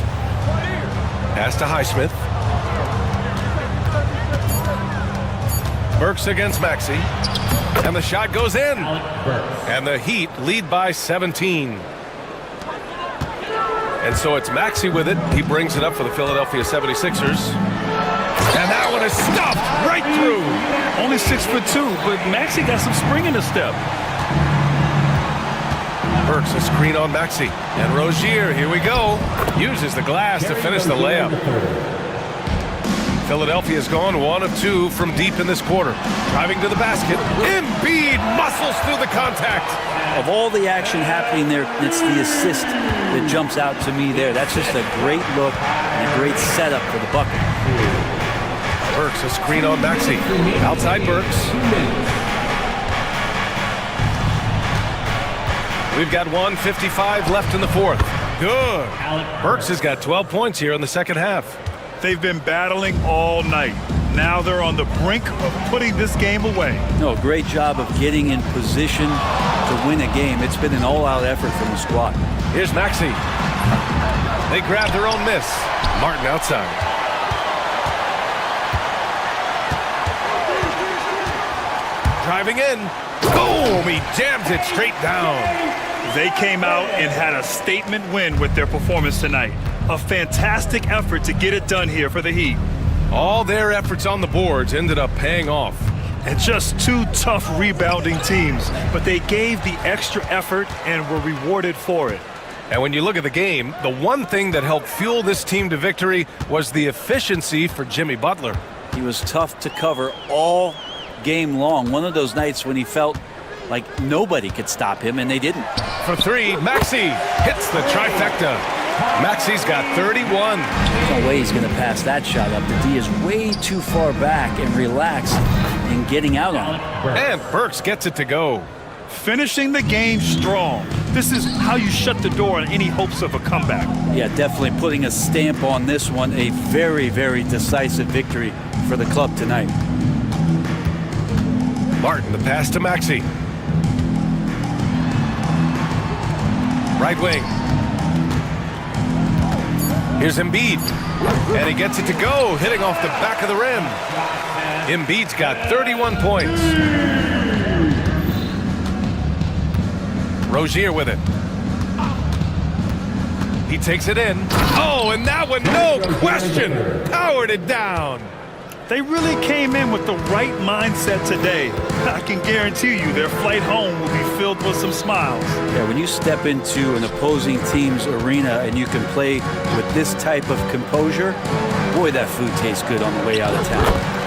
Pass to Highsmith. Burks against Maxey. And the shot goes in. And the Heat lead by 17. And so it's Maxey with it. He brings it up for the Philadelphia 76ers. And that one is stuffed right through. Only 6'2", but Maxey got some spring in his step. Burks, a screen on Maxey. And Rozier, here we go. Uses the glass to finish the layup. Philadelphia's gone 1 of 2 from deep in this quarter. Driving to the basket. Embiid muscles through the contact. Of all the action happening there, it's the assist that jumps out to me there. That's just a great look and a great setup for the bucket. Burks, a screen on Maxey. Outside Burks. We've got 1:55 left in the fourth. Good. Burks has got 12 points here in the second half. They've been battling all night. Now they're on the brink of putting this game away. No, great job of getting in position to win a game. It's been an all-out effort from the squad. Here's Maxey. They grab their own miss. Martin outside. Driving in. Boom! He jams it straight down. They came out and had a statement win with their performance tonight. A fantastic effort to get it done here for the Heat. All their efforts on the boards ended up paying off. And just two tough rebounding teams, but they gave the extra effort and were rewarded for it. And when you look at the game, the one thing that helped fuel this team to victory was the efficiency for Jimmy Butler. He was tough to cover all game long. One of those nights when he felt like nobody could stop him, and they didn't. For three, Maxey hits the trifecta. Maxey's got 31. There's no way he's going to pass that shot up. The D is way too far back and relaxed in getting out on it. And Burks gets it to go. Finishing the game strong. This is how you shut the door on any hopes of a comeback. Yeah, definitely putting a stamp on this one. A very, very decisive victory for the club tonight. Martin, the pass to Maxey. Right wing. Here's Embiid. And he gets it to go, hitting off the back of the rim. Embiid's got 31 points. Rozier with it. He takes it in. Oh, and that one, no question, powered it down. They really came in with the right mindset today. I can guarantee you their flight home will be filled with some smiles. Yeah, when you step into an opposing team's arena and you can play with this type of composure, boy, that food tastes good on the way out of town.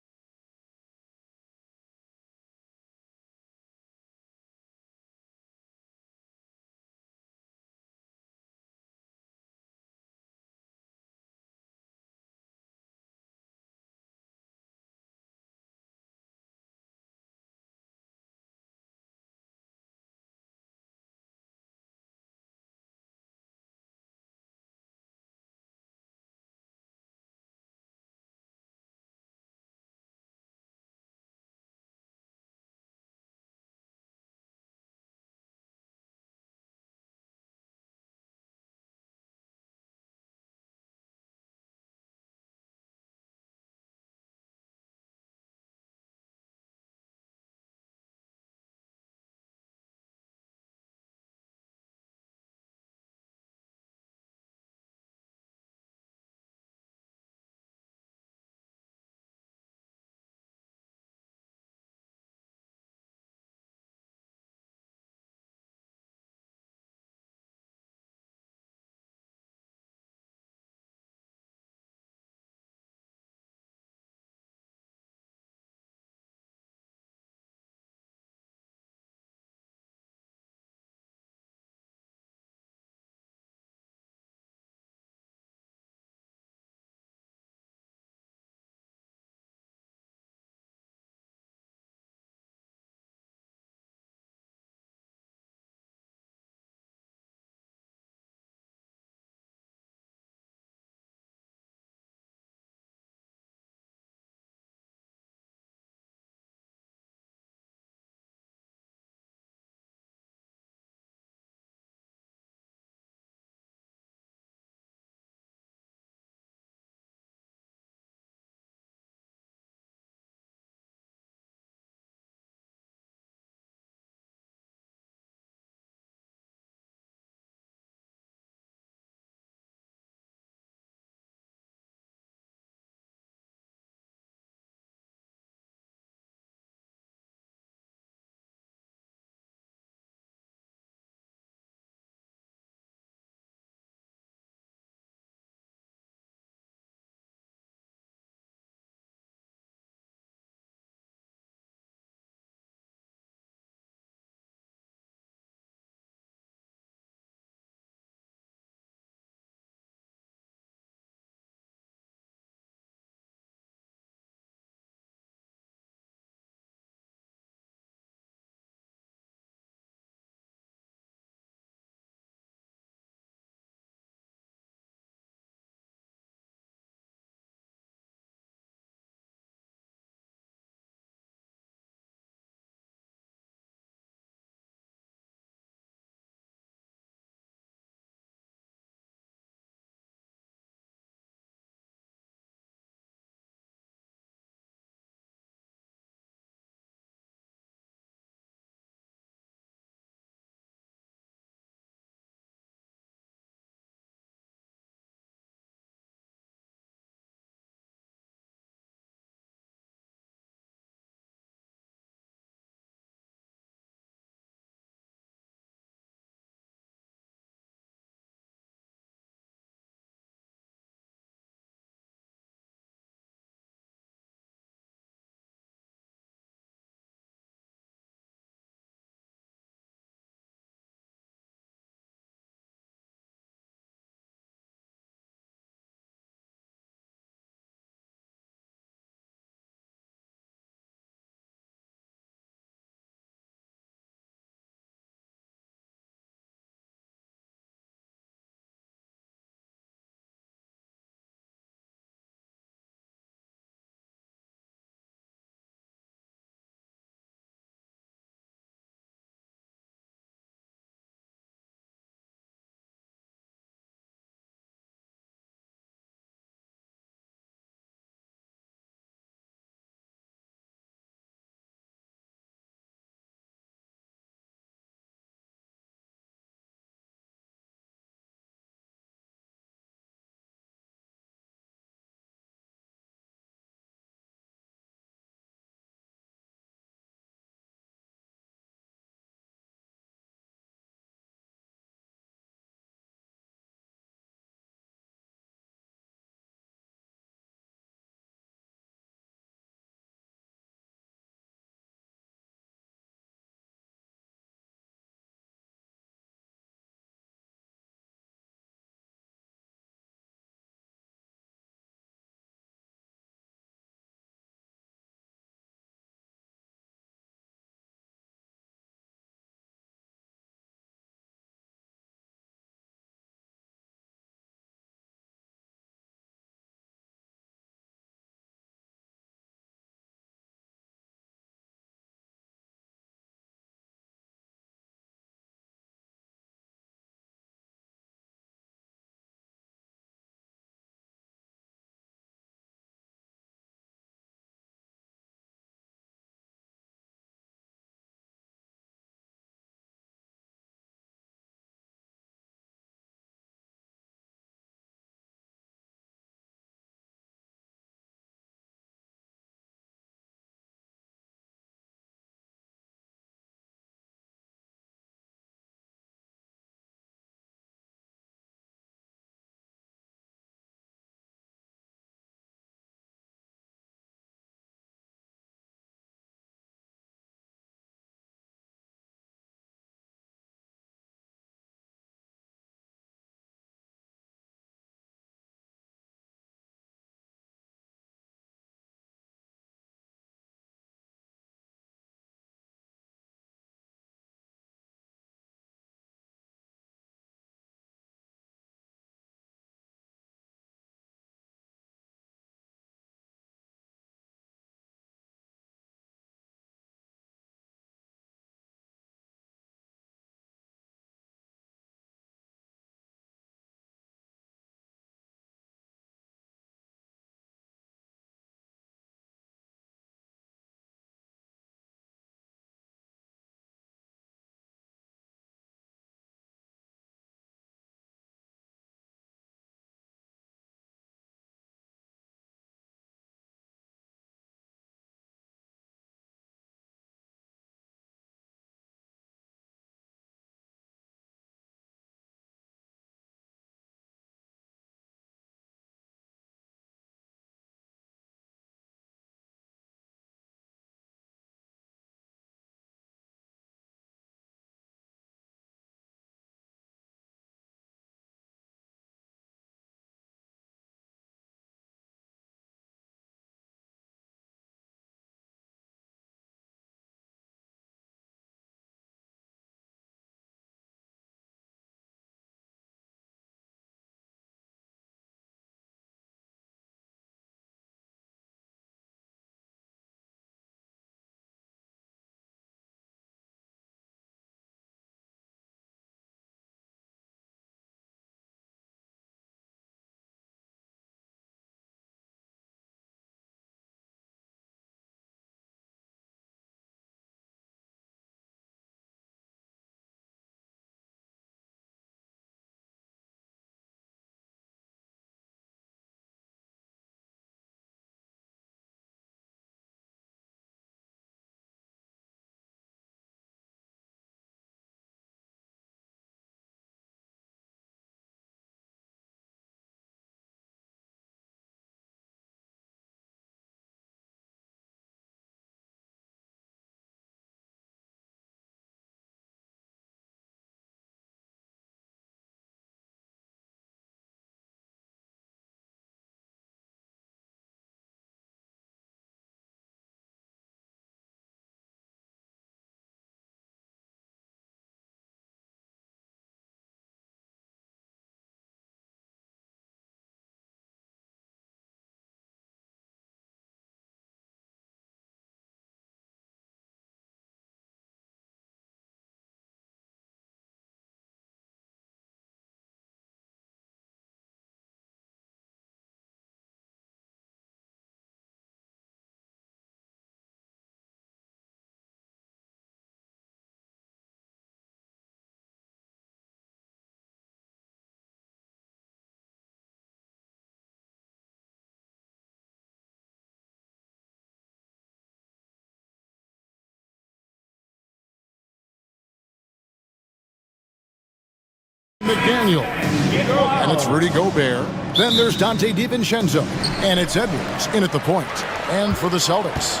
McDaniel. And it's Rudy Gobert. Then there's Dante DiVincenzo. And it's Edwards in at the point. And for the Celtics,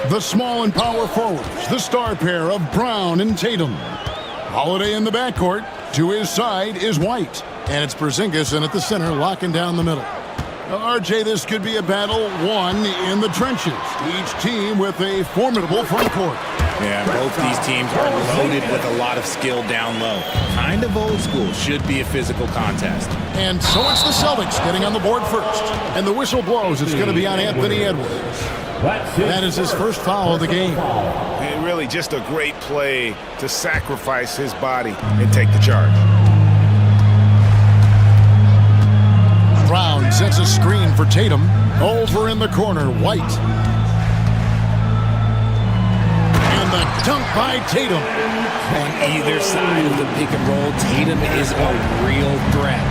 the small and power forwards, the star pair of Brown and Tatum. Holiday in the backcourt. To his side is White. And it's Porzingis in at the center, locking down the middle. RJ, this could be a battle won in the trenches. Each team with a formidable front court. Yeah, both these teams are loaded with a lot of skill down low. Kind of old school. Should be a physical contest. And so it's the Celtics getting on the board first. And the whistle blows. It's going to be on Anthony Edwards. That is his first foul of the game. And really just a great play to sacrifice his body and take the charge. Brown sets a screen for Tatum. Over in the corner, White. And the dunk by Tatum. On either side of the pick and roll, Tatum is a real threat.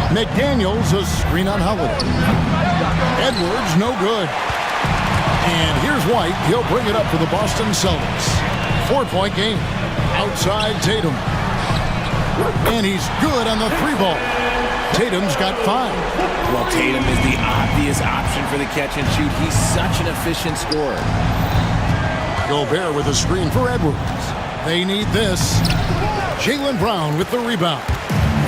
McDaniels a screen on Holiday. Edwards no good. And here's White. He'll bring it up for the Boston Celtics. 4-point game. Outside Tatum. And he's good on the three ball. Tatum's got 5. Well, Tatum is the obvious option for the catch and shoot. He's such an efficient scorer. Gobert with a screen for Edwards. They need this. Jaylen Brown with the rebound.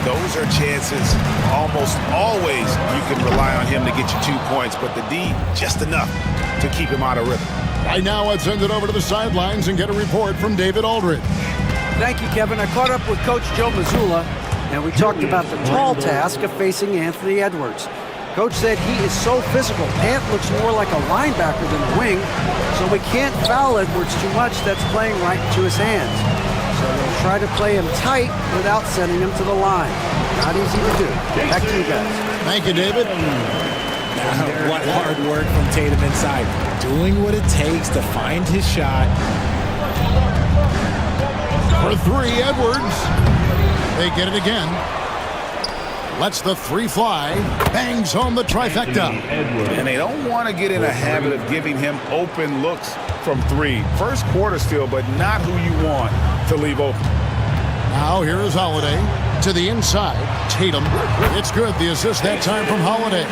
Those are chances. Almost always you can rely on him to get you 2 points, but the D, just enough to keep him out of rhythm. Right now, let's send it over to the sidelines and get a report from David Aldridge. Thank you, Kevin. I caught up with Coach Joe Mazzulla, and we talked about the tall task of facing Anthony Edwards. Coach said he is so physical. Ant looks more like a linebacker than a wing, so we can't foul Edwards too much. That's playing right into his hands. So we'll try to play him tight without sending him to the line. Not easy to do. Back to you guys. Thank you, David. What hard work from Tatum inside. Doing what it takes to find his shot. For 3, Edwards. They get it again. Lets the 3 fly. Bangs home the trifecta. And they don't want to get in a habit of giving him open looks from 3. First quarter still, but not who you want to leave open. Now here is Holiday. To the inside. Tatum. It's good. The assist that time from Holiday.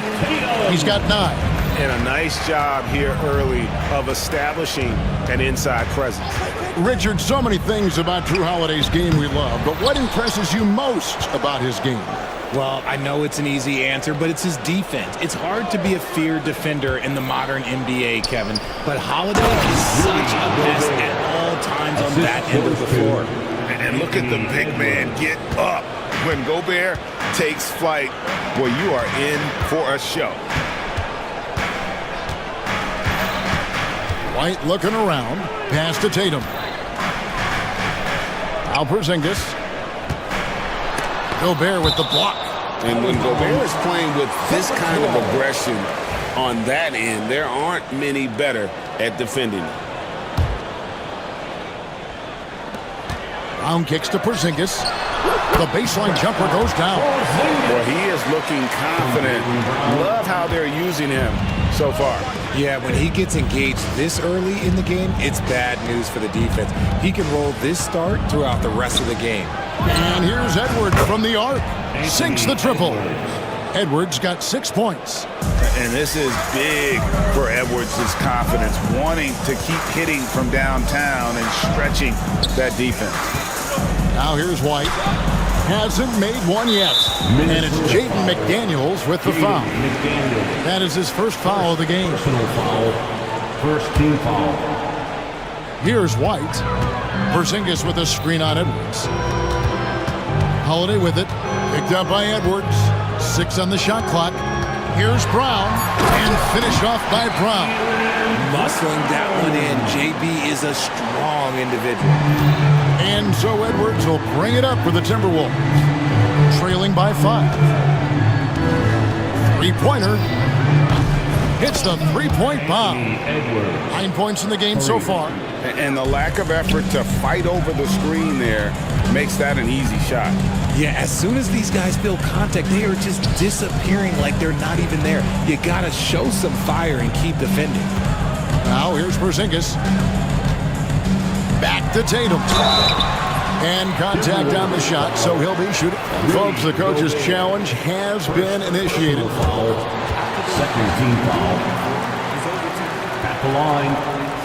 He's got 9. And a nice job here early of establishing an inside presence. Richard, so many things about Drew Holiday's game we love, but what impresses you most about his game? Well, I know it's an easy answer, but it's his defense. It's hard to be a feared defender in the modern NBA, Kevin. But Holiday is such a pest at all times on that end of the floor. And look at the big man get up. When Gobert takes flight, well, you are in for a show. White looking around. Pass to Tatum. Now Porzingis. Gobert with the block. And when Gobert is playing with this kind of aggression on that end, there aren't many better at defending. Brown kicks to Porzingis. The baseline jumper goes down. Well, he is looking confident. Love how they're using him so far. Yeah, when he gets engaged this early in the game, it's bad news for the defense. He can roll this start throughout the rest of the game. And here's Edwards from the arc. Sinks the triple. Edwards got 6 points. And this is big for Edwards' confidence, wanting to keep hitting from downtown and stretching that defense. Now here's White. Hasn't made one yet. And it's Jaden McDaniels with the foul. That is his first foul of the game. Personal foul. First team foul. Here's White. Porzingis with a screen on Edwards. Holiday with it. Picked up by Edwards. 6 on the shot clock. Here's Brown. And finished off by Brown. Muscling that one in. JB is a strong individual. And so Edwards will bring it up for the Timberwolves. Trailing by 5. 3-pointer. Hits the 3-point bomb. 9 points in the game so far. And the lack of effort to fight over the screen there makes that an easy shot. Yeah, as soon as these guys feel contact, they are just disappearing like they're not even there. You gotta show some fire and keep defending. Now here's Porzingis. Back to Tatum. And contact on the shot, so he'll be shooting. Folks, the coach's challenge has been initiated. Second team foul. At the line.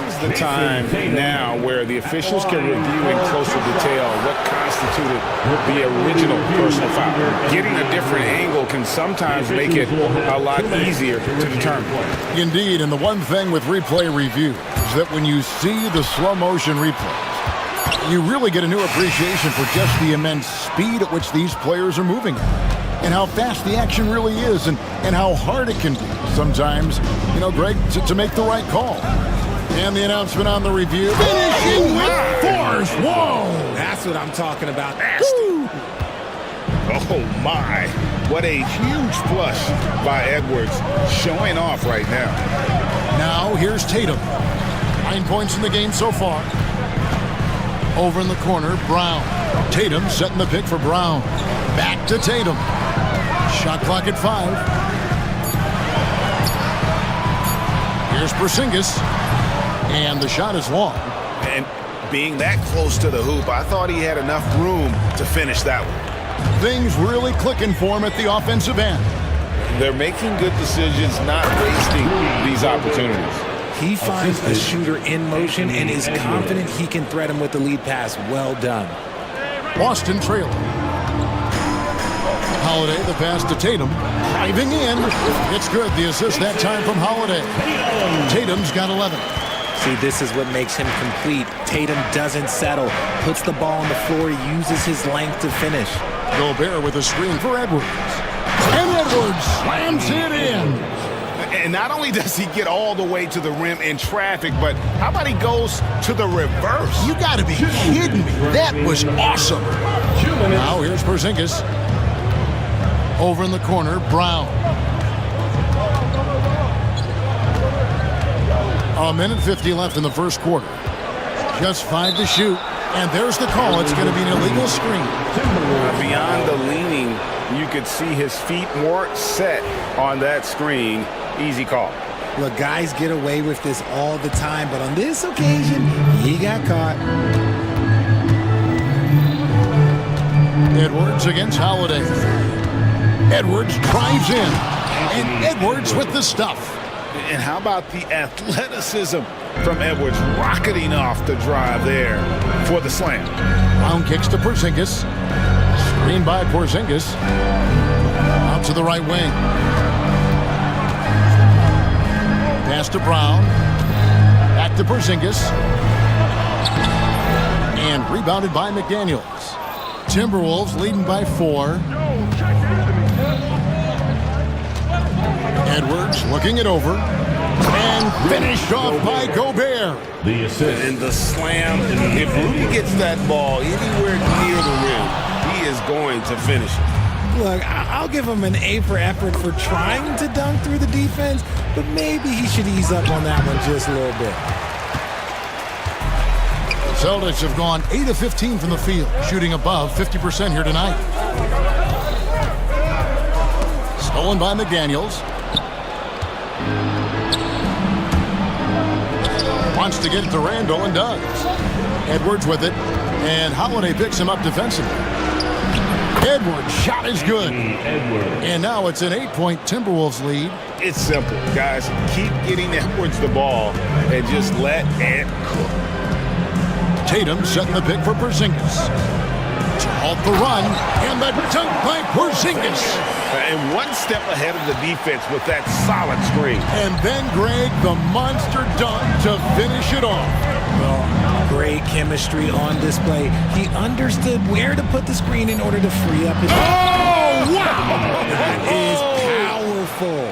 This is the time now where the officials can review in closer detail what constituted the original personal foul. Getting a different angle can sometimes make it a lot easier to determine. Indeed, and the one thing with replay review is that when you see the slow motion replays, you really get a new appreciation for just the immense speed at which these players are moving and how fast the action really is and how hard it can be sometimes, Greg, to make the right call. And the announcement on the review. Finishing with force. Whoa! That's what I'm talking about. Oh, my. What a huge flush by Edwards, showing off right now. Now, here's Tatum. 9 points in the game so far. Over in the corner, Brown. Tatum setting the pick for Brown. Back to Tatum. Shot clock at 5. Here's Porzingis. And the shot is long. And being that close to the hoop, I thought he had enough room to finish that one. Things really clicking for him at the offensive end. They're making good decisions, not wasting these opportunities. He finds a shooter in motion and is confident he can thread him with the lead pass. Well done. Boston trailing. Holiday, the pass to Tatum. Diving in. It's good. The assist that time from Holiday. Tatum's got 11. See, this is what makes him complete. Tatum doesn't settle. Puts the ball on the floor. Uses his length to finish. Gobert with a screen for Edwards. And Edwards slams it in. And not only does he get all the way to the rim in traffic, but how about he goes to the reverse? You got to be kidding me. That was awesome. Now here's Porzingis. Over in the corner, Brown. A minute 50 left in the first quarter. Just 5 to shoot. And there's the call. It's going to be an illegal screen. Beyond the leaning, you could see his feet weren't set on that screen. Easy call. Look, guys get away with this all the time, but on this occasion, he got caught. Edwards against Holiday. Edwards drives in. And Edwards with the stuff. And how about the athleticism from Edwards rocketing off the drive there for the slam. Brown kicks to Porzingis. Screen by Porzingis. Out to the right wing. Pass to Brown. Back to Porzingis. And rebounded by McDaniels. Timberwolves leading by 4. Edwards looking it over. And finished off by Gobert. The assist. And the slam. If Rudy gets that ball anywhere near the rim, he is going to finish it. Look, I'll give him an A for effort for trying to dunk through the defense, but maybe he should ease up on that one just a little bit. The Celtics have gone 8 of 15 from the field, shooting above 50% here tonight. Stolen by McDaniels. Wants to get it to Randall and does. Edwards with it, and Holiday picks him up defensively. Edwards' shot is good. And now it's an 8-point Timberwolves lead. It's simple, guys. Keep getting Edwards the ball and just let Ed cook. Tatum setting the pick for Porzingis. To halt the run, and the dunk by Porzingis. And one step ahead of the defense with that solid screen. And then, Greg, the monster dunk to finish it off. Well, great chemistry on display. He understood where to put the screen in order to free up his... Oh, wow! That is powerful.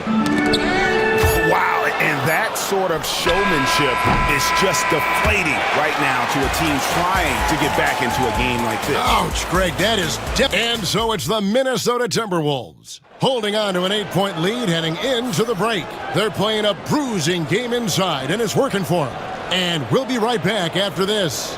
Wow, and that sort of showmanship is just deflating right now to a team trying to get back into a game like this. Ouch, Greg, that is... And so it's the Minnesota Timberwolves holding on to an 8-point lead heading into the break. They're playing a bruising game inside, and it's working for them. And we'll be right back after this.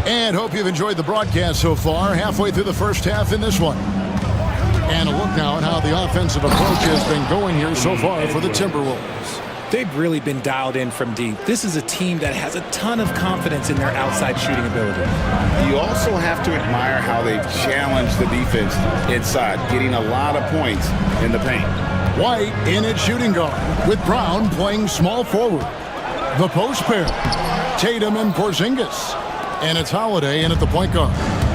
And hope you've enjoyed the broadcast so far, halfway through the first half in this one. And a look now at how the offensive approach has been going here so far for the Timberwolves. They've really been dialed in from deep. This is a team that has a ton of confidence in their outside shooting ability. You also have to admire how they've challenged the defense inside, getting a lot of points in the paint. White in at shooting guard, with Brown playing small forward. The post pair, Tatum and Porzingis. And it's Holiday in at the point guard.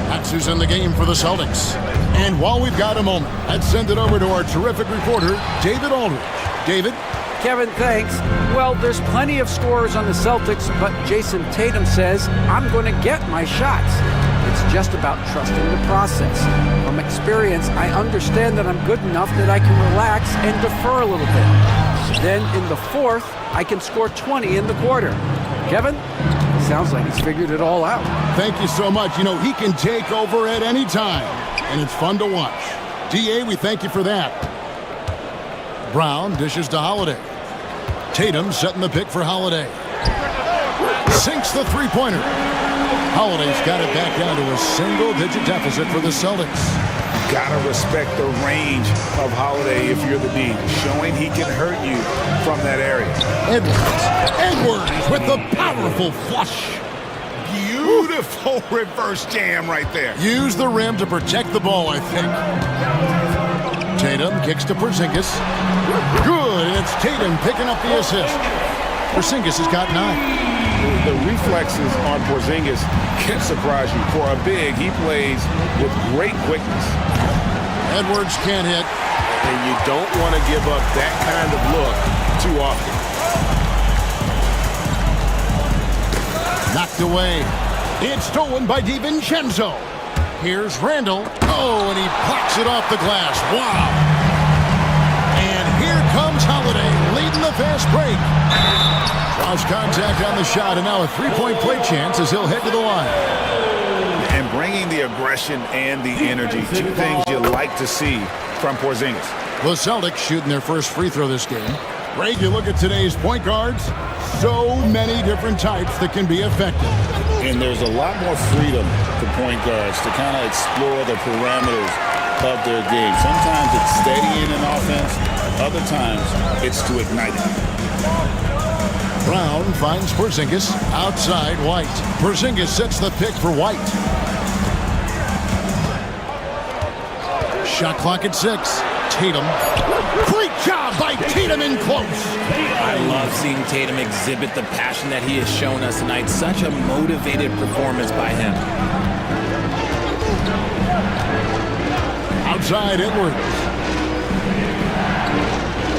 That's who's in the game for the Celtics. And while we've got a moment, let's send it over to our terrific reporter, David Aldridge. David? Kevin, thanks. Well, there's plenty of scorers on the Celtics, but Jason Tatum says, I'm going to get my shots. It's just about trusting the process. From experience, I understand that I'm good enough that I can relax and defer a little bit. Then in the fourth, I can score 20 in the quarter. Kevin? Sounds like he's figured it all out. Thank you so much. You know, he can take over at any time, and it's fun to watch. DA, we thank you for that. Brown dishes to Holiday. Tatum setting the pick for Holiday. Sinks the three-pointer. Holiday's got it back down to a single-digit deficit for the Celtics. Gotta respect the range of Holiday if you're the D, showing he can hurt you from that area. Edwards with the powerful flush. Beautiful reverse jam right there. Use the rim to protect the ball, I think. Tatum kicks to Porzingis. Good, and it's Tatum picking up the assist. Porzingis has got 9. The reflexes on Porzingis can surprise you. For a big, he plays with great quickness. Edwards can't hit. And you don't want to give up that kind of look too often. Knocked away. It's stolen by DiVincenzo. Here's Randall. Oh, and he blocks it off the glass. Wow. And here comes Holiday, leading the fast break. Draws contact on the shot, and now a three-point play chance as he'll head to the line. And bringing the aggression and the energy, two things you like to see from Porzingis. The Celtics shooting their first free throw this game. Greg, you look at today's point guards, so many different types that can be effective. And there's a lot more freedom for point guards to kind of explore the parameters of their game. Sometimes it's steadying an offense. Other times it's to ignite it. Brown finds Porzingis outside White. Porzingis sets the pick for White. Shot clock at 6. Tatum. Great job by Tatum in close. I love seeing Tatum exhibit the passion that he has shown us tonight. Such a motivated performance by him. Outside Edwards.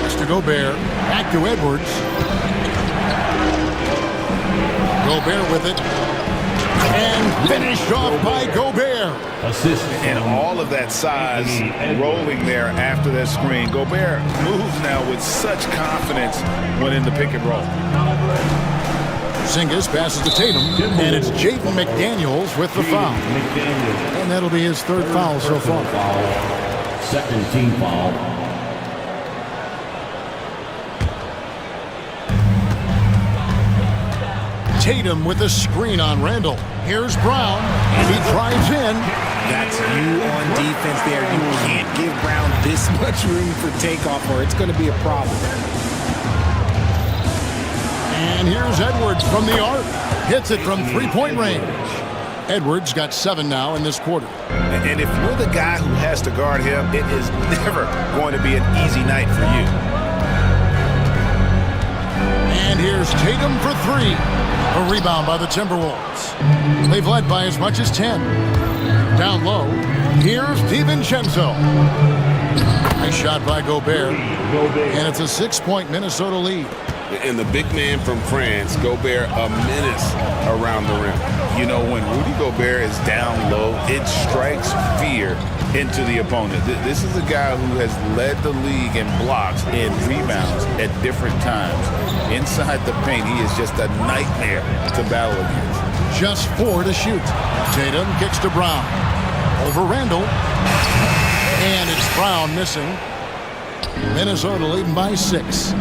Pass to Gobert. Back to Edwards. Gobert with it. And finished off by Gobert. Assist. And all of that size rolling there after that screen. Gobert moves now with such confidence when in the pick and roll. Porzingis passes to Tatum, and it's Jaden McDaniels with the foul. And that'll be his third foul so far. Second team foul. Tatum with a screen on Randall. Here's Brown, and he drives in. That's you on defense there. You can't give Brown this much room for takeoff or it's going to be a problem. And here's Edwards from the arc. Hits it from three-point range. Edwards got 7 now in this quarter. And if you're the guy who has to guard him, it is never going to be an easy night for you. And here's Tatum for 3. A rebound by the Timberwolves. They've led by as much as 10. Down low, here's DiVincenzo. Nice shot by Gobert. And it's a 6-point Minnesota lead. And the big man from France, Gobert, a menace around the rim. You know, when Rudy Gobert is down low, it strikes fear into the opponent. This is a guy who has led the league in blocks and rebounds at different times. Inside the paint, he is just a nightmare to battle against. Just 4 to shoot. Tatum kicks to Brown. Over Randall. And it's Brown missing. Minnesota leading by 6.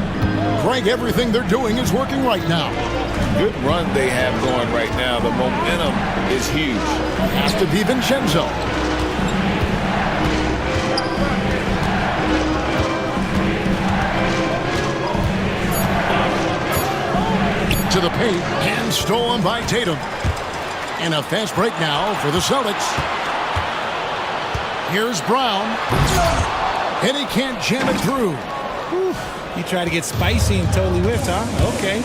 Greg, everything they're doing is working right now. Good run they have going right now. The momentum is huge. Pass to DiVincenzo. into the paint and stolen by Tatum. And a fast break now for the Celtics. Here's Brown. And he can't jam it through. Whew. He tried to get spicy and totally whiffed, huh? Okay.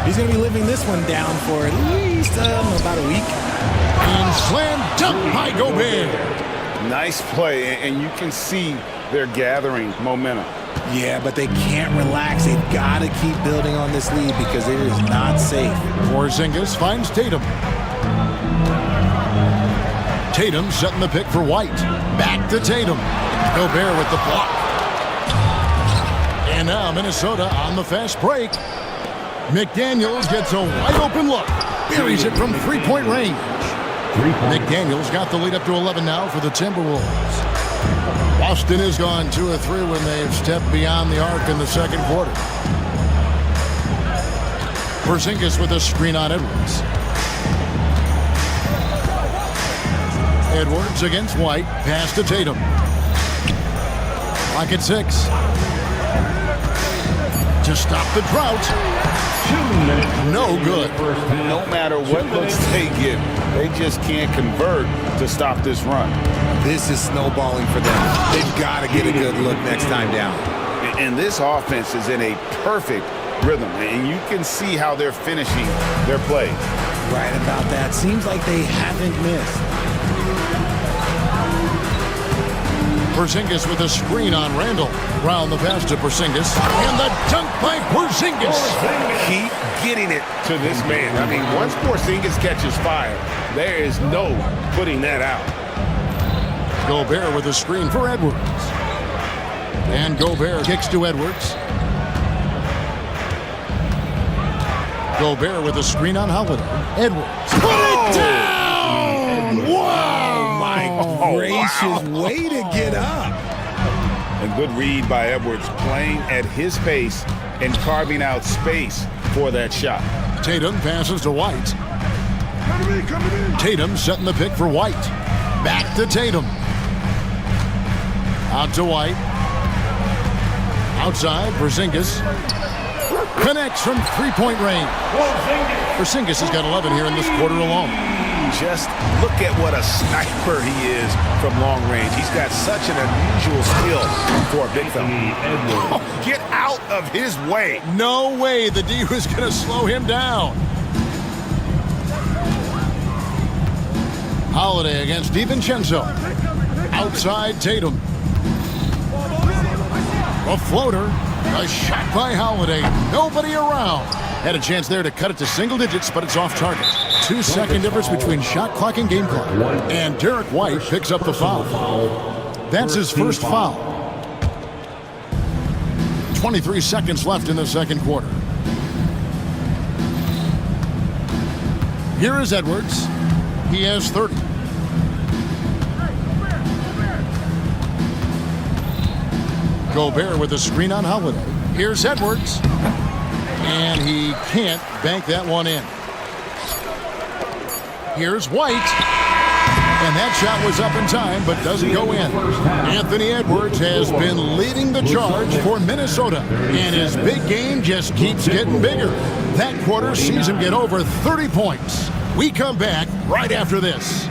He's going to be living this one down for at least about a week. And slam dunk by Gobert. Nice play, and you can see they're gathering momentum. Yeah, but they can't relax. They've got to keep building on this lead because it is not safe. Porzingis finds Tatum. Tatum setting the pick for White. Back to Tatum. Gobert with the block. And now Minnesota on the fast break. McDaniels gets a wide open look. Buries it from three-point range. McDaniels got the lead up to 11 now for the Timberwolves. Boston has gone 2 of 3 when they've stepped beyond the arc in the second quarter. Porzingis with a screen on Edwards. Edwards against White. Pass to Tatum. Clock at 6. To stop the drought. No good. No matter what looks they get, they just can't convert to stop this run. This is snowballing for them. They've got to get a good look next time down. And this offense is in a perfect rhythm, and you can see how they're finishing their play. Right about that. Seems like they haven't missed. Porzingis with a screen on Randall. Round the pass to Porzingis. And the dunk by Porzingis. Keep getting it to this man. I mean, once Porzingis catches fire, there is no putting that out. Gobert with a screen for Edwards. And Gobert kicks to Edwards. Gobert with a screen on Holiday. Edwards. Put it down! Wow! My gracious, way to get up. A good read by Edwards, playing at his pace and carving out space for that shot. Tatum passes to White. Tatum setting the pick for White. Back to Tatum. Out to White. Outside, Porzingis. Connects from three-point range. Porzingis has got 11 here in this quarter alone. Just look at what a sniper he is from long range. He's got such an unusual skill for a big fella. Oh, get out of his way. No way the D was going to slow him down. Holiday against DiVincenzo. Outside Tatum. A floater. A shot by Holiday. Nobody around. Had a chance there to cut it to single digits, but it's off target. 2-second difference between shot clock and game clock. And Derek White picks up the foul. That's his first foul. 23 seconds left in the second quarter. Here is Edwards. He has 30. Gobert with a screen on Holiday. Here's Edwards. And he can't bank that one in. Here's White. And that shot was up in time, but doesn't go in. Anthony Edwards has been leading the charge for Minnesota. And his big game just keeps getting bigger. That quarter sees him get over 30 points. We come back right after this.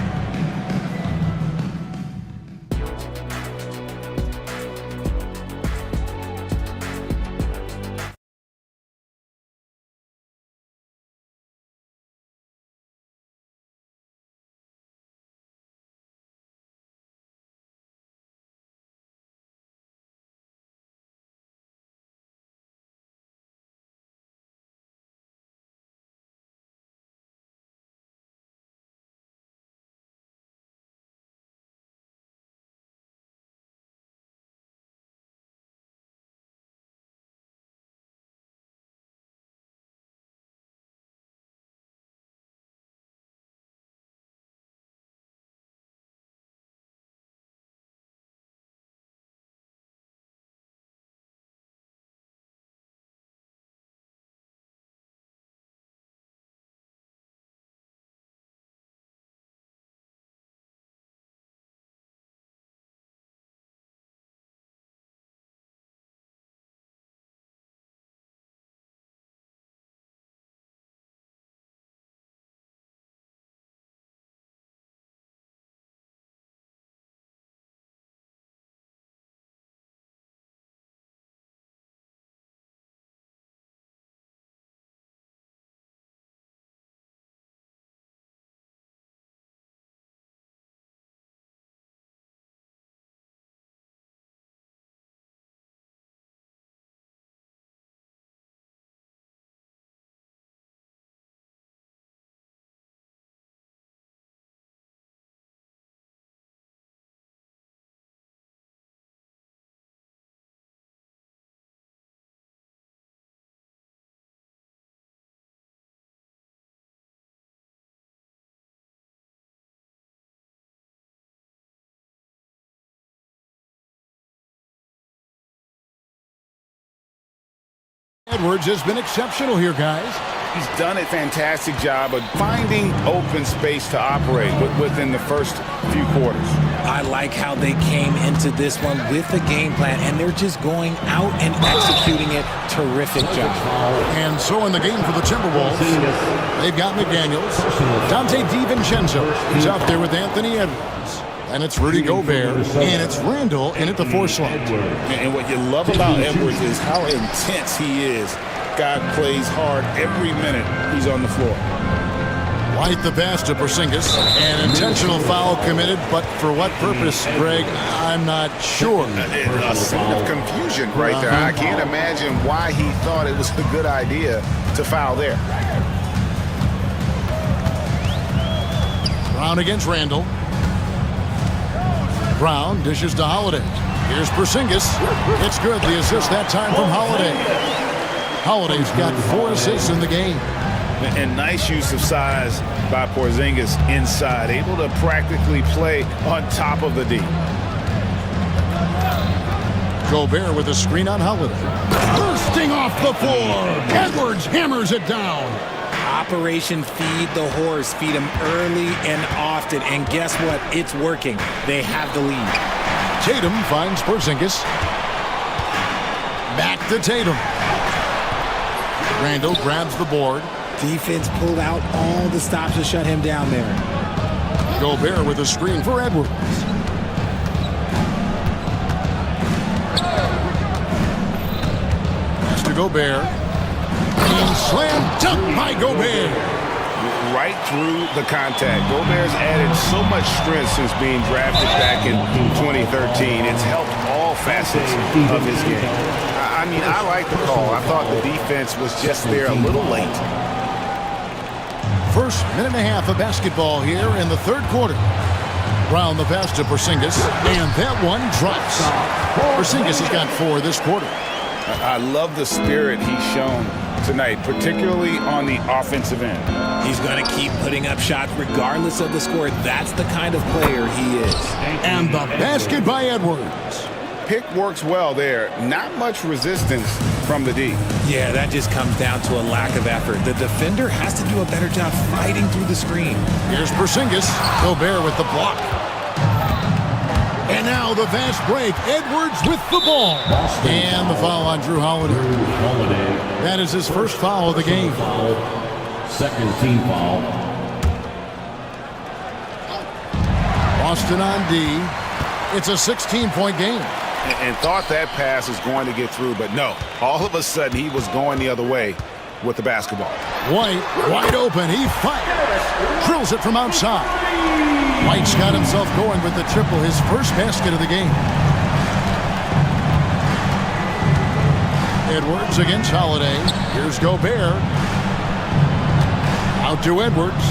Edwards has been exceptional here, guys. He's done a fantastic job of finding open space to operate within the first few quarters. I like how they came into this one with the game plan, and they're just going out and executing it. Terrific job. And so in the game for the Timberwolves, they've got McDaniels. Dante DiVincenzo is out there with Anthony Edwards. And it's Rudy Gobert, and it's Randall in at the 4 slot. And what you love about Edwards is how intense he is. God plays hard every minute he's on the floor. White the pass to Porzingis. An intentional foul committed, but for what purpose, Greg, I'm not sure. A scene of confusion right there. I can't imagine why he thought it was a good idea to foul there. Brown against Randall. Brown dishes to Holiday. Here's Porzingis. It's good. The assist that time from Holiday. Holiday's got 4 assists in the game. And nice use of size by Porzingis inside, able to practically play on top of the D. Gobert with a screen on Holiday. Bursting off the floor. Edwards hammers it down. Operation Feed the Horse. Feed him early and often. And guess what? It's working. They have the lead. Tatum finds Porzingis. Back to Tatum. Randall grabs the board. Defense pulled out all the stops to shut him down there. Gobert with a screen for Edwards. Pass to Gobert. And slam dunk by Gobert. Right through the contact. Gobert's added so much strength since being drafted back in 2013. It's helped all facets of his game. I mean, I like the call. I thought the defense was just there a little late. First minute and a half of basketball here in the third quarter. Brown the pass to Porzingis, and that one drops. Porzingis has got 4 this quarter. I love the spirit he's shown tonight, particularly on the offensive end. He's going to keep putting up shots regardless of the score. That's the kind of player he is. And the basket by Edwards. Pick works well there. Not much resistance from the D. Yeah, that just comes down to a lack of effort. The defender has to do a better job fighting through the screen. Here's Porzingis. Gobert with the block. And now the fast break. Edwards with the ball. And the foul on Drew Holiday. That is his first foul of the game. Second team foul. Boston on D. It's a 16-point game. And thought that pass was going to get through, but no. All of a sudden, he was going the other way with the basketball. White, wide open. He fires. Drills it from outside. White's got himself going with the triple, his first basket of the game. Edwards against Holiday. Here's Gobert. Out to Edwards.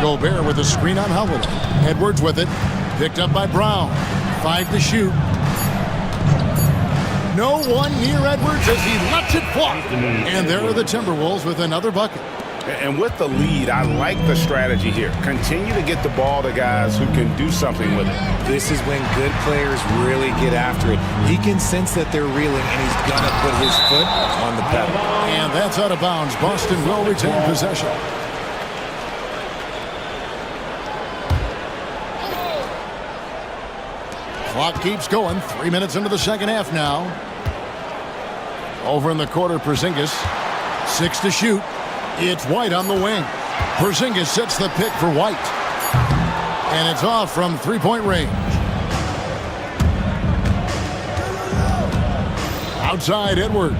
Gobert with a screen on Holiday. Edwards with it. Picked up by Brown. 5 to shoot. No one near Edwards as he lets it fly. And there are the Timberwolves with another bucket. And with the lead, I like the strategy here. Continue to get the ball to guys who can do something with it. This is when good players really get after it. He can sense that they're reeling, and he's going to put his foot on the pedal. And that's out of bounds. Boston will retain possession. Clock keeps going. 3 minutes into the second half now. Over in the quarter, Porzingis. 6 to shoot. It's White on the wing. Porzingis sets the pick for White. And it's off from three-point range. Outside, Edwards.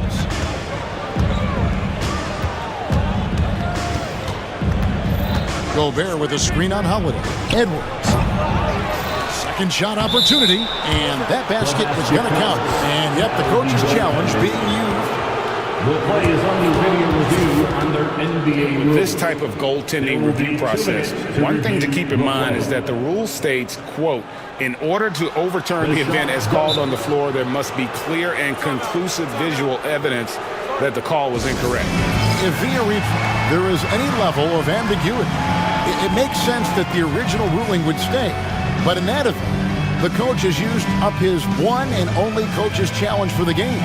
Gobert with a screen on Holiday. Edwards. Second shot opportunity, and that basket was going to count. And yet the coach's challenge being used. The play is under video review under NBA rules. This type of goaltending review process, one thing to keep in mind is that the rule states, quote, in order to overturn the event as called on the floor, there must be clear and conclusive visual evidence that the call was incorrect. If via replay there is any level of ambiguity, it makes sense that the original ruling would stay. But in that event, the coach has used up his one and only coach's challenge for the game.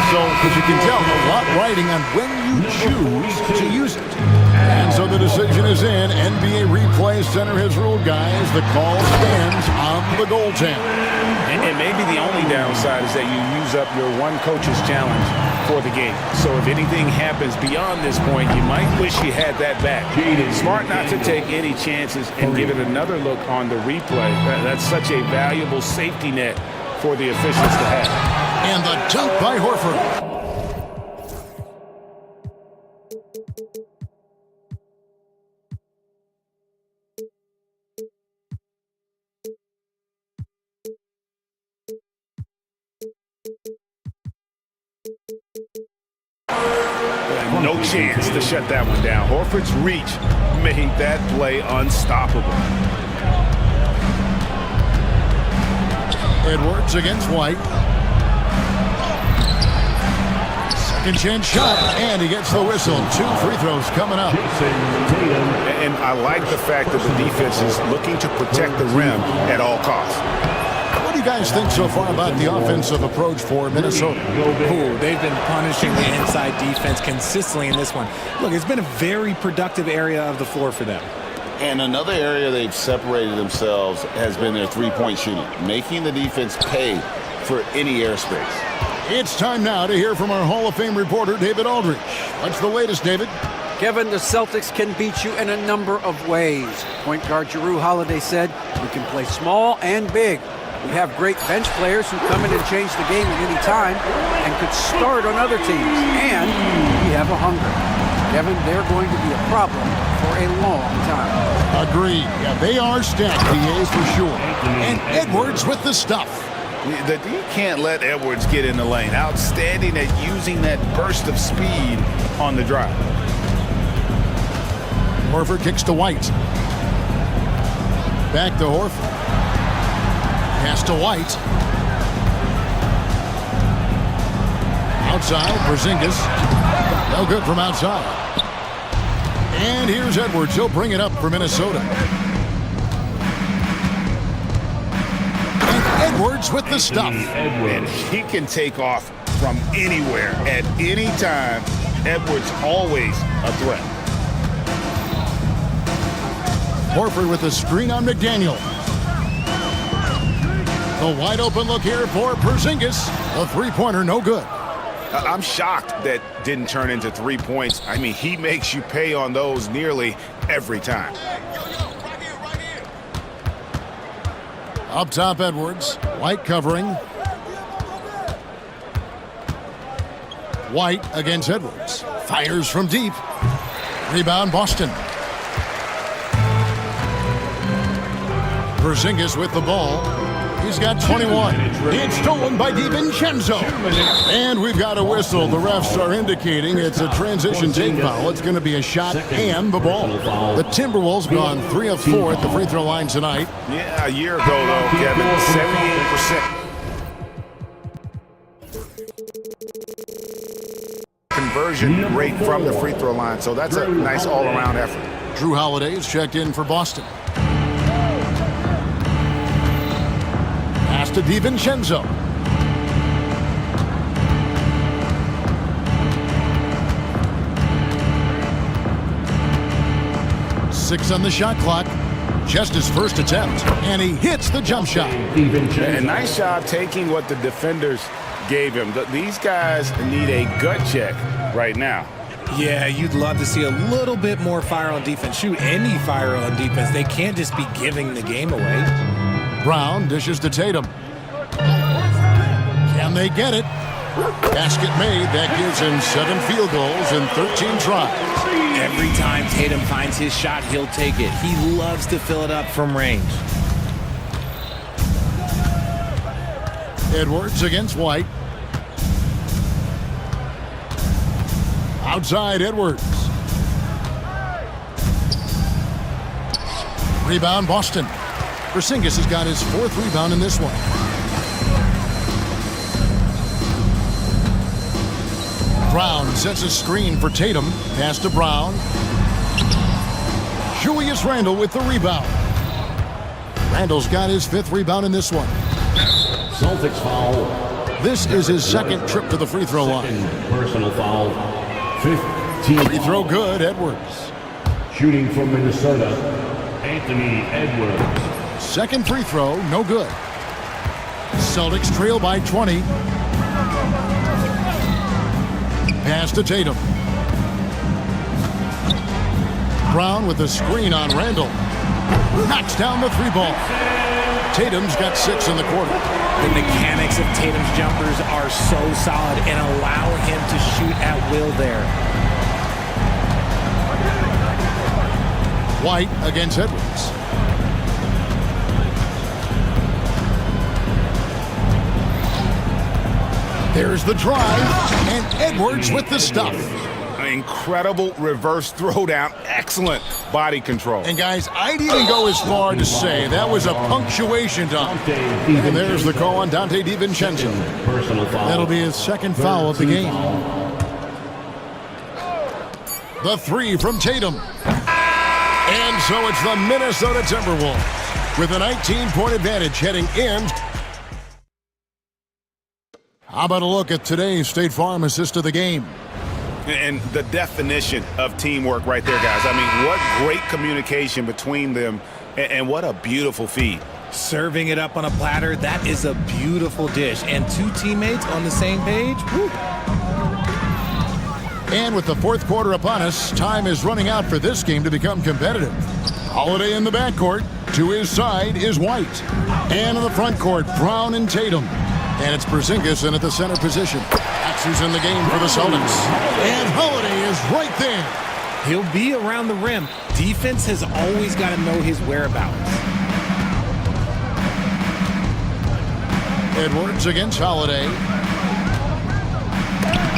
So, as you can tell, a lot riding on when you choose to use it. And so the decision is in. NBA Replay Center has ruled, guys. The call stands on the goaltender. And maybe the only downside is that you use up your one coach's challenge for the game. So if anything happens beyond this point, you might wish you had that back. Smart not to take any chances and give it another look on the replay. That's such a valuable safety net for the officials to have. And the dunk by Horford. No chance to shut that one down. Horford's reach made that play unstoppable. Edwards against White. Second chance shot, and he gets the whistle. 2 free throws coming up. And I like the fact that the defense is looking to protect the rim at all costs. What do you guys think so far about the offensive approach for Minnesota? Ooh, they've been punishing the inside defense consistently in this one. Look, it's been a very productive area of the floor for them. And another area they've separated themselves has been their three-point shooting, making the defense pay for any airspace. It's time now to hear from our Hall of Fame reporter, David Aldridge. What's the latest, David? Kevin, the Celtics can beat you in a number of ways. Point guard Jrue Holiday said, "We can play small and big. We have great bench players who come in and change the game at any time and could start on other teams. And we have a hunger." Kevin, they're going to be a problem for a long time. Agreed. Yeah, they are stacked, DAs for sure. And Edwards with the stuff. You can't let Edwards get in the lane. Outstanding at using that burst of speed on the drive. Horford kicks to White. Back to Horford. Pass to White. Outside, Porzingis. No good from outside. And here's Edwards. He'll bring it up for Minnesota. And Edwards with the stuff. And he can take off from anywhere at any time. Edwards always a threat. Horford with the screen on McDaniel. The wide open look here for Porzingis. The three-pointer, no good. I'm shocked that didn't turn into 3 points. I mean, he makes you pay on those nearly every time. Up top, Edwards. White covering. White against Edwards. Fires from deep. Rebound, Boston. Porzingis with the ball. He's got 21. It's stolen by DiVincenzo. And we've got a whistle. The refs are indicating it's a transition take foul. It's going to be a shot and the ball. The Timberwolves gone 3 of 4 at the free throw line tonight. Yeah, a year ago, though, Kevin, 78%. Conversion rate from the free throw line. So that's a nice all-around effort. Jrue Holiday is checked in for Boston. To DiVincenzo. Six on the shot clock. Just his first attempt. And he hits the jump shot. A nice job taking what the defenders gave him. These guys need a gut check right now. Yeah, you'd love to see a little bit more fire on defense. Shoot any fire on defense. They can't just be giving the game away. Brown dishes to Tatum. Can they get it? Basket made. That gives him 7 field goals and 13 tries. Every time Tatum finds his shot, he'll take it. He loves to fill it up from range. Edwards against White. Outside, Edwards. Rebound, Boston. Porzingis has got his 4th rebound in this one. Brown sets a screen for Tatum. Pass to Brown. Julius Randle with the rebound. Randall's got his 5th rebound in this one. Celtics foul. This is his 2nd trip to the free throw line. Personal foul. 15. Free throw good, Edwards. Shooting from Minnesota, Anthony Edwards. 2nd free throw, no good. Celtics trail by 20. Pass to Tatum. Brown with the screen on Randall. Knocks down the 3-ball. Tatum's got 6 in the quarter. The mechanics of Tatum's jumpers are so solid and allow him to shoot at will there. White against Edwards. There's the drive, and Edwards with the stuff. An incredible reverse throwdown. Excellent body control. And guys, I'd even go as far to say that was a punctuation dunk. And there's the call on Dante DiVincenzo. That'll be his 2nd foul of the game. The 3 from Tatum. And so it's the Minnesota Timberwolves with a 19-point advantage heading in. How about a look at today's State Farm assist of the game? And the definition of teamwork right there, guys. I mean, what great communication between them, and what a beautiful feed. Serving it up on a platter, that is a beautiful dish. And 2 teammates on the same page, whew. And with the 4th quarter upon us, time is running out for this game to become competitive. Holiday in the backcourt. To his side is White. And in the front court, Brown and Tatum. And it's Porzingis in at the center position. That's who's in the game for the Celtics. And Holiday is right there. He'll be around the rim. Defense has always got to know his whereabouts. Edwards against Holiday.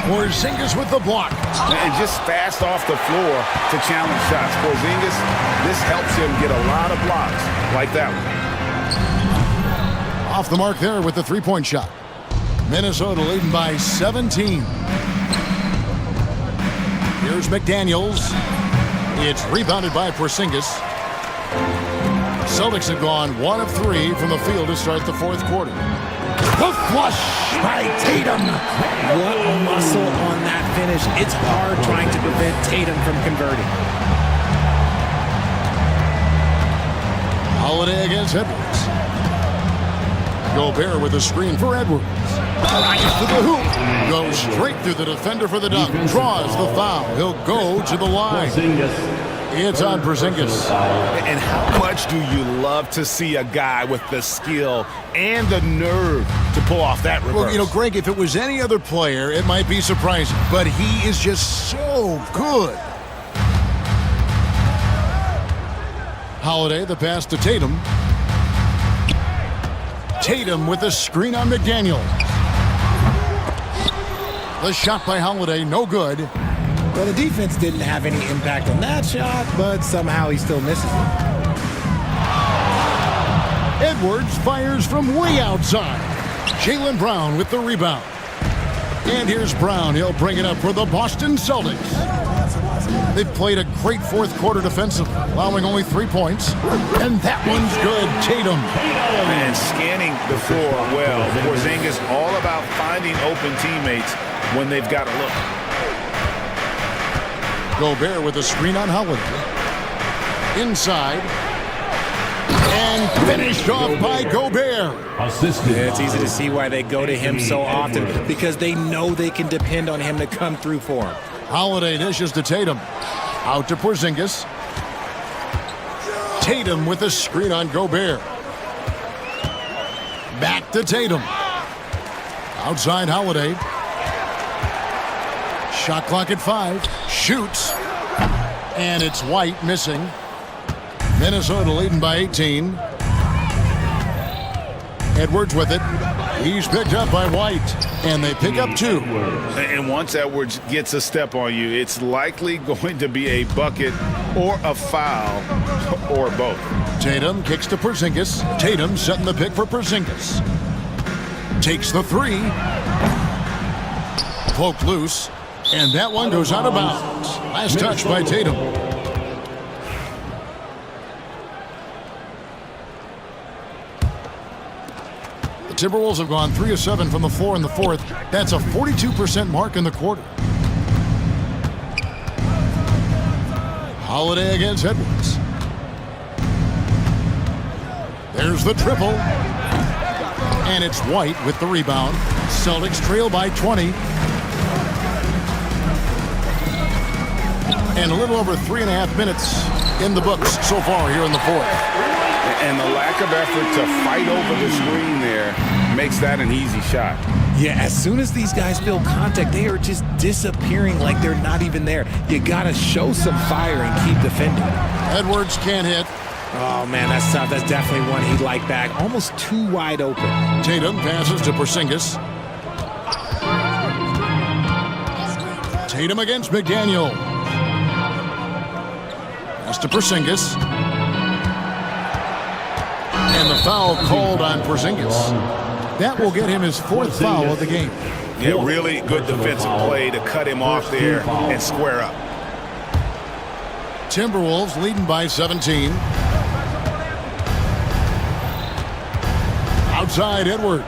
Porzingis with the block. And just fast off the floor to challenge shots. Porzingis, this helps him get a lot of blocks like that one. Off the mark there with the 3-point shot. Minnesota leading by 17. Here's McDaniels. It's rebounded by Porzingis. Celtics have gone 1 of 3 from the field to start the 4th quarter. The flush by Tatum. What muscle on that finish. It's hard trying to prevent Tatum from converting. Holiday against Edwards. Gobert with a screen for Edwards. Right to the hoop. Goes straight through the defender for the dunk. Draws the foul. He'll go to the line. It's on Porzingis. And how much do you love to see a guy with the skill and the nerve to pull off that reverse? Well, you know, Greg, if it was any other player, it might be surprising. But he is just so good. Holiday, the pass to Tatum. Tatum with a screen on McDaniel. The shot by Holiday, no good. Well, the defense didn't have any impact on that shot, but somehow he still misses it. Edwards fires from way outside. Jaylen Brown with the rebound. And here's Brown. He'll bring it up for the Boston Celtics. They've played a great 4th quarter defensively, allowing only 3 points. And that one's good. Tatum. And scanning the floor well. Porzingis all about finding open teammates when they've got a look. Gobert with a screen on Holiday. Inside. And finished off by Gobert. Yeah, it's easy to see why they go to him so often, because they know they can depend on him to come through for him. Holiday dishes to Tatum. Out to Porzingis. Tatum with a screen on Gobert. Back to Tatum. Outside Holiday. Shot clock at 5. Shoots. And it's White missing. Minnesota leading by 18. Edwards with it. He's picked up by White. And they pick up 2. And once Edwards gets a step on you, it's likely going to be a bucket or a foul or both. Tatum kicks to Porzingis. Tatum setting the pick for Porzingis. Takes the 3. Poked loose. And that one goes out of bounds. Last touch by Tatum. Timberwolves have gone 3 of 7 from the floor in the fourth. That's a 42% mark in the quarter. Holiday against Edwards. There's the triple. And it's White with the rebound. Celtics trail by 20. And a little over 3.5 minutes in the books so far here in the fourth. And the lack of effort to fight over the screen there makes that an easy shot. Yeah, as soon as these guys feel contact, they are just disappearing like they're not even there. You gotta show some fire and keep defending. Edwards can't hit. Oh, man, that's tough. That's definitely one he'd like back. Almost too wide open. Tatum passes to Porzingis. Tatum against McDaniel. Pass to Porzingis. And the foul called on Porzingis. That will get him his fourth foul of the game. Yeah, really good defensive play to cut him off there and square up. Timberwolves leading by 17. Outside Edwards.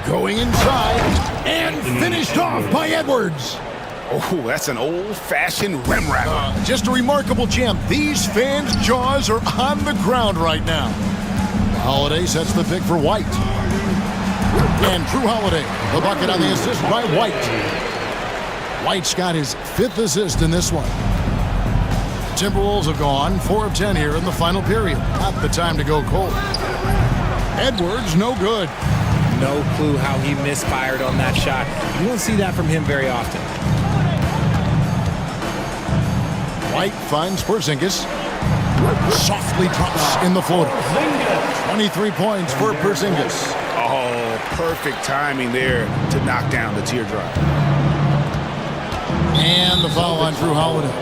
Going inside and finished off by Edwards. Oh, that's an old-fashioned rim wrapper. Just a remarkable jam. These fans' jaws are on the ground right now. Holiday sets the pick for White. And Drew Holiday, the bucket on the assist by White. White's got his 5th assist in this one. Timberwolves have gone 4 of 10 here in the final period. Not the time to go cold. Edwards, no good. No clue how he misfired on that shot. You won't see that from him very often. White finds Porzingis. Softly drops in the floater. 23 points for Porzingis. Oh, perfect timing there to knock down the teardrop. And the foul on Drew Holiday.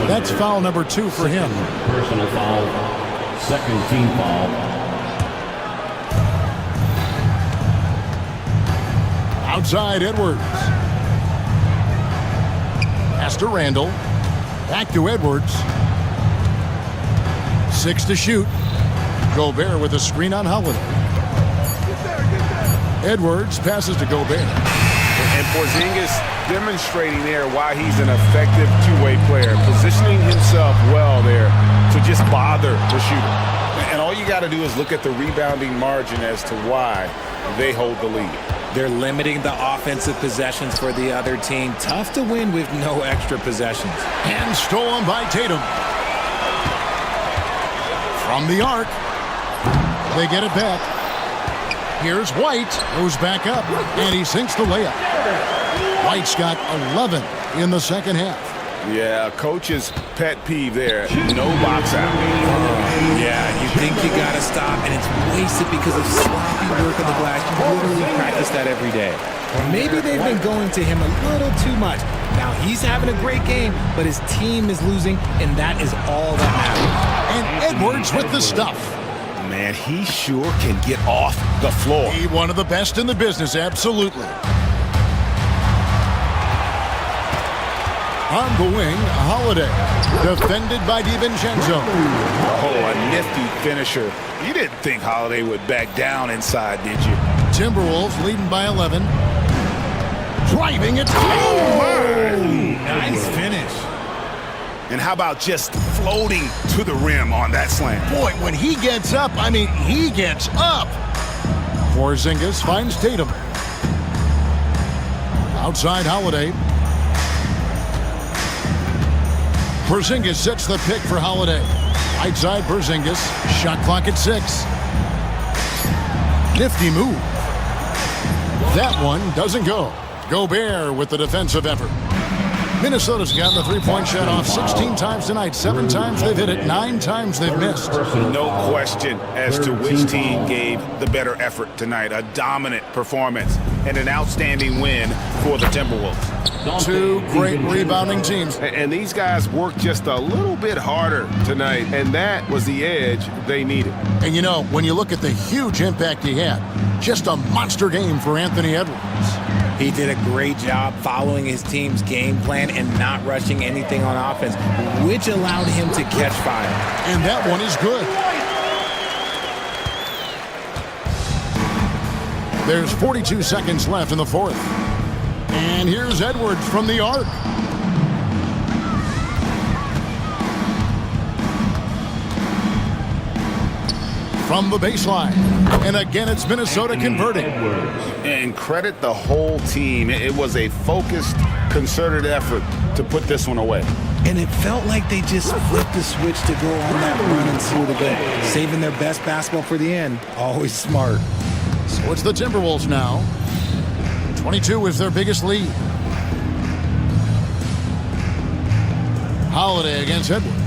That's foul number 2 for him. Personal foul. Second team foul. Outside Edwards. Pass to Randall. Back to Edwards. 6 to shoot. Gobert with a screen on Holiday. Edwards passes to Gobert. And Porzingis demonstrating there why he's an effective two-way player, positioning himself well there to just bother the shooter. And all you got to do is look at the rebounding margin as to why they hold the lead. They're limiting the offensive possessions for the other team. Tough to win with no extra possessions. And stolen by Tatum. From the arc. They get it back. Here's White, goes back up, and he sinks the layup. White's got 11 in the second half. Yeah, coach's pet peeve there. No box out. Yeah, you think you got to stop, and it's wasted because of sloppy work on the glass. You literally practice that every day. Or maybe they've been going to him a little too much. Now, he's having a great game, but his team is losing, and that is all that matters. And Edwards with the stuff. Man, he sure can get off the floor. He one of the best in the business, absolutely. On the wing, Holiday, defended by DiVincenzo. Oh, a nifty finisher. You didn't think Holiday would back down inside, did you? Timberwolves leading by 11. Driving it. Nice finish. And how about just floating to the rim on that slam? Boy, when he gets up, I mean, he gets up. Porzingis finds Tatum. Outside Holiday. Porzingis sets the pick for Holiday. Right side Porzingis. Shot clock at 6. Nifty move. That one doesn't go. Gobert with the defensive effort. Minnesota's gotten the three-point shot off 16 times tonight. 7 times they've hit it. 9 times they've missed. No question as to which team gave the better effort tonight. A dominant performance and an outstanding win for the Timberwolves. 2 great rebounding teams. And these guys worked just a little bit harder tonight, and that was the edge they needed. And you know, when you look at the huge impact he had, just a monster game for Anthony Edwards. He did a great job following his team's game plan and not rushing anything on offense, which allowed him to catch fire. And that one is good. There's 42 seconds left in the fourth. And here's Edwards from the arc. From the baseline. And again, it's Minnesota converting. And credit the whole team. It was a focused, concerted effort to put this one away. And it felt like they just flipped the switch to go on that run and seal the game. Saving their best basketball for the end. Always smart. So it's the Timberwolves now. 22 is their biggest lead. Holiday against Edwards.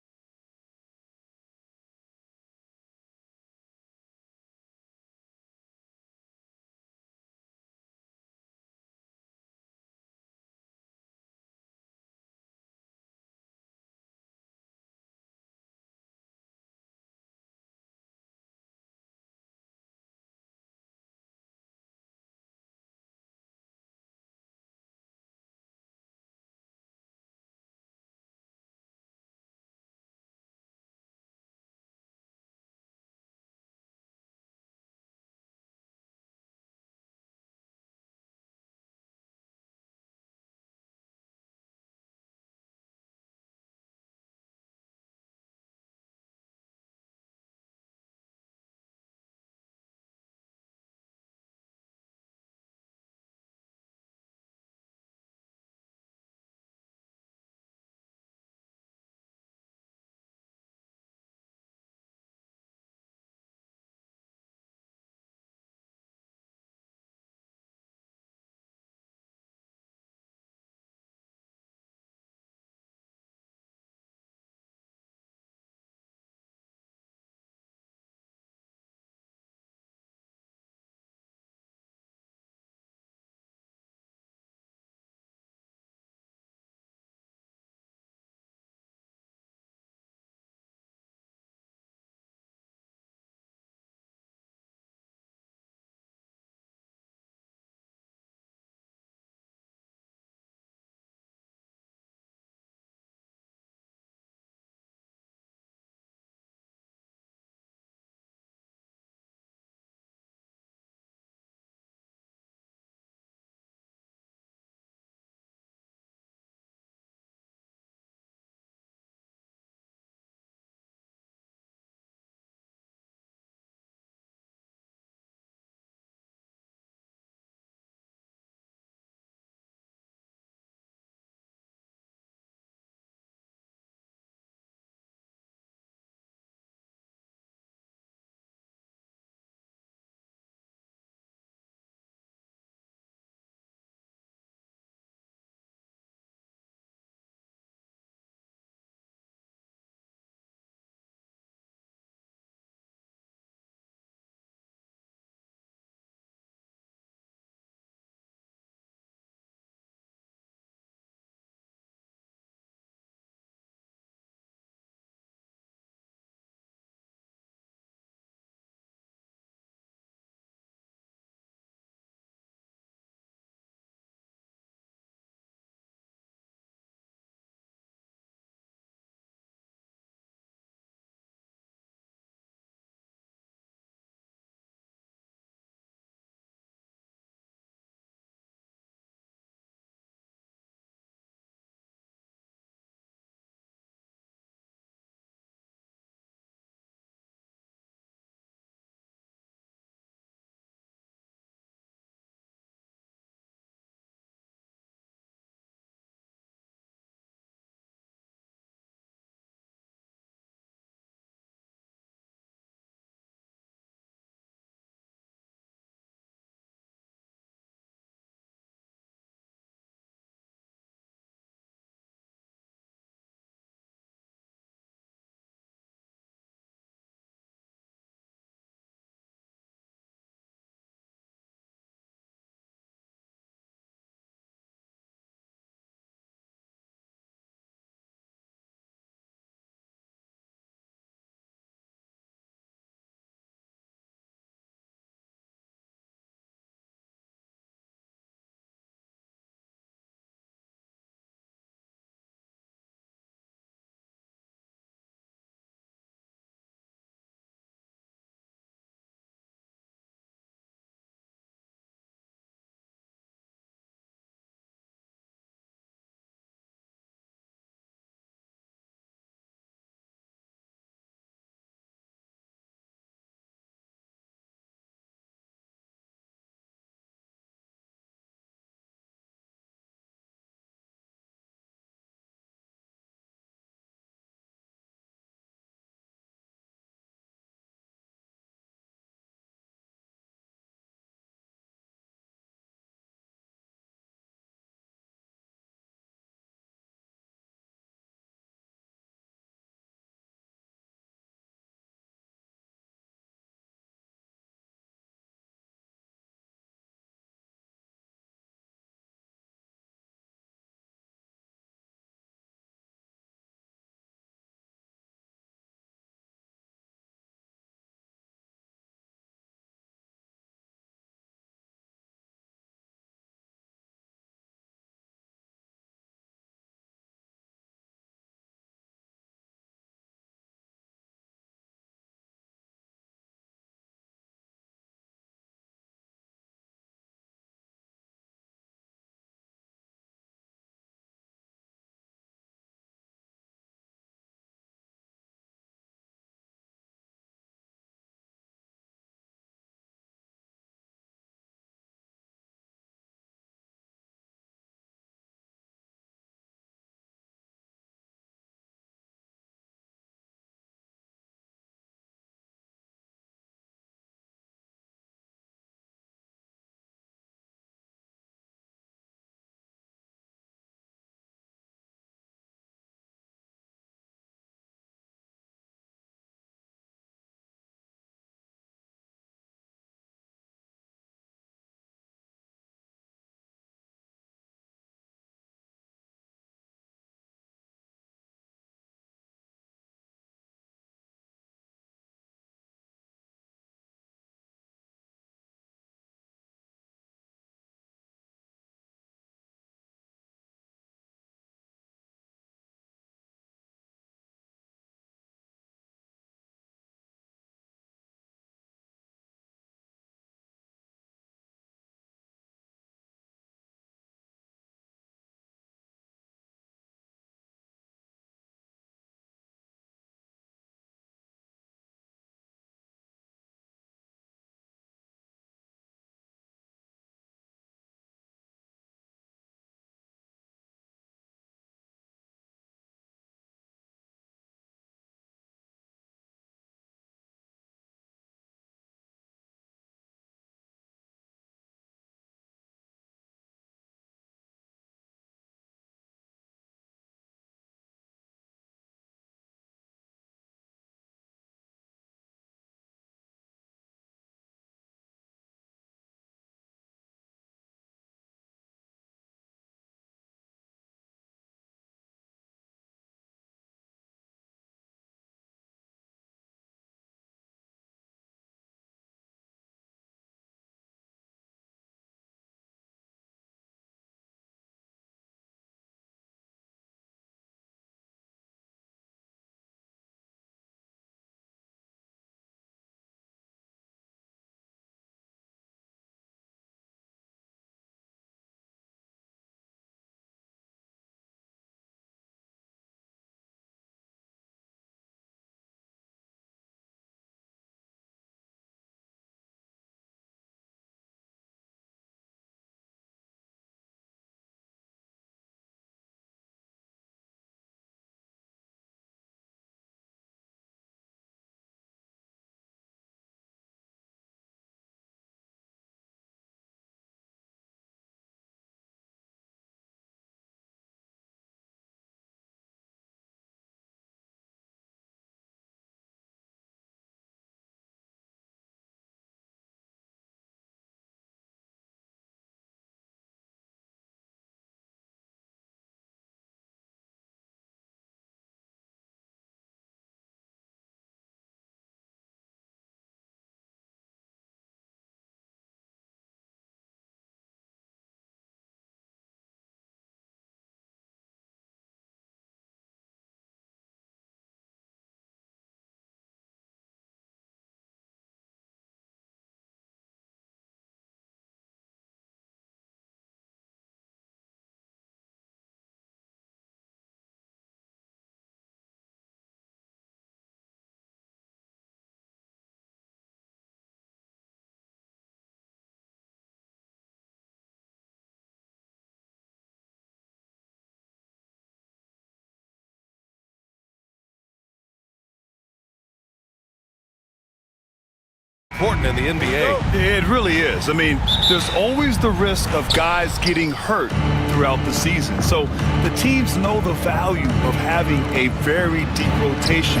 important in the NBA. It really is. I mean, there's always the risk of guys getting hurt throughout the season. So the teams know the value of having a very deep rotation,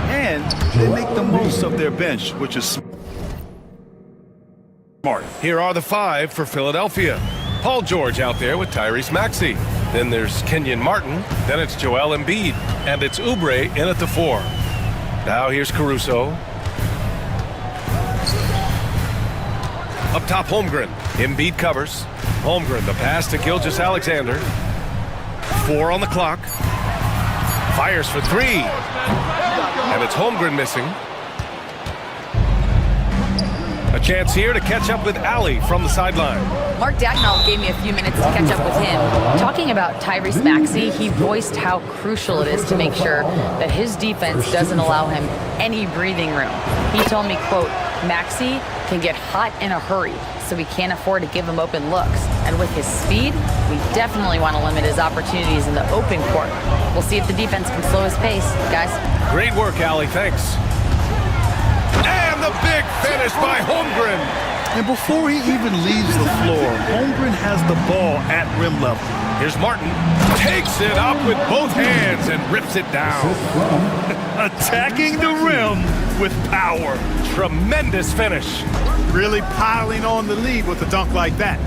and they make the most of their bench, which is smart. Here are the 5 for Philadelphia. Paul George out there with Tyrese Maxey. Then there's Kenyon Martin. Then it's Joel Embiid. And it's Oubre in at the 4. Now here's Caruso. Up top, Holmgren. Embiid covers. Holmgren, the pass to Gilgeous-Alexander. 4 on the clock. Fires for 3. And it's Holmgren missing. A chance here to catch up with Ali from the sideline. Mark Dagnall gave me a few minutes to catch up with him. Talking about Tyrese Maxey, he voiced how crucial it is to make sure that his defense doesn't allow him any breathing room. He told me, quote, Maxey can get hot in a hurry, so we can't afford to give him open looks. And with his speed, we definitely want to limit his opportunities in the open court. We'll see if the defense can slow his pace, guys. Great work, Ali. Thanks. And the big finish by Holmgren. And before he even leaves the floor, Holmgren has the ball at rim level. Here's Martin. Takes it up with both hands and rips it down. Attacking the rim with power. Tremendous finish. Really piling on the lead with a dunk like that.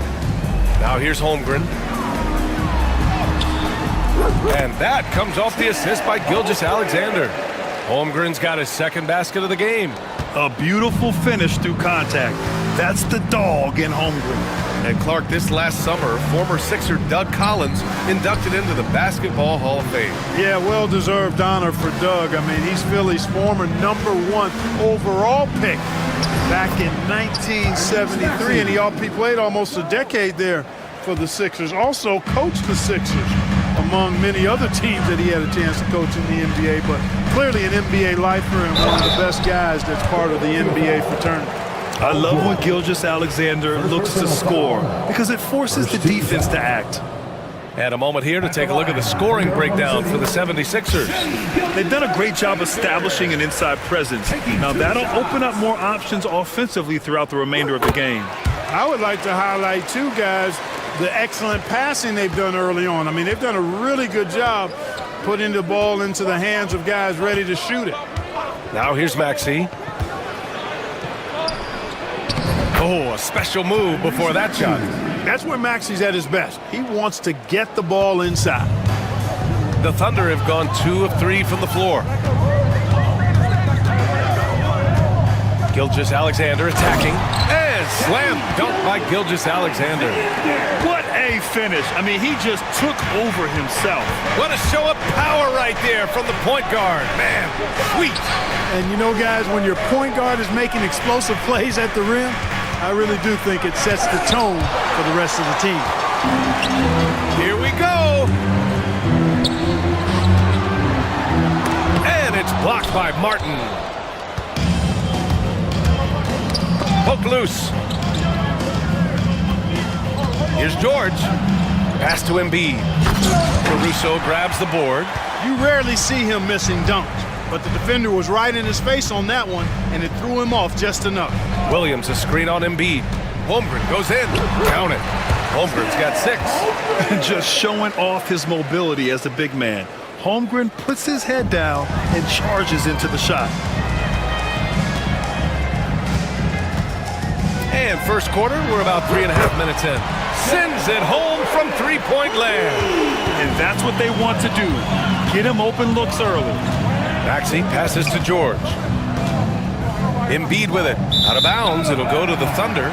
Now here's Holmgren. And that comes off the assist by Gilgeous-Alexander. Holmgren's got his second basket of the game. A beautiful finish through contact. That's the dog in Holmgren. And Clark, this last summer, former Sixer Doug Collins inducted into the Basketball Hall of Fame. Yeah, well-deserved honor for Doug. I mean, he's Philly's former #1 overall pick back in 1973, and he played almost a decade there for the Sixers. Also coached the Sixers, among many other teams that he had a chance to coach in the NBA, but clearly an NBA lifer and one of the best guys that's part of the NBA fraternity. I love when Gilgeous-Alexander looks to score because it forces the defense to act. And a moment here to take a look at the scoring breakdown for the 76ers. They've done a great job establishing an inside presence. Now that'll open up more options offensively throughout the remainder of the game. I would like to highlight, too, guys, the excellent passing they've done early on. I mean, they've done a really good job putting the ball into the hands of guys ready to shoot it. Now here's Maxey. Oh, a special move before that shot. That's where Maxey's at his best. He wants to get the ball inside. The Thunder have gone 2 of 3 from the floor. Gilgeous-Alexander attacking. And slam dunk by Gilgeous-Alexander. What a finish. I mean, he just took over himself. What a show of power right there from the point guard. Man, sweet. And you know, guys, when your point guard is making explosive plays at the rim, I really do think it sets the tone for the rest of the team. Here we go. And it's blocked by Martin. Poke loose. Here's George. Pass to Embiid. Caruso grabs the board. You rarely see him missing dunks, but the defender was right in his face on that one, and it threw him off just enough. Williams a screen on Embiid. Holmgren goes in. Count it. Holmgren's got 6. Just showing off his mobility as a big man. Holmgren puts his head down and charges into the shot. And first quarter, we're about 3.5 minutes in. Sends it home from three-point land. And that's what they want to do. Get him open looks early. Maxey passes to George. Embiid with it. Out of bounds, it'll go to the Thunder.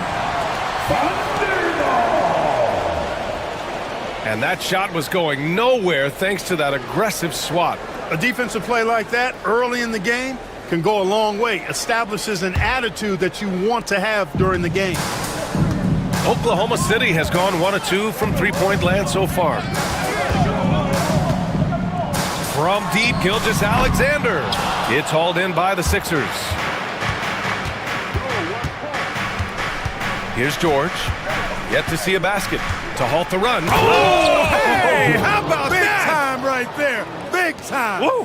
And that shot was going nowhere thanks to that aggressive swat. A defensive play like that early in the game can go a long way. Establishes an attitude that you want to have during the game. Oklahoma City has gone 1 of 2 from three-point land so far. From deep, Gilgeous-Alexander. It's hauled in by the Sixers. Here's George. Yet to see a basket to halt the run. Oh, hey! How about Big that? time right there. Big time. Woo!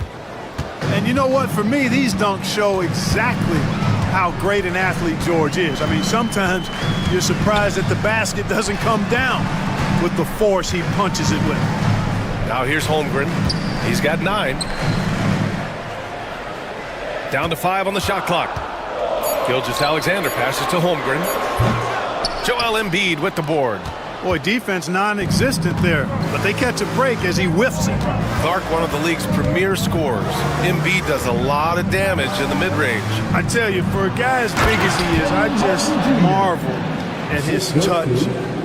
And you know what? For me, these dunks show exactly how great an athlete George is. I mean, sometimes you're surprised that the basket doesn't come down with the force he punches it with. Now here's Holmgren. He's got 9. Down to 5 on the shot clock. Gilgeous-Alexander passes to Holmgren. Joel Embiid with the board. Boy, defense non-existent there, but they catch a break as he whiffs it. Clark, one of the league's premier scorers. Embiid does a lot of damage in the mid-range. I tell you, for a guy as big as he is, I just marvel at his touch,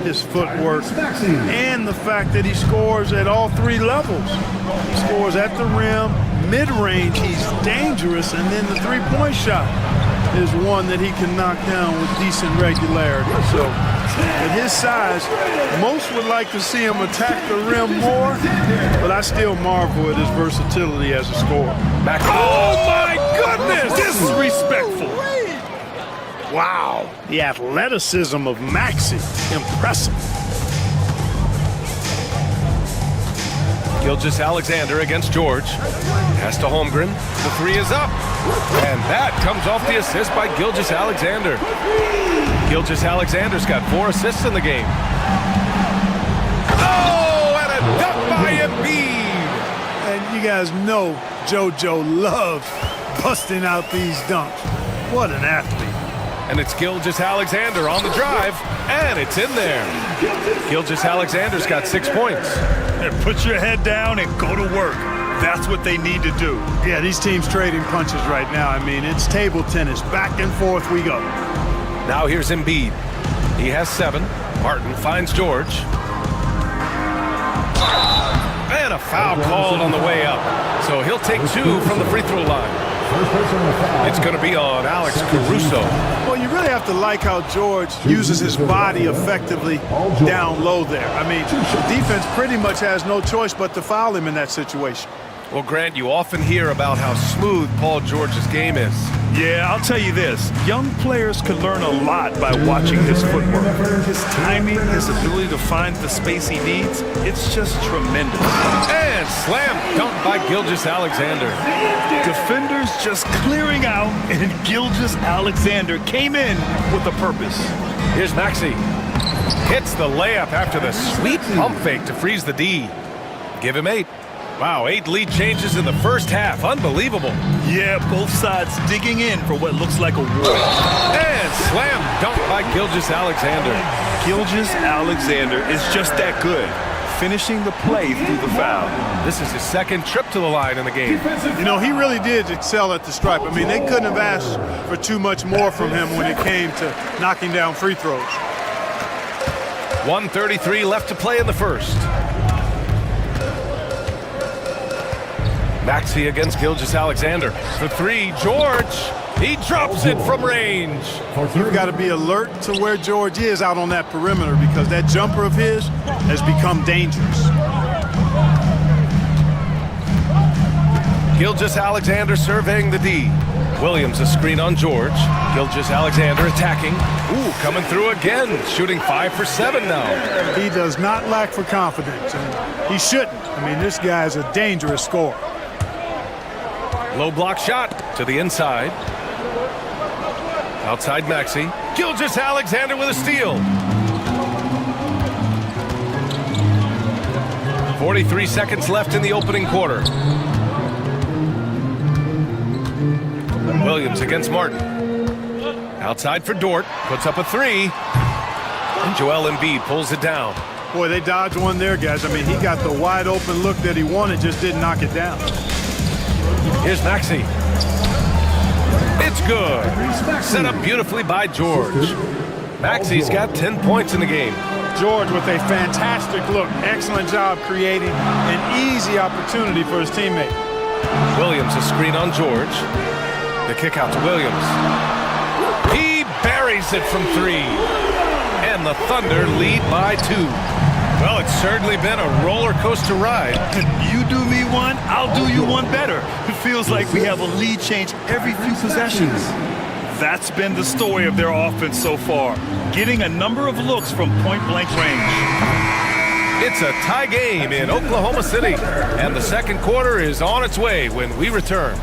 his footwork, and the fact that he scores at all 3 levels. He scores at the rim, mid-range, he's dangerous, and then the three-point shot is one that he can knock down with decent regularity. So at his size, most would like to see him attack the rim more, but I still marvel at his versatility as a scorer. Oh my goodness! Disrespectful. Wow, the athleticism of Maxey, impressive. Gilgeous-Alexander against George. Pass to Holmgren. The 3 is up. And that comes off the assist by Gilgeous-Alexander. Gilgeous-Alexander's got 4 assists in the game. Oh, and a dunk by Embiid. And you guys know JoJo loves busting out these dunks. What an athlete. And it's Gilgeous-Alexander on the drive, and it's in there. Gilgeous-Alexander's got 6 points. And put your head down and go to work. That's what they need to do. Yeah, these teams trading punches right now. I mean, it's table tennis. Back and forth we go. Now here's Embiid. He has 7. Martin finds George. And a foul called on the way up. So he'll take 2 from the free throw line. It's going to be on Alex Caruso. Well, you really have to like how George uses his body effectively down low there. I mean, the defense pretty much has no choice but to foul him in that situation. Well, Grant, you often hear about how smooth Paul George's game is. Yeah, I'll tell you this. Young players can learn a lot by watching his footwork. His timing, his ability to find the space he needs, it's just tremendous. And slam dunk by Gilgeous-Alexander. Defenders just clearing out, and Gilgeous-Alexander came in with a purpose. Here's Maxey. Hits the layup after the sweet pump fake to freeze the D. Give him 8. Wow, 8 lead changes in the first half. Unbelievable. Yeah, both sides digging in for what looks like a war. And slam dunk by Gilgeous-Alexander. Gilgeous-Alexander is just that good, finishing the play through the foul. This is his 2nd trip to the line in the game. You know, he really did excel at the stripe. I mean, they couldn't have asked for too much more from him when it came to knocking down free throws. 1:33 left to play in the first. Maxey against Gilgeous-Alexander. The 3, George. He drops it from range. You've got to be alert to where George is out on that perimeter because that jumper of his has become dangerous. Gilgeous-Alexander surveying the D. Williams a screen on George. Gilgeous-Alexander attacking. Ooh, coming through again. Shooting 5 for 7 now. He does not lack for confidence, and he shouldn't. I mean, this guy is a dangerous scorer. Low block shot to the inside. Outside Maxey. Gilgeous-Alexander with a steal. 43 seconds left in the opening quarter. Williams against Martin. Outside for Dort. Puts up a 3. And Joel Embiid pulls it down. Boy, they dodged one there, guys. I mean, he got the wide open look that he wanted, just didn't knock it down. Here's Maxey. It's good. Set up beautifully by George. Maxey's got 10 points in the game. George with a fantastic look. Excellent job creating an easy opportunity for his teammate. Williams a screen on George. The kick out to Williams. He buries it from 3. And the Thunder lead by 2. Well, it's certainly been a roller coaster ride. You do me one, I'll do you one better. It feels like we have a lead change every few possessions. That's been the story of their offense so far, getting a number of looks from point-blank range. It's a tie game in Oklahoma City, and the second quarter is on its way when we return.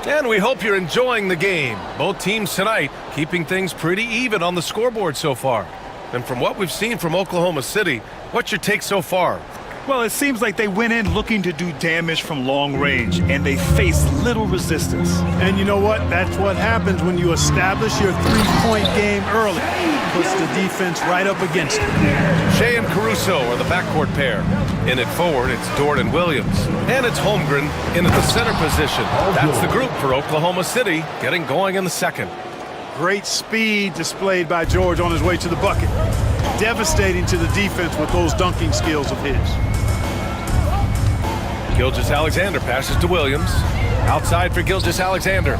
And we hope you're enjoying the game. Both teams tonight keeping things pretty even on the scoreboard so far. And from what we've seen from Oklahoma City, what's your take so far? Well, it seems like they went in looking to do damage from long range, and they faced little resistance. And you know what? That's what happens when you establish your three-point game early. Puts the defense right up against it. Shea and Caruso are the backcourt pair. In it forward, it's Dort and Williams. And it's Holmgren in at the center position. That's the group for Oklahoma City, getting going in the second. Great speed displayed by George on his way to the bucket. Devastating to the defense with those dunking skills of his. Gilgeous-Alexander passes to Williams. Outside for Gilgeous-Alexander.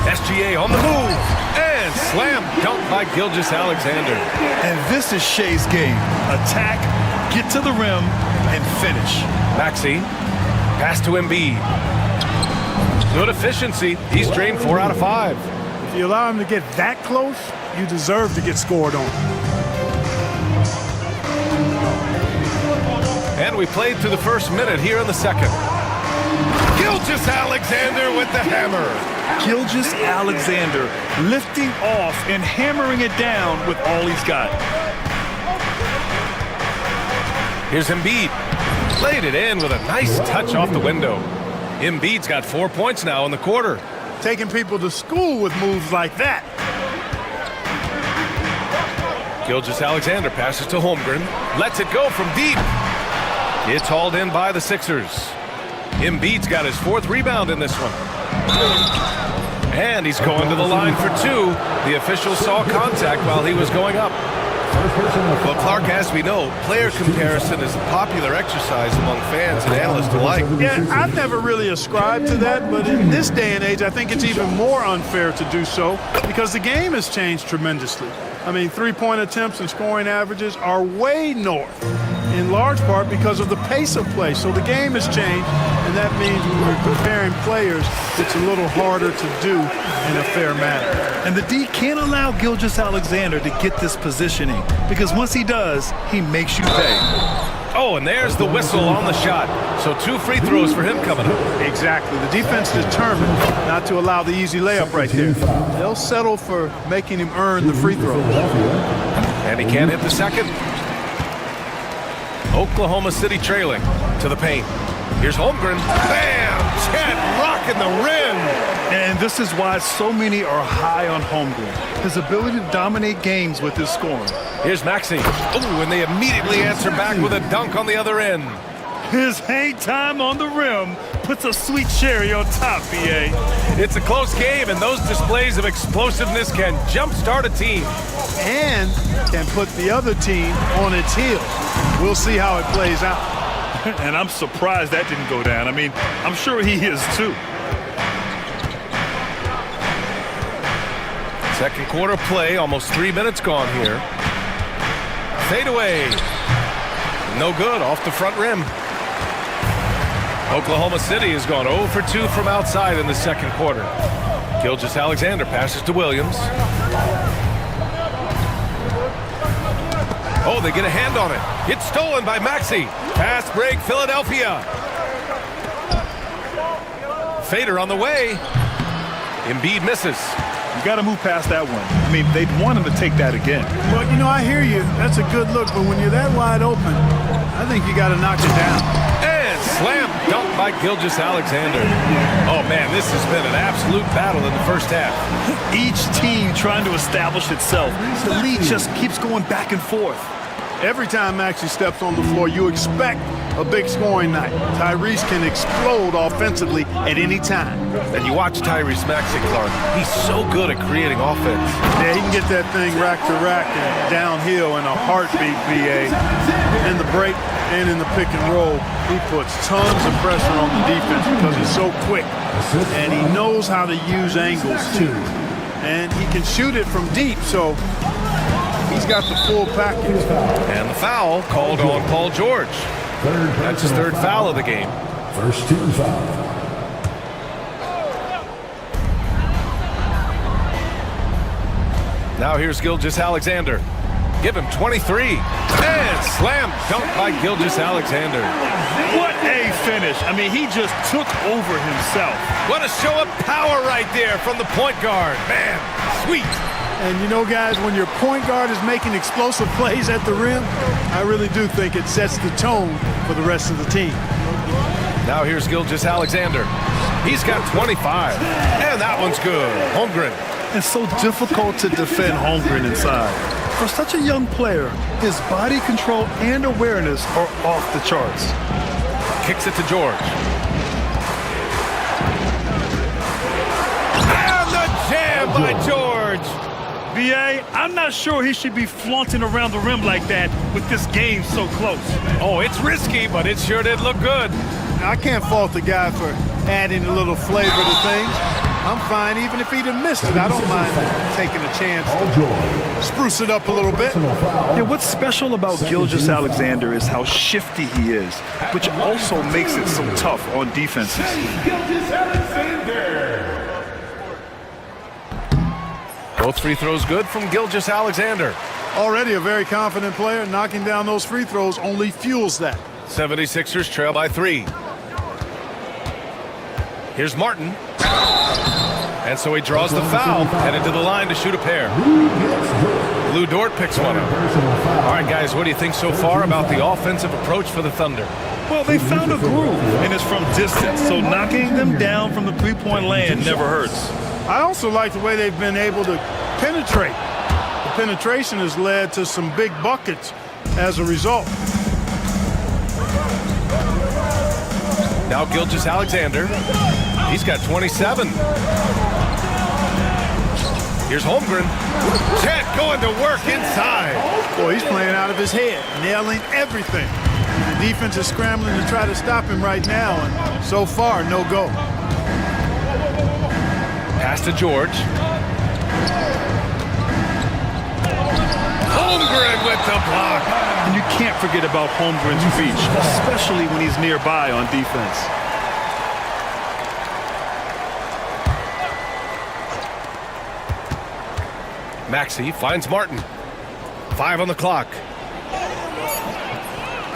SGA on the move. And slam dunk by Gilgeous-Alexander. And this is Shea's game. Attack, get to the rim, and finish. Maxey, pass to Embiid. Good efficiency. He's drained 4 out of 5. If you allow him to get that close, you deserve to get scored on. And we played through the first minute here in the second. Gilgeous-Alexander with the hammer. Gilgeous-Alexander lifting off and hammering it down with all he's got. Here's Embiid. Laid it in with a nice touch off the window. Embiid's got 4 points now in the quarter. Taking people to school with moves like that. Gilgeous-Alexander passes to Holmgren. Lets it go from deep. It's hauled in by the Sixers. Embiid's got his 4th rebound in this one. And he's going to the line for 2. The official saw contact while he was going up. Well, Clark, as we know, player comparison is a popular exercise among fans and analysts alike. Yeah, I've never really ascribed to that, but in this day and age, I think it's even more unfair to do so because the game has changed tremendously. I mean, three-point attempts and scoring averages are way north, in large part because of the pace of play. So the game has changed, and that means when we're comparing players, it's a little harder to do in a fair manner. And the D can't allow Gilgeous-Alexander to get this positioning because once he does, he makes you pay. Oh, and there's the whistle on the shot. So 2 free throws for him coming up. Exactly. The defense determined not to allow the easy layup right there. They'll settle for making him earn the free throws. And he can't hit the second. Oklahoma City trailing to the paint. Here's Holmgren. Bam! Chet rocking the rim. And this is why so many are high on Holmgren. His ability to dominate games with his scoring. Here's Maxey. Oh, and they immediately answer back with a dunk on the other end. His hang time on the rim puts a sweet cherry on top, BA. It's a close game, and those displays of explosiveness can jumpstart a team. And can put the other team on its heels. We'll see how it plays out. And I'm surprised that didn't go down. I mean, I'm sure he is too. Second quarter play, almost 3 minutes gone here. Fade away. No good, off the front rim. Oklahoma City has gone 0 for 2 from outside in the second quarter. Gilgeous-Alexander passes to Williams. Oh, they get a hand on it. It's stolen by Maxey. Pass break, Philadelphia. Fader on the way. Embiid misses. You got to move past that one. I mean, they'd want him to take that again. Well, you know, I hear you. That's a good look, but when you're that wide open, I think you got to knock it down. And slam dunk by Gilgeous-Alexander. Oh, man, this has been an absolute battle in the first half. Each team trying to establish itself. The lead just keeps going back and forth. Every time Maxey steps on the floor, you expect a big scoring night. Tyrese can explode offensively at any time. And you watch Tyrese Maxey, Clark. He's so good at creating offense. Yeah, he can get that thing rack to rack and downhill in a heartbeat, BA. In the break and in the pick and roll, he puts tons of pressure on the defense because he's so quick. And he knows how to use angles, too. And he can shoot it from deep, so he's got the full package. And the foul called on Paul George. That's his 3rd foul of the game. First team foul. Now here's Gilgeous-Alexander. Give him 23. And slam dunk by Gilgeous-Alexander. What a finish. I mean, he just took over himself. What a show of power right there from the point guard. Man, sweet. And you know, guys, when your point guard is making explosive plays at the rim, I really do think it sets the tone for the rest of the team. Now here's Gilgeous-Alexander. He's got 25. And that one's good. Holmgren. It's so difficult to defend Holmgren inside. For such a young player, his body control and awareness are off the charts. Kicks it to George. And the jam by George. B.A., I'm not sure he should be flaunting around the rim like that with this game so close. Oh, it's risky, but it sure did look good. Now, I can't fault the guy for adding a little flavor to things. I'm fine even if he'd have missed it. I don't mind taking a chance to spruce it up a little bit. Yeah, what's special about Gilgeous-Alexander is how shifty he is, which also makes it so tough on defenses. Both free throws good from Gilgeous-Alexander. Already a very confident player. Knocking down those free throws only fuels that. 76ers trail by 3. Here's Martin. And so he draws the foul, headed to the line to shoot a pair. Lou Dort picks one up. All right, guys, what do you think so far about the offensive approach for the Thunder? Well, they found a groove, and it's from distance, so knocking them down from the three-point land never hurts. I also like the way they've been able to penetrate. The penetration has led to some big buckets as a result. Now Gilgeous-Alexander. He's got 27. Here's Holmgren. Chet going to work inside. Boy, he's playing out of his head, nailing everything. The defense is scrambling to try to stop him right now, and so far, no go. Pass to George. Holmgren with the block. And you can't forget about Holmgren's reach, especially when he's nearby on defense. Maxey finds Martin. 5 on the clock.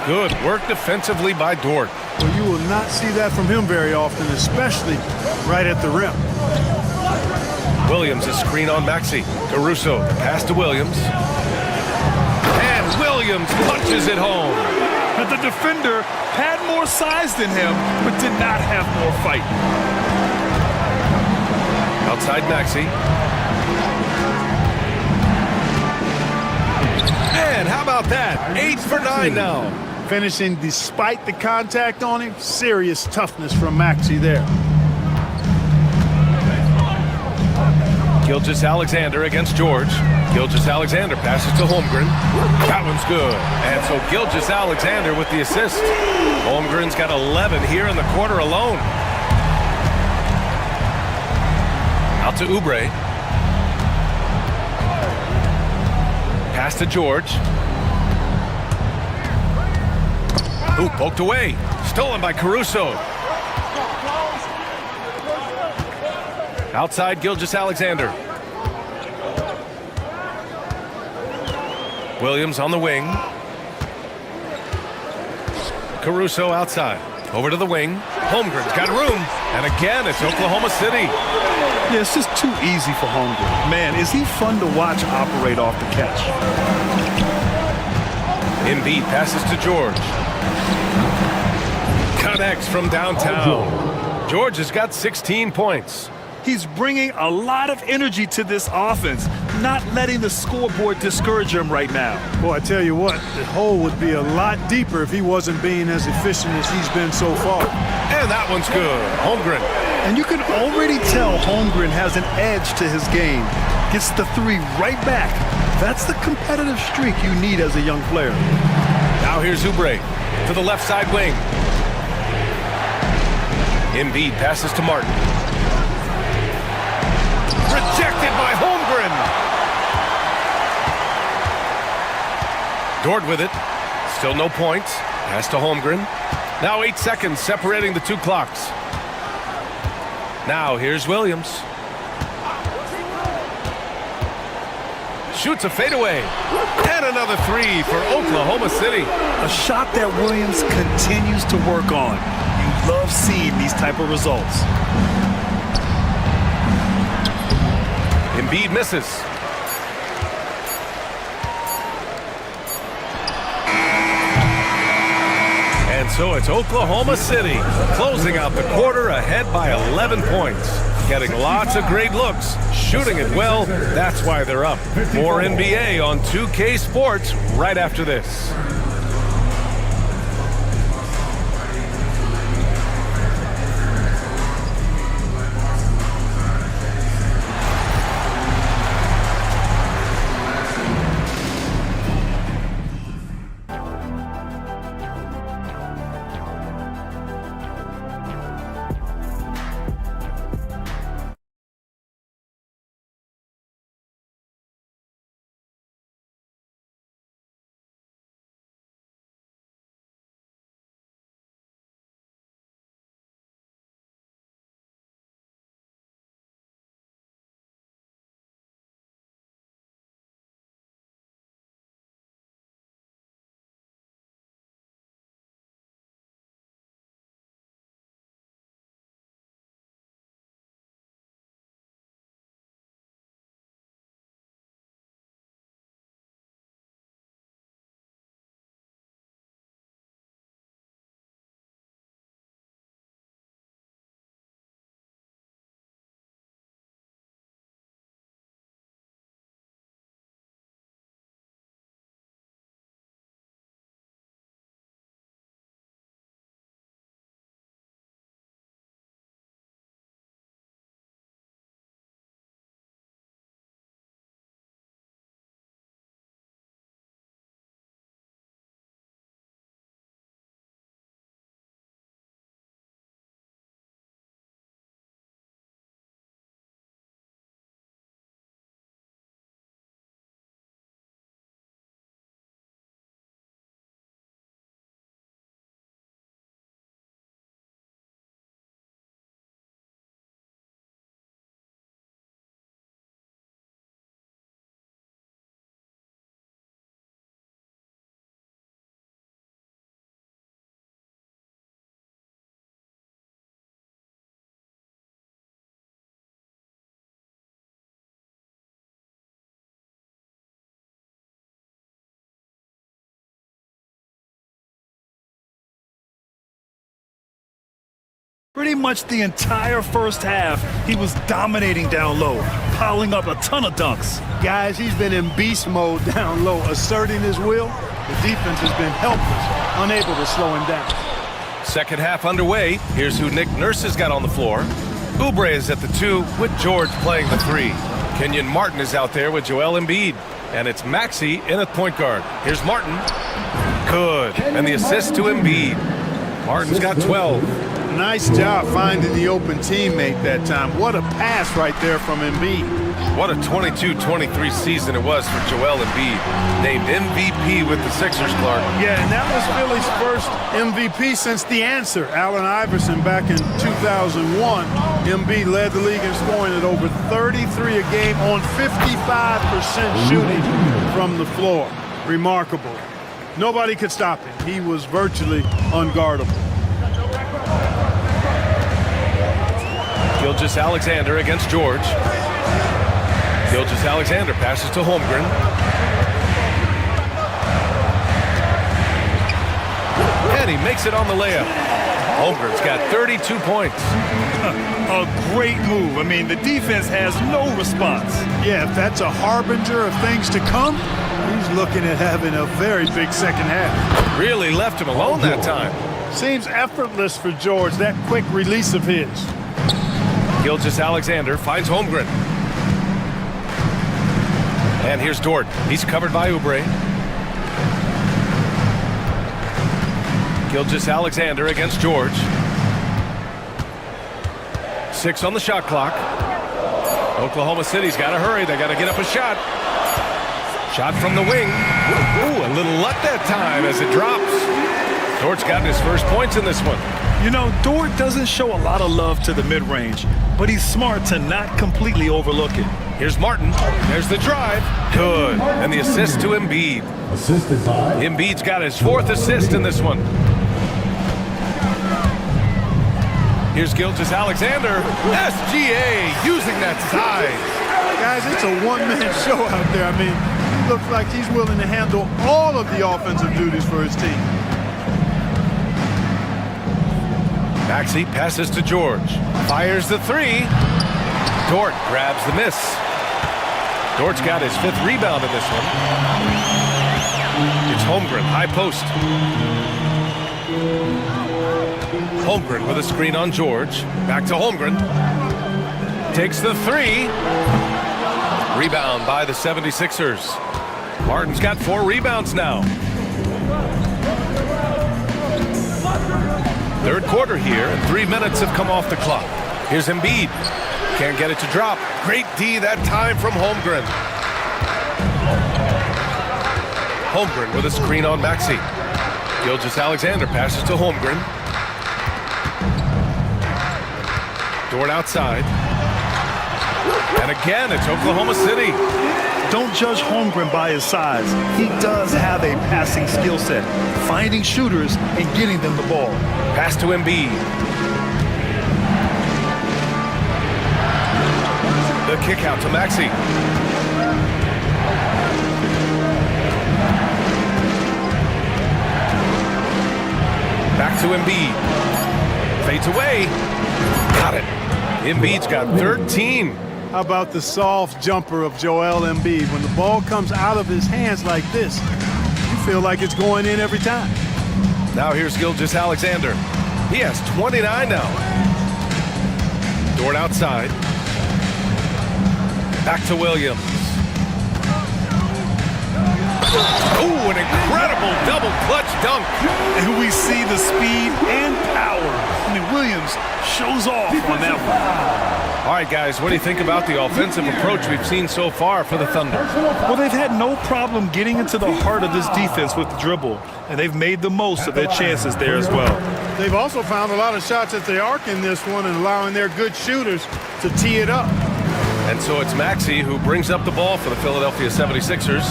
Good work defensively by Dort. Well, you will not see that from him very often, especially right at the rim. Williams is screen on Maxey. Caruso, pass to Williams. And Williams punches it home. But the defender had more size than him, but did not have more fight. Outside Maxey. And how about that? 8 for 9 now. Finishing despite the contact on him. Serious toughness from Maxey there. Gilgeous-Alexander against George. Gilgeous-Alexander passes to Holmgren. That one's good. And so Gilgeous-Alexander with the assist. Holmgren's got 11 here in the quarter alone. Out to Oubre. Pass to George. Ooh, poked away. Stolen by Caruso. Outside Gilgeous-Alexander. Williams on the wing. Caruso outside. Over to the wing. Holmgren's got room. And again, it's Oklahoma City. Yeah, it's just too easy for Holmgren. Man, is he fun to watch operate off the catch. Embiid passes to George. Connects from downtown. George has got 16 points. He's bringing a lot of energy to this offense, not letting the scoreboard discourage him right now. Boy, I tell you what, the hole would be a lot deeper if he wasn't being as efficient as he's been so far. And that one's good. Holmgren. And you can already tell Holmgren has an edge to his game. Gets the three right back. That's the competitive streak you need as a young player. Now here's Oubre to the left side wing. Embiid passes to Martin. Rejected by Holmgren. Dort with it. Still no points. Pass to Holmgren. Now 8 seconds separating the two clocks. Now here's Williams. shoots a fadeaway. And another three for Oklahoma City. A shot that Williams continues to work on. You love seeing these type of results. Embiid misses. And so it's Oklahoma City closing out the quarter ahead by 11 points. Getting lots of great looks, shooting it well, that's why they're up. More NBA on 2K Sports right after this. Pretty much the entire first half, he was dominating down low, piling up a ton of dunks. Guys, he's been in beast mode down low, asserting his will. The defense has been helpless, unable to slow him down. Second half underway. Here's who Nick Nurse has got on the floor. Oubre is at the 2 with George playing the 3. Kenyon Martin is out there with Joel Embiid. And it's Maxey in at point guard. Here's Martin. Good. And the assist to Embiid. Martin's got 12. Nice job finding the open teammate that time. What a pass right there from Embiid. What a 22-23 season it was for Joel Embiid. Named MVP with the Sixers, Clark. Yeah, and that was Philly's first MVP since the answer. Allen Iverson back in 2001. Embiid led the league in scoring at over 33 a game on 55% shooting from the floor. Remarkable. Nobody could stop him. He was virtually unguardable. Gilgeous-Alexander against George. Gilgeous-Alexander passes to Holmgren. And he makes it on the layup. Holmgren's got 32 points. A great move. I mean, the defense has no response. Yeah, if that's a harbinger of things to come, he's looking at having a very big second half. Really left him alone that time. Seems effortless for George, that quick release of his. Gilgeous-Alexander finds Holmgren. And here's Dort. He's covered by Oubre. Gilgeous-Alexander against George. 6 on the shot clock. Oklahoma City's got to hurry. They got to get up a shot. Shot from the wing. Ooh, a little luck that time as it drops. Dort's gotten his first points in this one. You know, Dort doesn't show a lot of love to the mid-range, but he's smart to not completely overlook it. Here's Martin. There's the drive. Good. And the assist to Embiid. Assisted by Embiid's got his 4th assist in this one. Here's Gilgeous-Alexander. SGA using that size. Guys, it's a one-man show out there. I mean, he looks like he's willing to handle all of the offensive duties for his team. Maxey passes to George. Fires the 3. Dort grabs the miss. Dort's got his 5th rebound in this one. It's Holmgren, high post. Holmgren with a screen on George. Back to Holmgren. Takes the 3. Rebound by the 76ers. Martin's got 4 rebounds now. 3rd quarter here, and 3 minutes have come off the clock. Here's Embiid. Can't get it to drop. Great D that time from Holmgren. Holmgren with a screen on Maxey. Gilgeous-Alexander passes to Holmgren. Dort outside. And again, it's Oklahoma City. Don't judge Holmgren by his size. He does have a passing skill set, finding shooters and getting them the ball. Pass to Embiid. The kick out to Maxey. Back to Embiid. Fades away. Got it. Embiid's got 13. How about the soft jumper of Joel Embiid? When the ball comes out of his hands like this, you feel like it's going in every time. Now here's Gilgeous-Alexander. He has 29 now. Dort outside. Back to Williams. Oh, an incredible double clutch dunk. And we see the speed and power. I mean, Williams shows off on that one. All right, guys, what do you think about the offensive approach we've seen so far for the Thunder? Well, they've had no problem getting into the heart of this defense with the dribble, and they've made the most of their chances there as well. They've also found a lot of shots at the arc in this one and allowing their good shooters to tee it up. And so it's Maxey who brings up the ball for the Philadelphia 76ers.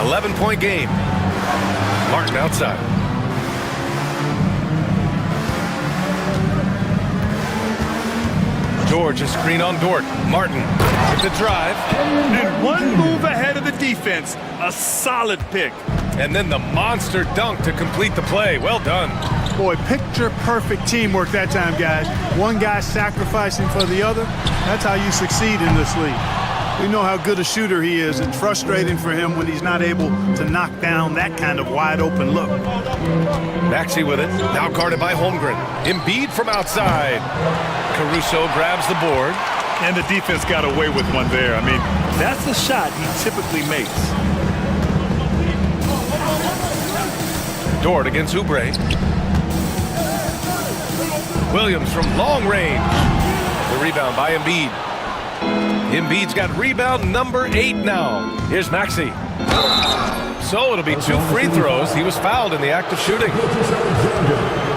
11-point game. Martin outside. George, a screen on Dort. Martin with the drive. And one move ahead of the defense. A solid pick. And then the monster dunk to complete the play. Well done. Boy, picture-perfect teamwork that time, guys. One guy sacrificing for the other. That's how you succeed in this league. We know how good a shooter he is. It's frustrating for him when he's not able to knock down that kind of wide-open look. Maxey with it. Now guarded by Holmgren. Embiid from outside. Caruso grabs the board. And the defense got away with one there. I mean, that's the shot he typically makes. Dort against Oubre. Williams from long range. The rebound by Embiid. Embiid's got rebound number 8 now. Here's Maxey. So it'll be 2 free throws. He was fouled in the act of shooting.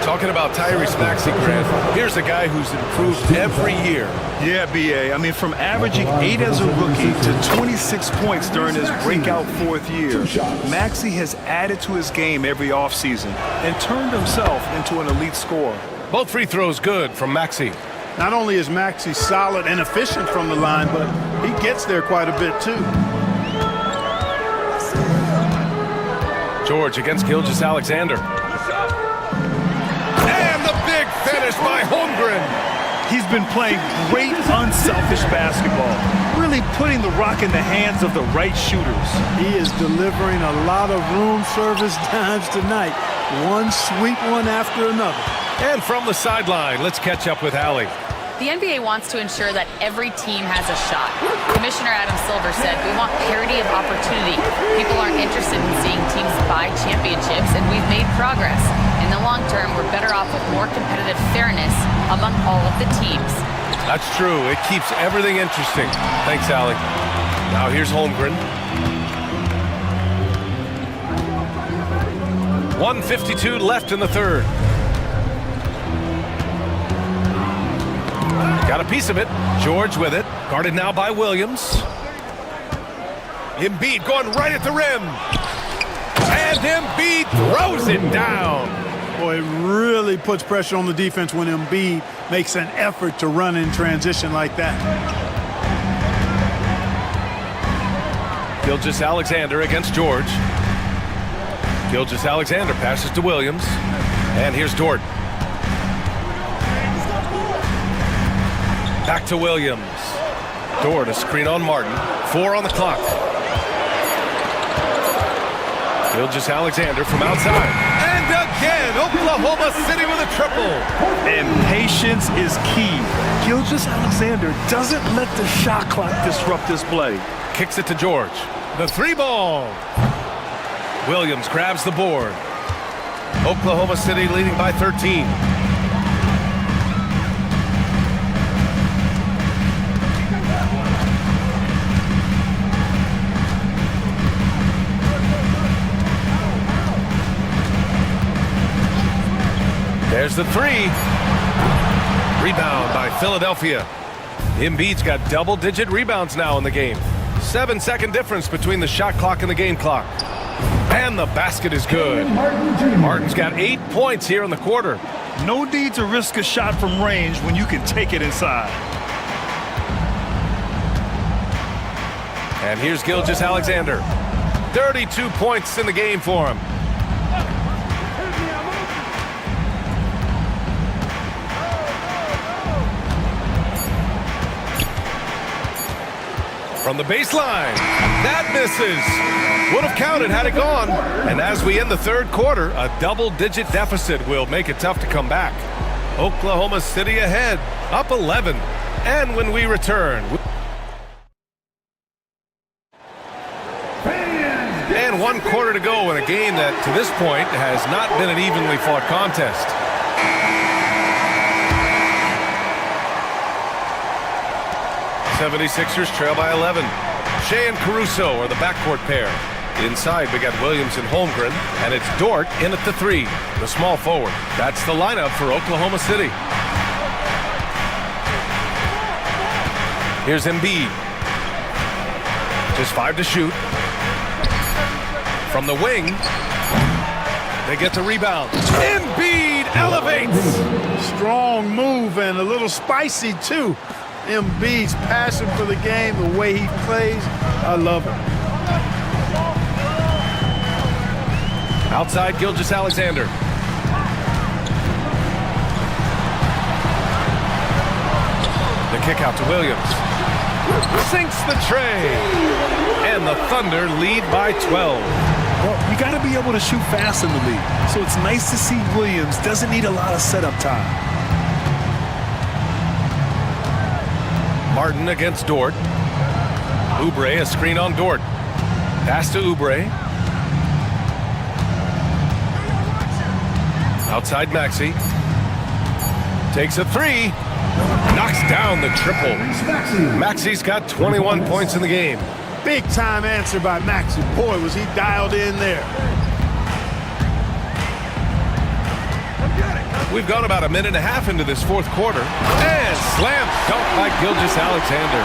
Talking about Tyrese Maxey, Grant. Here's a guy who's improved every year. Yeah, B.A. I mean, from averaging 8 as a rookie to 26 points during his breakout 4th year, Maxey has added to his game every offseason and turned himself into an elite scorer. Both free throws good from Maxey. Not only is Maxey solid and efficient from the line, but he gets there quite a bit too. George against Gilgeous-Alexander. And the big finish by Holmgren. He's been playing great, unselfish basketball, really putting the rock in the hands of the right shooters. He is delivering a lot of room service dimes tonight. One sweet one after another. And from the sideline, let's catch up with Allie. The NBA wants to ensure that every team has a shot. Commissioner Adam Silver said, "We want parity of opportunity. People aren't interested in seeing teams buy championships, and we've made progress. In the long term, we're better off with more competitive fairness among all of the teams." That's true. It keeps everything interesting. Thanks, Allie. Now here's Holmgren. 1:52 left in the third. Got a piece of it. George with it. Guarded now by Williams. Embiid going right at the rim. And Embiid throws it down. Boy, it really puts pressure on the defense when Embiid makes an effort to run in transition like that. Gilgeous-Alexander against George. Gilgeous-Alexander passes to Williams. And here's Dort. Back to Williams. Dort, a screen on Martin. 4 on the clock. Gilgeous-Alexander from outside. And again, Oklahoma City with a triple. And patience is key. Gilgeous-Alexander doesn't let the shot clock disrupt this play. Kicks it to George. The 3-ball. Williams grabs the board. Oklahoma City leading by 13. There's the 3. Rebound by Philadelphia. Embiid's got double-digit rebounds now in the game. 7-second difference between the shot clock and the game clock. And the basket is good. Martin's got 8 points here in the quarter. No need to risk a shot from range when you can take it inside. And here's Gilgeous-Alexander. 32 points in the game for him. From the baseline, that misses. Would have counted had it gone. And as we end the third quarter, a double-digit deficit will make it tough to come back. Oklahoma City ahead, up 11. And when we return... And 1 quarter to go in a game that, to this point, has not been an evenly fought contest. '76ers trail by 11. Shea and Caruso are the backcourt pair. Inside, we got Williams and Holmgren, and it's Dort in at the 3, the small forward. That's the lineup for Oklahoma City. Here's Embiid. Just 5 to shoot. From the wing, they get the rebound. Embiid elevates. Strong move and a little spicy, too. Embiid's passion for the game, the way he plays, I love it. Outside, Gilgeous-Alexander. The kick out to Williams. Sinks the tray. And the Thunder lead by 12. Well, you got to be able to shoot fast in the league. So it's nice to see Williams doesn't need a lot of setup time. Martin against Dort. Oubre, a screen on Dort. Pass to Oubre. Outside Maxey. Takes a 3. Knocks down the triple. Maxey's got 21 points in the game. Big time answer by Maxey. Boy, was he dialed in there. We've gone about a minute and a half into this fourth quarter. And slam dunk by Gilgeous-Alexander.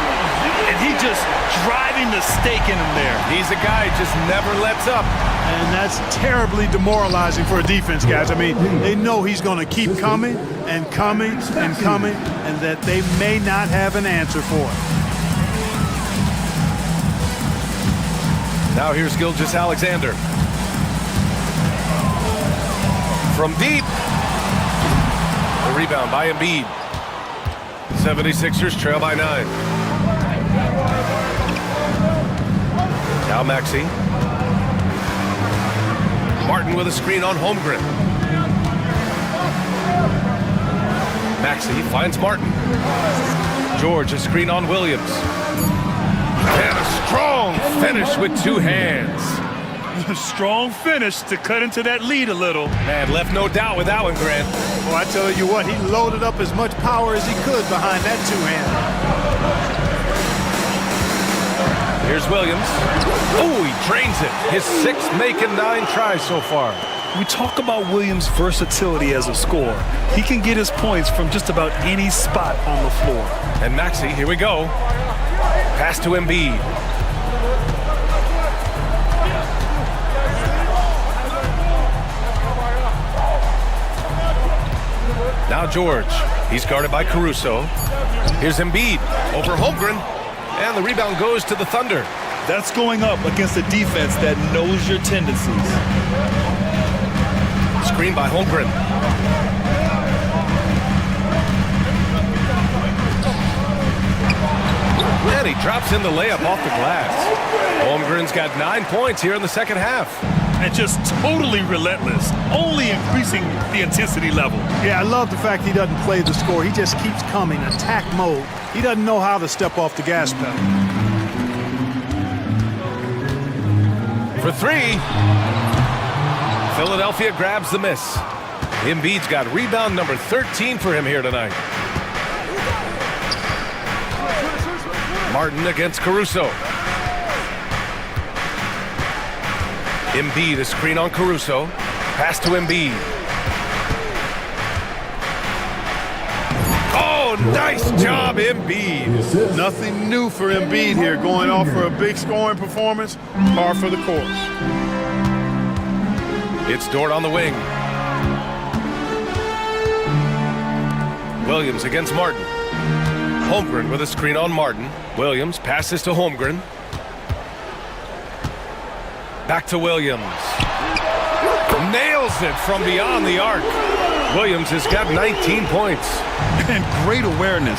And he just driving the stake in him there. He's a guy who just never lets up. And that's terribly demoralizing for a defense, guys. I mean, they know he's going to keep coming and coming and coming, and that they may not have an answer for it. Now here's Gilgeous-Alexander. From deep. The rebound by Embiid. 76ers trail by 9. Now Maxey. Martin with a screen on Holmgren. Maxey finds Martin. George a screen on Williams. And a strong finish with 2 hands. Strong finish to cut into that lead a little. Man, left no doubt with that one, Grant. Well, I tell you what, he loaded up as much power as he could behind that 2-hander. Here's Williams. Oh, he drains it. His 6th make in 9 tries so far. We talk about Williams' versatility as a scorer. He can get his points from just about any spot on the floor. And Maxey, here we go. Pass to Embiid. Now George. He's guarded by Caruso. Here's Embiid over Holmgren. And the rebound goes to the Thunder. That's going up against a defense that knows your tendencies. Screen by Holmgren. And he drops in the layup off the glass. Holmgren's got 9 points here in the second half. And just totally relentless, only increasing the intensity level. Yeah, I love the fact he doesn't play the score. He just keeps coming, attack mode. He doesn't know how to step off the gas pedal. For three. Philadelphia grabs the miss. Embiid's got rebound number 13 for him here tonight. Martin against Caruso. Embiid, a screen on Caruso. Pass to Embiid. Oh, nice job, Embiid. Nothing new for Embiid here, going off for a big scoring performance, par for the course. It's Dort on the wing. Williams against Martin. Holmgren with a screen on Martin. Williams passes to Holmgren. Back to Williams. Nails it from beyond the arc. Williams has got 19 points. And great awareness.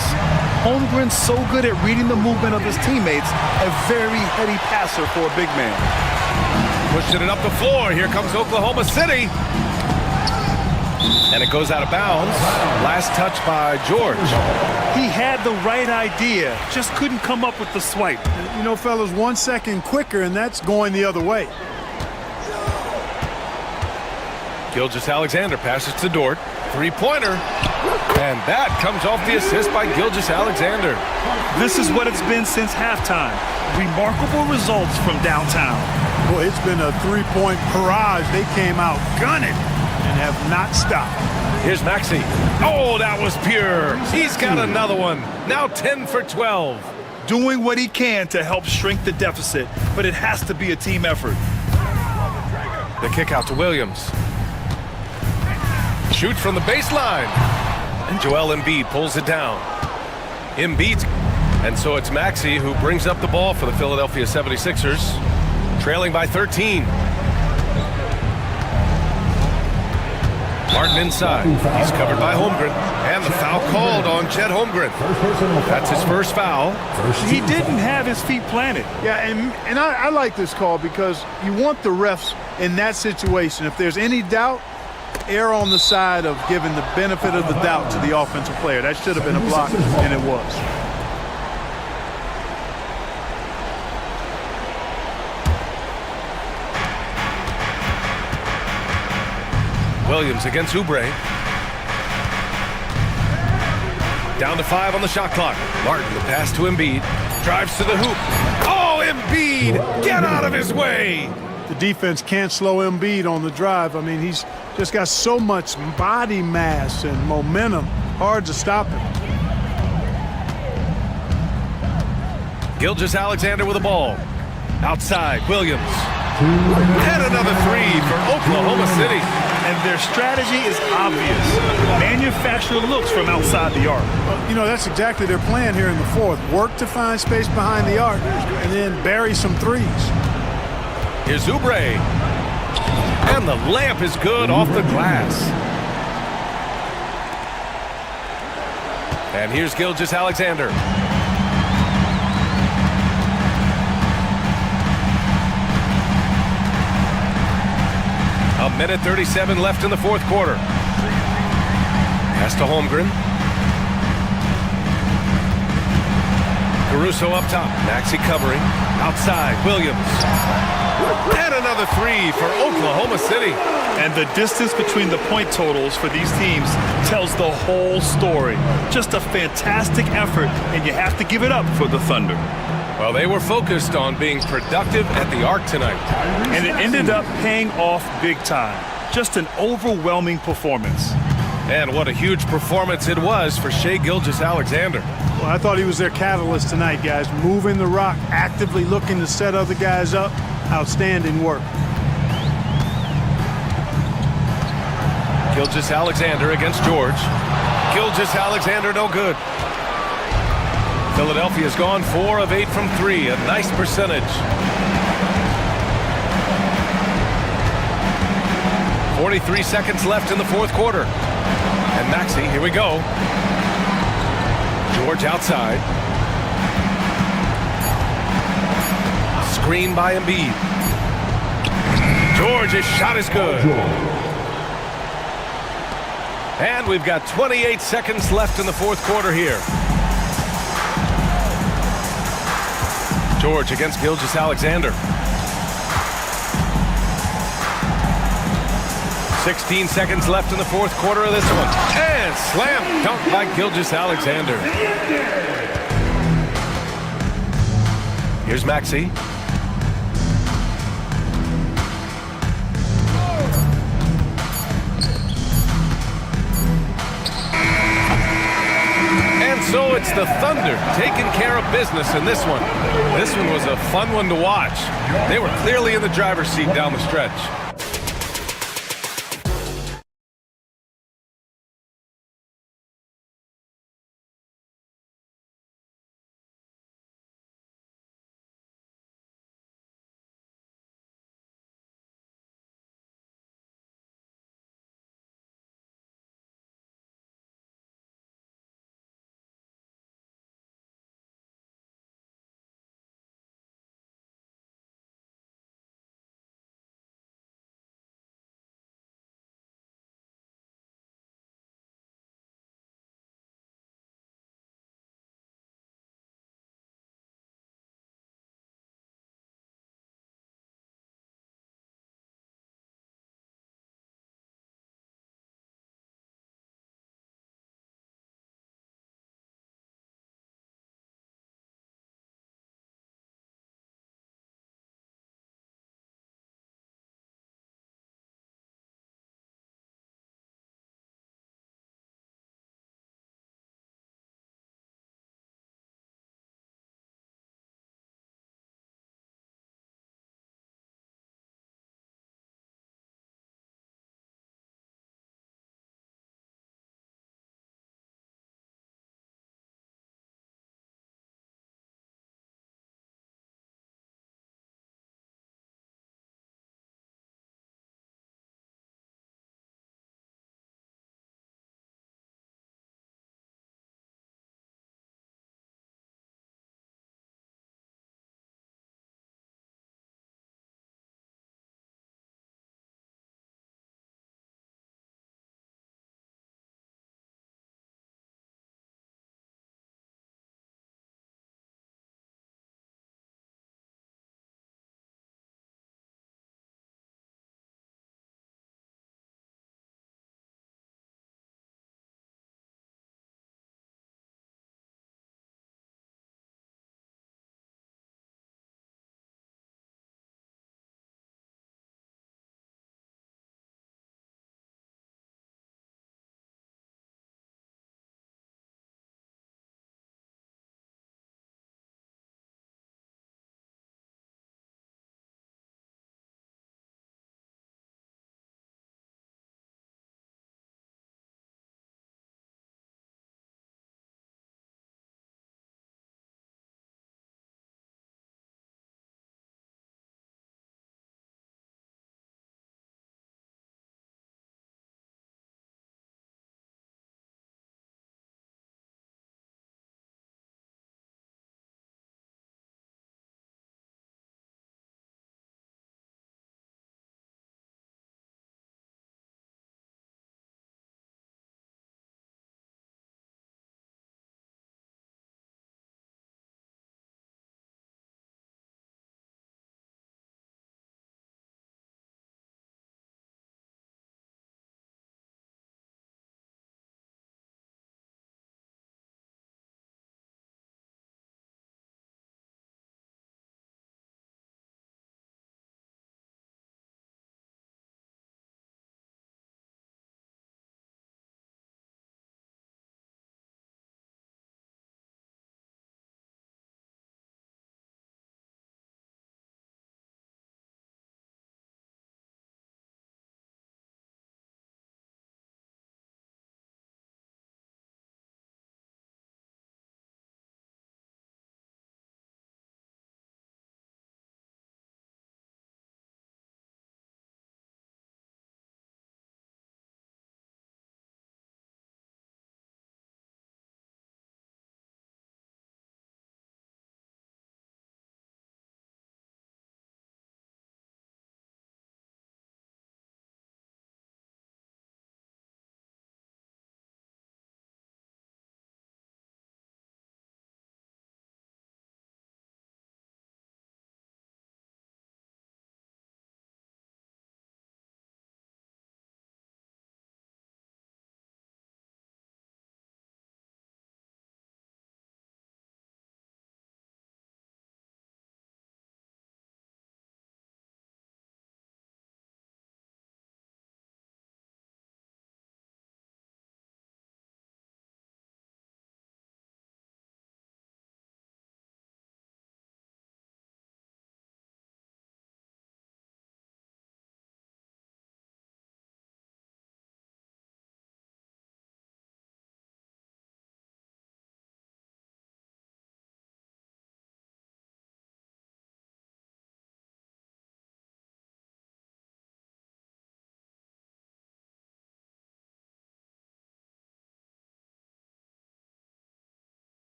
Holmgren's so good at reading the movement of his teammates. A very heady passer for a big man. Pushing it up the floor. Here comes Oklahoma City. And it goes out of bounds. Last touch by George. He had the right idea, just couldn't come up with the swipe. You know, fellas, 1 second quicker, and that's going the other way. Gilgeous-Alexander passes to Dort. Three-pointer. And that comes off the assist by Gilgeous-Alexander. This is what it's been since halftime. Remarkable results from downtown. Boy, it's been a three-point barrage. They came out gunning and have not stopped. Here's Maxey. Oh, that was pure. He's got another one. Now 10 for 12. Doing what he can to help shrink the deficit, but it has to be a team effort. The kick out to Williams. Shoots from the baseline. And Joel Embiid pulls it down. Embiid. And so it's Maxey who brings up the ball for the Philadelphia 76ers. Trailing by 13. Martin inside. He's covered by Holmgren. And the foul called on Chet Holmgren. That's his first foul. He didn't have his feet planted. Yeah, and I like this call because you want the refs in that situation. If there's any doubt, err on the side of giving the benefit of the doubt to the offensive player. That should have been a block, and it was. Williams against Oubre. Down to 5 on the shot clock. Martin, the pass to Embiid. Drives to the hoop. Oh, Embiid! Get out of his way! The defense can't slow Embiid on the drive. I mean, he's just got so much body mass and momentum. Hard to stop him. Gilgeous-Alexander with the ball. Outside, Williams. And another three for Oklahoma City. And their strategy is obvious. Manufacture looks from outside the arc. Well, you know, that's exactly their plan here in the fourth. Work to find space behind the arc and then bury some threes. Here's Oubre. And the layup is good off the glass. And here's Gilgeous-Alexander. A minute 37 left in the fourth quarter. Pass to Holmgren. Caruso up top. Maxey covering. Outside, Williams. And another three for Oklahoma City. And the distance between the point totals for these teams tells the whole story. Just a fantastic effort, and you have to give it up for the Thunder. Well, they were focused on being productive at the arc tonight. And it ended up paying off big time. Just an overwhelming performance. And what a huge performance it was for Shai Gilgeous-Alexander. Well, I thought he was their catalyst tonight, guys. Moving the rock, actively looking to set other guys up. Outstanding work. Gilgeous-Alexander against George. Gilgeous-Alexander no good. Philadelphia's gone 4 of 8 from 3, a nice percentage. 43 seconds left in the fourth quarter. And Maxey, here we go. George outside. Screen by Embiid. George's shot is good. And we've got 28 seconds left in the fourth quarter here. George against Gilgeous-Alexander. 16 seconds left in the fourth quarter of this one. And slam dunk by Gilgeous-Alexander. Here's Maxey. And so it's the Thunder taking care of business in this one. This one was a fun one to watch. They were clearly in the driver's seat down the stretch.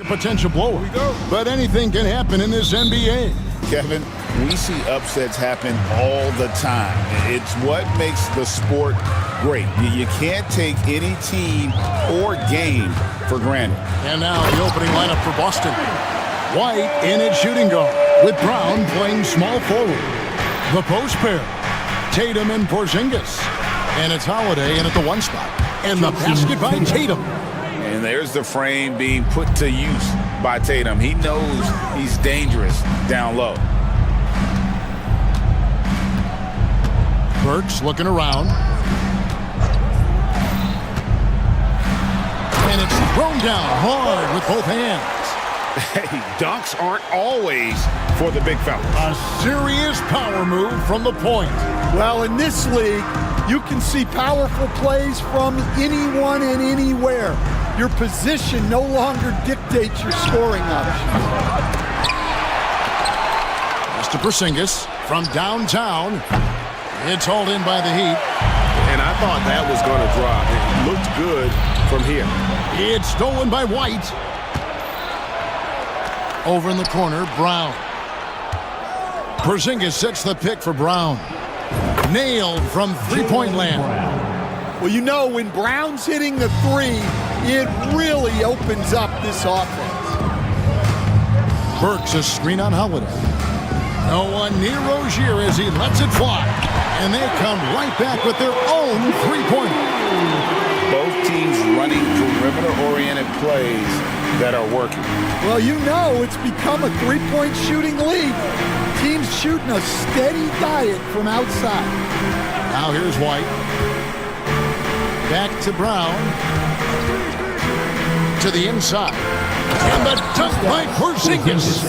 potential blower. But anything can happen in this NBA. Kevin, we see upsets happen all the time. It's what makes the sport great. You can't take any team or game for granted. And now the opening lineup for Boston. White in at shooting guard, with Brown playing small forward. The post pair, Tatum and Porzingis. And it's Holiday in at the one spot. And the basket by Tatum. And there's the frame being put to use by Tatum. He knows he's dangerous down low. Burks looking around. And it's thrown down hard with both hands. Hey, dunks aren't always for the big fellas. A serious power move from the point. Well, in this league, you can see powerful plays from anyone and anywhere. Your position no longer dictates your scoring options. Pass to Porzingis from downtown. It's hauled in by the Heat. And I thought that was going to drop. It looked good from here. It's stolen by White. Over in the corner, Brown. Porzingis sets the pick for Brown. Nailed from three-point land. Well, you know, when Brown's hitting the three, it really opens up this offense. Burks a screen on Holiday. No one near Rozier as he lets it fly. And they come right back with their own three-pointer. Both teams running perimeter-oriented plays that are working. Well, you know, it's become a three-point shooting league. Teams shooting a steady diet from outside. Now here's White. Back to Brown. To the inside. And the dunk by Porzingis.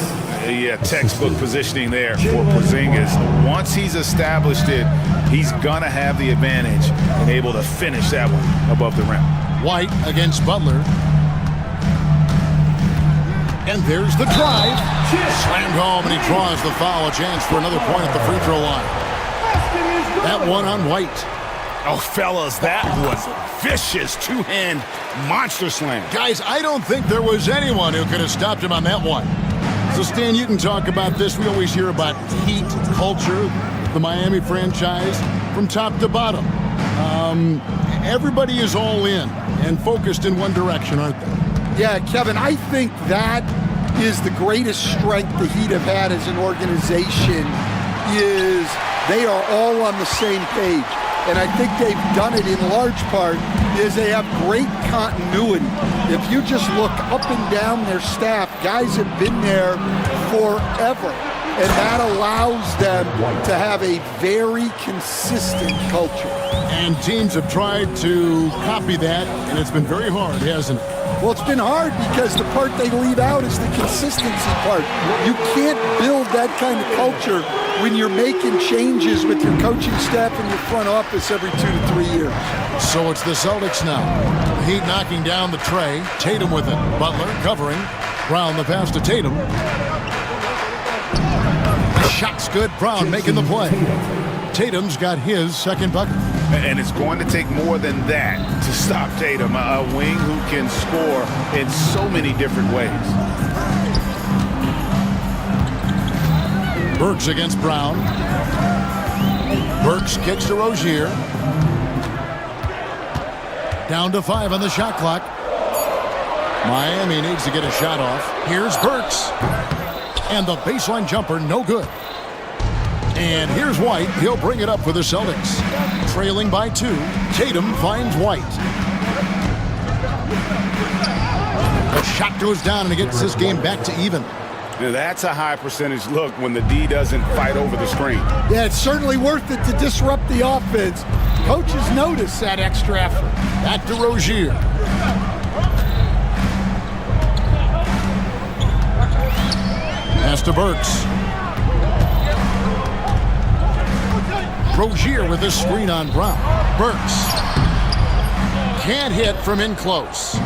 Yeah, textbook positioning there for Porzingis. Once he's established it, he's going to have the advantage and able to finish that one above the rim. White against Butler. And there's the drive. Slammed home, and he draws the foul. A chance for another point at the free throw line. That one on White. Oh, fellas, that was vicious two-hand monster slam. Guys, I don't think there was anyone who could have stopped him on that one. So, Stan, you can talk about this. We always hear about Heat culture, the Miami franchise, from top to bottom. Everybody is all in and focused in one direction, aren't they? Yeah, Kevin, I think that is the greatest strength the Heat have had as an organization is they are all on the same page. And I think they've done it in large part is they have great continuity. If you just look up and down their staff, guys have been there forever. And that allows them to have a very consistent culture. And teams have tried to copy that, and it's been very hard, hasn't it? Well, it's been hard because the part they leave out is the consistency part. You can't build that kind of culture when you're making changes with your coaching staff and your front office every 2 to 3 years. So it's the Celtics now. The Heat knocking down the tray. Tatum with it. Butler covering. Brown the pass to Tatum. The shot's good. Brown making the play. Tatum's got his second bucket. And it's going to take more than that to stop Tatum, a wing who can score in so many different ways. Burks against Brown. Burks kicks to Rozier. Down to 5 on the shot clock. Miami needs to get a shot off. Here's Burks. And the baseline jumper, no good. And here's White. He'll bring it up for the Celtics. Trailing by 2. Tatum finds White. The shot goes down and it gets this game back to even. Now, that's a high percentage look when the D doesn't fight over the screen. Yeah, it's certainly worth it to disrupt the offense. Coaches notice that extra effort. Back to Rozier. Pass to Burks. Rozier with a screen on Brown. Burks can't hit from in close.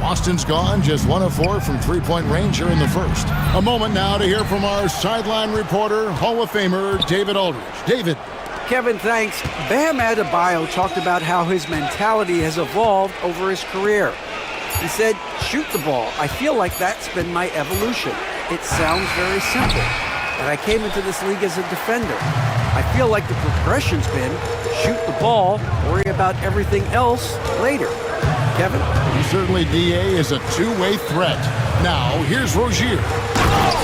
Boston's gone, just 1 of 4 from three-point range here in the first. A moment now to hear from our sideline reporter, Hall of Famer David Aldridge. David. Kevin, thanks. Bam Adebayo talked about how his mentality has evolved over his career. He said, shoot the ball. I feel like that's been my evolution. It sounds very simple, but I came into this league as a defender. I feel like the progression's been shoot the ball, worry about everything else later. Kevin? Certainly, DA is a two-way threat. Now, here's Rozier.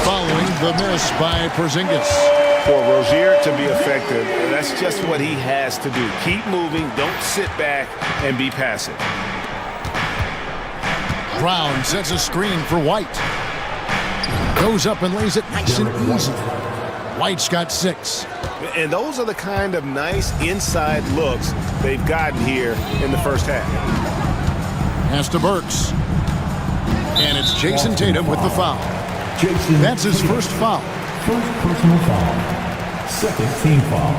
Following the miss by Porzingis. For Rozier to be effective, that's just what he has to do. Keep moving, don't sit back and be passive. Brown sets a screen for White. Goes up and lays it nice and easy. White's got 6. And those are the kind of nice inside looks they've gotten here in the first half. Pass to Burks. And it's Jason Tatum with the foul. That's his first foul. First personal foul. Second team foul.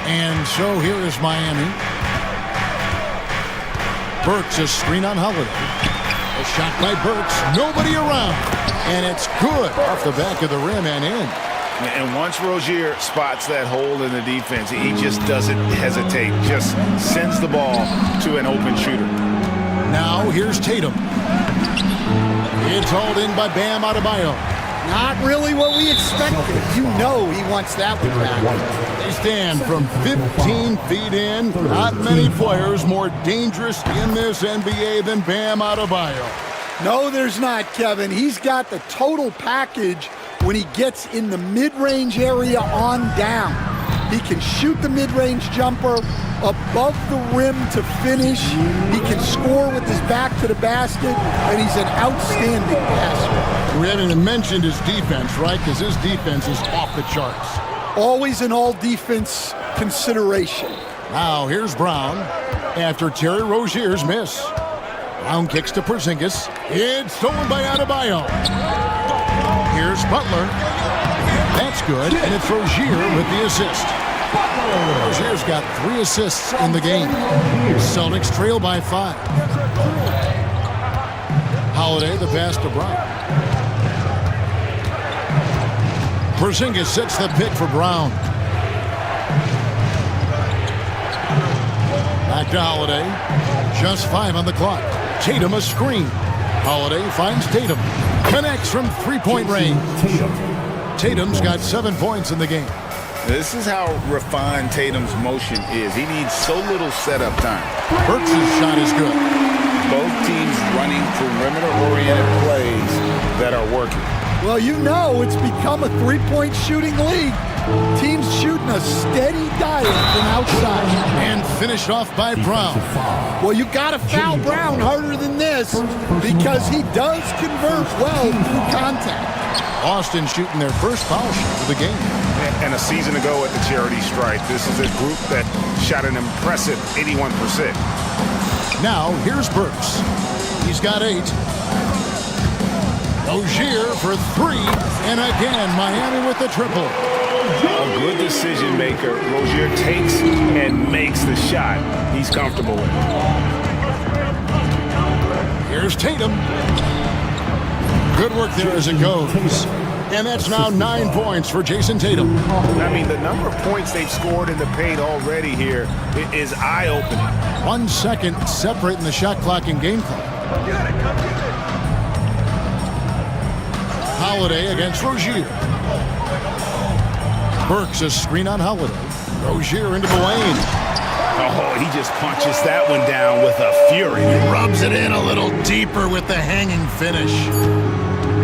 And so here is Miami. Burks, a screen on Holiday. A shot by Burks. Nobody around. And it's good off the back of the rim and in. And once Rozier spots that hole in the defense, he just doesn't hesitate. Just sends the ball to an open shooter. Now here's Tatum. It's hauled in by Bam Adebayo. Not really what we expected. You know he wants that one back. They stand from 15 feet in. Not many players more dangerous in this NBA than Bam Adebayo. No, there's not, Kevin. He's got the total package when he gets in the mid-range area on down. He can shoot the mid-range jumper above the rim to finish. He can score with his back to the basket, and he's an outstanding passer. We haven't even mentioned his defense, right? Because his defense is off the charts. Always an all-defense consideration. Now here's Brown after Terry Rozier's miss. Brown kicks to Porzingis. It's stolen by Adebayo. Here's Butler. That's good, and it's Rozier with the assist. Rozier's got 3 assists in the game. Celtics trail by 5. Holiday, the pass to Brown. Porzingis sets the pick for Brown. Back to Holiday. Just 5 on the clock. Tatum a screen. Holiday finds Tatum. Connects from three-point range. Tatum's got 7 points in the game. This is how refined Tatum's motion is. He needs so little setup time. Burks' shot is good. Both teams running perimeter-oriented plays that are working. Well, you know it's become a three-point shooting league. Teams shooting a steady diet from outside. And finished off by Brown. Well, you got to foul Brown harder than this because he does convert well through contact. Austin shooting their first foul shot of the game. And a season ago at the charity stripe, this is a group that shot an impressive 81%. Now, here's Burks. He's got 8. Rozier for 3. And again, Miami with the triple. A good decision maker. Rozier takes and makes the shot he's comfortable with. Here's Tatum. Good work there as it goes. And that's now 9 points for Jason Tatum. I mean, the number of points they've scored in the paint already here is eye-opening. 1 second separating the shot clock and game clock. Holiday against Rozier. Burks a screen on Holiday. Rozier into the lane. Oh, he just punches that one down with a fury. He rubs it in a little deeper with the hanging finish.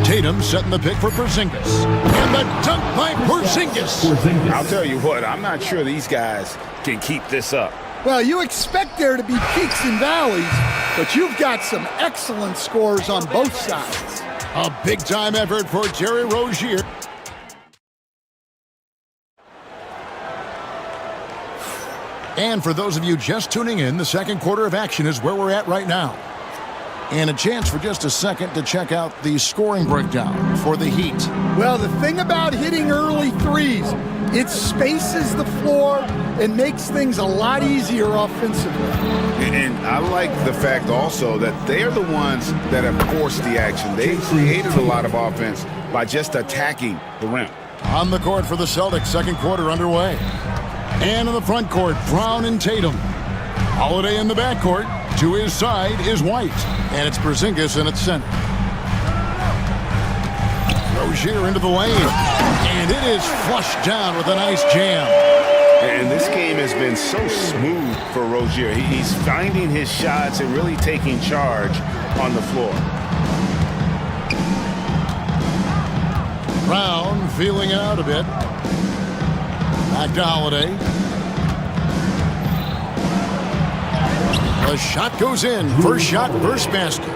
Tatum setting the pick for Porzingis. And the dunk by Porzingis. I'll tell you what, I'm not sure these guys can keep this up. Well, you expect there to be peaks and valleys, but you've got some excellent scores on both sides. A big-time effort for Terry Rozier. And for those of you just tuning in, the second quarter of action is where we're at right now. And a chance for just a second to check out the scoring breakdown for the Heat. Well, the thing about hitting early threes, it spaces the floor and makes things a lot easier offensively. And I like the fact also that they are the ones that have forced the action. They created a lot of offense by just attacking the rim. On the court for the Celtics, second quarter underway. And in the front court, Brown and Tatum. Holiday in the backcourt. To his side is White, and it's Porzingis in its center. Rozier into the lane, and it is flushed down with a nice jam. And this game has been so smooth for Rozier. He's finding his shots and really taking charge on the floor. Brown feeling it out a bit. Back to Holiday. The shot goes in. First shot, first basket.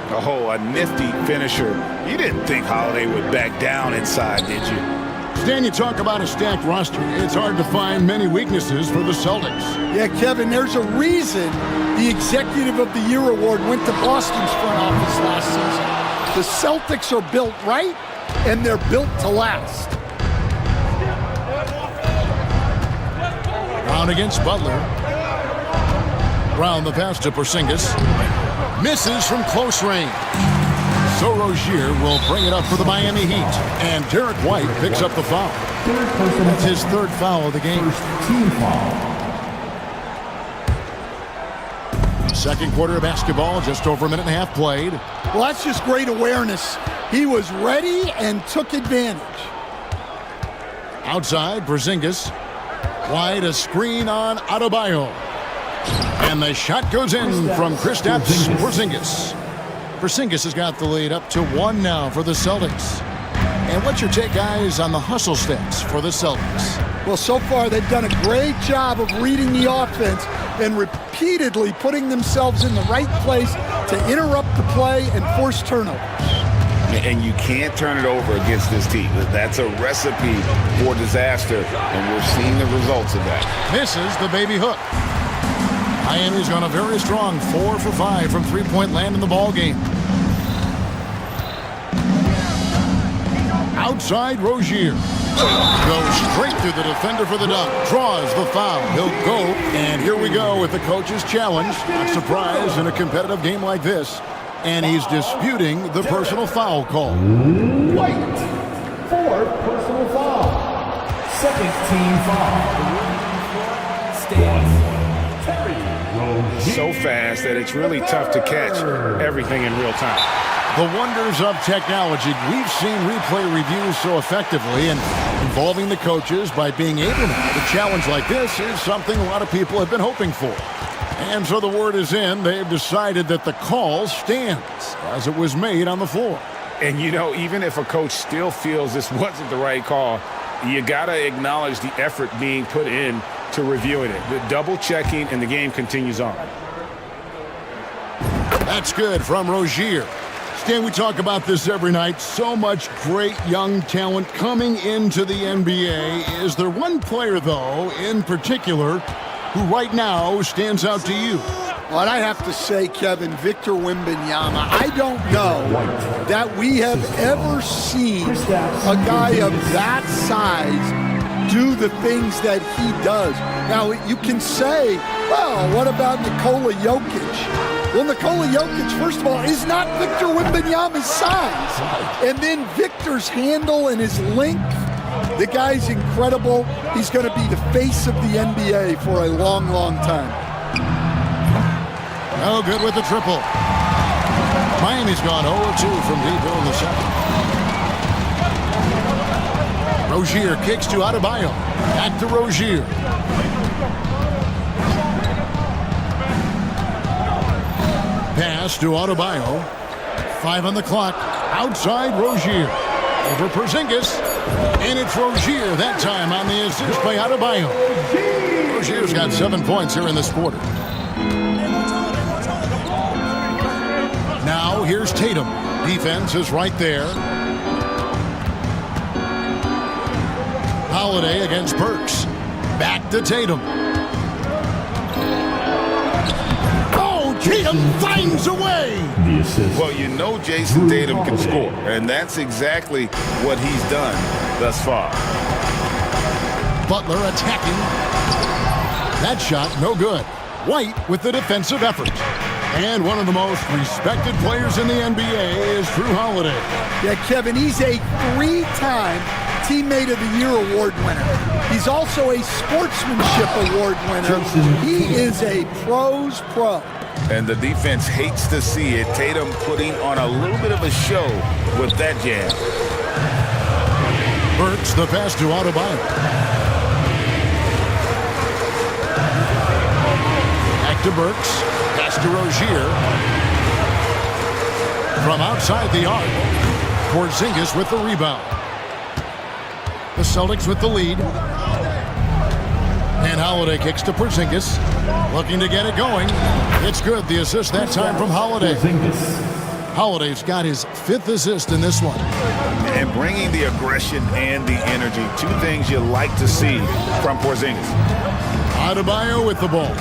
Oh, a nifty finisher. You didn't think Holiday would back down inside, did you? Stan, you talk about a stacked roster. It's hard to find many weaknesses for the Celtics. Yeah, Kevin, there's a reason the Executive of the Year award went to Boston's front office last season. The Celtics are built right, and they're built to last. Brown against Butler. Brown the pass to Porzingis. Misses from close range. So Rozier will bring it up for the Miami Heat. And Derek White picks up the foul. That's his third foul of the game. Team foul. Second quarter of basketball, just over a minute and a half played. Well, that's just great awareness. He was ready and took advantage. Outside, Porzingis. White, a screen on Adebayo. And the shot goes in from Kristaps Porzingis. Porzingis has got the lead up to 1 now for the Celtics. And what's your take, guys, on the hustle stats for the Celtics? Well, so far they've done a great job of reading the offense and repeatedly putting themselves in the right place to interrupt the play and force turnovers. And you can't turn it over against this team. That's a recipe for disaster, and we're seeing the results of that. Misses the baby hook. Miami's gone a very strong 4 for 5 from three-point land in the ball game. Outside, Rozier goes straight through the defender for the dunk. Draws the foul. He'll go. And here we go with the coach's challenge. Not surprised in a competitive game like this. And he's disputing the personal foul call. White. 4th personal foul. 2nd team foul. So fast that it's really tough to catch everything in real time. The wonders of technology. We've seen replay reviews so effectively, and involving the coaches by being able to have a challenge like this is something a lot of people have been hoping for. And so the word is in. They've decided that the call stands as it was made on the floor. And, you know, even if a coach still feels this wasn't the right call, you got to acknowledge the effort being put in to reviewing it. The double checking, and the game continues on. That's good from Rozier. Stan, we talk about this every night. So much great young talent coming into the NBA. Is there one player, though, in particular, who right now stands out to you? Well, I have to say, Kevin, Victor Wembanyama. I don't know that we have ever seen a guy of that size do the things that he does. Now, you can say, well, what about Nikola Jokic? Well, Nikola Jokic, first of all, is not Victor Wembanyama's size. And then Victor's handle and his length, the guy's incredible. He's going to be the face of the NBA for a long, long time. No good with the triple. Miami's gone 0-2 from deep in the second. Rozier kicks to Adebayo. Back to Rozier. Pass to Adebayo. 5 on the clock. Outside Rozier. Over Porzingis. And it's Rozier that time on the assist by Adebayo. Rozier's got 7 points here in this quarter. Now here's Tatum. Defense is right there. Holiday against Burks. Back to Tatum. Oh, Tatum finds a way. Well, you know Jason Tatum can score, and that's exactly what he's done thus far. Butler attacking. That shot, no good. White with the defensive effort. And one of the most respected players in the NBA is Drew Holiday. Yeah, Kevin, he's a 3-time Teammate of the Year award winner. He's also a Sportsmanship Award winner. He is a pro's pro. And the defense hates to see it. Tatum putting on a little bit of a show with that jam. Burks, the pass to Adebayo. Back to Burks. Pass to Rozier. From outside the arc, Porzingis with the rebound. The Celtics with the lead. And Holiday kicks to Porzingis. Looking to get it going. It's good. The assist that time from Holiday. Holiday's got his 5th assist in this one. And bringing the aggression and the energy. 2 things you like to see from Porzingis. Adebayo with the ball.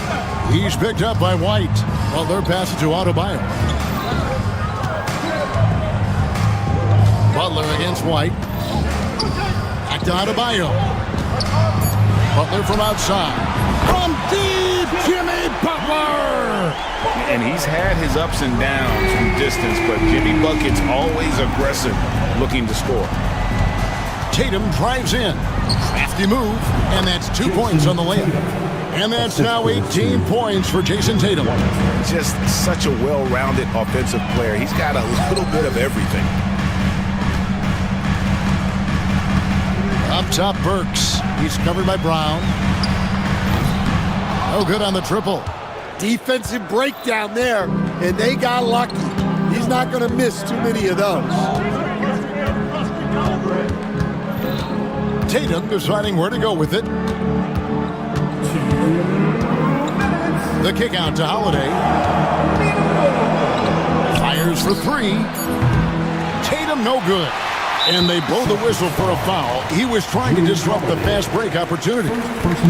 He's picked up by White. Well, they're passing to Adebayo. Butler against White. Back to Adebayo. Butler from outside. From deep, Jimmy Butler! And he's had his ups and downs from distance, but Jimmy Bucket's always aggressive, looking to score. Tatum drives in. Crafty move, and that's 2 points on the layup. And that's now 18 points for Jason Tatum. Just such a well-rounded offensive player. He's got a little bit of everything. Up top, Burks. He's covered by Brown. No good on the triple. Defensive breakdown there, and they got lucky. He's not going to miss too many of those. Tatum deciding where to go with it. The kick out to Holiday. Fires for 3. Tatum no good. And they blow the whistle for a foul. He was trying to disrupt the fast break opportunity.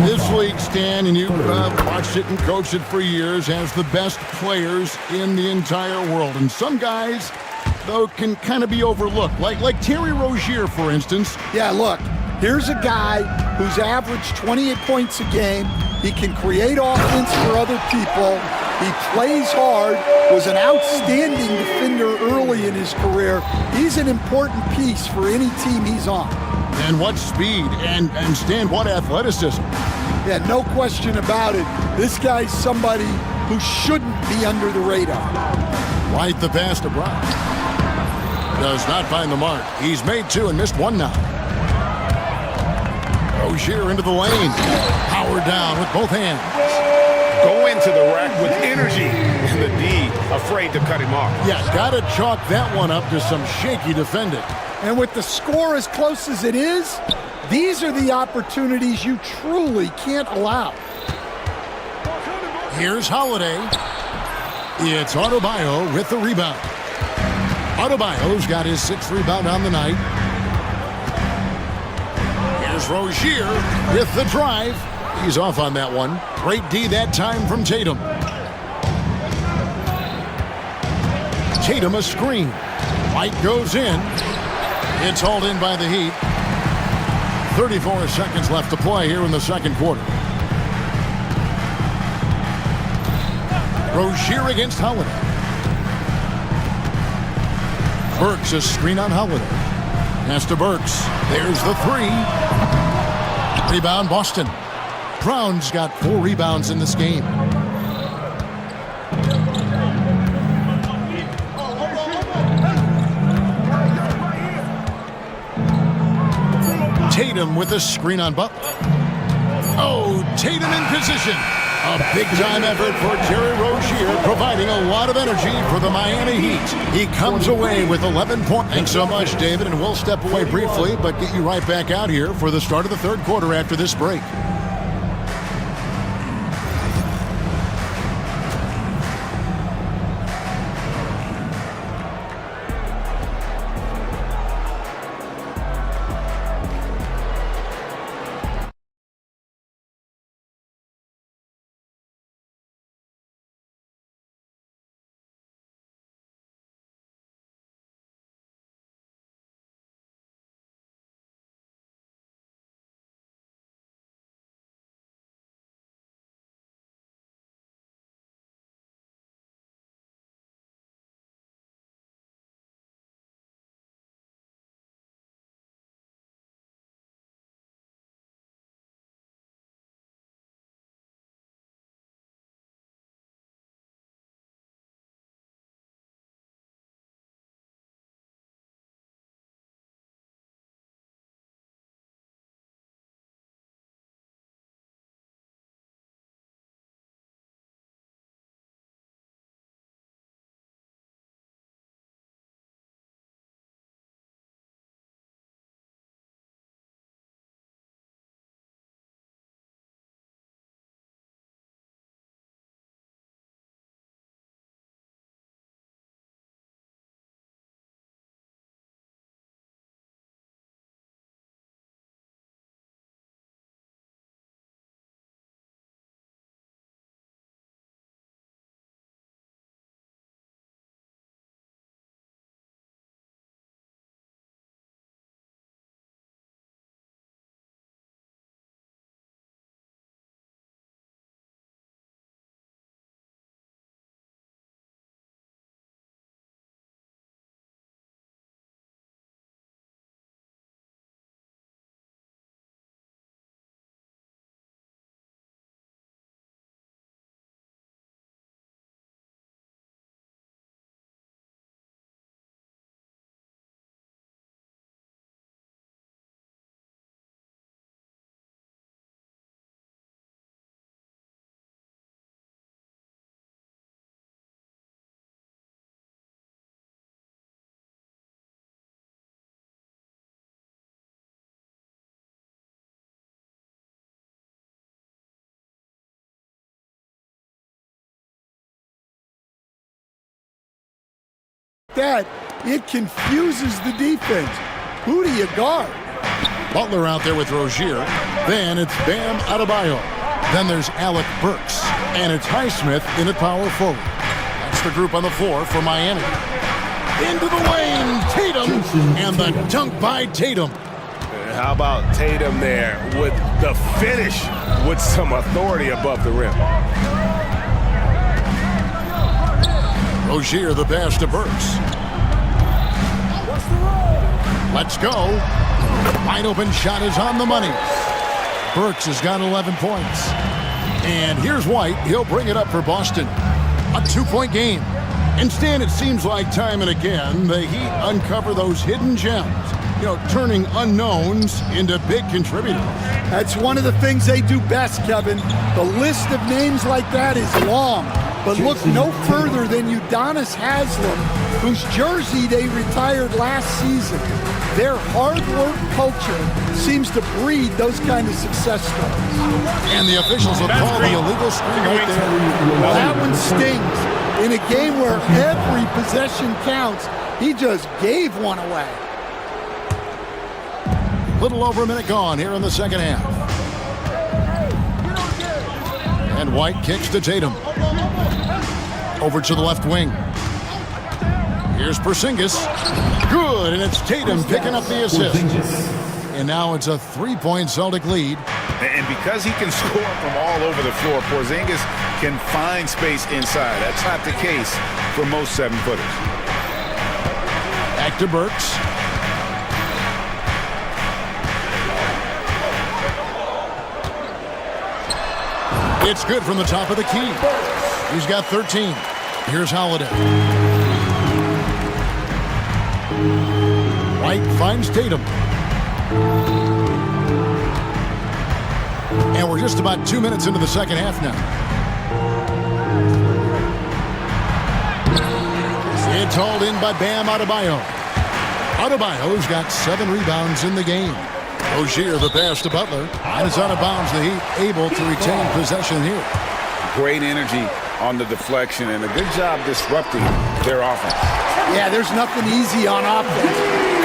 This league, Stan, and you've watched it and coached it for years, has the best players in the entire world. And some guys, though, can kind of be overlooked. Like Terry Rozier, for instance. Yeah, look, here's a guy who's averaged 28 points a game. He can create offense for other people. He plays hard, was an outstanding defender early in his career. He's an important piece for any team he's on. And what speed, and Stan, what athleticism. Yeah, no question about it. This guy's somebody who shouldn't be under the radar. White the pass to Brown. Does not find the mark. He's made 2 and missed 1 now. Rozier into the lane. Power down with both hands. Go into the rack with energy, and the D afraid to cut him off. Yeah, got to chalk that one up to some shaky defending. And with the score as close as it is, these are the opportunities you truly can't allow. Here's Holiday. It's Adebayo with the rebound. Adebayo's got his 6th rebound on the night. Here's Rozier with the drive. He's off on that one. Great D that time from Tatum. Tatum a screen. White goes in. It's hauled in by the Heat. 34 seconds left to play here in the second quarter. Rozier against Holiday. Burks a screen on Holiday. Pass to Burks. There's the 3. Rebound Boston. Brown's got 4 rebounds in this game. Tatum with a screen on Butler. Oh, Tatum in position. A big-time effort for Terry Rozier, providing a lot of energy for the Miami Heat. He comes away with 11 points. Thanks so much, David, and we'll step away briefly, but get you right back out here for the start of the third quarter after this break. that, it confuses the defense. Who do you guard? Butler out there with Rozier. Then it's Bam Adebayo. Then there's Alec Burks. And it's Highsmith in at power forward. That's the group on the floor for Miami. Into the lane, Tatum. And the dunk by Tatum. How about Tatum there with the finish with some authority above the rim. Rozier the pass to Burks. Let's go. Wide open shot is on the money. Burks has got 11 points. And here's White. He'll bring it up for Boston. A 2-point game. Instead, it seems like time and again, the Heat uncover those hidden gems, turning unknowns into big contributors. That's one of the things they do best, Kevin. The list of names like that is long. But look no further than Udonis Haslem, whose jersey they retired last season. Their hard work culture seems to breed those kind of success stories. And the officials will call the illegal screen right there. Well, that one stings. In a game where every possession counts, he just gave one away. Little over a minute gone here in the second half. And White kicks to Tatum. Over to the left wing. Here's Porzingis. Good, and it's Tatum picking up the assist. And now it's a 3-point Celtic lead. And because he can score from all over the floor, Porzingis can find space inside. That's not the case for most 7-footers. Back to Burks. It's good from the top of the key. He's got 13. Here's Holiday. White finds Tatum. And we're just about 2 minutes into the second half now. It's hauled in by Bam Adebayo. Adebayo's got 7 rebounds in the game. Rozier the pass to Butler. And it's out of bounds. The Heat able to retain possession here. Great energy on the deflection and a good job disrupting their offense. Yeah, there's nothing easy on offense.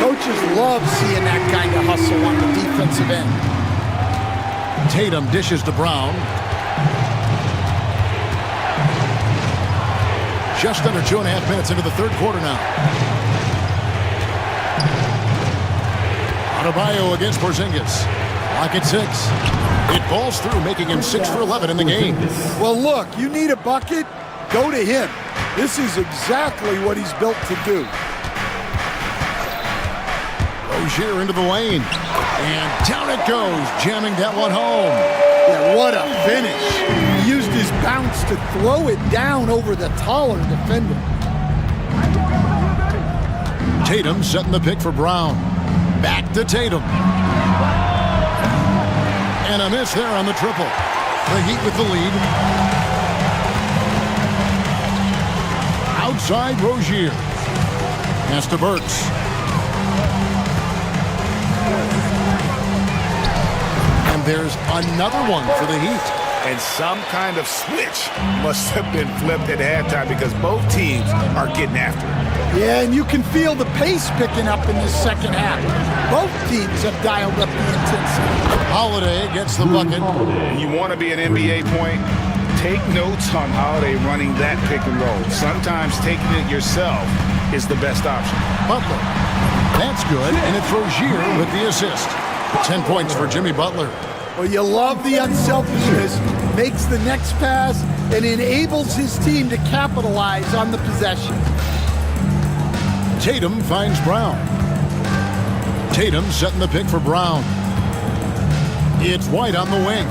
Coaches love seeing that kind of hustle on the defensive end. Tatum dishes to Brown. Just under 2.5 minutes into the third quarter now. Adebayo against Porzingis. Lock at 6. It falls through, making him 6 for 11 in the game. Well, look, you need a bucket, go to him. This is exactly what he's built to do. Rozier into the lane. And down it goes, jamming that one home. Yeah, what a finish. He used his bounce to throw it down over the taller defender. Tatum setting the pick for Brown. Back to Tatum. And a miss there on the triple. The Heat with the lead. Outside Rozier. Pass to Burks. And there's another one for the Heat. And some kind of switch must have been flipped at halftime because both teams are getting after it. Yeah, and you can feel the pace picking up in this second half. Both teams have dialed up the intensity. Holiday gets the bucket. You want to be an NBA point? Take notes on Holiday running that pick and roll. Sometimes taking it yourself is the best option. Butler. That's good, and it's Rozier with the assist. 10 points for Jimmy Butler. Well, you love the unselfishness. Makes the next pass and enables his team to capitalize on the possession. Tatum finds Brown. Tatum setting the pick for Brown. It's White on the wing.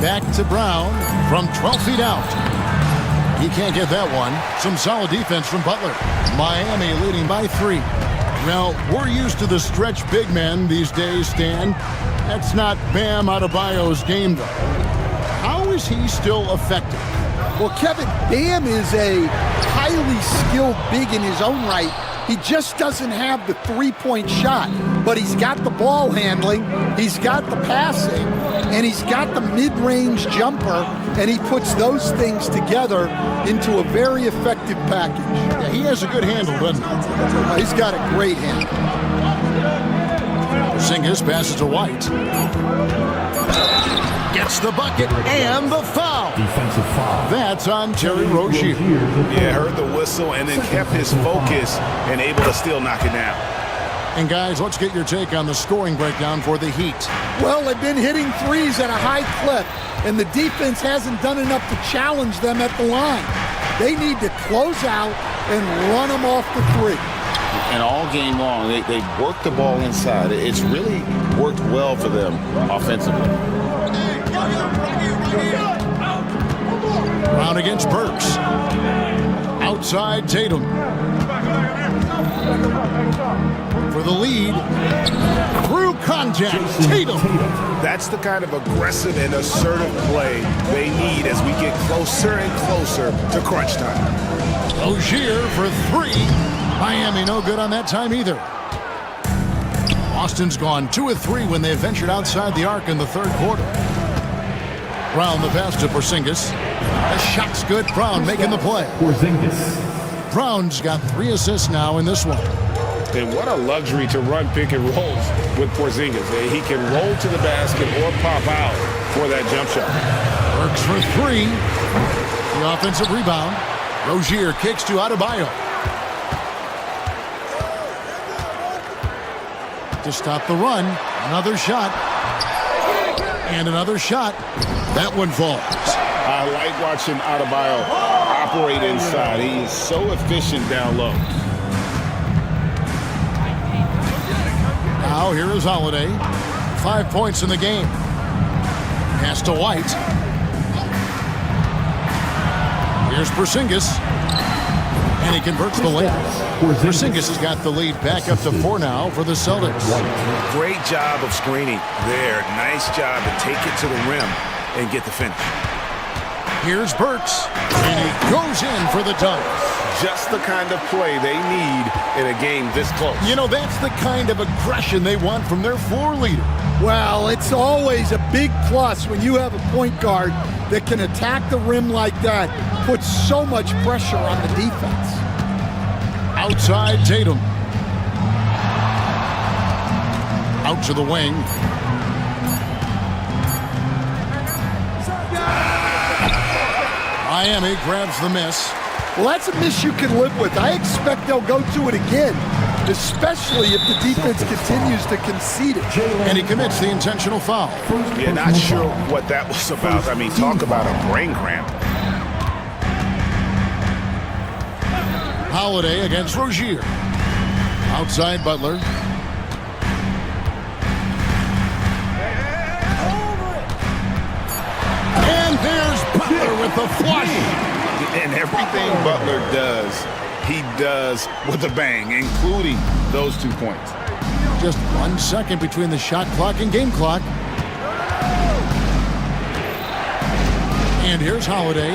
Back to Brown from 12 feet out. He can't get that one. Some solid defense from Butler. Miami leading by 3. Now, we're used to the stretch big men these days, Stan. That's not Bam Adebayo's game, though. How is he still effective? Well, Kevin, Bam is a highly skilled big in his own right. He just doesn't have the three-point shot, but he's got the ball handling, he's got the passing, and he's got the mid-range jumper, and he puts those things together into a very effective package. Yeah, he has a good handle, doesn't he? He's got a great handle. Porzingis passes to White. Gets the bucket and the foul. Defensive foul. That's on Terry Rozier. Yeah, heard the whistle and then kept his focus and able to still knock it down. And guys, let's get your take on the scoring breakdown for the Heat. Well, they've been hitting threes at a high clip, and the defense hasn't done enough to challenge them at the line. They need to close out and run them off the three. And all game long, they worked the ball inside. It's really worked well for them offensively. Brown against Burks. Outside Tatum. For the lead. Through contact, Tatum. That's the kind of aggressive and assertive play they need as we get closer and closer to crunch time. Rozier for three. Miami no good on that time either. Boston's gone 2 of 3 when they ventured outside the arc in the third quarter. Brown the pass to Porzingis. The shot's good. Brown making the play. Porzingis. Brown's got 3 assists now in this one. And what a luxury to run pick and rolls with Porzingis. He can roll to the basket or pop out for that jump shot. Burks for 3. The offensive rebound. Rozier kicks to Adebayo. To stop the run. Another shot. And another shot. That one falls. I like watching Adebayo operate inside. He is so efficient down low. Now here is Holiday. 5 points in the game. Pass to White. Here's Porzingis. And he converts the lead. Porzingis has got the lead back up to 4 now for the Celtics. Great job of screening there. Nice job to take it to the rim and get the finish. Here's Burks. And he goes in for the dunk. Just the kind of play they need in a game this close. You know, that's the kind of aggression they want from their floor leader. Well, it's always a big plus when you have a point guard that can attack the rim like that, puts so much pressure on the defense. Outside Tatum. Out to the wing. Miami grabs the miss. Well, that's a miss you can live with. I expect they'll go to it again, especially if the defense continues to concede it. And he commits the intentional foul. Yeah, not sure what that was about. I mean, talk about a brain cramp. Holiday against Rozier. Outside Butler. And there's Butler with the flush. And everything Butler does, he does with a bang, including those 2 points. Just 1 second between the shot clock and game clock. And here's Holiday.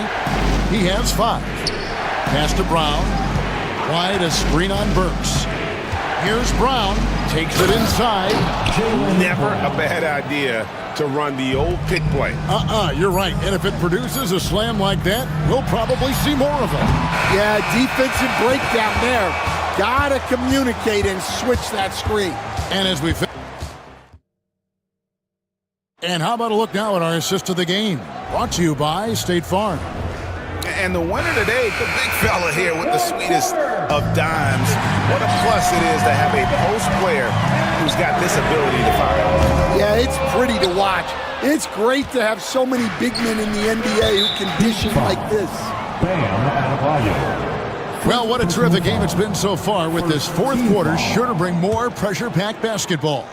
He has 5. Pass to Brown. Wide, a screen on Burks. Here's Brown. Takes it inside. Never a bad idea to run the old pick play. You're right. And if it produces a slam like that, we'll probably see more of them. Yeah, defensive breakdown there. Gotta communicate and switch that screen. And as we And how about a look now at our assist of the game? Brought to you by State Farm. And the winner today, the big fella here with the sweetest of dimes. What a plus it is to have a post player who's got this ability to fire. Yeah, it's pretty to watch. It's great to have so many big men in the NBA who can dish it like this. Well, what a terrific game it's been so far, with this fourth quarter sure to bring more pressure-packed basketball.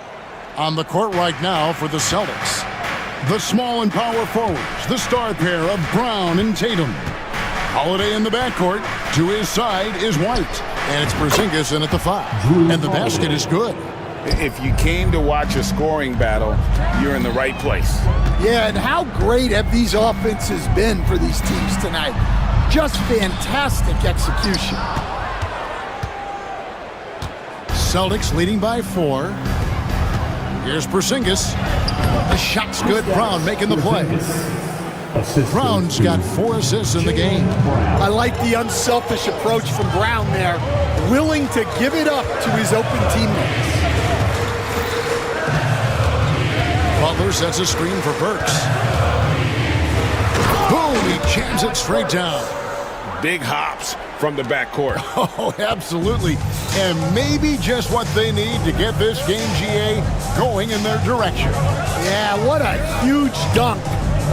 On the court right now for the Celtics, the small and power forwards, the star pair of Brown and Tatum. Holiday in the backcourt. To his side is White. And it's Porzingis in at the 5. And the basket is good. If you came to watch a scoring battle, you're in the right place. Yeah, and how great have these offenses been for these teams tonight? Just fantastic execution. Celtics leading by 4. Here's Porzingis. The shot's good. Brown making the play. Brown's got 4 assists in the game. I like the unselfish approach from Brown there, willing to give it up to his open teammates. Butler sets a screen for Burks. Boom, he jams it straight down. Big hops from the backcourt. Oh, absolutely. And maybe just what they need to get this game, GA, going in their direction. Yeah, what a huge dunk.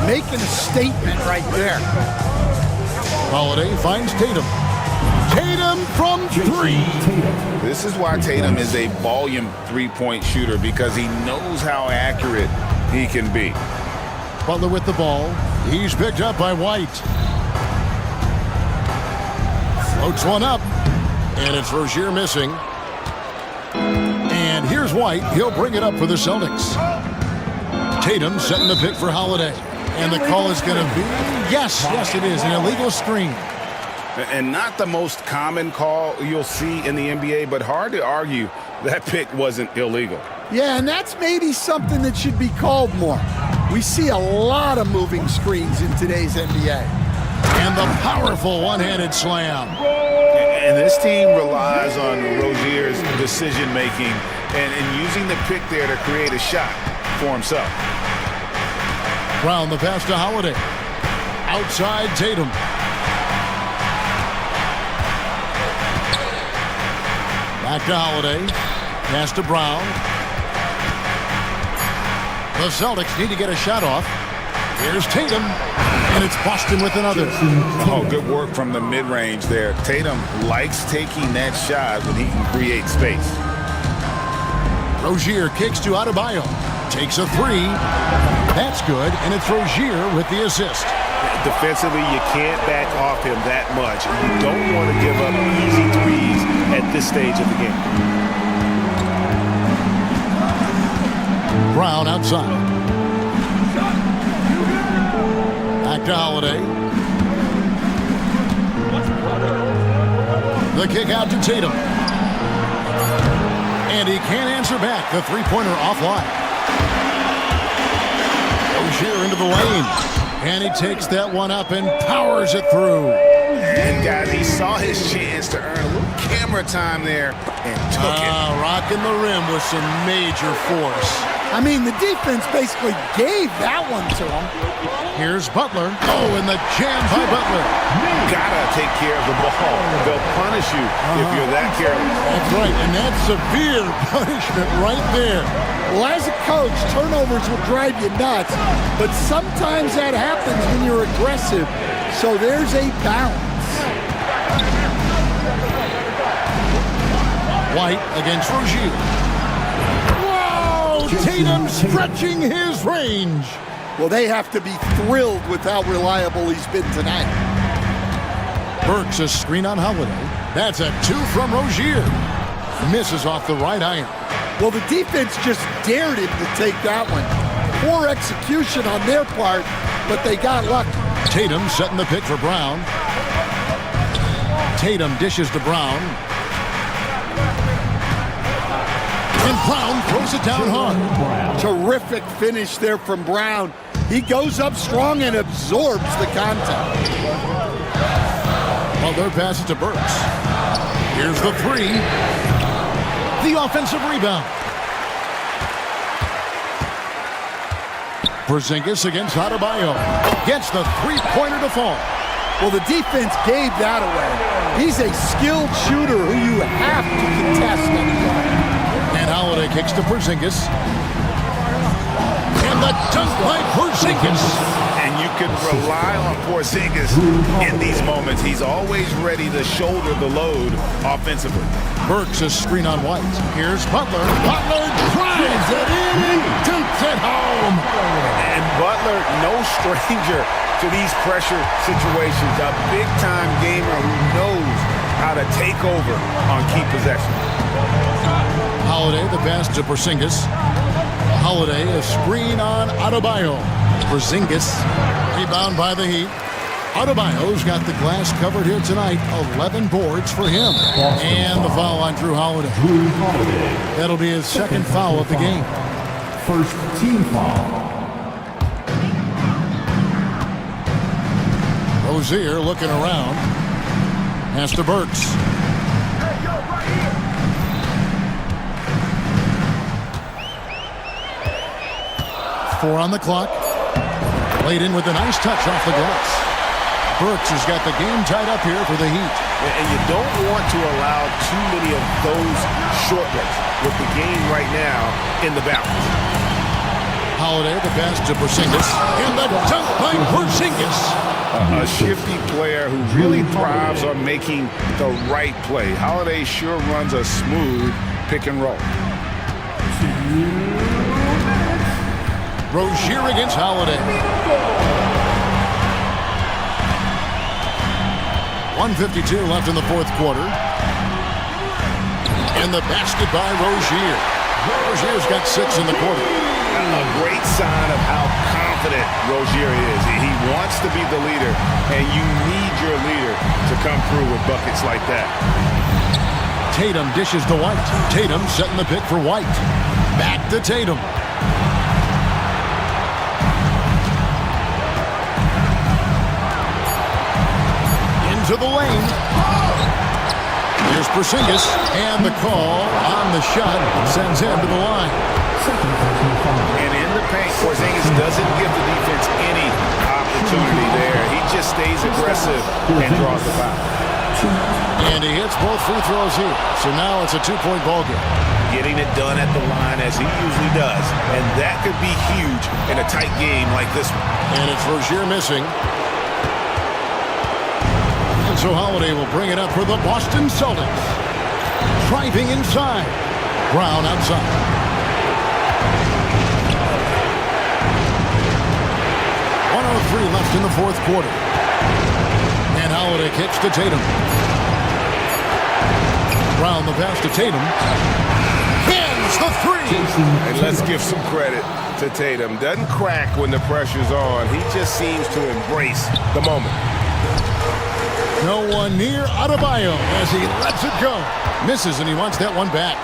Making a statement right there. Holiday finds Tatum. Tatum from 3. This is why Tatum is a volume three-point shooter, because he knows how accurate he can be. Butler with the ball. He's picked up by White. Floats one up. And it's Rozier missing. And here's White. He'll bring it up for the Celtics. Tatum setting the pick for Holiday. And the call is going to be, yes, it is, an illegal screen. And not the most common call you'll see in the NBA, but hard to argue that pick wasn't illegal. Yeah, and that's maybe something that should be called more. We see a lot of moving screens in today's NBA. And the powerful one-handed slam. And this team relies on Rozier's decision-making and using the pick there to create a shot for himself. Brown the pass to Holiday. Outside Tatum. Back to Holiday. Pass to Brown. The Celtics need to get a shot off. Here's Tatum. And it's Boston with another. Oh, good work from the mid-range there. Tatum likes taking that shot when he can create space. Rozier kicks to Adebayo. Takes a 3. That's good, and it's Rozier with the assist. Defensively, you can't back off him that much. You don't want to give up easy threes at this stage of the game. Brown outside. Back to Holiday. The kick out to Tatum. And he can't answer back. The three-pointer offline. Rozier into the lane. And he takes that one up and powers it through. And guys, he saw his chance to earn a little camera time there and took it. Rocking the rim with some major force. I mean, the defense basically gave that one to him. Here's Butler. Oh, and the jam by Butler. Gotta take care of the ball. They'll punish you if you're that careless. That's right, and that's severe punishment right there. Well, as a coach, turnovers will drive you nuts, but sometimes that happens when you're aggressive. So there's a balance. White against Rozier. Whoa! Tatum stretching his range. Well, they have to be thrilled with how reliable he's been tonight. Burks a screen on Holiday. That's a 2 from Rozier. Misses off the right iron. Well, the defense just dared him to take that one. Poor execution on their part, but they got lucky. Tatum setting the pick for Brown. Tatum dishes to Brown. And Brown throws it down hard. Terrific finish there from Brown. He goes up strong and absorbs the contact. Butler passes to Burks. Here's the 3. The offensive rebound. Porzingis against Adebayo. Gets the three-pointer to fall. Well, the defense gave that away. He's a skilled shooter who you have to contest anymore. And Holiday kicks to Porzingis. And the dunk by Porzingis. And you can rely on Porzingis in these moments. He's always ready to shoulder the load offensively. Burks a screen on White. Here's Butler. Butler drives it in and takes it home. And Butler, no stranger to these pressure situations. A big-time gamer who knows how to take over on key possessions. Holiday, the pass to Porzingis. Holiday, a screen on Adebayo. Porzingis, rebound by the Heat. Adebayo's got the glass covered here tonight. 11 boards for him. And the foul on Drew Holiday. That'll be his second foul of the game. First team foul. Rozier looking around. Pass to Burks. Four on the clock. Laid in with a nice touch off the glass. Burks has got the game tied up here for the Heat. And you don't want to allow too many of those short ones with the game right now in the balance. Holiday, the pass to Porzingis. And the dunk by Porzingis. A shifty player who really thrives on making the right play. Holiday sure runs a smooth pick and roll. Rozier against Holiday. 1:52 left in the fourth quarter. And the basket by Rozier. Rozier's got 6 in the quarter. A great sign of how confident Rozier is. He wants to be the leader, and you need your leader to come through with buckets like that. Tatum dishes to White. Tatum setting the pick for White. Back to Tatum. Into the lane. Here's Porzingis, and the call on the shot sends him to the line. And in the paint, Porzingis doesn't give the defense any opportunity there. He just stays aggressive and draws the foul. And he hits both free throws here. So now it's a 2-point ball game. Getting it done at the line as he usually does. And that could be huge in a tight game like this one. And it's Rozier missing. And so Holiday will bring it up for the Boston Celtics. Driving inside. Brown outside. Left in the fourth quarter. And Holiday kicks to Tatum. Brown the pass to Tatum. Hits the three. And let's give some credit to Tatum. Doesn't crack when the pressure's on. He just seems to embrace the moment. No one near Adebayo as he lets it go. Misses, and he wants that one back.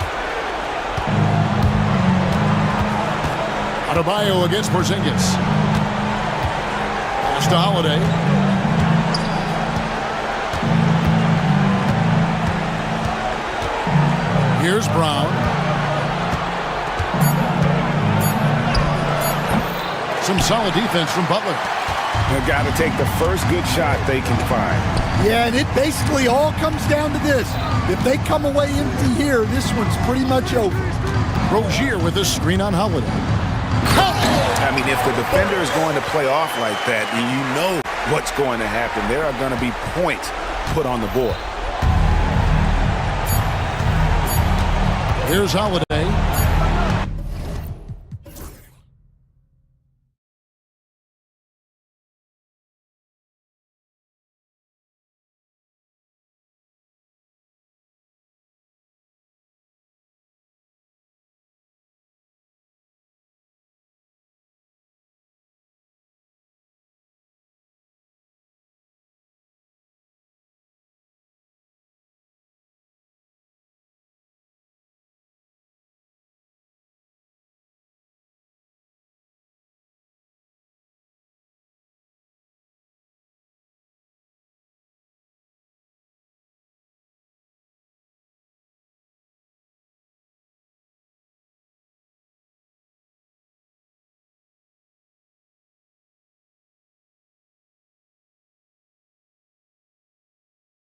Adebayo against Porzingis. To Holiday. Here's Brown. Some solid defense from Butler. They've got to take the first good shot they can find. Yeah, and it basically all comes down to this. If they come away empty here, this one's pretty much over. Rozier with a screen on Holiday. I mean, if the defender is going to play off like that, you know what's going to happen. There are going to be points put on the board. Here's Holiday.